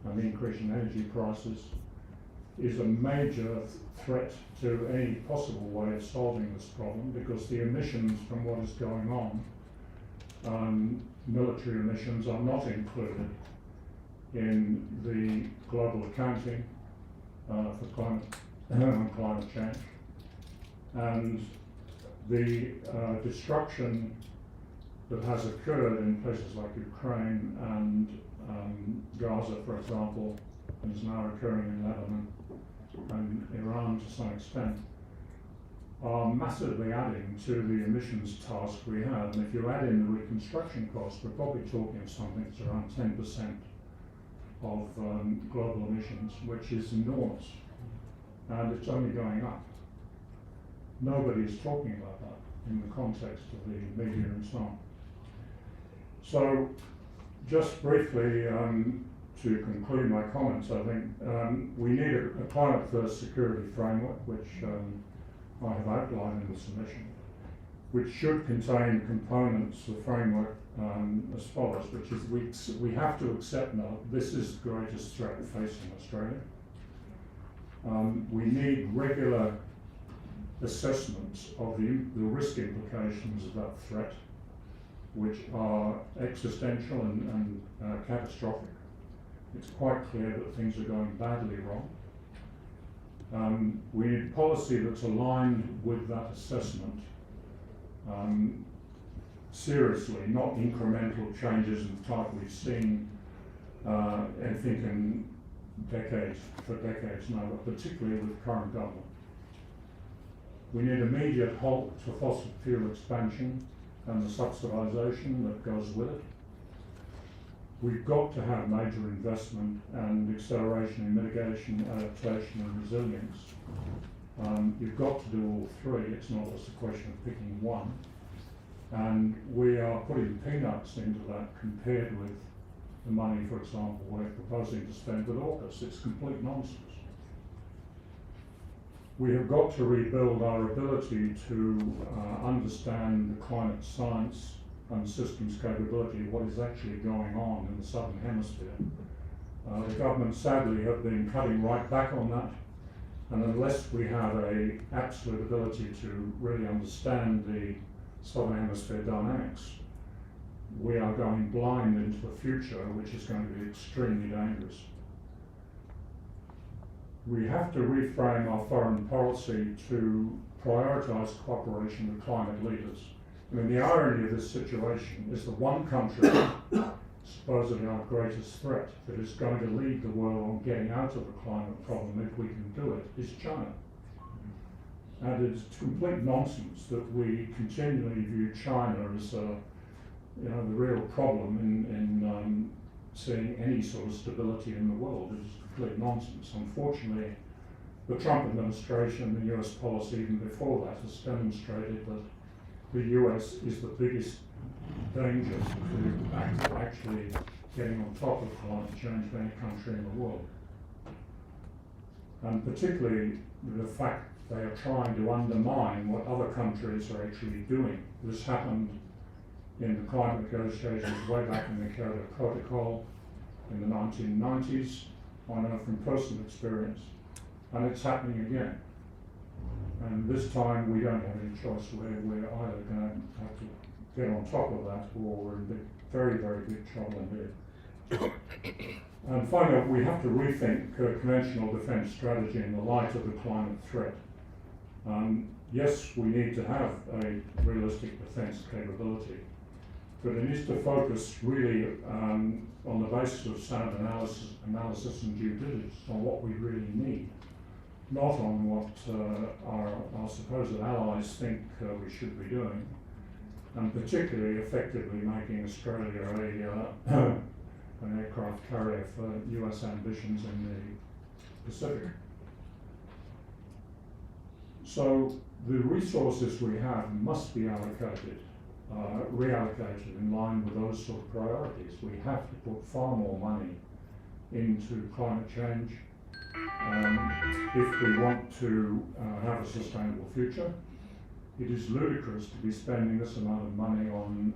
and the increase in energy prices, is a major threat to any possible way of solving this problem, because the emissions from what is going on, military emissions, are not included in the global accounting for climate change. And the destruction that has occurred in places like Ukraine and Gaza, for example, and is now occurring in Lebanon and Iran to some extent, are massively adding to the emissions task we have. And if you add in the reconstruction costs, we're probably talking of something that's around 10% of global emissions, which is enormous, and it's only going up. Nobody is talking about that in the context of the media and so on. So, just briefly, to conclude my comments, I think we need a climate-first security framework, which I have outlined in the submission, which should contain components, the framework as follows, which is we have to accept now this is the greatest threat facing Australia. We need regular assessments of the risk implications of that threat, which are existential and catastrophic. It's quite clear that things are going badly wrong. We need policy that's aligned with that assessment, seriously, not incremental changes of the type we've seen, I think, for decades now, but particularly with current government. We need immediate halt to fossil fuel expansion and the subsidisation that goes with it. We've got to have major investment and acceleration in mitigation, adaptation and resilience. You've got to do all three. It's not just a question of picking one. And we are putting peanuts into that compared with the money, for example, we're proposing to spend with AUKUS. It's complete nonsense. We have got to rebuild our ability to understand the climate science and systems capability of what is actually going on in the southern hemisphere. The government sadly have been cutting right back on that, and unless we have an absolute ability to really understand the southern hemisphere dynamics, we are going blind into a future which is going to be extremely dangerous. We have to reframe our foreign policy to prioritise cooperation with climate leaders. I mean, the irony of this situation is the one country, supposedly our greatest threat, that is going to lead the world on getting out of the climate problem, if we can do it, is China. And it's complete nonsense that we continually view China as the real problem in seeing any sort of stability in the world. It's complete nonsense. Unfortunately, the Trump administration and US policy even before that has demonstrated that the US is the biggest danger to actually getting on top of climate change of any country in the world. And particularly the fact they are trying to undermine what other countries are actually doing. This happened in the climate negotiations way back in the Kyoto Protocol in the 1990s, I know from personal experience, and it's happening again. And this time we don't have any choice. We're either going to have to get on top of that, or we're in very, very big trouble indeed. And finally, we have to rethink conventional defence strategy in the light of the climate threat. Yes, we need to have a realistic defence capability, but it needs to focus really on the basis of sound analysis and due diligence on what we really need, not on what our supposed allies think we should be doing, and particularly effectively making Australia an aircraft carrier for US ambitions in the Pacific. So the resources we have must be allocated reallocated in line with those sort of priorities. We have to put far more money into climate change if we want to have a sustainable future. It is ludicrous to be spending this amount of money on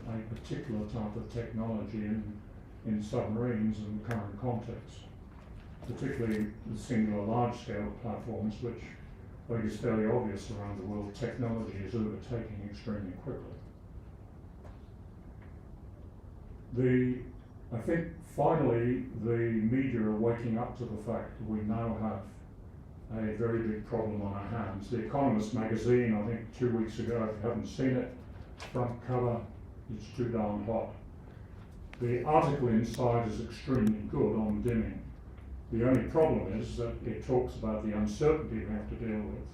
a particular type of technology in submarines in the current context, particularly the singular large-scale platforms, which I think is fairly obvious around the world. Technology is overtaking extremely quickly. I think finally the media are waking up to the fact that we now have a very big problem on our hands. The Economist magazine, I think 2 weeks ago, if you haven't seen it, front cover, it's too darn hot. The article inside is extremely good on dimming. The only problem is that it talks about the uncertainty we have to deal with.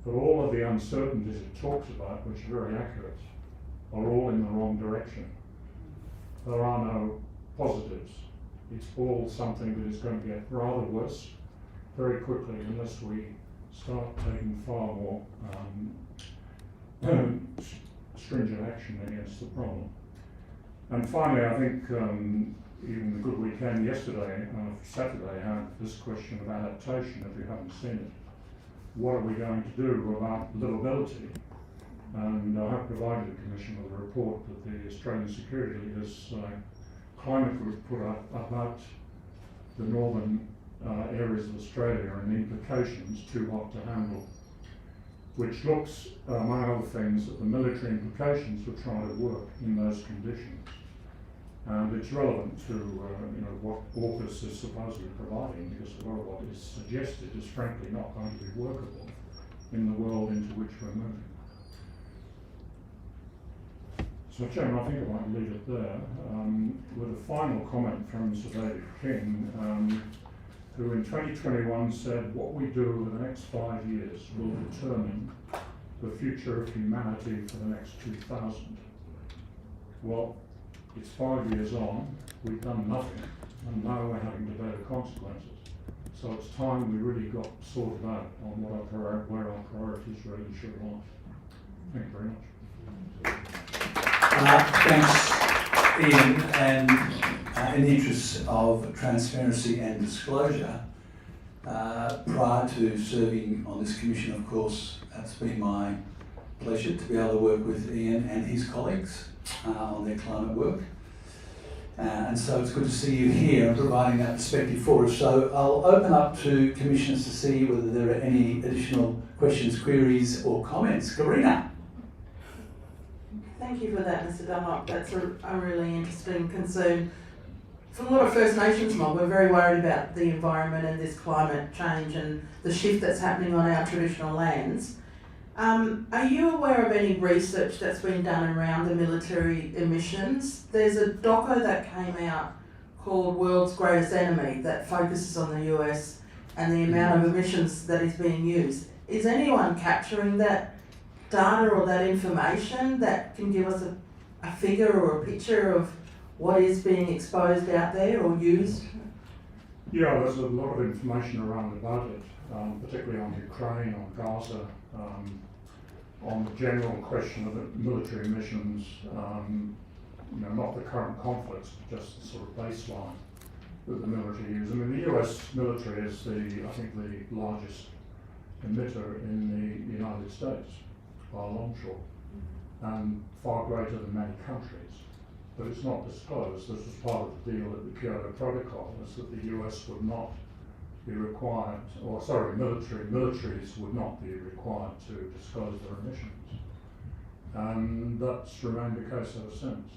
But all of the uncertainties it talks about, which are very accurate, are all in the wrong direction. There are no positives. It's all something that is going to get rather worse very quickly unless we start taking far more stringent action against the problem. And finally, I think even the good weekend yesterday, Saturday, had this question of adaptation, if you haven't seen it. What are we going to do about livability? And I have provided the Commission with a report that the Australian Security Leaders Climate Group put up about the northern areas of Australia and the implications too hot to handle, which looks, among other things, at the military implications for trying to work in those conditions. And it's relevant to what AUKUS is supposedly providing, because a lot of what is suggested is frankly not going to be workable in the world into which we're moving. So, Chairman, I think I might leave it there with a final comment from Sir David King, who in 2021 said, what we do over the next 5 years will determine the future of humanity for the next 2000. Well, it's 5 years on, we've done nothing, and now we're having to bear the consequences. So it's time we really got sorted out on where our priorities really should lie. Thank you very much. Thanks, Ian, and in the interest of transparency and disclosure, prior to serving on this commission, of course, it's been my pleasure to be able to work with Ian and his colleagues on their climate work. And so it's good to see you here and providing that perspective for us. So I'll open up to commissioners to see whether there are any additional questions, queries or comments. Karina. Thank you for that, Mr. Dunlop. That's a really interesting concern. From a lot of First Nations mob, we're very worried about the environment and this climate change and the shift that's happening on our traditional lands. Are you aware of any research that's been done around the military emissions? There's a doco that came out called World's Greatest Enemy that focuses on the US and the amount of emissions that is being used. Is anyone capturing that data or that information that can give us a figure or a picture of what is being exposed out there or used? Yeah, there's a lot of information around about it, particularly on Ukraine, on Gaza, on the general question of the military emissions, not the current conflicts, but just the sort of baseline that the military use. I mean, the US military is I think the largest emitter in the United States by a long shot, and far greater than many countries. But it's not disclosed. This was part of the deal at the Kyoto Protocol, is that the US would not be required, militaries would not be required to disclose their emissions. And that's remained the case ever since.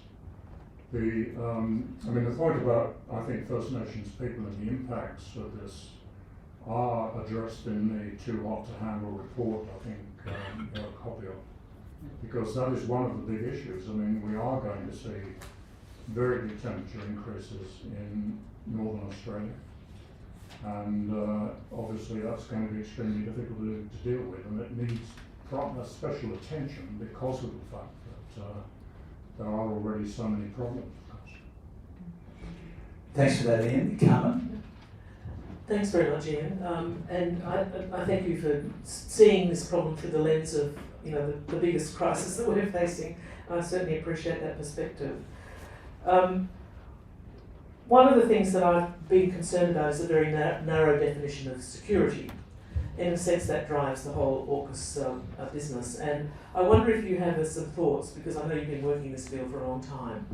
The point about, I think, First Nations people and the impacts of this are addressed in the Too Hot to Handle report, I think, got a copy of, because that is one of the big issues. I mean, we are going to see very big temperature increases in Northern Australia, and obviously that's going to be extremely difficult to deal with, and it needs proper special attention because of the fact that there are already so many problems. Thanks for that, Ian. Carmen? Thanks very much, Ian. And I thank you for seeing this problem through the lens of the biggest crisis that we're facing. I certainly appreciate that perspective. One of the things that I've been concerned about is a very narrow definition of security. In a sense, that drives the whole AUKUS business. And I wonder if you have some thoughts, because I know you've been working in this field for a long time,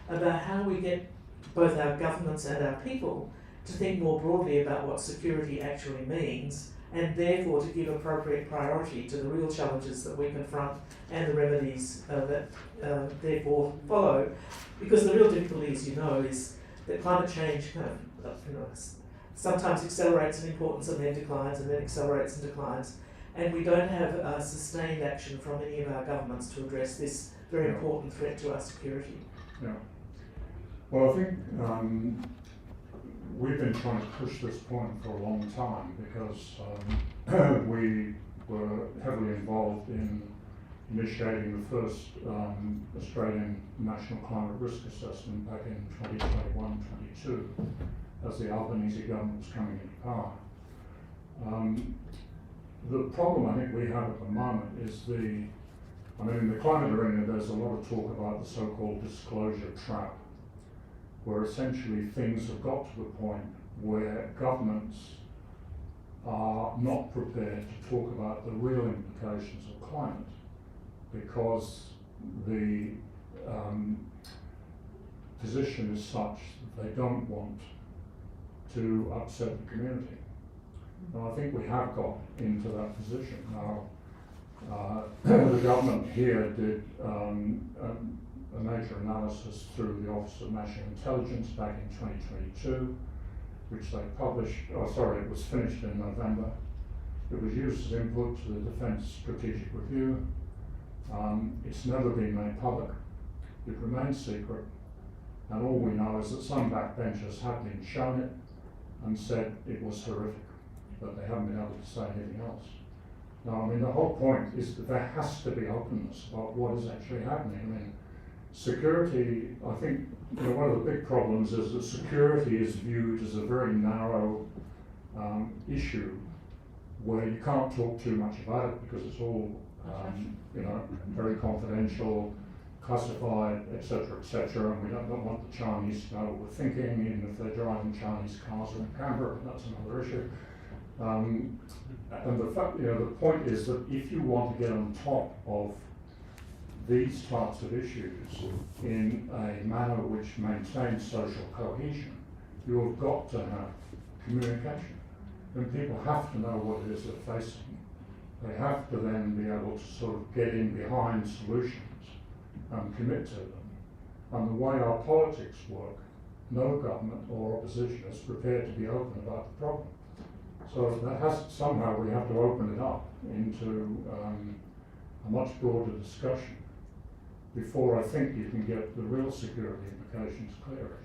about how we get both our governments and our people to think more broadly about what security actually means, and therefore to give appropriate priority to the real challenges that we confront and the remedies that therefore follow. Because the real difficulty, as you know, is that climate change kind of, sometimes accelerates in importance and then declines and then accelerates and declines. And we don't have sustained action from any of our governments to address this very important threat to our security. Yeah. Well, I think we've been trying to push this point for a long time because we were heavily involved in initiating the first Australian National Climate Risk Assessment back in 2021-22 as the Albanese government was coming into power. The problem I think we have at the moment is in the climate arena there's a lot of talk about the so-called disclosure trap, where essentially things have got to the point where governments are not prepared to talk about the real implications of climate because the position is such that they don't want to upset the community. And I think we have got into that position. Now, the government here did a major analysis through the Office of National Intelligence back in 2022, which they published, it was finished in November. It was used as input to the Defence Strategic Review. It's never been made public. It remains secret. And all we know is that some backbenchers have been shown it and said it was horrific, but they haven't been able to say anything else. Now, the whole point is that there has to be openness about what is actually happening. Security, I think, one of the big problems is that security is viewed as a very narrow issue where you can't talk too much about it because it's all, very confidential, classified, etc., and we don't want the Chinese to know what we're thinking, even if they're driving Chinese cars in Canberra, but that's another issue. And the point is that if you want to get on top of these types of issues in a manner which maintains social cohesion, you have got to have communication. And people have to know what it is they're facing. They have to then be able to sort of get in behind solutions and commit to them. And the way our politics work, no government or opposition is prepared to be open about the problem. So somehow we have to open it up into a much broader discussion before I think you can get the real security implications clear.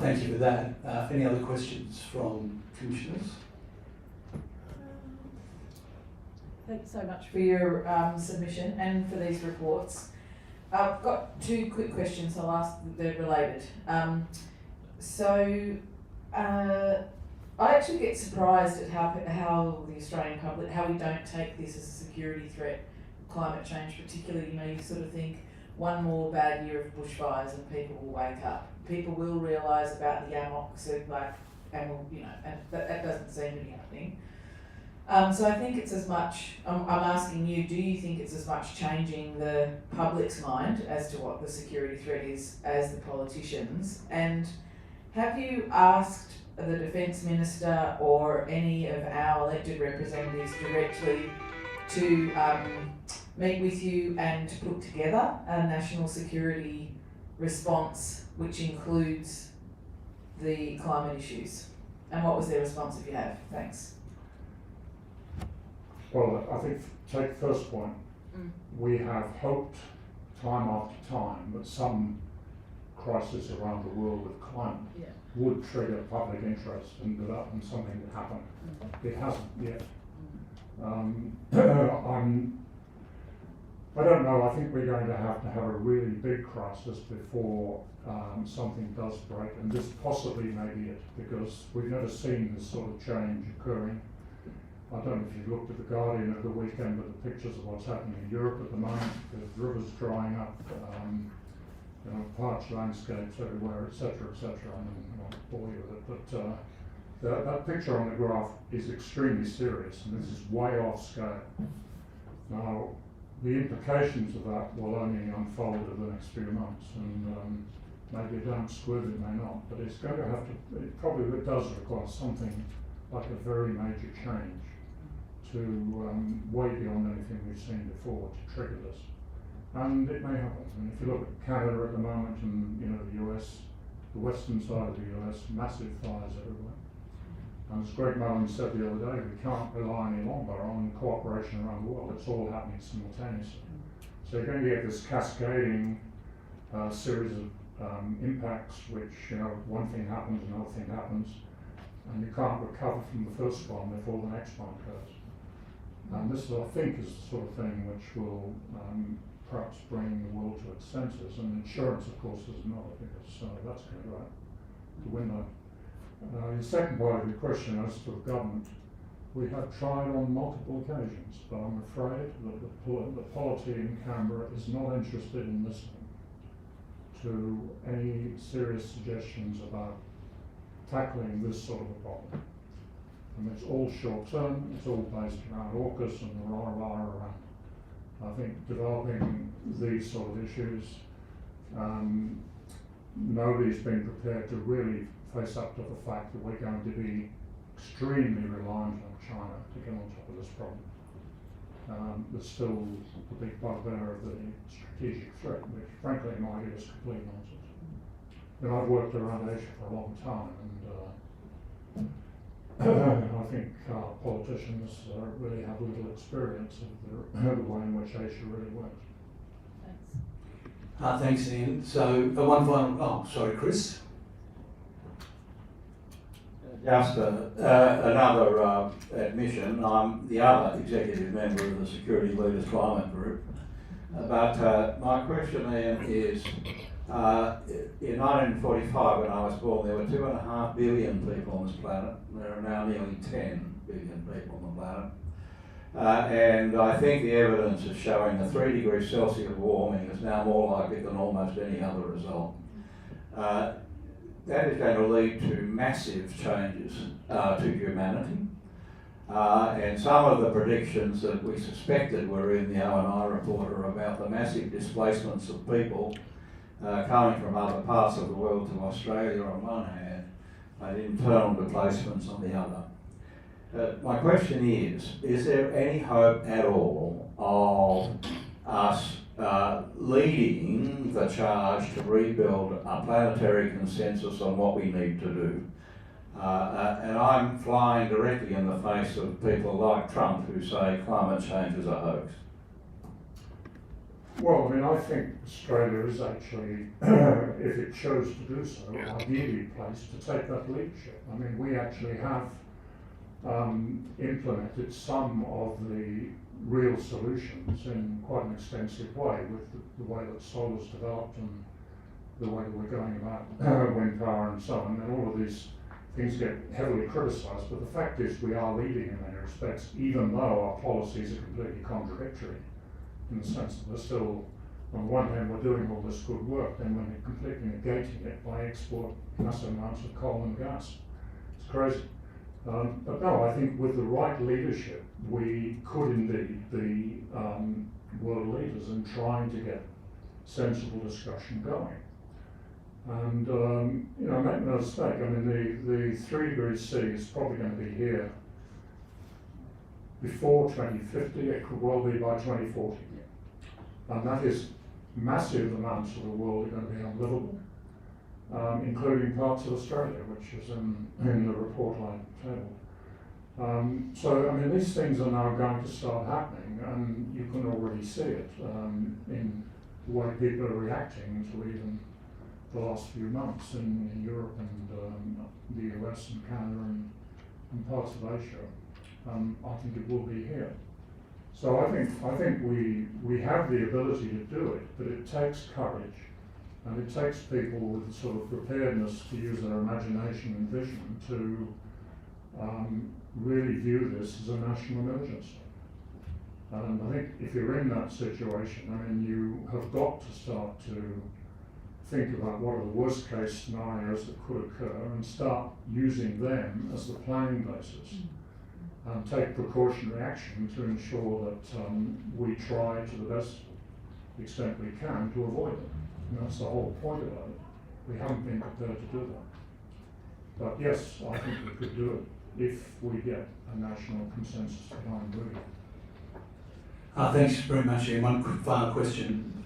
Thank you for that. Any other questions from commissioners? Thanks so much for your submission and for these reports. I've got two quick questions I'll ask, they're related. I actually get surprised at how the Australian public, how we don't take this as a security threat, climate change particularly. You sort of think one more bad year of bushfires and people will wake up. People will realise about the AMOCs and that doesn't seem to be happening. So I think it's as much, I'm asking you, do you think it's as much changing the public's mind as to what the security threat is as the politicians? And have you asked the Defence Minister or any of our elected representatives directly to meet with you and to put together a national security response which includes the climate issues? And what was their response if you have? Thanks. Well, I think, take the first point, we have hoped time after time that some crisis around the world with climate would trigger public interest and something would happen. It hasn't yet. I don't know, I think we're going to have a really big crisis before something does break, and this possibly may be it, because we've never seen this sort of change occurring. I don't know if you looked at the Guardian over the weekend, but the pictures of what's happening in Europe at the moment, with rivers drying up, parched landscapes everywhere, etc., etc. I mean, I won't bore you with it, but that picture on the graph is extremely serious, and this is way off scale. Now, the implications of that will only unfold over the next few months, and maybe it don't squid, it may not, but it's going to have to, it probably does require something like a very major change to way beyond anything we've seen before to trigger this. And it may happen. I mean, if you look at Canada at the moment and the US, the western side of the US, massive fires everywhere. And as Greg Mullen said the other day, we can't rely any longer on cooperation around the world. It's all happening simultaneously. So you're going to get this cascading series of impacts, which one thing happens, another thing happens, and you can't recover from the first one before the next one occurs. And this, I think, is the sort of thing which will perhaps bring the world to its senses. And insurance, of course, is another, because that's going to go out the window. The second part of your question as to the government, we have tried on multiple occasions, but I'm afraid that the polity in Canberra is not interested in listening to any serious suggestions about tackling this sort of a problem. And it's all short term, it's all based around AUKUS and the around, I think, developing these sort of issues. Nobody's been prepared to really face up to the fact that we're going to be extremely reliant on China to get on top of this problem. There's still the big bugbear of the strategic threat, which frankly in my view is complete nonsense. I've worked around Asia for a long time, and I think politicians really have little experience of the way in which Asia really works. Thanks, Ian. So one final, Chris. Just another admission. I'm the other executive member of the Security Leaders Climate Group. But my question, Ian, is in 1945, when I was born, there were 2.5 billion people on this planet. There are now nearly 10 billion people on the planet. And I think the evidence is showing that 3 degrees Celsius warming is now more likely than almost any other result. That is going to lead to massive changes to humanity. And some of the predictions that we suspected were in the O&I report are about the massive displacements of people coming from other parts of the world to Australia on one hand, and internal displacements on the other. My question is there any hope at all of us leading the charge to rebuild a planetary consensus on what we need to do? And I'm flying directly in the face of people like Trump who say climate change is a hoax. Well, I mean, I think Australia is actually, if it chose to do so, ideally placed to take that leadership. I mean, we actually have implemented some of the real solutions in quite an extensive way, with the way that solar's developed and the way that we're going about wind power and so on. And all of these things get heavily criticised, but the fact is we are leading in many respects, even though our policies are completely contradictory, in the sense that we're still, on one hand, we're doing all this good work, then we're completely negating it by export massive amounts of coal and gas. It's crazy. But no, I think with the right leadership, we could indeed be world leaders in trying to get sensible discussion going. And, make no mistake, I mean, the 3 degrees C is probably going to be here before 2050, it could well be by 2040. And that is massive amounts of the world are going to be unlivable, including parts of Australia, which is in the report I tabled. So, I mean, these things are now going to start happening, and you can already see it in the way people are reacting to even the last few months in Europe and the US and Canada and parts of Asia. I think it will be here. So I think we have the ability to do it, but it takes courage, and it takes people with sort of preparedness to use their imagination and vision to really view this as a national emergency. And I think if you're in that situation, I mean, you have got to start to think about what are the worst case scenarios that could occur and start using them as the planning basis. And take precautionary action to ensure that we try to the best extent we can to avoid them. And that's the whole point about it. We haven't been prepared to do that. But yes, I think we could do it if we get a national consensus behind doing it. Thanks very much, Ian. One quick final question.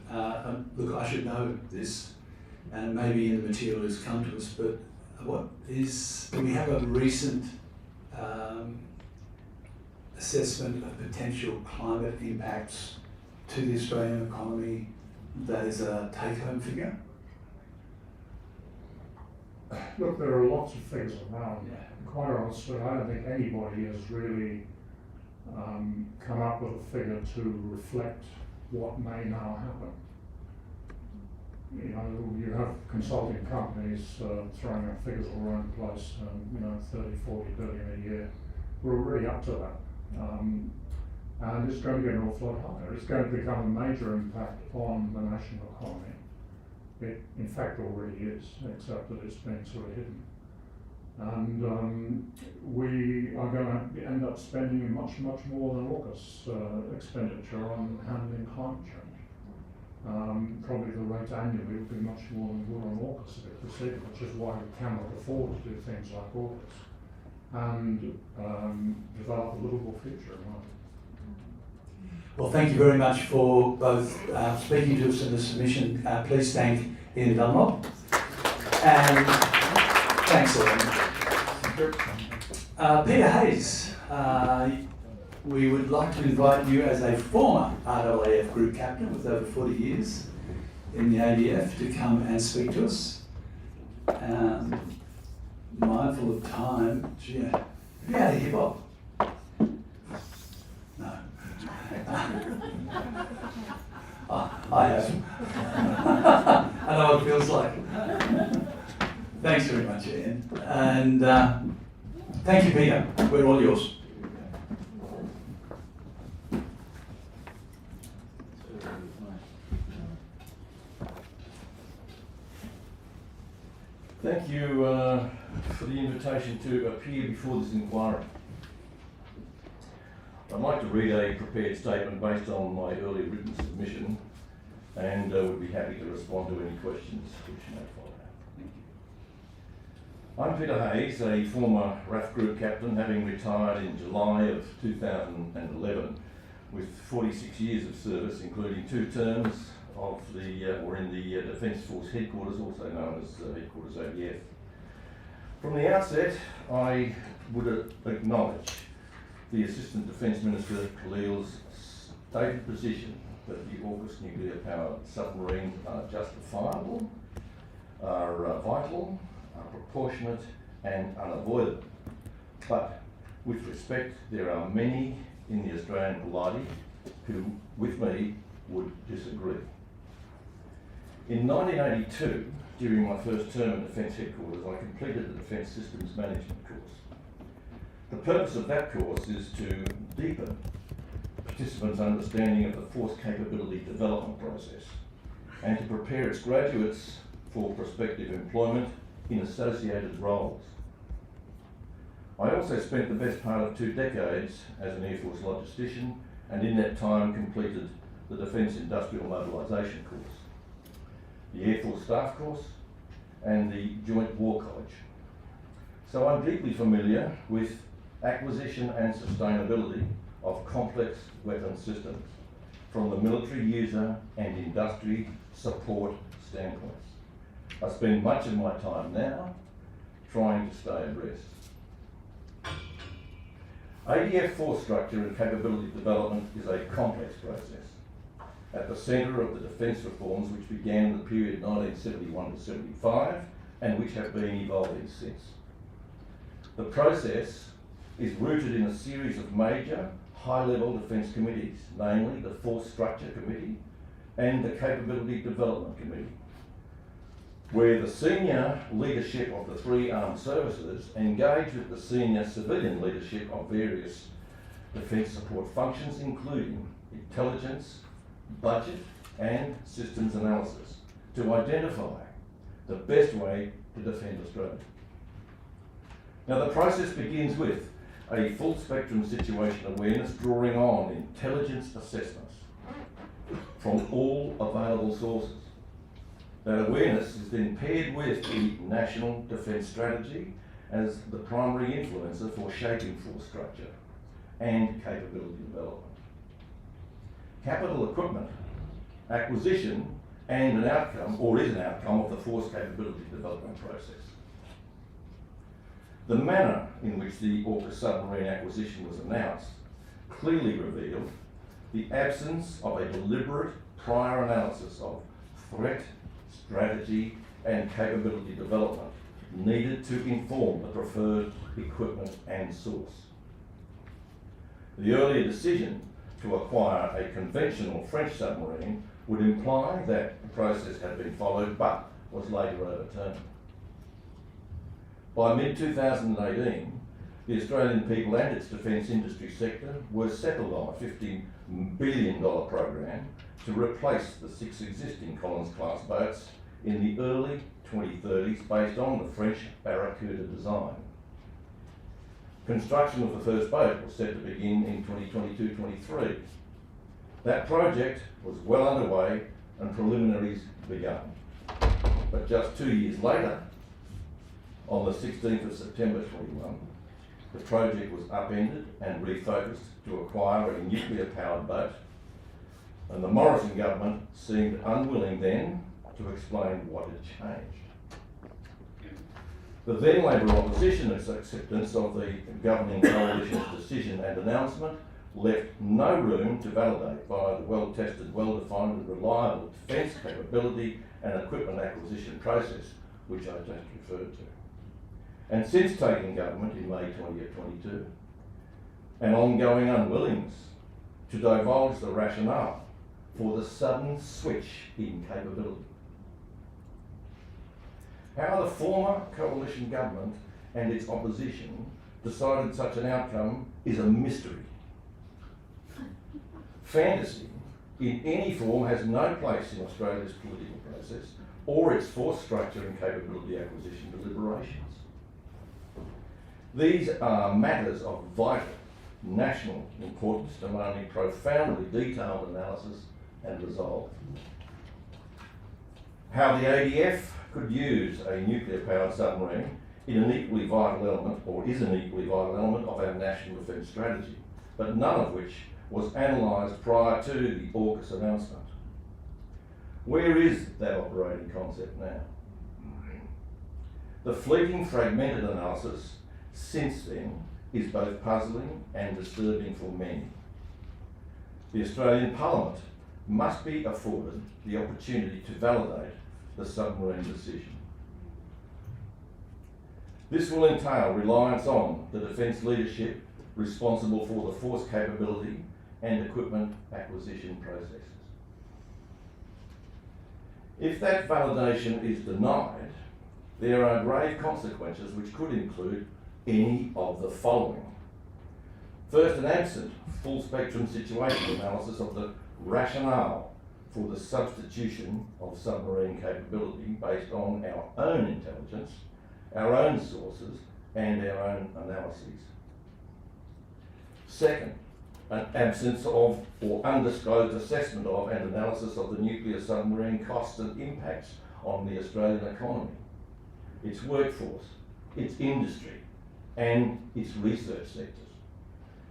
Look, I should know this, and maybe in the material has come to us, but do we have a recent assessment of potential climate impacts to the Australian economy that is a take-home figure? Look, there are lots of figures around. Quite honestly, I don't think anybody has really come up with a figure to reflect what may now happen. You know, you have consulting companies throwing out figures all around the place, 30, 40 billion a year. We're already up to that. And it's going to get an awful lot higher. It's going to become a major impact on the national economy. It, in fact, already is, except that it's been sort of hidden. And we are going to end up spending much, much more than AUKUS expenditure on handling climate change. Probably the rate annually would be much more than we were on AUKUS if it proceeded, which is why we cannot afford to do things like AUKUS and develop a livable future in life. Well, thank you very much for both speaking to us in the submission. Please thank Ian Dunlop. And thanks, Ian. Peter Hayes, we would like to invite you as a former RAAF group captain with over 40 years in the ADF to come and speak to us. Mindful of time, gee, have you had a hip hop? No. I have. I know what it feels like. Thanks very much, Ian. And thank you, Peter. We're all yours. Thank you for the invitation to appear before this inquiry. I'd like to read a prepared statement based on my earlier written submission and would be happy to respond to any questions which may follow. I'm Peter Hayes, a former RAF group captain, having retired in July of 2011 with 46 years of service, including 2 terms of in the Defence Force Headquarters, also known as Headquarters ADF. From the outset, I would acknowledge the Assistant Defence Minister Khalil's stated position that the AUKUS nuclear powered submarines are justifiable, are vital, are proportionate and unavoidable. But with respect, there are many in the Australian polity who, with me, would disagree. In 1982, during my first term at Defence Headquarters, I completed the Defence Systems Management course. The purpose of that course is to deepen participants' understanding of the force capability development process and to prepare its graduates for prospective employment in associated roles. I also spent the best part of 2 decades as an Air Force logistician and in that time completed the Defence Industrial Mobilisation course, the Air Force Staff course and the Joint War College. So I'm deeply familiar with acquisition and sustainability of complex weapon systems from the military user and industry support standpoints. I spend much of my time now trying to stay abreast. ADF force structure and capability development is a complex process at the centre of the defence reforms which began in the period 1971 to 75 and which have been evolving since. The process is rooted in a series of major high-level defence committees, namely the Force Structure Committee and the Capability Development Committee. where the senior leadership of the three armed services engage with the senior civilian leadership of various defence support functions, including intelligence, budget and systems analysis, to identify the best way to defend Australia. Now, the process begins with a full spectrum situation awareness drawing on intelligence assessments from all available sources. That awareness is then paired with the National Defence Strategy as the primary influencer for shaping force structure and capability development. Capital equipment acquisition and an outcome, or is an outcome, of the force capability development process. The manner in which the AUKUS submarine acquisition was announced clearly revealed the absence of a deliberate prior analysis of threat, strategy and capability development needed to inform the preferred equipment and source. The earlier decision to acquire a conventional French submarine would imply that the process had been followed but was later overturned. By mid-2018, the Australian people and its defence industry sector were settled on a $15 billion program to replace the 6 existing Collins-class boats in the early 2030s based on the French Barracuda design. Construction of the first boat was set to begin in 2022-23. That project was well underway and preliminaries begun. But just 2 years later, on the 16th of September 21, the project was upended and refocused to acquire a nuclear-powered boat, and the Morrison government seemed unwilling then to explain what had changed. The then Labor opposition's acceptance of the governing coalition's decision and announcement left no room to validate via the well-tested, well-defined and reliable defence capability and equipment acquisition process, which I just referred to. And since taking government in May 2022, an ongoing unwillingness to divulge the rationale for the sudden switch in capability. How the former coalition government and its opposition decided such an outcome is a mystery. Fantasy in any form has no place in Australia's political process or its force structure and capability acquisition deliberations. These are matters of vital national importance demanding profoundly detailed analysis and resolve. How the ADF could use a nuclear-powered submarine is an equally vital element of our national defence strategy, but none of which was analysed prior to the AUKUS announcement. Where is that operating concept now? The fleeting fragmented analysis since then is both puzzling and disturbing for many. The Australian Parliament must be afforded the opportunity to validate the submarine decision. This will entail reliance on the defence leadership responsible for the force capability and equipment acquisition processes. If that validation is denied, there are grave consequences which could include any of the following. First, an absent full spectrum situation analysis of the rationale for the substitution of submarine capability based on our own intelligence, our own sources and our own analyses. Second, an absence of or undisclosed assessment of and analysis of the nuclear submarine costs and impacts on the Australian economy, its workforce, its industry and its research sectors,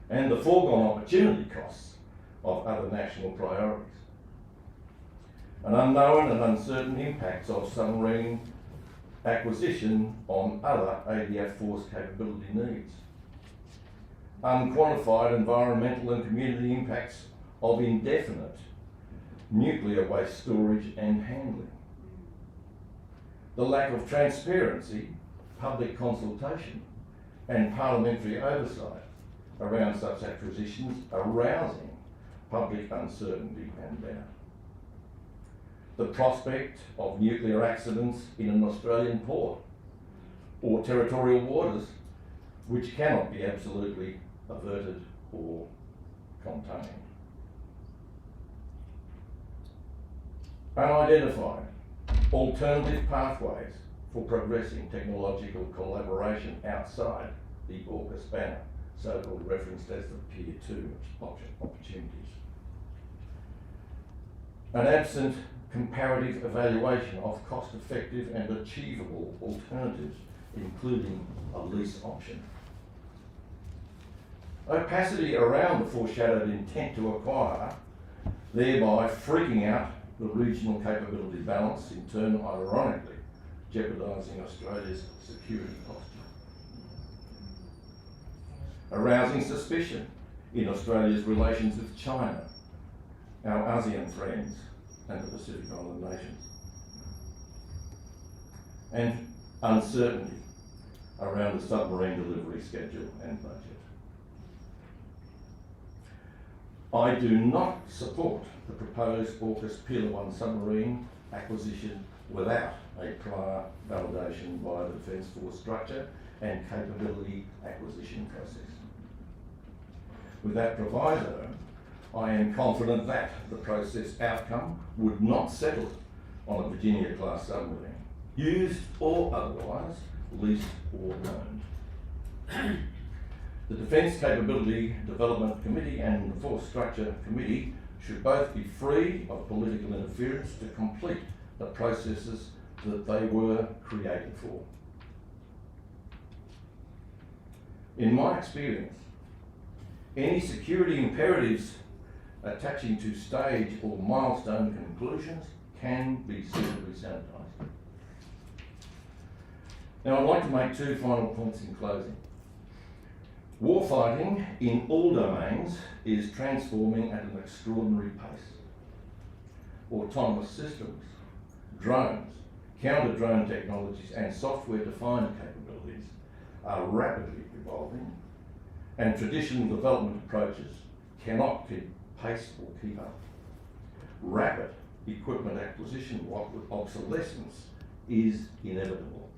and the foregone opportunity costs of other national priorities. An unknown and uncertain impacts of submarine acquisition on other ADF force capability needs. Unquantified environmental and community impacts of indefinite nuclear waste storage and handling. The lack of transparency, public consultation and parliamentary oversight around such acquisitions, arousing public uncertainty and doubt. the prospect of nuclear accidents in an Australian port or territorial waters, which cannot be absolutely averted or contained. Unidentified alternative pathways for progressing technological collaboration outside the AUKUS banner, so-called referenced as the Tier 2 opportunities. An absent comparative evaluation of cost-effective and achievable alternatives, including a lease option. Opacity around the foreshadowed intent to acquire, thereby freaking out the regional capability balance, in turn ironically jeopardising Australia's security posture. Arousing suspicion in Australia's relations with China, our ASEAN friends, and the Pacific Island nations. And uncertainty around the submarine delivery schedule and budget. I do not support the proposed AUKUS Pillar 1 submarine acquisition without a prior validation by the Defence Force structure and capability acquisition process. With that proviso, I am confident that the process outcome would not settle on a Virginia-class submarine, used or otherwise, leased or owned. The Defence Capability Development Committee and the Force Structure Committee should both be free of political interference to complete the processes that they were created for. In my experience, any security imperatives attaching to stage or milestone conclusions can be suitably sanitised. Now I'd like to make two final points in closing. Warfighting in all domains is transforming at an extraordinary pace. Autonomous systems, drones, counter-drone technologies and software-defined capabilities are rapidly evolving, and traditional development approaches cannot keep pace or keep up. Rapid equipment acquisition with obsolescence is inevitable.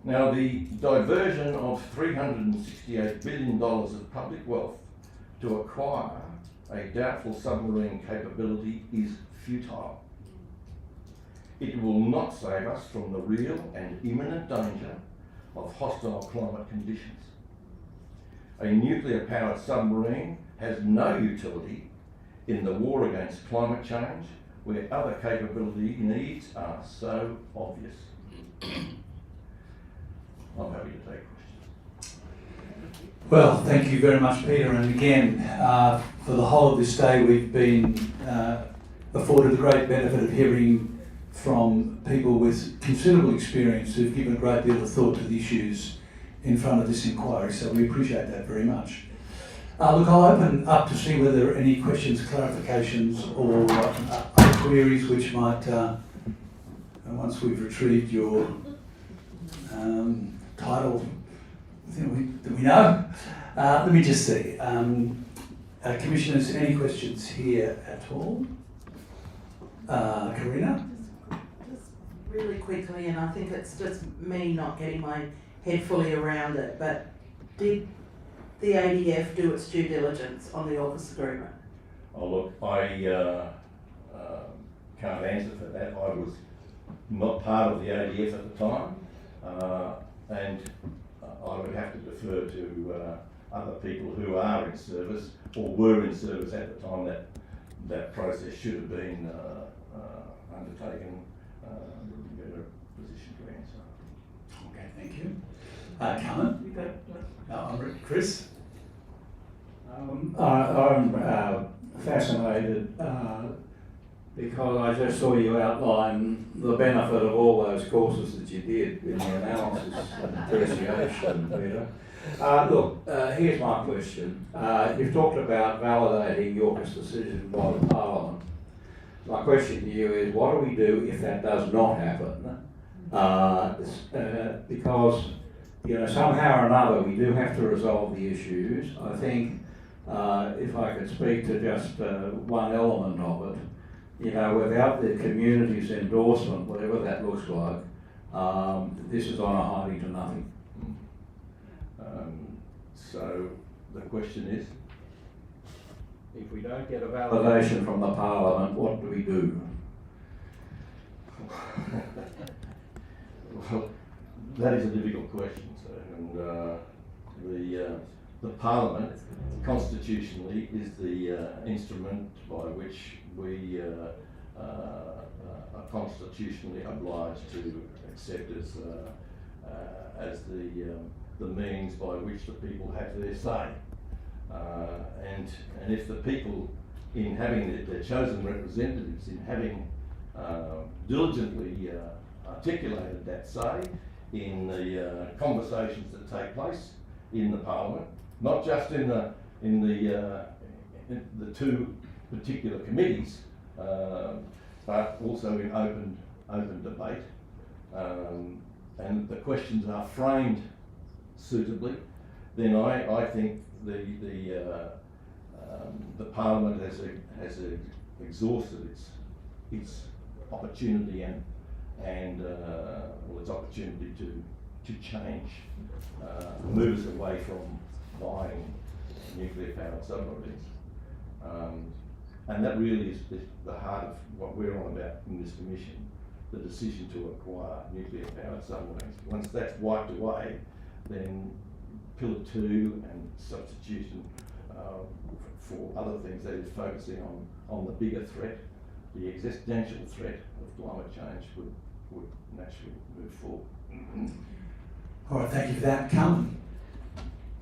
Now, the diversion of $368 billion of public wealth to acquire a doubtful submarine capability is futile. It will not save us from the real and imminent danger of hostile climate conditions. A nuclear-powered submarine has no utility in the war against climate change, where other capability needs are so obvious. I'm happy to take questions. Well, thank you very much, Peter. And again, for the whole of this day, we've been afforded the great benefit of hearing from people with considerable experience who've given a great deal of thought to the issues in front of this inquiry. So we appreciate that very much. Look, I'll open up to see whether there are any questions, clarifications, or other queries which might, once we've retrieved your title that we know. Let me just see. Commissioners, any questions here at all? Karina? Just really quickly, and I think it's just me not getting my head fully around it, but did the ADF do its due diligence on the AUKUS agreement? Oh look, I can't answer for that. I was not part of the ADF at the time, and I would have to defer to other people who are in service or were in service at the time that process should have been undertaken. Would be a better position to answer. Okay, thank you. Carmen? Chris? I'm fascinated because I just saw you outline the benefit of all those courses that you did in the analysis and appreciation, Peter. Look, here's my question. You've talked about validating AUKUS decision by the Parliament. My question to you is, what do we do if that does not happen? Because, you know, somehow or another we do have to resolve the issues. I think if I could speak to just one element of it, you know, without the community's endorsement, whatever that looks like, this is on a highly to nothing. So the question is, if we don't get a validation from the Parliament, what do we do? well, that is a difficult question, and the Parliament constitutionally is the instrument by which we are constitutionally obliged to accept as the means by which the people have their say. And if the people, in having their chosen representatives, in having diligently articulated that say in the conversations that take place in the Parliament, not just in the two particular committees, but also in open debate, and the questions are framed suitably, then I think the Parliament has exhausted its opportunity and its opportunity to change, move us away from buying nuclear powered submarines, and that really is the heart of what we're on about in this commission: the decision to acquire nuclear powered submarines. Once that's wiped away, then Pillar 2 and substitution for other things, that is focusing on the bigger threat, the existential threat of climate change, would naturally move forward. All right, thank you for that. Carmen?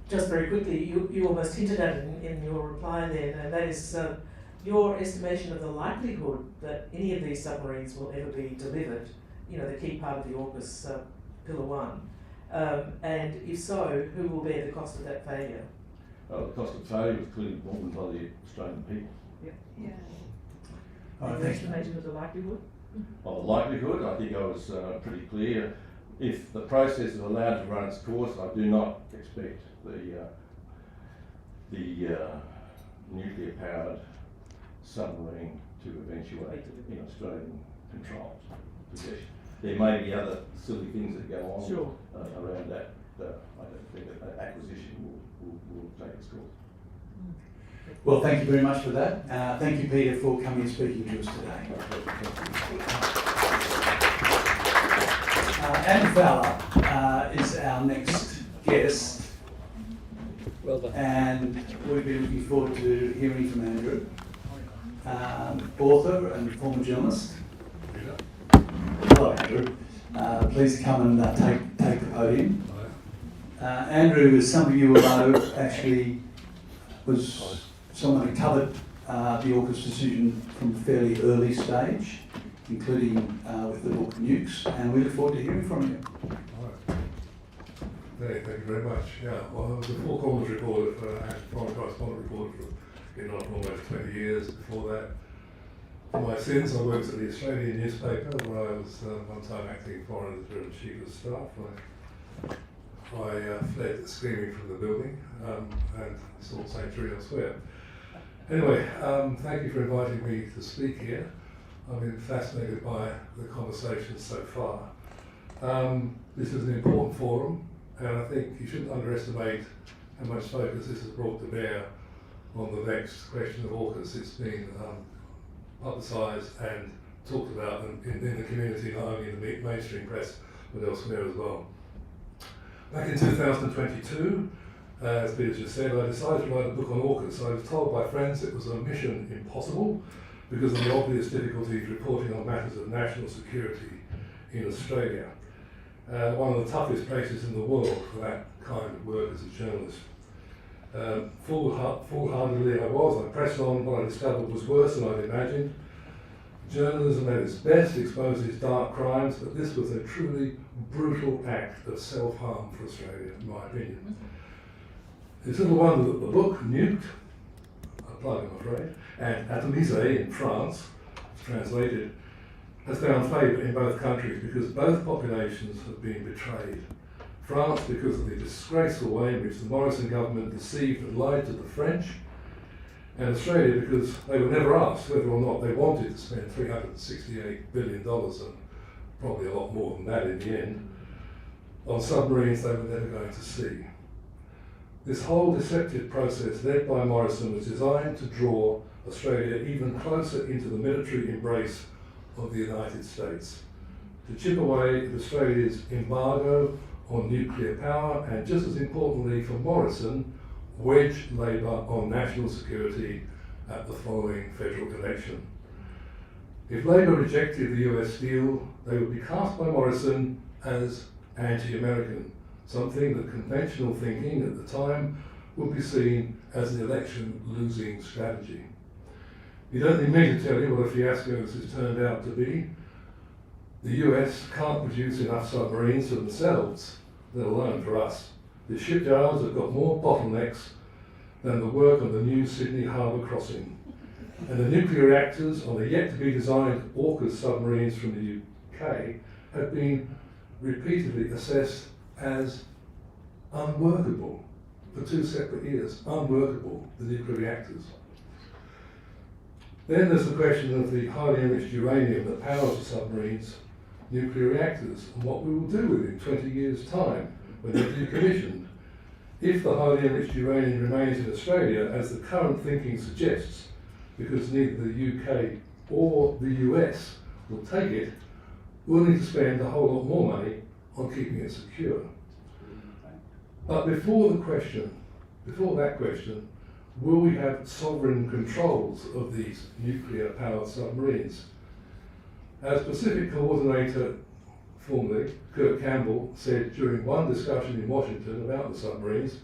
Just very quickly, you almost hinted at it in your reply then, and that is your estimation of the likelihood that any of these submarines will ever be delivered, you know, the key part of the AUKUS Pillar 1. And if so, who will bear the cost of that failure? The cost of failure was clearly borne by the Australian people. Yeah. All right, Your estimation of the likelihood? Well, the likelihood, I think I was pretty clear. If the process is allowed to run its course, I do not expect the nuclear-powered submarine to eventuate in Australian controlled possession. There may be other silly things that go on around that. I don't think that acquisition will take its course. Well, thank you very much for that. Thank you, Peter, for coming and speaking to us today. Andrew Fowler is our next guest. Well done. And we've been looking forward to hearing from Andrew, author and former journalist. Hello, Andrew. Please come and take the podium. Andrew, as some of you will know, actually was someone who covered the AUKUS decision from a fairly early stage, including with the book Nukes, and we look forward to hearing from you. Thank you very much. Yeah, well, I was a Four Corners reporter and foreign correspondent reporter for getting on for almost 20 years. Before that, for my sins, I worked at the Australian newspaper, where I was one time acting foreign editor and chief of staff. I fled screaming from the building and sought sanctuary elsewhere. Anyway, thank you for inviting me to speak here. I've been fascinated by the conversation so far. This is an important forum, and I think you shouldn't underestimate how much focus this has brought to bear on the vexed question of AUKUS. It's been publicised and talked about in the community, not only in the mainstream press, but elsewhere as well. Back in 2022, as Peter just said, I decided to write a book on AUKUS. I was told by friends it was a mission impossible because of the obvious difficulties reporting on matters of national security in Australia. One of the toughest places in the world for that kind of work as a journalist. Foolhardily I was. I pressed on. What I discovered was worse than I'd imagined. Journalism at its best exposes dark crimes, but this was a truly brutal act of self-harm for Australia, in my opinion. It's little wonder that the book, Nuked, a plug I'm afraid, and Atomisé in France, translated, has found favour in both countries because both populations have been betrayed. France because of the disgraceful way in which the Morrison government deceived and lied to the French, and Australia because they were never asked whether or not they wanted to spend $368 billion, and probably a lot more than that in the end, on submarines they were never going to see. This whole deceptive process led by Morrison was designed to draw Australia even closer into the military embrace of the United States, to chip away at Australia's embargo on nuclear power, and just as importantly for Morrison, wedge Labor on national security at the following federal election. If Labor rejected the US deal, they would be cast by Morrison as anti-American, something that conventional thinking at the time would be seen as an election-losing strategy. You don't need me to tell you what a fiasco this has turned out to be. The US can't produce enough submarines for themselves, let alone for us. The shipyards have got more bottlenecks than the work on the new Sydney Harbour crossing. And the nuclear reactors on the yet-to-be-designed AUKUS submarines from the UK have been repeatedly assessed as unworkable for 2 separate years. Unworkable, the nuclear reactors. Then there's the question of the highly enriched uranium that powers the submarines' nuclear reactors, and what we will do with it in 20 years' time when they're decommissioned. If the highly enriched uranium remains in Australia, as the current thinking suggests, because neither the UK or the US will take it, we'll need to spend a whole lot more money on keeping it secure. But before that question, will we have sovereign controls of these nuclear-powered submarines? As Pacific Coordinator, formerly, Kurt Campbell, said during one discussion in Washington about the submarines,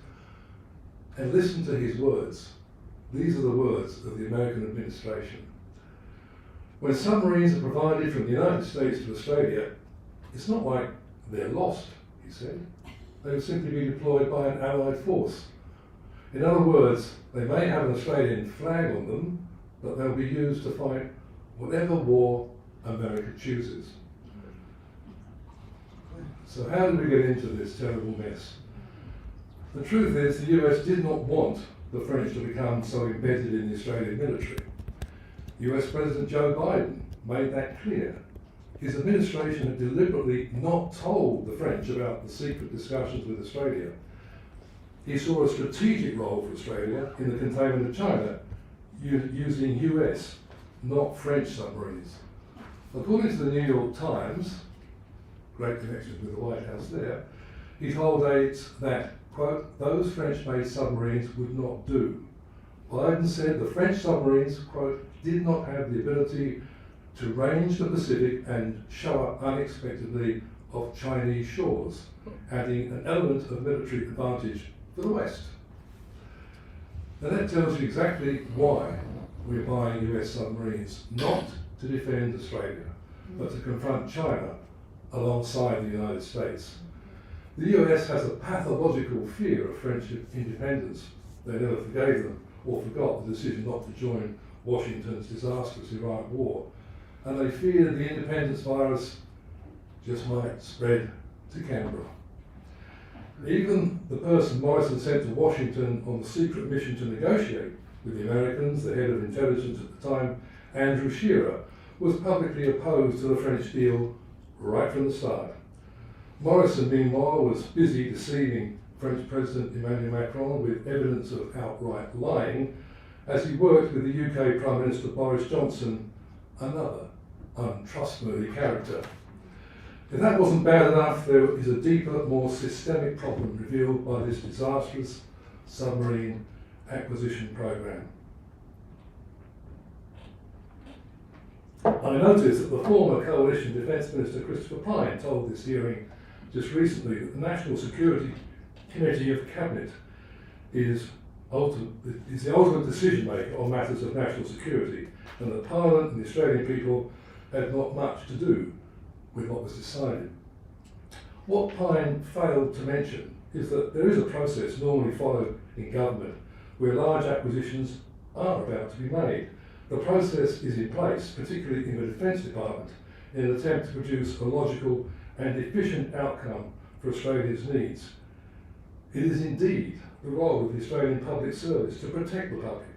and listen to his words. These are the words of the American administration. When submarines are provided from the United States to Australia, it's not like they're lost, he said. They will simply be deployed by an allied force. In other words, they may have an Australian flag on them, but they'll be used to fight whatever war America chooses. So how did we get into this terrible mess? The truth is the US did not want the French to become so embedded in the Australian military. US President Joe Biden made that clear. His administration had deliberately not told the French about the secret discussions with Australia. He saw a strategic role for Australia in the containment of China, using US, not French submarines. According to the New York Times, great connection with the White House there, he told aides that, quote, those French-made submarines would not do. Biden said the French submarines, quote, did not have the ability to range the Pacific and show up unexpectedly off Chinese shores, adding an element of military advantage for the West. Now that tells you exactly why we're buying US submarines, not to defend Australia, but to confront China alongside the United States. The US has a pathological fear of French independence. They never forgave them or forgot the decision not to join Washington's disastrous Iraq War. And they feared the independence virus just might spread to Canberra. Even the person Morrison sent to Washington on the secret mission to negotiate with the Americans, the head of intelligence at the time, Andrew Shearer, was publicly opposed to the French deal right from the start. Morrison, meanwhile, was busy deceiving French President Emmanuel Macron with evidence of outright lying as he worked with the UK Prime Minister Boris Johnson, another untrustworthy character. If that wasn't bad enough, there is a deeper, more systemic problem revealed by this disastrous submarine acquisition program. I noticed that the former Coalition Defence Minister Christopher Pyne told this hearing just recently that the National Security Committee of Cabinet is the ultimate decision maker on matters of national security, and that Parliament and the Australian people had not much to do with what was decided. What Pyne failed to mention is that there is a process normally followed in government where large acquisitions are about to be made. The process is in place, particularly in the Defence Department, in an attempt to produce a logical and efficient outcome for Australia's needs. It is indeed the role of the Australian Public Service to protect the public,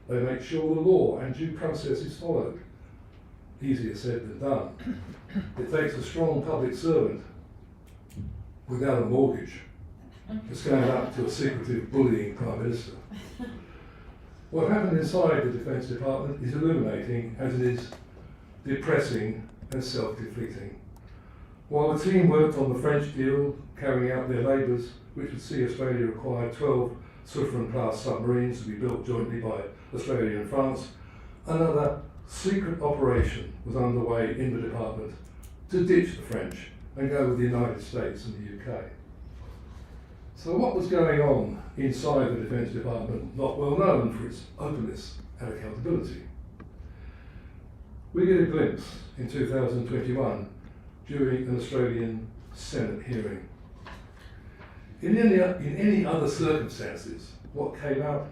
They make sure the law and due process is followed. Easier said than done. It takes a strong public servant without a mortgage to stand up to a secretive, bullying Prime Minister. What happened inside the Defence Department is illuminating as it is depressing and self-defeating. While the team worked on the French deal, carrying out their labours, which would see Australia acquire 12 Suffren-class submarines to be built jointly by Australia and France, another secret operation was underway in the department to ditch the French and go with the United States and the UK. So what was going on inside the Defence Department, not well known for its openness and accountability? We get a glimpse in 2021 during an Australian Senate hearing. In any other circumstances, what came out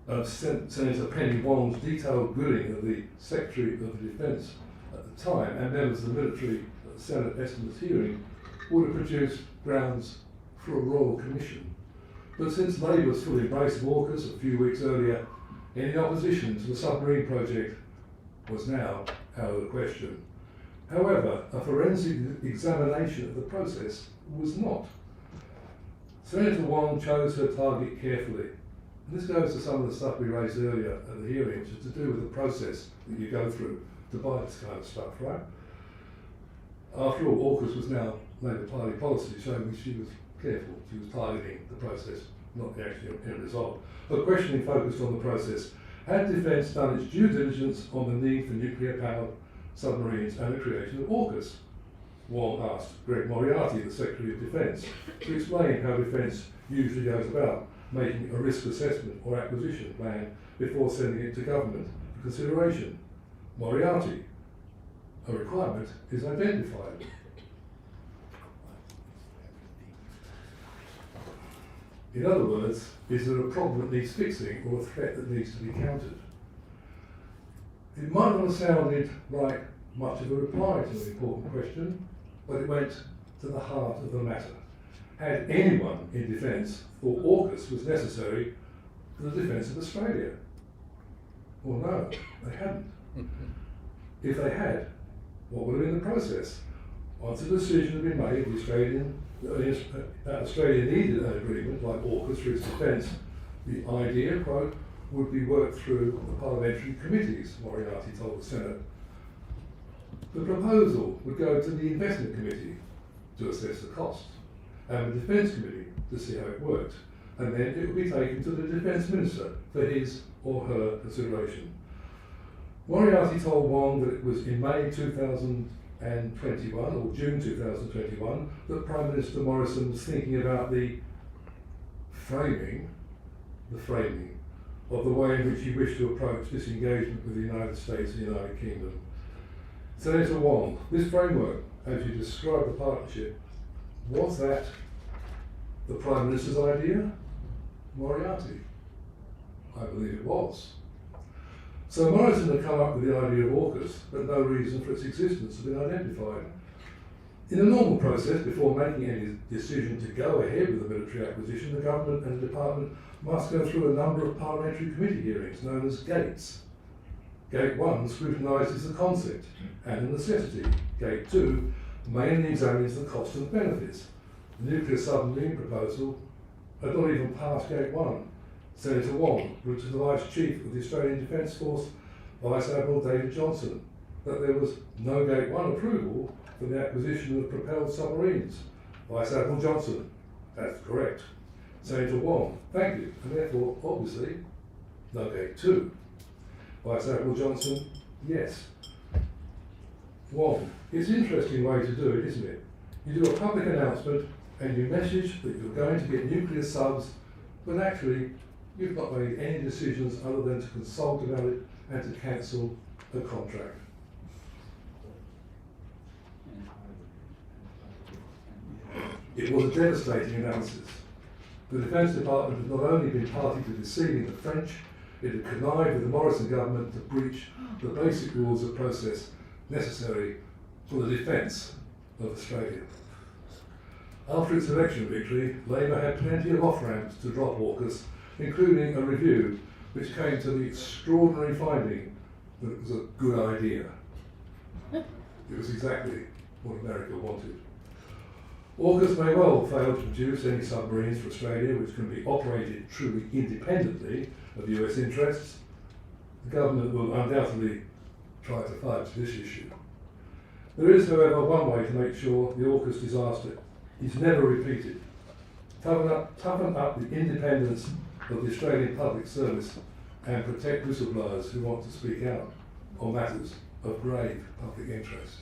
of Senator Penny Wong's detailed grilling of the Secretary of the Defence at the time and members of the military at the Senate estimates hearing would have produced grounds for a royal commission. But since Labour's full embrace of AUKUS a few weeks earlier, any opposition to the submarine project was now out of the question. However, a forensic examination of the process was not. Senator Wong chose her target carefully. And this goes to some of the stuff we raised earlier at the hearing, which is to do with the process that you go through to buy this kind of stuff, right? After all, AUKUS was now Labour Party policy, showing she was careful. She was targeting the process, not the actual end result. Her questioning focused on the process. Had Defence done its due diligence on the need for nuclear-powered submarines and the creation of AUKUS? Wong asked Greg Moriarty, the Secretary of Defence, to explain how Defence usually goes about making a risk assessment or acquisition plan before sending it to government for consideration. Moriarty, a requirement is identified. In other words, is there a problem that needs fixing or a threat that needs to be countered? It might not have sounded like much of a reply to an important question, but it went to the heart of the matter. Had anyone in Defence thought AUKUS was necessary for the defence of Australia? Well, no, they hadn't. If they had, what would have been the process? Once a decision had been made, Australia needed an agreement like AUKUS for its defence, the idea, quote, would be worked through the parliamentary committees, Moriarty told the Senate. The proposal would go to the investment committee to assess the costs, and the defence committee to see how it worked, and then it would be taken to the defence minister for his or her consideration. Moriarty told Wong that it was in May 2021 or June 2021 that Prime Minister Morrison was thinking about the framing of the way in which he wished to approach this engagement with the United States and the United Kingdom. Senator Wong, this framework, as you describe the partnership, was that the Prime Minister's idea? Moriarty? I believe it was. So Morrison had come up with the idea of AUKUS, but no reason for its existence had been identified. In a normal process, before making any decision to go ahead with the military acquisition, the government and the department must go through a number of parliamentary committee hearings known as gates. Gate 1 scrutinises the concept and the necessity. Gate 2 mainly examines the cost and benefits. The nuclear submarine proposal had not even passed Gate 1. Senator Wong wrote to the Vice Chief of the Australian Defence Force, Vice Admiral David Johnson, that there was no Gate 1 approval for the acquisition of propelled submarines. Vice Admiral Johnson, that's correct. Senator Wong, thank you, and therefore, obviously, no Gate 2. Vice Admiral Johnson, yes. Wong, it's an interesting way to do it, isn't it? You do a public announcement and you message that you're going to get nuclear subs, but actually you've not made any decisions other than to consult about it and to cancel a contract. It was a devastating analysis. The Defence Department had not only been party to deceiving the French, it had connived with the Morrison government to breach the basic rules of process necessary for the defence of Australia. After its election victory, Labour had plenty of off-ramps to drop AUKUS, including a review which came to the extraordinary finding that it was a good idea. It was exactly what America wanted. AUKUS may well fail to produce any submarines for Australia which can be operated truly independently of US interests. The government will undoubtedly try to fudge this issue. There is, however, one way to make sure the AUKUS disaster is never repeated. Toughen up the independence of the Australian public service and protect whistleblowers who want to speak out on matters of grave public interest.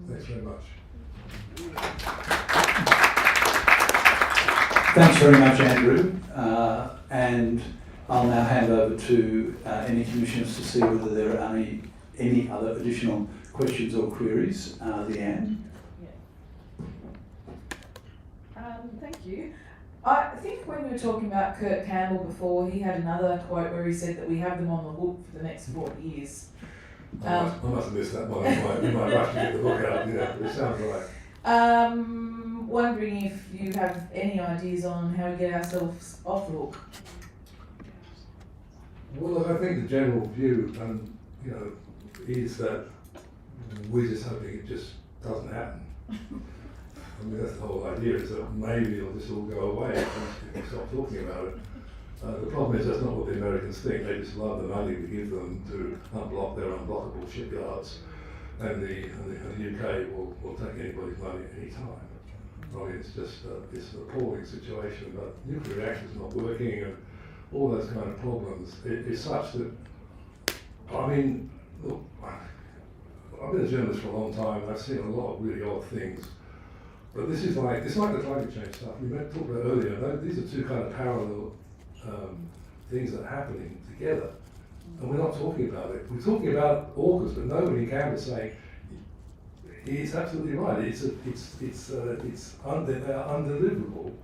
Thanks very much. Thanks very much, Andrew. And I'll now hand over to any commissioners to see whether there are any other additional questions or queries. Leanne? Thank you. I think when we were talking about Kurt Campbell before, he had another quote where he said that we have them on the hook for the next 40 years. I must have missed that one. We might rush to get the book out. Yeah, it sounds right. Wondering if you have any ideas on how we get ourselves off the hook. Well, look, I think the general view, is that we're just hoping it just doesn't happen. I mean, that's the whole idea, is that maybe it'll just all go away if we stop talking about it. The problem is that's not what the Americans think. They just love the money we give them to unblock their unblockable shipyards, and the UK will take anybody's money at any time. I mean, it's just it's an appalling situation, but nuclear reactors not working and all those kind of problems. It's such that, I mean, look, I've been a journalist for a long time and I've seen a lot of really odd things. But this is like, it's like the climate change stuff we talked about earlier. These are two kind of parallel things that are happening together. And we're not talking about it. We're talking about AUKUS, but nobody in Canberra is saying, it's absolutely right. They are undeliverable.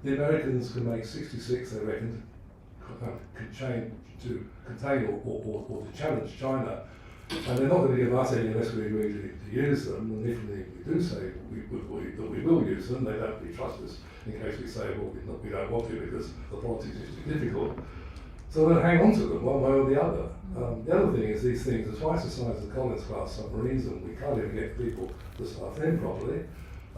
The Americans can make 66, they reckon, could change to contain or to challenge China. And they're not going to give us any unless we agree to use them. And if we do say that we will use them, they don't really trust us in case we say, well, we don't want to because the politics is too difficult. So they'll hang on to them one way or the other. The other thing is these things are twice the size of the Collins class submarines, and we can't even get people to staff them properly.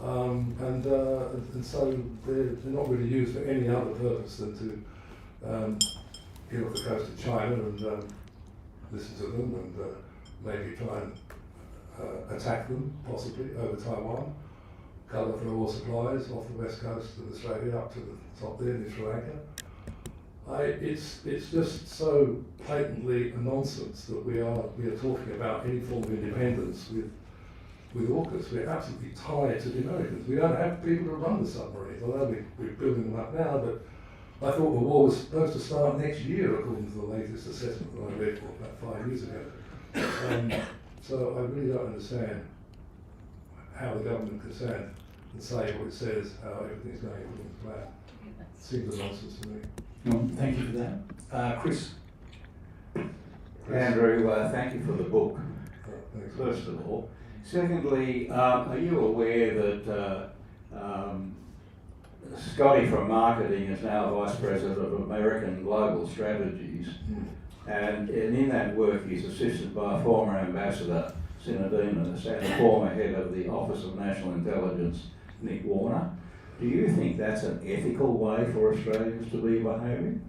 And so they're not really used for any other purpose than to get off the coast of China and listen to them and maybe try and attack them, possibly, over Taiwan, cover for oil supplies off the west coast of Australia up to the top there in Sri Lanka. It's just so patently a nonsense that we are talking about any form of independence with AUKUS. We're absolutely tied to the Americans. We don't have people to run the submarines. I know we're building them up now, but I thought the war was supposed to start next year, according to the latest assessment that I read about 5 years ago. So I really don't understand how the government can stand and say what it says, how everything's going according to plan. It seems a nonsense to me. Thank you for that. Chris? Andrew, thank you for the book, first of all. Secondly, are you aware that Scotty from marketing is now Vice President of American Global Strategies, and in that work he's assisted by a former ambassador, Sinodinos, and a former head of the Office of National Intelligence, Nick Warner. Do you think that's an ethical way for Australians to be behaving?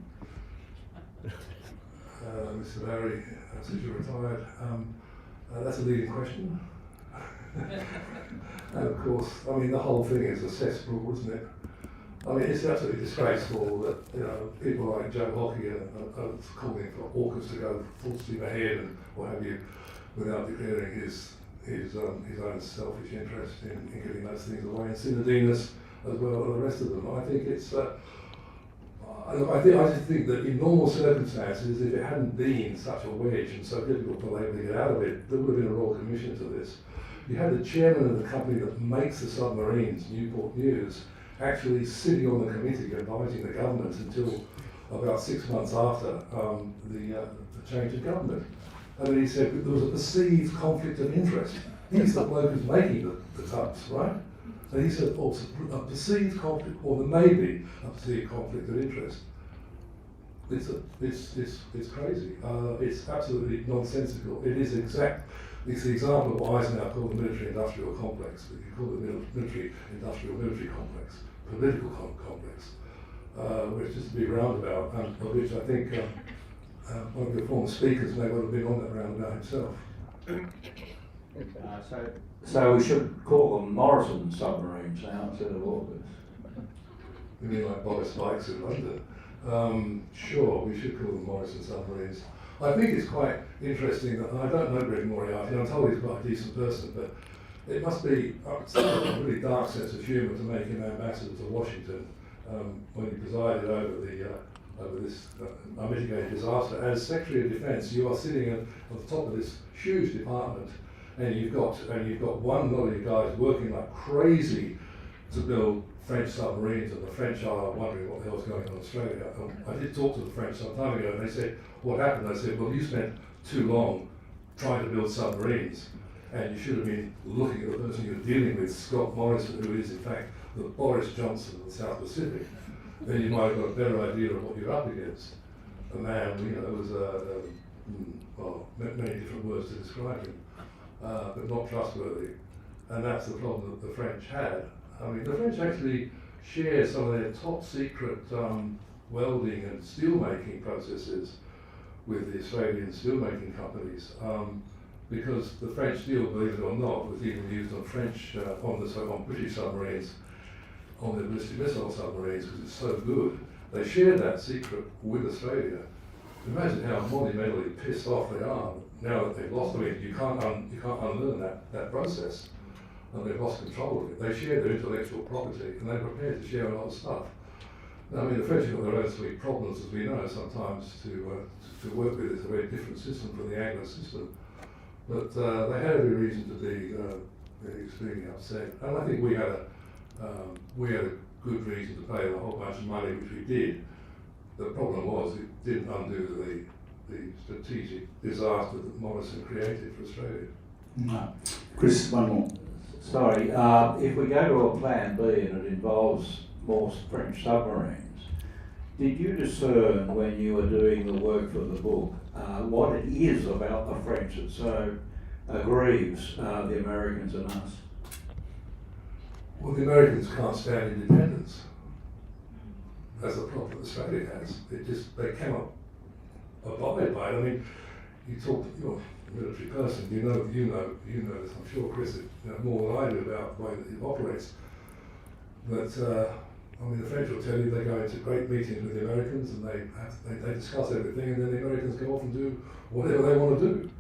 Mr. Barrie, since you're retired, that's a leading question. And of course, I mean, the whole thing is a cesspool, isn't it? I mean, it's absolutely disgraceful that people like Joe Hockey are calling for AUKUS to go full steam ahead and what have you, without declaring his own selfish interest in getting those things away, and Sinodinos as well as the rest of them. I think it's. I just think that in normal circumstances, if it hadn't been such a wedge and so difficult for Labor to get out of it, there would have been a Royal Commission to this. You had the chairman of the company that makes the submarines, Newport News, actually sitting on the committee advising the government until about 6 months after the change of government. And then he said there was a perceived conflict of interest. He's the bloke who's making the tubs, right? So he said, a perceived conflict, or there may be a perceived conflict of interest. It's crazy. It's absolutely nonsensical. It's the example of what Eisenhower called the military-industrial complex. But you call it the military-industrial complex, political complex, which is just a big roundabout, of which I think one of the former speakers may well have been on that roundabout himself. So we should call them Morrison submarines now instead of AUKUS. You mean like Boris Bikes in London? Sure, we should call them Morrison submarines. I think it's quite interesting that, and I don't know Greg Moriarty, I'm told he's quite a decent person, but it must be a really dark sense of humour to make him ambassador to Washington when he presided over this unmitigated disaster. As Secretary of Defence, you are sitting at the top of this huge department, and you've got one lot of you guys working like crazy to build French submarines, and the French are wondering what the hell's going on in Australia. I did talk to the French some time ago, and they said, what happened? I said, well, you spent too long trying to build submarines, and you should have been looking at the person you're dealing with, Scott Morrison, who is in fact the Boris Johnson of the South Pacific. Then you might have got a better idea of what you're up against. A man, was many different words to describe him, but not trustworthy. And that's the problem that the French had. I mean, the French actually share some of their top secret welding and steelmaking processes with the Australian steelmaking companies, because the French steel, believe it or not, was even used on on British submarines, on their ballistic missile submarines, because it's so good. They shared that secret with Australia. Imagine how monumentally pissed off they are now that they've lost. I mean, you can't unlearn that process. And they've lost control of it. They share their intellectual property, and they're prepared to share a lot of stuff. Now, I mean, the French have got their own sweet problems, as we know, sometimes to work with. It's a very different system from the Anglo system. But they had every reason to be extremely upset. And I think we had a good reason to pay a whole bunch of money, which we did. The problem was it didn't undo the strategic disaster that Morrison created for Australia. No. Chris, one more. Sorry, if we go to a plan B and it involves more French submarines, did you discern when you were doing the work for the book what it is about the French that so grieves the Americans and us? Well, the Americans can't stand independence. That's the problem that Australia has. They cannot abide by it. I mean, you're a military person, you know this, I'm sure, Chris, more than I do about the way that it operates. But I mean, the French will tell you they go into great meetings with the Americans and they discuss everything, and then the Americans go off and do whatever they want to do,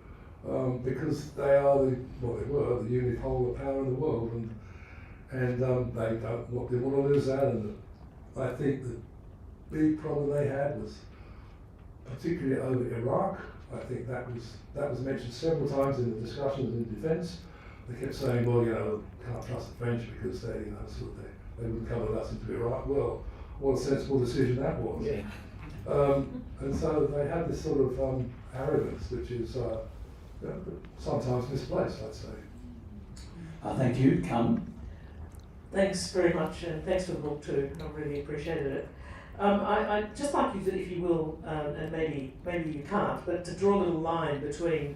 because they are the unipolar power in the world, and they want to lose that. And I think the big problem they had was particularly over Iraq. I think that was mentioned several times in the discussions in defence. They kept saying, well, can't trust the French because they wouldn't come with us into Iraq. Well, what a sensible decision that was. Yeah. And so they had this sort of arrogance, which is sometimes misplaced, I'd say. Thank you, Carmen. Thanks very much, and thanks for the book too. I really appreciated it. I'd just like you to, if you will, and maybe you can't, but to draw a little line between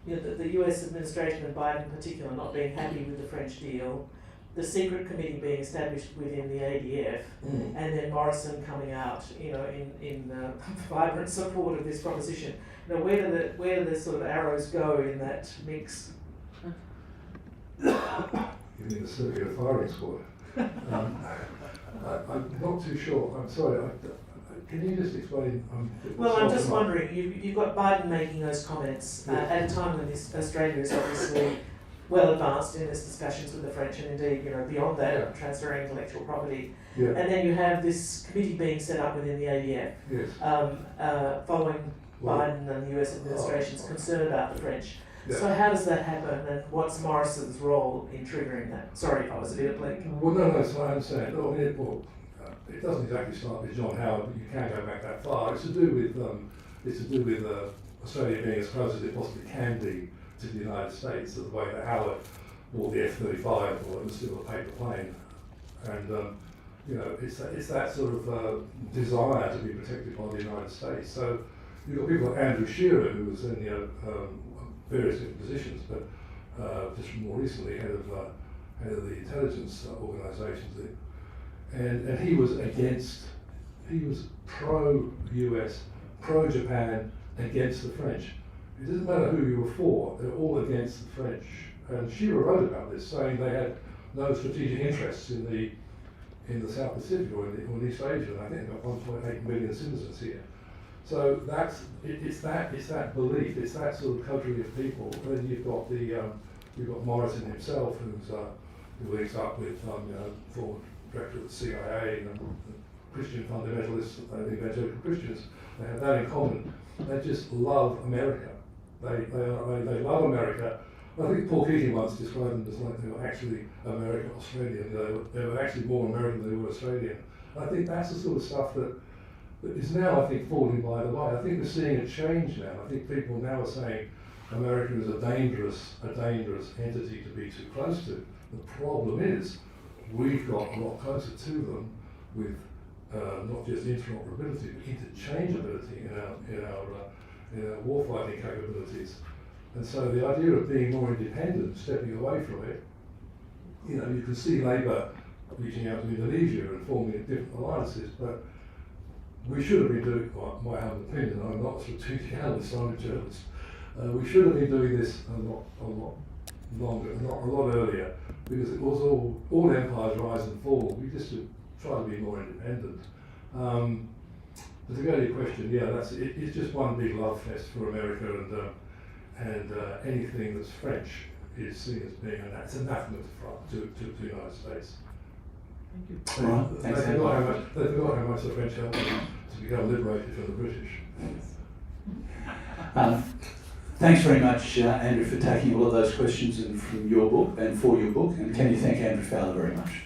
the US administration and Biden in particular not being happy with the French deal, the secret committee being established within the ADF, and then Morrison coming out, in vibrant support of this proposition. Where do the sort of arrows go in that mix? You mean the circular firing squad? I'm not too sure. I'm sorry. Can you just explain? Well, I'm just wondering, you've got Biden making those comments at a time when Australia is obviously well advanced in its discussions with the French, and indeed, beyond that, transferring intellectual property. Yeah. And then you have this committee being set up within the ADF, following Biden and the US administration's concern about the French. Yeah. So how does that happen, and what's Morrison's role in triggering that? Sorry if I was a bit oblique. Well, no, so I understand. No, I mean, it doesn't exactly start with John Howard, but you can go back that far. It's to do with Australia being as close as it possibly can be to the United States, the way that Howard bought the F-35, or it was still a paper plane, and you know, it's that sort of desire to be protected by the United States. So you've got people like Andrew Shearer, who was in various different positions, but just more recently head of the intelligence organisations, and he was pro-US, pro-Japan, against the French. It doesn't matter who you were for; they're all against the French. And Shearer wrote about this, saying they had no strategic interests in the South Pacific or in East Asia. And I think about 1.8 million citizens here. So it's that belief, it's that sort of coterie of people. And then you've got Morrison himself, who links up with former director of the CIA and Christian fundamentalists, evangelical Christians. They have that in common. They just love America. They love America. I think Paul Keating once described them as like they were actually American Australian. They were actually more American than they were Australian. I think that's the sort of stuff that is now, I think, falling by the way. I think we're seeing a change now. I think people now are saying America is a dangerous entity to be too close to. The problem is we've got a lot closer to them with not just interoperability, but interchangeability in our warfighting capabilities. And so the idea of being more independent, stepping away from it, you know, you can see Labour reaching out to Indonesia and forming different alliances, but we should have been doing, my humble opinion, I'm not a strategic analyst, I'm a journalist, we should have been doing this a lot longer, a lot earlier, because it was all empires rise and fall. We just should try to be more independent. But to go to your question, yeah, that's it. It's just one big love fest for America, and anything that's French is seen as being it's anathema to the United States. Thank you. All right. They forgot how much the French helped to become liberated from the British. Thanks very much, Andrew, for taking all of those questions and from your book and for your book. And can you thank Andrew Fowler very much?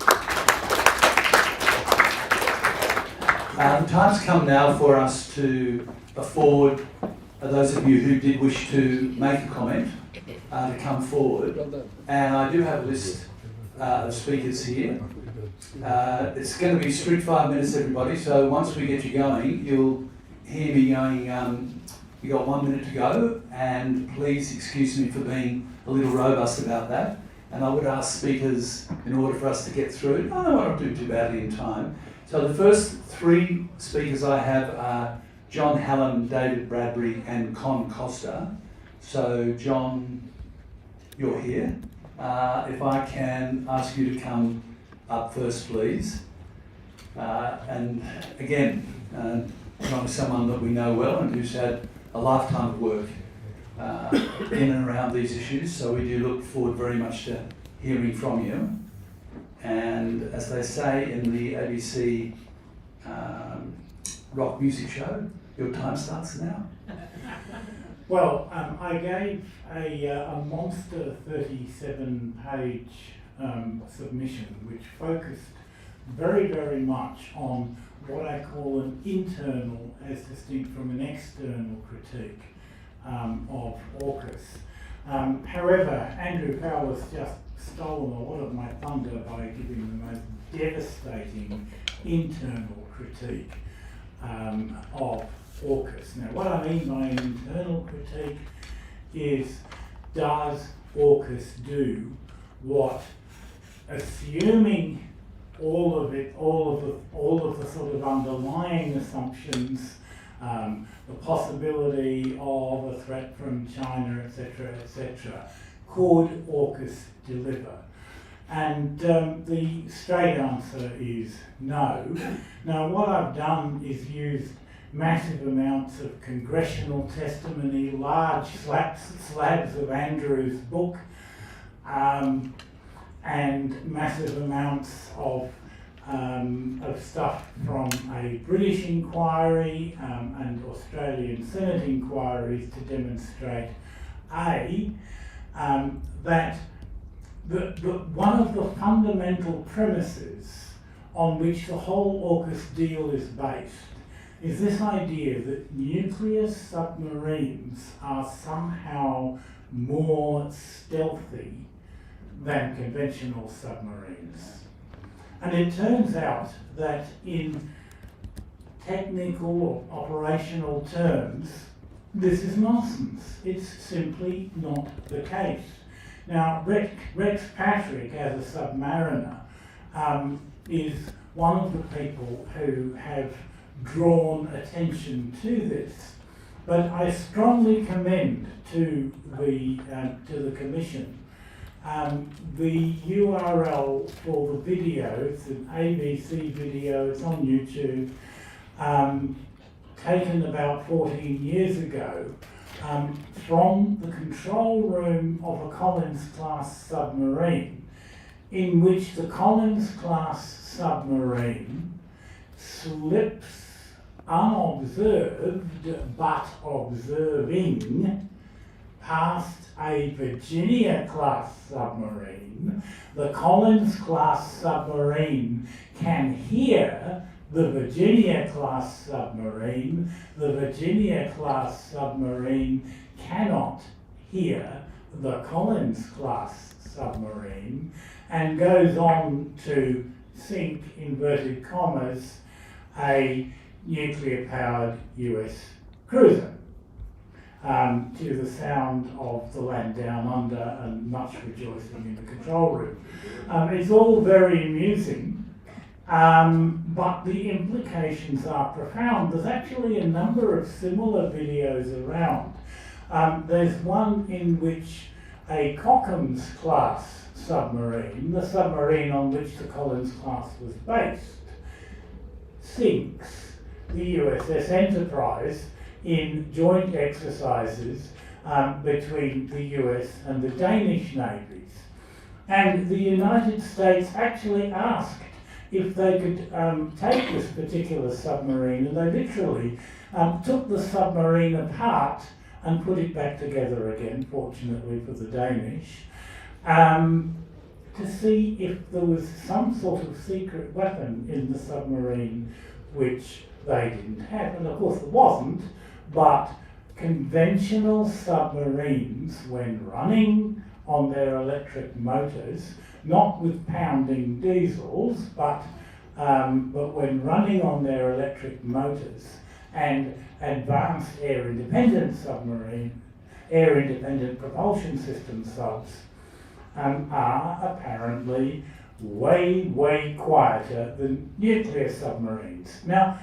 The time's come now for us to afford those of you who did wish to make a comment to come forward. And I do have a list of speakers here. It's going to be strict 5 minutes, everybody. So once we get you going, you'll hear me going, you got 1 minute to go, and please excuse me for being a little robust about that. And I would ask speakers, in order for us to get through, I won't do too badly in time. So the first 3 speakers I have are John Hallam, David Bradbury, and Con Costa. So John, you're here. If I can ask you to come up first, please. And again, John is someone that we know well and who's had a lifetime of work in and around these issues, so we do look forward very much to hearing from you. And as they say in the ABC rock music show, your time starts now. Well, I gave a monster 37-page submission which focused very, very much on what I call an internal as distinct from an external critique of AUKUS. However, Andrew Fowler's just stolen a lot of my thunder by giving the most devastating internal critique of AUKUS. Now, what I mean by an internal critique is, does AUKUS do what, assuming all of the sort of underlying assumptions, the possibility of a threat from China, etc., could AUKUS deliver? And the straight answer is no. Now, what I've done is used massive amounts of congressional testimony, large slabs of Andrew's book, and massive amounts of stuff from a British inquiry and Australian Senate inquiries to demonstrate that one of the fundamental premises on which the whole AUKUS deal is based is this idea that nuclear submarines are somehow more stealthy than conventional submarines. And it turns out that in technical or operational terms, this is nonsense. It's simply not the case. Now, Rex Patrick, as a submariner, is one of the people who have drawn attention to this. But I strongly commend to the Commission the URL for the video. It's an ABC video. It's on YouTube. Taken about 14 years ago from the control room of a Collins-class submarine, in which the Collins-class submarine slips unobserved but observing past a Virginia-class submarine. The Collins-class submarine can hear the Virginia-class submarine. The Virginia-class submarine cannot hear the Collins-class submarine, and goes on to sink, inverted commas, a nuclear-powered US cruiser, to the sound of the Land Down Under and much rejoicing in the control room. It's all very amusing, but the implications are profound. There's actually a number of similar videos around. There's one in which a Cockham's-class submarine, the submarine on which the Collins class was based, sinks the USS Enterprise in joint exercises between the US and the Danish navies. And the United States actually asked if they could take this particular submarine, and they literally took the submarine apart and put it back together again, fortunately for the Danish, to see if there was some sort of secret weapon in the submarine which they didn't have. And of course there wasn't, but conventional submarines, when running on their electric motors, not with pounding diesels, but when running on their electric motors, and advanced air-independent propulsion system subs are apparently way quieter than nuclear submarines. Now,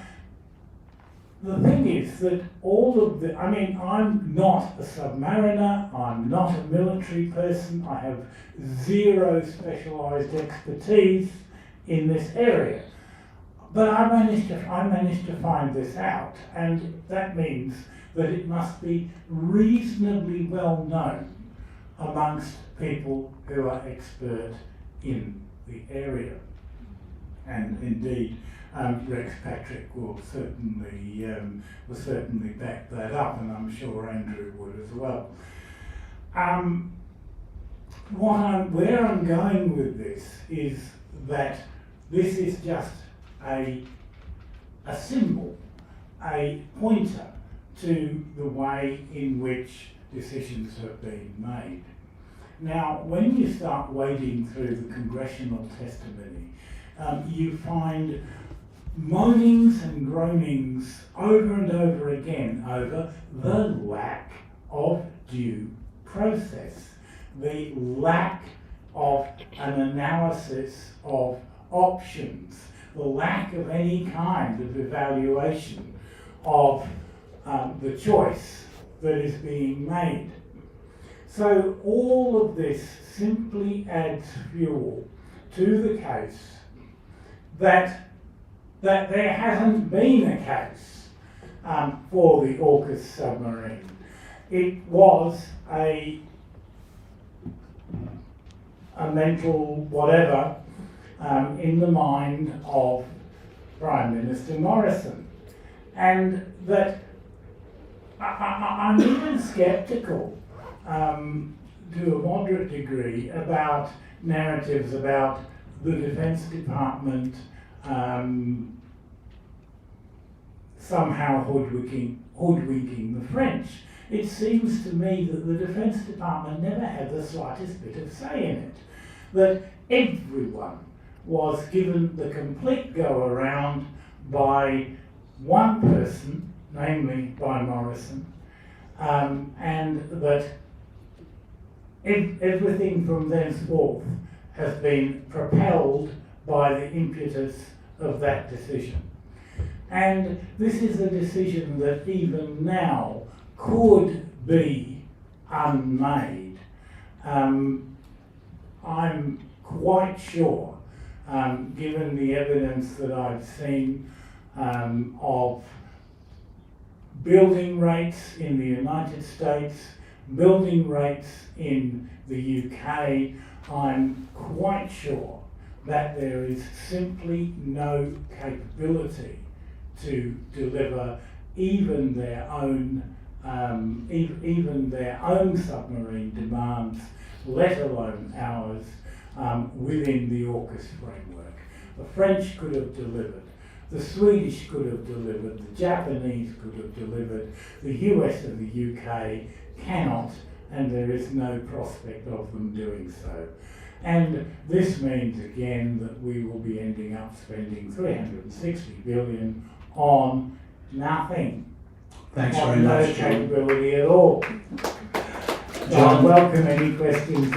the thing is that I'm not a submariner, I'm not a military person, I have zero specialised expertise in this area. But I managed to find this out, and that means that it must be reasonably well known amongst people who are expert in the area. And indeed, Rex Patrick will certainly back that up, and I'm sure Andrew would as well. Where I'm going with this is that this is just a symbol, a pointer to the way in which decisions have been made. Now, when you start wading through the congressional testimony, you find moanings and groanings over and over again over the lack of due process, the lack of an analysis of options, the lack of any kind of evaluation of the choice that is being made. So all of this simply adds fuel to the case that there hasn't been a case for the AUKUS submarine. It was a mental whatever in the mind of Prime Minister Morrison. And that I'm even sceptical to a moderate degree about narratives about the Defence Department somehow hoodwinking the French. It seems to me that the Defence Department never had the slightest bit of say in it, that everyone was given the complete go-around by one person, namely by Morrison, and that everything from thenceforth has been propelled by the impetus of that decision. And this is a decision that even now could be unmade. I'm quite sure, given the evidence that I've seen of building rates in the United States, building rates in the UK, I'm quite sure that there is simply no capability to deliver even their own submarine demands, let alone ours, within the AUKUS framework. The French could have delivered, the Swedish could have delivered, the Japanese could have delivered, the US and the UK cannot, and there is no prospect of them doing so. And this means again that we will be ending up spending 360 billion on nothing. Thanks on very no much, John. capability at all. John. I welcome any questions.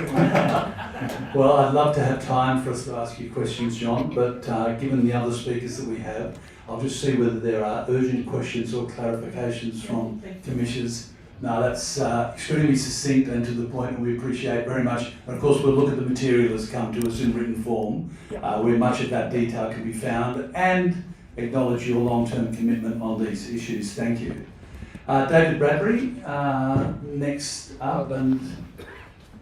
Well, I'd love to have time for us to ask you questions, John, but given the other speakers that we have, I'll just see whether there are urgent questions or clarifications from commissioners. No, that's extremely succinct and to the point, and we appreciate very much. And of course, we'll look at the material that's come to us in written form, where much of that detail can be found, and acknowledge your long-term commitment on these issues. Thank you. David Bradbury, next up, and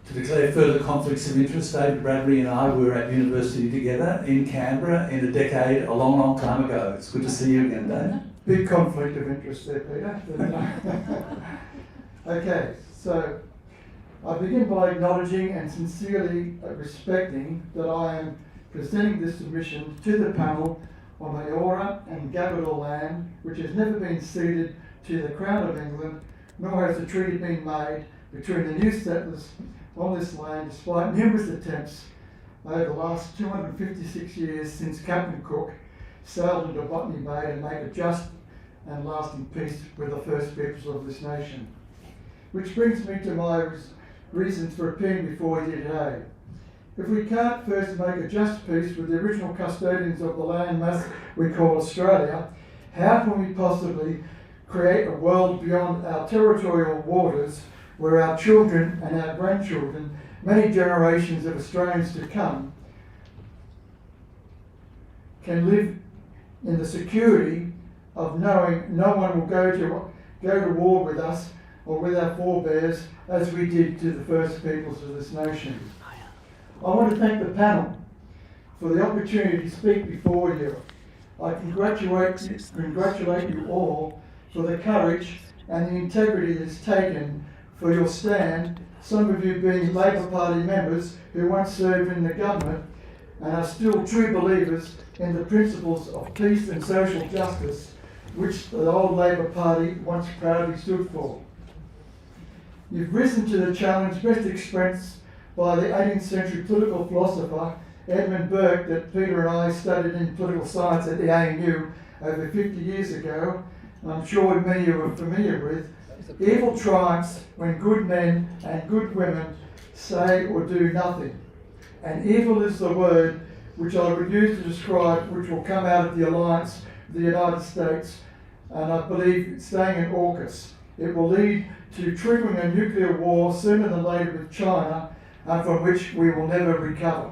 to declare further conflicts of interest, David Bradbury and I were at university together in Canberra in a decade, a long, long time ago. It's good to see you again, David. Big conflict of interest there, Peter. Okay, so I begin by acknowledging and sincerely respecting that I am presenting this submission to the panel on the Eora and Gabardine land, which has never been ceded to the Crown of England, nor has a treaty been made between the new settlers on this land, despite numerous attempts over the last 256 years since Captain Cook sailed into Botany Bay to make a just and lasting peace with the first peoples of this nation. Which brings me to my reasons for appearing before you today. If we can't first make a just peace with the original custodians of the land mass we call Australia, how can we possibly create a world beyond our territorial waters where our children and our grandchildren, many generations of Australians to come, can live in the security of knowing no one will go to war with us or with our forebears as we did to the first peoples of this nation. I want to thank the panel for the opportunity to speak before you. I congratulate you all for the courage and the integrity that is taken for your stand, some of you being Labor Party members who once served in the government and are still true believers in the principles of peace and social justice, which the old Labor Party once proudly stood for. You've risen to the challenge best expressed by the 18th century political philosopher Edmund Burke that Peter and I studied in political science at the ANU over 50 years ago, and I'm sure many of you are familiar with. Evil triumphs when good men and good women say or do nothing. And evil is the word which I would use to describe which will come out of the alliance with the United States, and I believe staying in AUKUS. It will lead to triggering a nuclear war sooner than later with China, and from which we will never recover.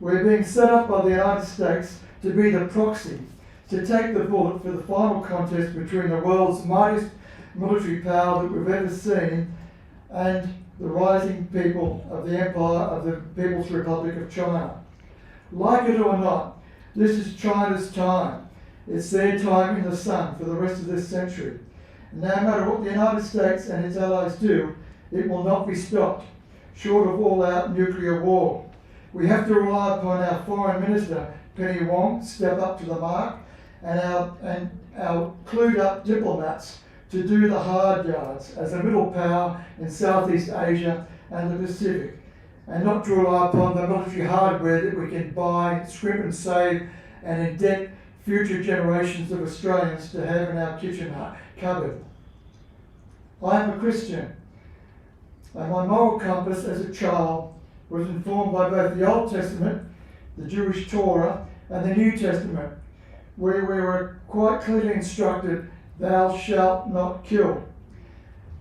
We're being set up by the United States to be the proxy, to take the bullet for the final contest between the world's mightiest military power that we've ever seen and the rising people of the Empire of the People's Republic of China. Like it or not, this is China's time. It's their time in the sun for the rest of this century. No matter what the United States and its allies do, it will not be stopped, short of all-out nuclear war. We have to rely upon our Foreign Minister, Penny Wong, to step up to the mark, and our clued-up diplomats to do the hard yards as a middle power in Southeast Asia and the Pacific. and not to rely upon the military hardware that we can buy, scrimp and save, and indebt future generations of Australians to have in our kitchen cupboard. I am a Christian, and my moral compass as a child was informed by both the Old Testament, the Jewish Torah, and the New Testament, where we were quite clearly instructed, thou shalt not kill.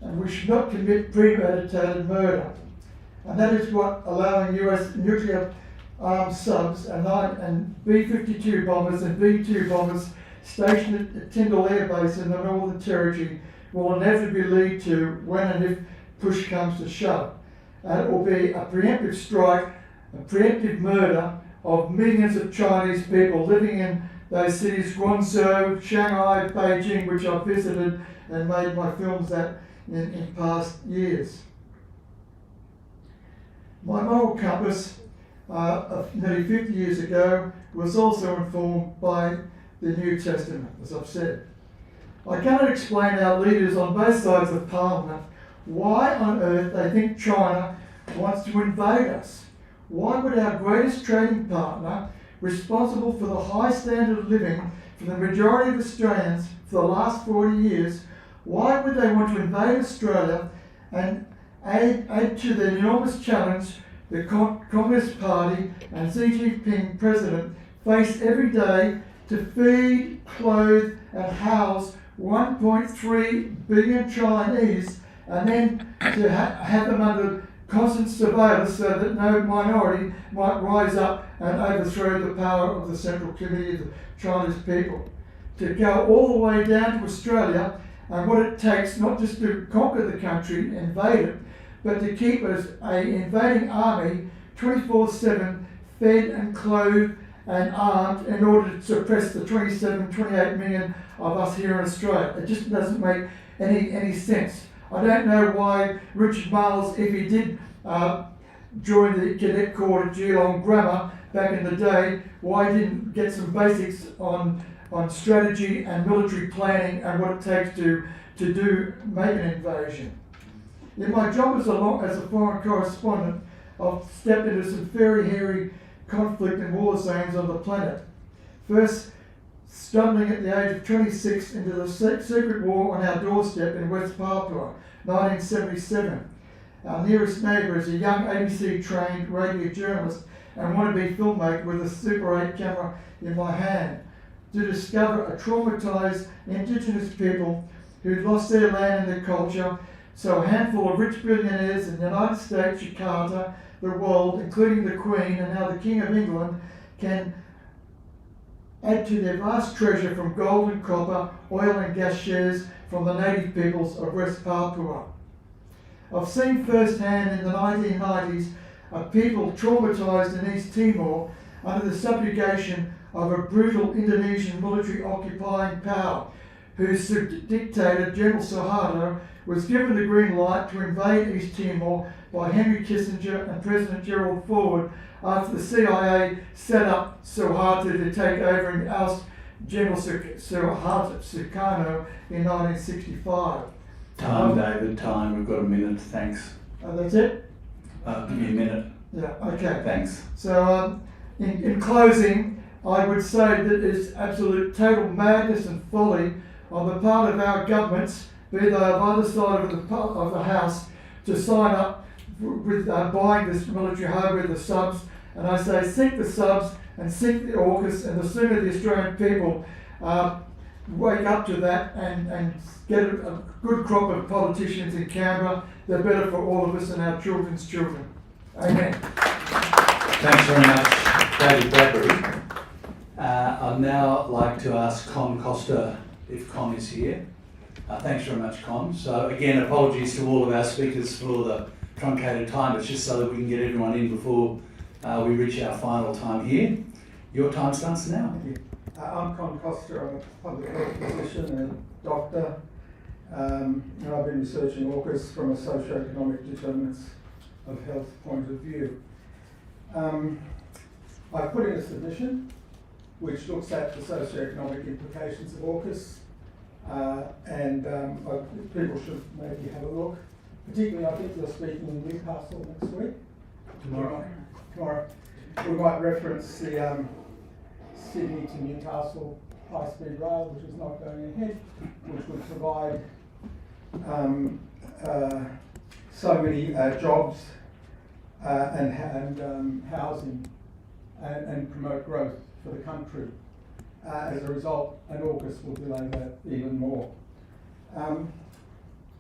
And we should not commit premeditated murder. And that is what allowing US nuclear armed subs and B-52 bombers and B-2 bombers stationed at Tyndall Air Base in the Northern Territory will inevitably lead to when and if push comes to shove. And it will be a preemptive strike, a preemptive murder of millions of Chinese people living in those cities, Guangzhou, Shanghai, Beijing, which I've visited and made my films at in past years. My moral compass of nearly 50 years ago was also informed by the New Testament, as I've said. I cannot explain our leaders on both sides of Parliament why on earth they think China wants to invade us. Why would our greatest trading partner, responsible for the high standard of living for the majority of Australians for the last 40 years, why would they want to invade Australia and add to the enormous challenge the Communist Party and Xi Jinping president face every day to feed, clothe and house 1.3 billion Chinese, and then to have them under constant surveillance so that no minority might rise up and overthrow the power of the Central Committee of the Chinese people. To go all the way down to Australia and what it takes not just to conquer the country, invade it, but to keep us an invading army 24/7 fed and clothed and armed in order to suppress the 27, 28 million of us here in Australia. It just doesn't make any sense. I don't know why Richard Marles, if he did join the cadet corps at Geelong Grammar back in the day, why he didn't get some basics on strategy and military planning and what it takes to make an invasion. In my job as a foreign correspondent, I've stepped into some very hairy conflict and war zones on the planet. First, stumbling at the age of 26 into the secret war on our doorstep in West Papua, 1977. Our nearest neighbour is a young ABC-trained radio journalist and wannabe filmmaker with a Super 8 camera in my hand, to discover a traumatised Indigenous people who'd lost their land and their culture, so a handful of rich billionaires in the United States, Jakarta, the world, including the Queen and now the King of England, can add to their vast treasure from gold and copper, oil and gas shares from the native peoples of West Papua. I've seen firsthand in the 1990s a people traumatised in East Timor under the subjugation of a brutal Indonesian military occupying power, whose dictator, General Suharto, was given the green light to invade East Timor by Henry Kissinger and President Gerald Ford after the CIA set up Suharto to take over and oust General Sukarno in 1965. Time, David, time. We've got a minute, thanks. That's it? Give me a minute. Yeah, okay. Thanks. So, in closing, I would say that it's absolute total madness and folly on the part of our governments, be they of either side of the House, to sign up with buying this military hardware, the subs. And I say, seek the subs and seek the AUKUS, and the sooner the Australian people wake up to that and get a good crop of politicians in Canberra, the better for all of us and our children's children. Amen. Thanks very much, David Barrie. I'd now like to ask Con Costa if Con is here. Thanks very much, Con. So again, apologies to all of our speakers for the truncated time. It's just so that we can get everyone in before we reach our final time here. Your time starts now. Thank you. I'm Con Costa. I'm a public health physician and doctor. And I've been researching AUKUS from a socio-economic determinants of health point of view. I've put in a submission which looks at the socio-economic implications of AUKUS, and people should maybe have a look. Particularly, I think you're speaking in Newcastle next week. tomorrow. We might reference the Sydney to Newcastle high-speed rail, which is not going ahead, which would provide so many jobs and housing and promote growth for the country. As a result, an AUKUS will delay that even more.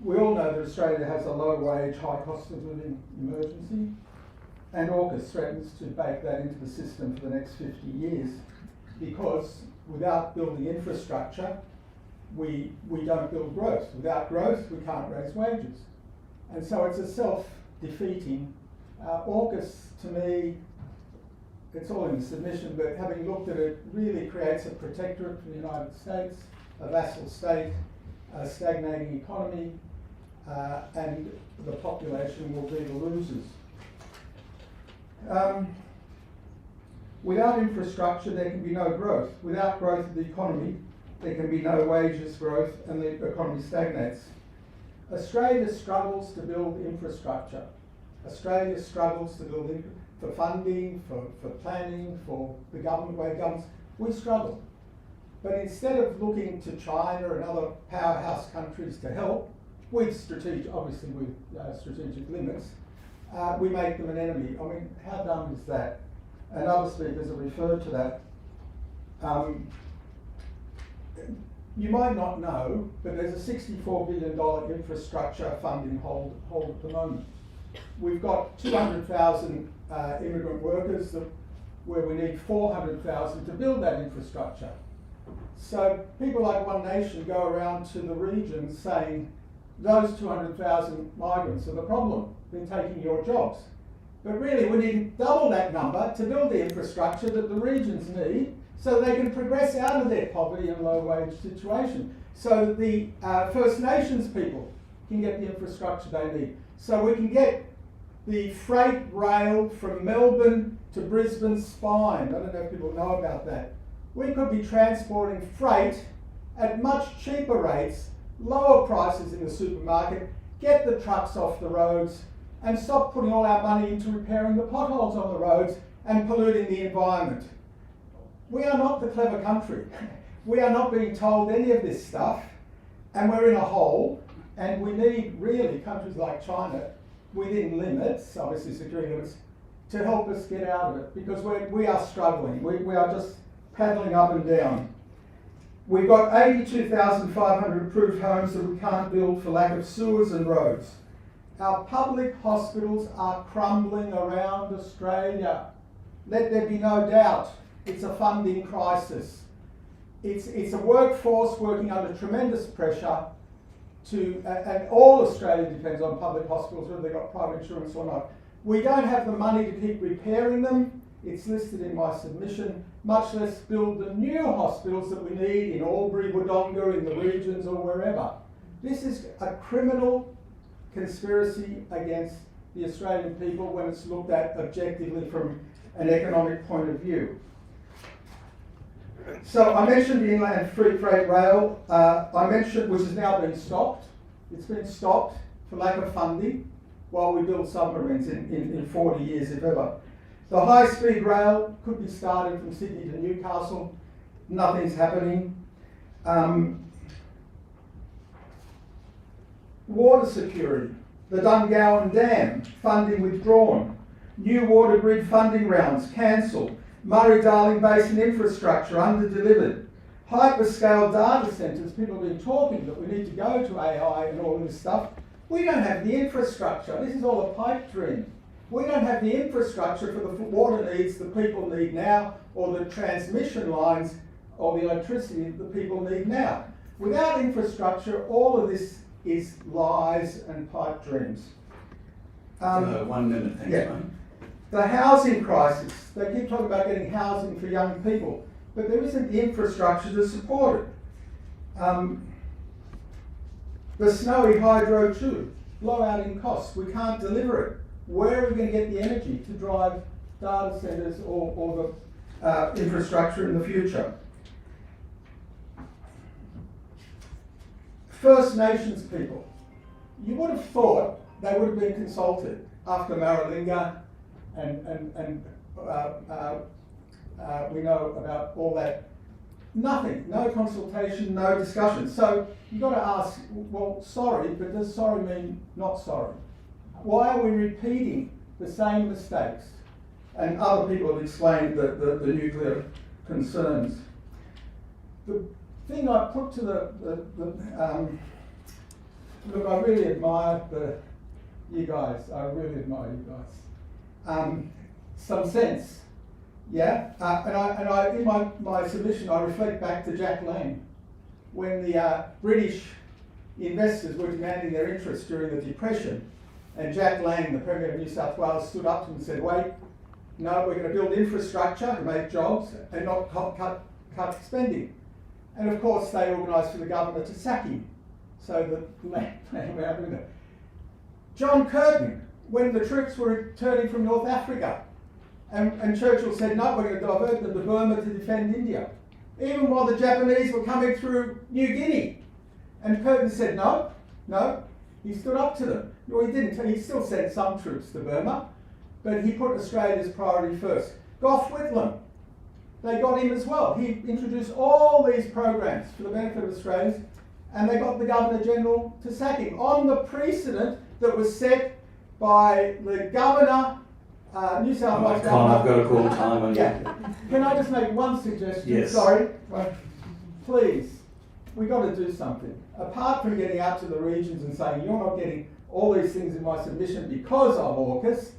We all know that Australia has a low wage, high cost of living emergency, and AUKUS threatens to bake that into the system for the next 50 years because without building infrastructure, we don't build growth. Without growth, we can't raise wages. And so it's a self-defeating. AUKUS, to me, it's all in the submission, but having looked at it, really creates a protectorate for the United States, a vassal state, a stagnating economy, and the population will be the losers. Without infrastructure, there can be no growth. Without growth of the economy, there can be no wages growth, and the economy stagnates. Australia struggles to build infrastructure. Australia struggles to build for funding, for planning, for the government, way it governs. We struggle. But instead of looking to China and other powerhouse countries to help, obviously with strategic limits, we make them an enemy. I mean, how dumb is that? And other speakers have referred to that. You might not know, but there's a $64 billion infrastructure funding hold at the moment. We've got 200,000 immigrant workers where we need 400,000 to build that infrastructure. So people like One Nation go around to the regions saying, those 200,000 migrants are the problem, they're taking your jobs. But really we need double that number to build the infrastructure that the regions need so they can progress out of their poverty and low wage situation. So the First Nations people can get the infrastructure they need. So we can get the freight rail from Melbourne to Brisbane spine. I don't know if people know about that. We could be transporting freight at much cheaper rates, lower prices in the supermarket, get the trucks off the roads, and stop putting all our money into repairing the potholes on the roads and polluting the environment. We are not the clever country. We are not being told any of this stuff, and we're in a hole, and we need really countries like China, within limits, obviously security limits, to help us get out of it, because we are struggling. We are just paddling up and down. We've got 82,500 approved homes that we can't build for lack of sewers and roads. Our public hospitals are crumbling around Australia. Let there be no doubt, it's a funding crisis. It's a workforce working under tremendous pressure and all Australia depends on public hospitals, whether they've got private insurance or not. We don't have the money to keep repairing them. It's listed in my submission, much less build the new hospitals that we need in Albury, Wodonga, in the regions or wherever. This is a criminal conspiracy against the Australian people when it's looked at objectively from an economic point of view. So I mentioned the inland freight rail, which has now been stopped. It's been stopped for lack of funding while we build submarines in 40 years, if ever. The high-speed rail could be started from Sydney to Newcastle. Nothing's happening. Water security. The Dungowan Dam, funding withdrawn. New water grid funding rounds cancelled. Murray-Darling Basin infrastructure under-delivered. Hyperscale data centres, people have been talking that we need to go to AI and all of this stuff. We don't have the infrastructure. This is all a pipe dream. We don't have the infrastructure for the water needs the people need now, or the transmission lines or the electricity that the people need now. Without infrastructure, all of this is lies and pipe dreams. 1 minute, thanks, yeah. mate. The housing crisis. They keep talking about getting housing for young people, but there isn't the infrastructure to support it. The Snowy Hydro too, blowout in costs. We can't deliver it. Where are we going to get the energy to drive data centres or the infrastructure in the future? First Nations people. You would have thought they would have been consulted after Maralinga, and we know about all that. Nothing, no consultation, no discussion. So you've got to ask, well, sorry, but does sorry mean not sorry? Why are we repeating the same mistakes? And other people have explained the nuclear concerns. The thing I put to look, I really admire you guys. I really admire you guys. Some sense. Yeah, and I in my submission, I reflect back to Jack Lang, when the British investors were demanding their interest during the Depression, and Jack Lang, the Premier of New South Wales, stood up to them and said, wait, no, we're going to build infrastructure to make jobs and not cut spending. And of course, they organised for the governor to sack him. So the John Curtin, when the troops were returning from North Africa, and Churchill said, no, we're going to divert them to Burma to defend India. Even while the Japanese were coming through New Guinea. And Curtin said, no, he stood up to them. Well, he didn't, he still sent some troops to Burma, but he put Australia's priority first. Gough Whitlam, they got him as well. He introduced all these programs for the benefit of Australians, and they got the Governor-General to sack him on the precedent that was set by the Governor, New South Wales Governor. I've got to call time on you. Yeah. Can I just make one suggestion? Yes. Sorry. Please, we've got to do something. Apart from getting out to the regions and saying, you're not getting all these things in my submission because of AUKUS,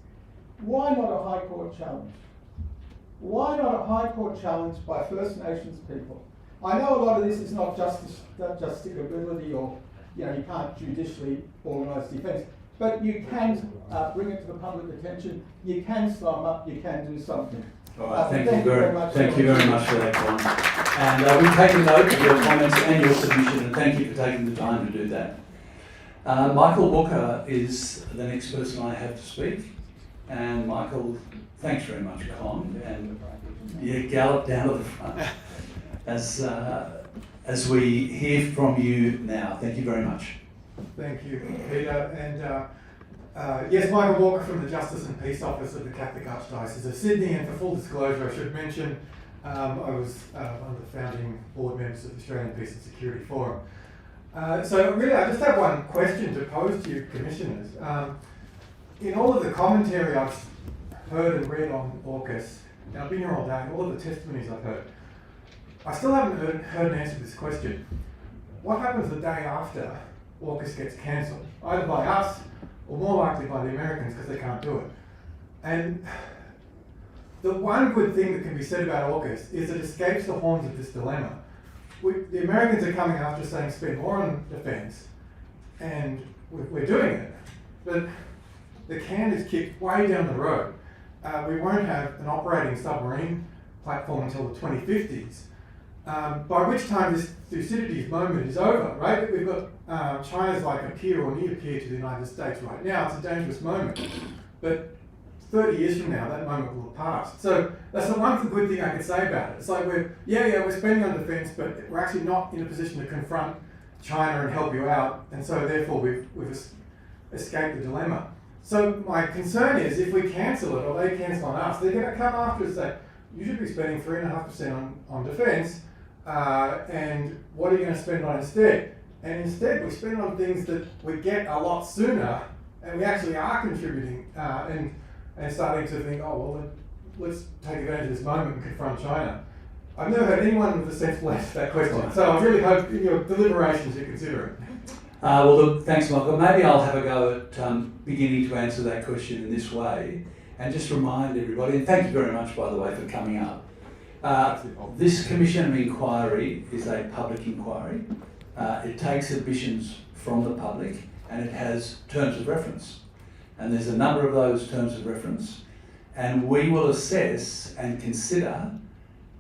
why not a High Court challenge? Why not a High Court challenge by First Nations people? I know a lot of this is not justicability or, you can't judicially organise defence, but you can bring it to the public attention, you can slow them up, you can do something. All right, thank you very much for that, Con. And we've taken note of your comments and your submission, and thank you for taking the time to do that. Michael Booker is the next person I have to speak. And Michael, thanks very much, Con, and you gallop down to the front as we hear from you now. Thank you very much. Thank you, Peter. And yes, Michael Walker from the Justice and Peace Office of the Catholic Archdiocese of Sydney. And for full disclosure, I should mention I was one of the founding board members of the Australian Peace and Security Forum. So really, I just have one question to pose to you, Commissioners. In all of the commentary I've heard and read on AUKUS, and I've been here all day, all of the testimonies I've heard, I still haven't heard an answer to this question. What happens the day after AUKUS gets cancelled? Either by us, or more likely by the Americans, because they can't do it. And the one good thing that can be said about AUKUS is it escapes the horns of this dilemma. The Americans are coming after saying spend more on defence, and we're doing it. But the can is kicked way down the road. We won't have an operating submarine platform until the 2050s, by which time this Thucydides moment is over, right? We've got China's like a peer or near peer to the United States right now. It's a dangerous moment. But 30 years from now, that moment will have passed. So that's the one good thing I could say about it. It's like we're spending on defence, but we're actually not in a position to confront China and help you out. And so therefore we've escaped the dilemma. So my concern is if we cancel it or they cancel on us, they're going to come after us and say, you should be spending 3.5% on defence, and what are you going to spend on instead? And instead we spend on things that we get a lot sooner, and we actually are contributing and starting to think, oh, well, let's take advantage of this moment and confront China. I've never heard anyone with a sensible answer to that question, so I really hope in your deliberations you consider it. Well, look, thanks, Michael. Maybe I'll have a go at beginning to answer that question in this way and just remind everybody, and thank you very much, by the way, for coming up. This Commission of Inquiry is a public inquiry. It takes submissions from the public and it has terms of reference. And there's a number of those terms of reference. And we will assess and consider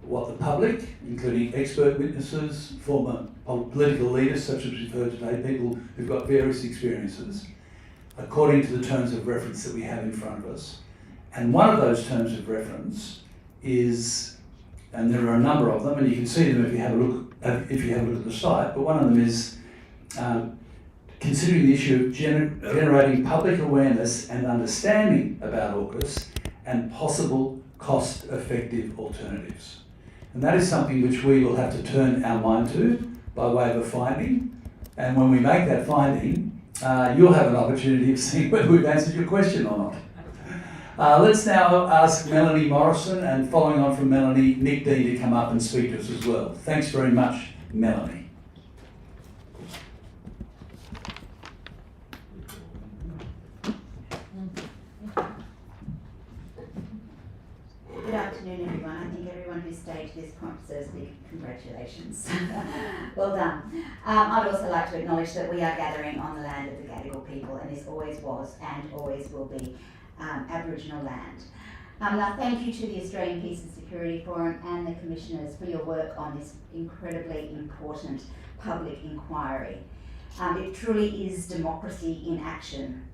what the public, including expert witnesses, former political leaders such as we've heard today, people who've got various experiences, according to the terms of reference that we have in front of us. And one of those terms of reference is, and there are a number of them, and you can see them if you have a look at the site, but one of them is considering the issue of generating public awareness and understanding about AUKUS and possible cost-effective alternatives. And that is something which we will have to turn our mind to by way of a finding. And when we make that finding, you'll have an opportunity of seeing whether we've answered your question or not. Let's now ask Melanie Morrison, and following on from Melanie, Nick Dean to come up and speak to us as well. Thanks very much, Melanie. Good afternoon, everyone. I think everyone who stayed to this point deserves big congratulations. Well done. I'd also like to acknowledge that we are gathering on the land of the Gadigal people, and this always was and always will be Aboriginal land. Now, thank you to the Australian Peace and Security Forum and the Commissioners for your work on this incredibly important public inquiry. It truly is democracy in action.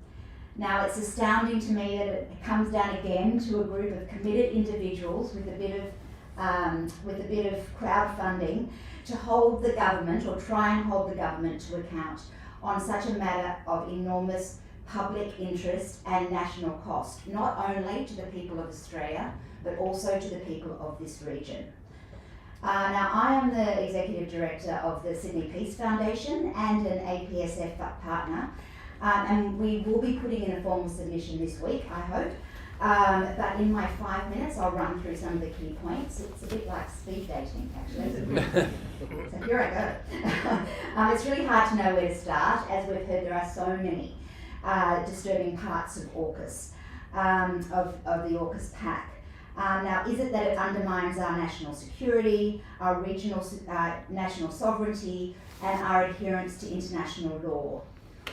Now, it's astounding to me that it comes down again to a group of committed individuals with a bit of crowdfunding to hold the government, or try and hold the government to account on such a matter of enormous public interest and national cost, not only to the people of Australia, but also to the people of this region. Now, I am the Executive Director of the Sydney Peace Foundation and an APSF partner. And we will be putting in a formal submission this week, I hope. But in my 5 minutes, I'll run through some of the key points. It's a bit like speed dating, actually. So here I go. It's really hard to know where to start. As we've heard, there are so many disturbing parts of AUKUS, of the AUKUS pack. Now, is it that it undermines our national security, our regional national sovereignty, and our adherence to international law?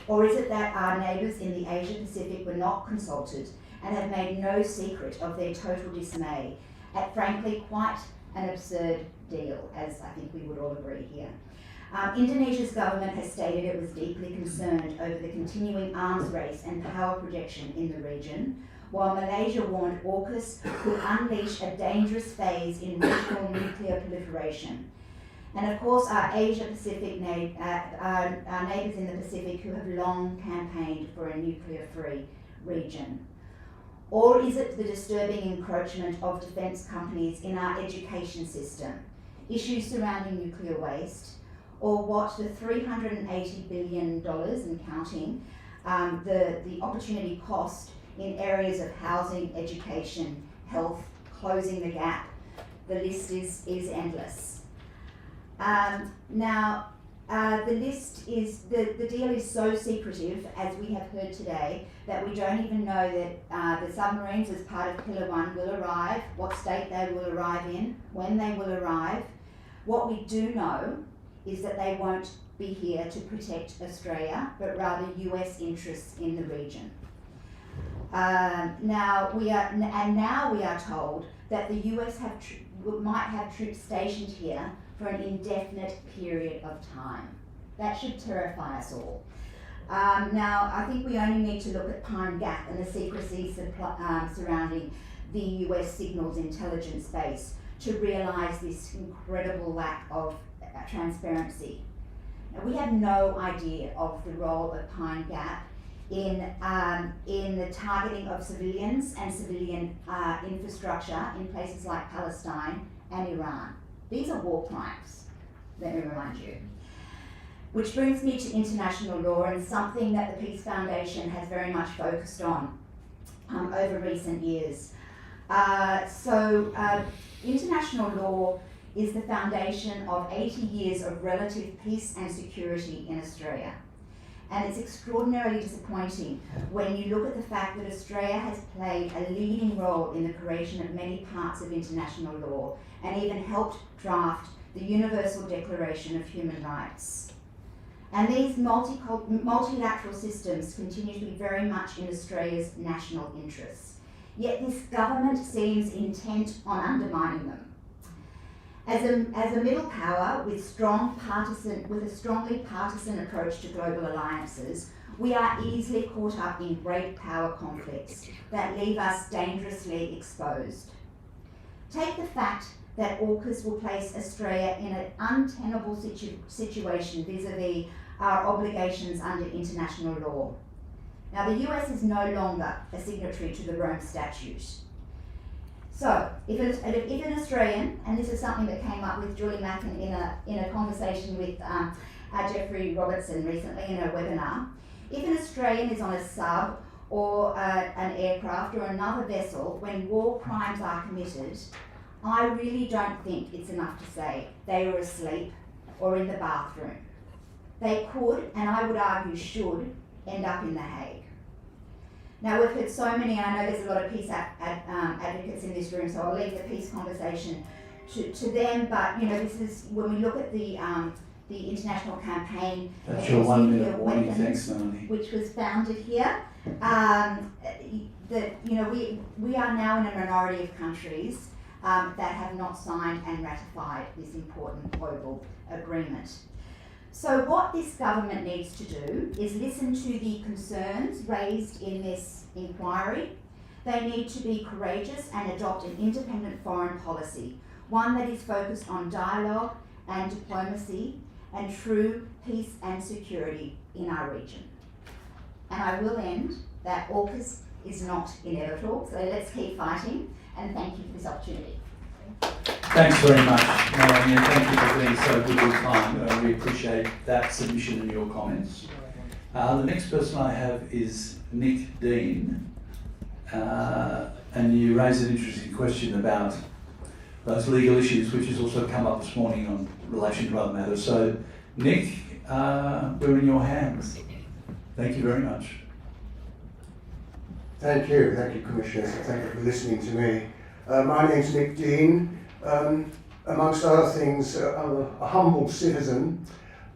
Or is it that our neighbours in the Asia Pacific were not consulted and have made no secret of their total dismay at, frankly, quite an absurd deal, as I think we would all agree here? Indonesia's government has stated it was deeply concerned over the continuing arms race and power projection in the region, while Malaysia warned AUKUS could unleash a dangerous phase in regional nuclear proliferation. And of course, our Asia-Pacific our neighbours in the Pacific who have long campaigned for a nuclear-free region. Or is it the disturbing encroachment of defence companies in our education system, issues surrounding nuclear waste, or what the $380 billion and counting, the opportunity cost in areas of housing, education, health, closing the gap? The list is endless. Now, the list is, the deal is so secretive, as we have heard today, that we don't even know that the submarines as part of Pillar 1 will arrive, what state they will arrive in, when they will arrive. What we do know is that they won't be here to protect Australia, but rather US interests in the region. Now we are told that the US might have troops stationed here for an indefinite period of time. That should terrify us all. Now, I think we only need to look at Pine Gap and the secrecy surrounding the US signals intelligence base to realise this incredible lack of transparency. Now, we have no idea of the role of Pine Gap in the targeting of civilians and civilian infrastructure in places like Palestine and Iran. These are war crimes, let me remind you. Which brings me to international law, and something that the Peace Foundation has very much focused on over recent years. International law is the foundation of 80 years of relative peace and security in Australia. And it's extraordinarily disappointing when you look at the fact that Australia has played a leading role in the creation of many parts of international law and even helped draft the Universal Declaration of Human Rights. And these multilateral systems continue to be very much in Australia's national interests. Yet this government seems intent on undermining them. As a middle power with a strongly partisan approach to global alliances, we are easily caught up in great power conflicts that leave us dangerously exposed. Take the fact that AUKUS will place Australia in an untenable situation vis-à-vis our obligations under international law. Now, the US is no longer a signatory to the Rome Statute. So, if an Australian, and this is something that came up with Julie Macken in a conversation with Jeffrey Robertson recently in a webinar, if an Australian is on a sub or an aircraft or another vessel when war crimes are committed, I really don't think it's enough to say they were asleep or in the bathroom. They could, and I would argue should, end up in The Hague. Now, we've heard so many, and I know there's a lot of peace advocates in this room, so I'll leave the peace conversation to them, but you know, this is, when we look at the international campaign That's your 1 minute warning, thanks, Melanie. which was founded here, that you know, we are now in a minority of countries that have not signed and ratified this important global agreement. So what this government needs to do is listen to the concerns raised in this inquiry. They need to be courageous and adopt an independent foreign policy, one that is focused on dialogue and diplomacy and true peace and security in our region. And I will end that AUKUS is not inevitable, so let's keep fighting, and thank you for this opportunity. Thanks very much, Melanie, and thank you for being so good with time. We appreciate that submission and your comments. The next person I have is Nick Dean, and you raised an interesting question about those legal issues, which has also come up this morning on relation to other matters. So, Nick, we're in your hands. Thank you very much. Thank you, Commissioner. Thank you for listening to me. My name's Nick Dean. Amongst other things, I'm a humble citizen,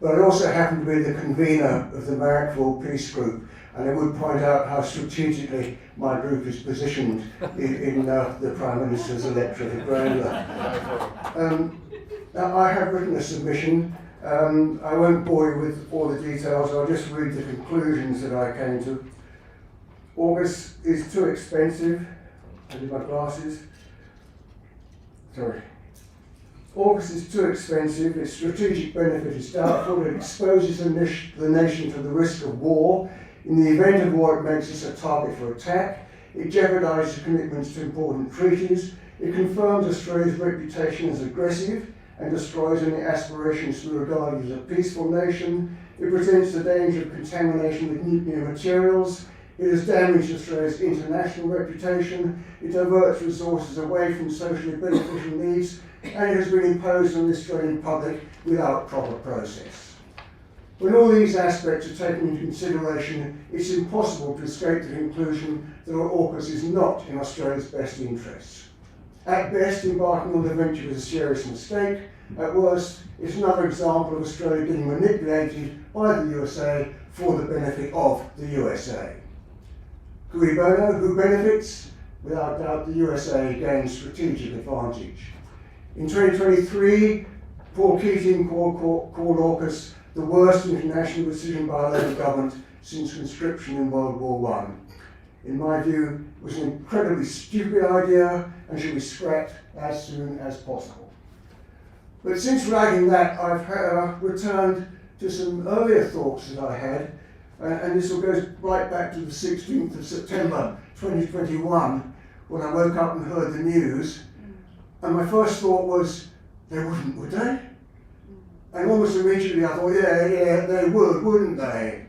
but I also happen to be the convener of the Marrickville Peace Group, and I would point out how strategically my group is positioned in the Prime Minister's electorate of Grandeur. Now, I have written a submission. I won't bore you with all the details, I'll just read the conclusions that I came to. AUKUS is too expensive. I need my glasses. Sorry. AUKUS is too expensive, its strategic benefit is doubtful, it exposes the nation to the risk of war. In the event of war, it makes us a target for attack. It jeopardises commitments to important treaties. It confirms Australia's reputation as aggressive and destroys any aspirations to be regarded as a peaceful nation. It presents the danger of contamination with nuclear materials. It has damaged Australia's international reputation, it diverts resources away from socially beneficial needs, and it has been imposed on the Australian public without proper process. When all these aspects are taken into consideration, it's impossible to escape the conclusion that AUKUS is not in Australia's best interests. At best, embarking on the venture was a serious mistake. At worst, it's another example of Australia being manipulated by the USA for the benefit of the USA. Cui bono, who benefits? Without doubt, the USA gains strategic advantage. In 2023, Paul Keating called AUKUS the worst international decision by a Labour government since conscription in World War I. In my view, it was an incredibly stupid idea and should be scrapped as soon as possible. But since writing that, I've returned to some earlier thoughts that I had, and this all goes right back to the 16th of September 2021, when I woke up and heard the news, and my first thought was, they wouldn't, would they? And almost immediately I thought, yeah, they would, wouldn't they?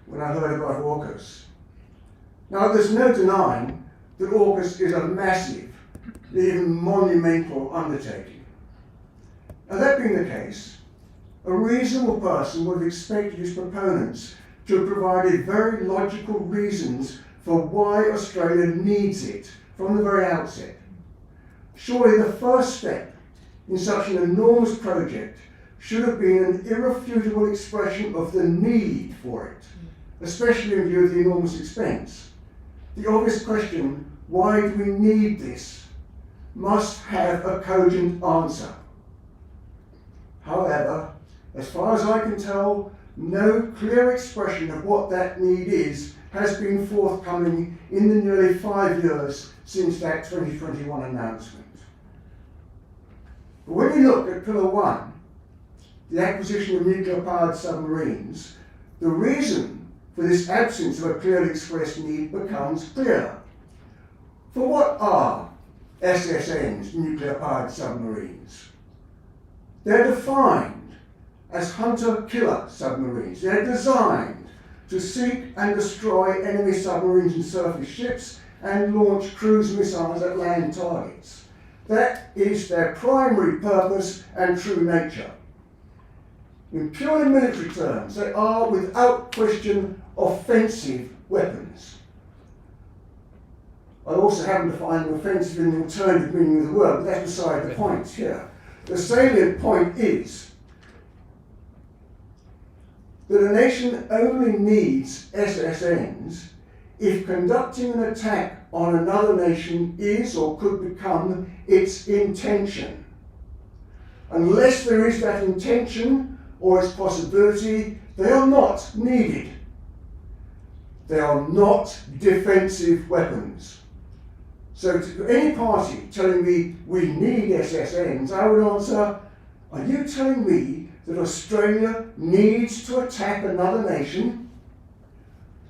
When I heard about AUKUS. Now, there's no denying that AUKUS is a massive, even monumental undertaking. Now, that being the case, a reasonable person would have expected his proponents to have provided very logical reasons for why Australia needs it from the very outset. Surely the first step in such an enormous project should have been an irrefutable expression of the need for it, especially in view of the enormous expense. The obvious question, why do we need this, must have a cogent answer. However, as far as I can tell, no clear expression of what that need is has been forthcoming in the nearly 5 years since that 2021 announcement. But when we look at Pillar 1, the acquisition of nuclear-powered submarines, the reason for this absence of a clearly expressed need becomes clear. For what are SSNs, nuclear-powered submarines. They're defined as hunter-killer submarines. They're designed to seek and destroy enemy submarines and surface ships and launch cruise missiles at land targets. That is their primary purpose and true nature. In purely military terms, they are without question offensive weapons. I also happen to find offensive in the alternative meaning of the word, but that's beside the point here. The salient point is that a nation only needs SSNs if conducting an attack on another nation is or could become its intention. Unless there is that intention or its possibility, they are not needed. They are not defensive weapons. So to any party telling me we need SSNs, I would answer, are you telling me that Australia needs to attack another nation?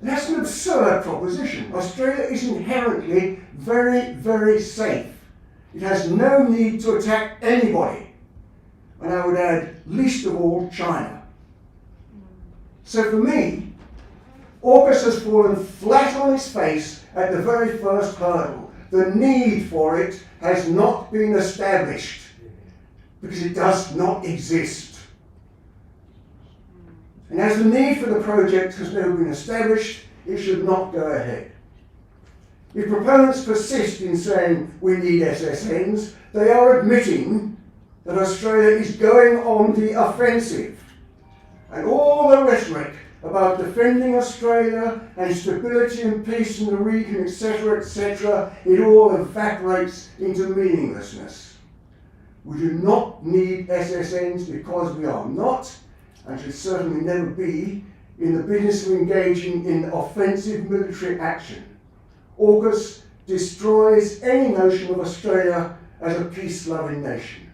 That's an absurd proposition. Australia is inherently very, very safe. It has no need to attack anybody. And I would add, least of all, China. So for me, AUKUS has fallen flat on its face at the very first hurdle. The need for it has not been established because it does not exist. And as the need for the project has never been established, it should not go ahead. If proponents persist in saying we need SSNs, they are admitting that Australia is going on the offensive. And all the rhetoric about defending Australia and stability and peace in the region, etc., it all evaporates into meaninglessness. We do not need SSNs because we are not, and should certainly never be, in the business of engaging in offensive military action. AUKUS destroys any notion of Australia as a peace-loving nation.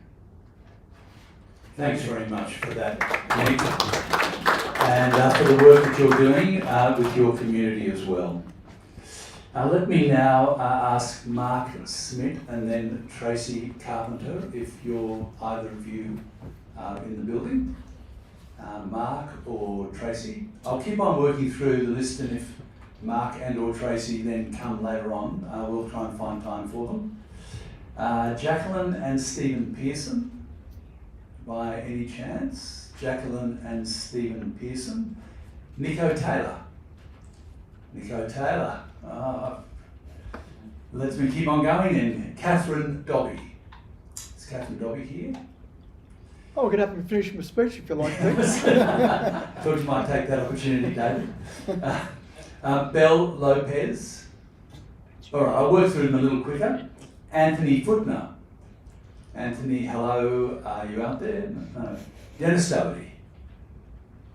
Thanks very much for that, Nick, and for the work that you're doing with your community as well. Let me now ask Mark Smith and then Tracy Carpenter, if you're either of you in the building. Mark or Tracy. I'll keep on working through the list, and if Mark and or Tracy then come later on, we'll try and find time for them. Jacqueline and Stephen Pearson, by any chance? Jacqueline and Stephen Pearson. Nico Taylor. Nico Taylor. Let's me keep on going then. Catherine Dobby. Is Catherine Dobby here? Oh, we're going to have to finish my speech if you like. Thought you might take that opportunity, David. Belle Lopez. All right, I'll work through them a little quicker. Anthony Footner. Anthony, hello, are you out there? No. Dennis Doherty.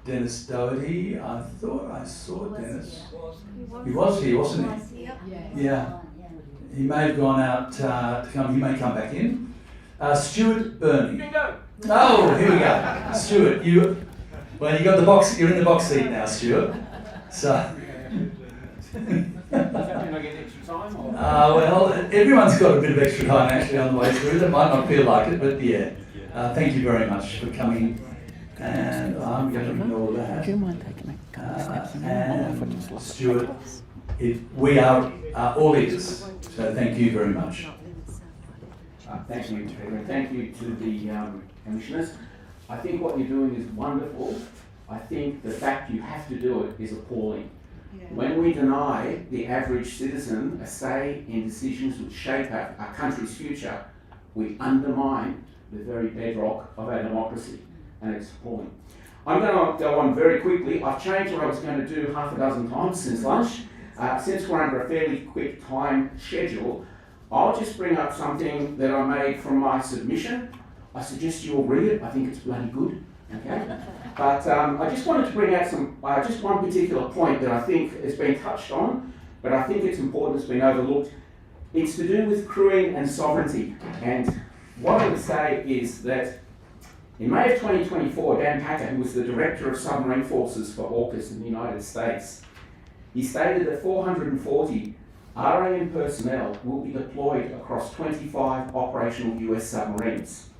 Dennis Doherty, I thought I saw Dennis. He was here, wasn't he? Yeah. He may have gone out to come, he may come back in. Stuart Burney. Oh, here we go. Stuart, you got the box, you're in the box seat now, Stuart. So. Does that mean I get extra time? Or? Well, everyone's got a bit of extra time actually on the way through. That might not feel like it, but yeah. Thank you very much for coming. And I'm going to ignore that. Do you mind taking a and Stuart, we are all ears. So thank you very much. Thank you, Trevor. Thank you to the commissioners. I think what you're doing is wonderful. I think the fact you have to do it is appalling. When we deny the average citizen a say in decisions which shape our country's future, we undermine the very bedrock of our democracy, and it's appalling. I'm going to go on very quickly. I've changed what I was going to do half a dozen times since lunch. Since we're under a fairly quick time schedule, I'll just bring up something that I made from my submission. I suggest you all read it. I think it's bloody good. Okay? But I just wanted to bring out just one particular point that I think has been touched on, but I think it's important, it's been overlooked. It's to do with crewing and sovereignty. And what I would say is that in May of 2024, Dan Packer, who was the Director of Submarine Forces for AUKUS in the United States, he stated that 440 RAN personnel will be deployed across 25 operational US submarines.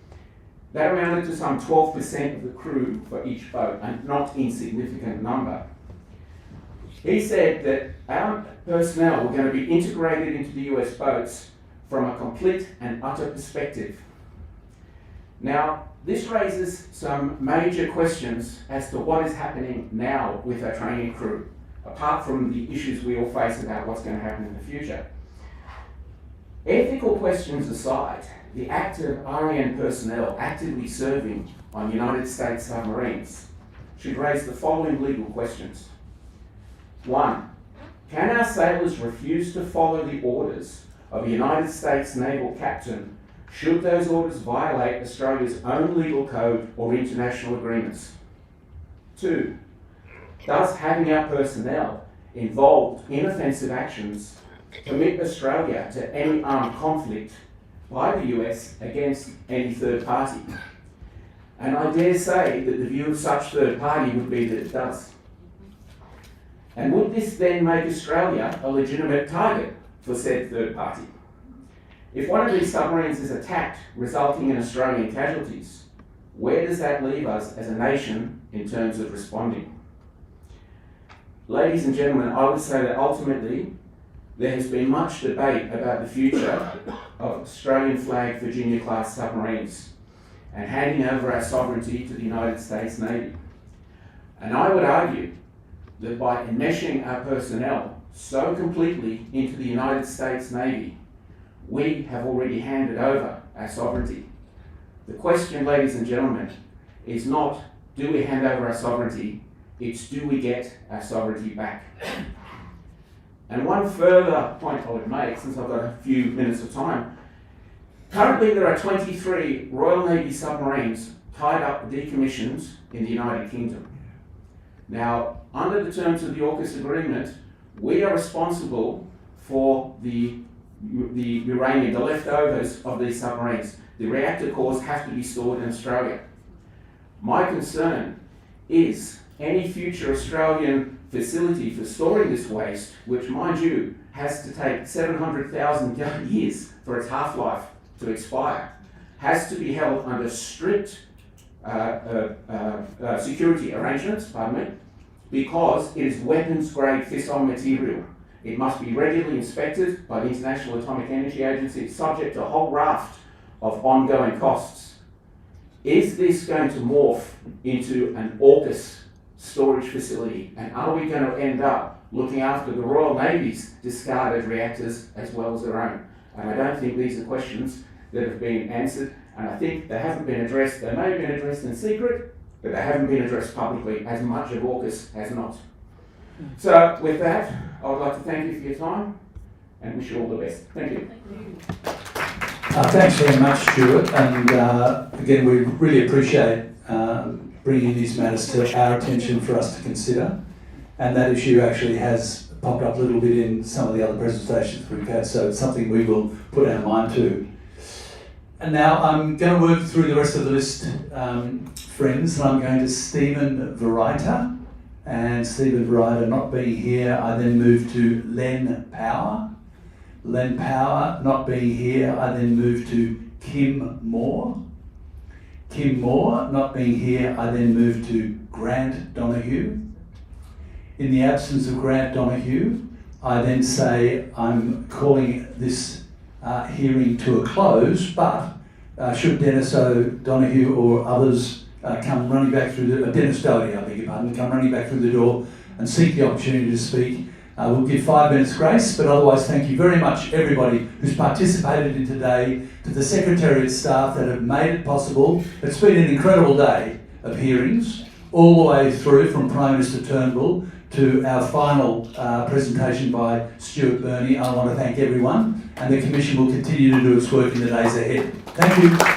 That amounted to some 12% of the crew for each boat, a not insignificant number. He said that our personnel were going to be integrated into the US boats from a complete and utter perspective. Now, this raises some major questions as to what is happening now with our training crew, apart from the issues we all face about what's going to happen in the future. Ethical questions aside, the active RAN personnel actively serving on United States submarines should raise the following legal questions. 1. Can our sailors refuse to follow the orders of a United States naval captain should those orders violate Australia's own legal code or international agreements? 2. Does having our personnel involved in offensive actions commit Australia to any armed conflict by the US against any third party? And I dare say that the view of such third party would be that it does. And would this then make Australia a legitimate target for said third party? If one of these submarines is attacked, resulting in Australian casualties, where does that leave us as a nation in terms of responding? Ladies and gentlemen, I would say that ultimately there has been much debate about the future of Australian flag Virginia class submarines and handing over our sovereignty to the United States Navy. And I would argue that by enmeshing our personnel so completely into the United States Navy, we have already handed over our sovereignty. The question, ladies and gentlemen, is not do we hand over our sovereignty, it's do we get our sovereignty back. And one further point I would make, since I've got a few minutes of time, currently there are 23 Royal Navy submarines tied up decommissioned in the United Kingdom. Now, under the terms of the AUKUS agreement, we are responsible for the uranium, the leftovers of these submarines. The reactor cores have to be stored in Australia. My concern is any future Australian facility for storing this waste, which, mind you, has to take 700,000 years for its half-life to expire, has to be held under strict security arrangements, because it is weapons-grade fissile material. It must be regularly inspected by the International Atomic Energy Agency. It's subject to a whole raft of ongoing costs. Is this going to morph into an AUKUS storage facility? And are we going to end up looking after the Royal Navy's discarded reactors as well as their own? And I don't think these are questions that have been answered, and I think they haven't been addressed. They may have been addressed in secret, but they haven't been addressed publicly, as much of AUKUS has not. So with that, I would like to thank you for your time and wish you all the best. Thank you. Thanks very much, Stuart. And again, we really appreciate bringing these matters to our attention for us to consider. And that issue actually has popped up a little bit in some of the other presentations we've had, so it's something we will put our mind to. And now I'm going to work through the rest of the list, friends, and I'm going to Stephen Verreiter. And Stephen Verreiter not being here, I then move to Len Power. Len Power not being here, I then move to Kim Moore. Kim Moore not being here, I then move to Grant Donoghue. In the absence of Grant Donoghue, I then say I'm calling this hearing to a close, but should Dennis O'Donoghue or others come running back through the, Dennis Doherty, I beg your pardon, come running back through the door and seek the opportunity to speak. We'll give 5 minutes grace, but otherwise thank you very much everybody who's participated in today, to the Secretariat staff that have made it possible. It's been an incredible day of hearings, all the way through from Prime Minister Turnbull to our final presentation by Stuart Barrie. I want to thank everyone, and the Commission will continue to do its work in the days ahead. Thank you.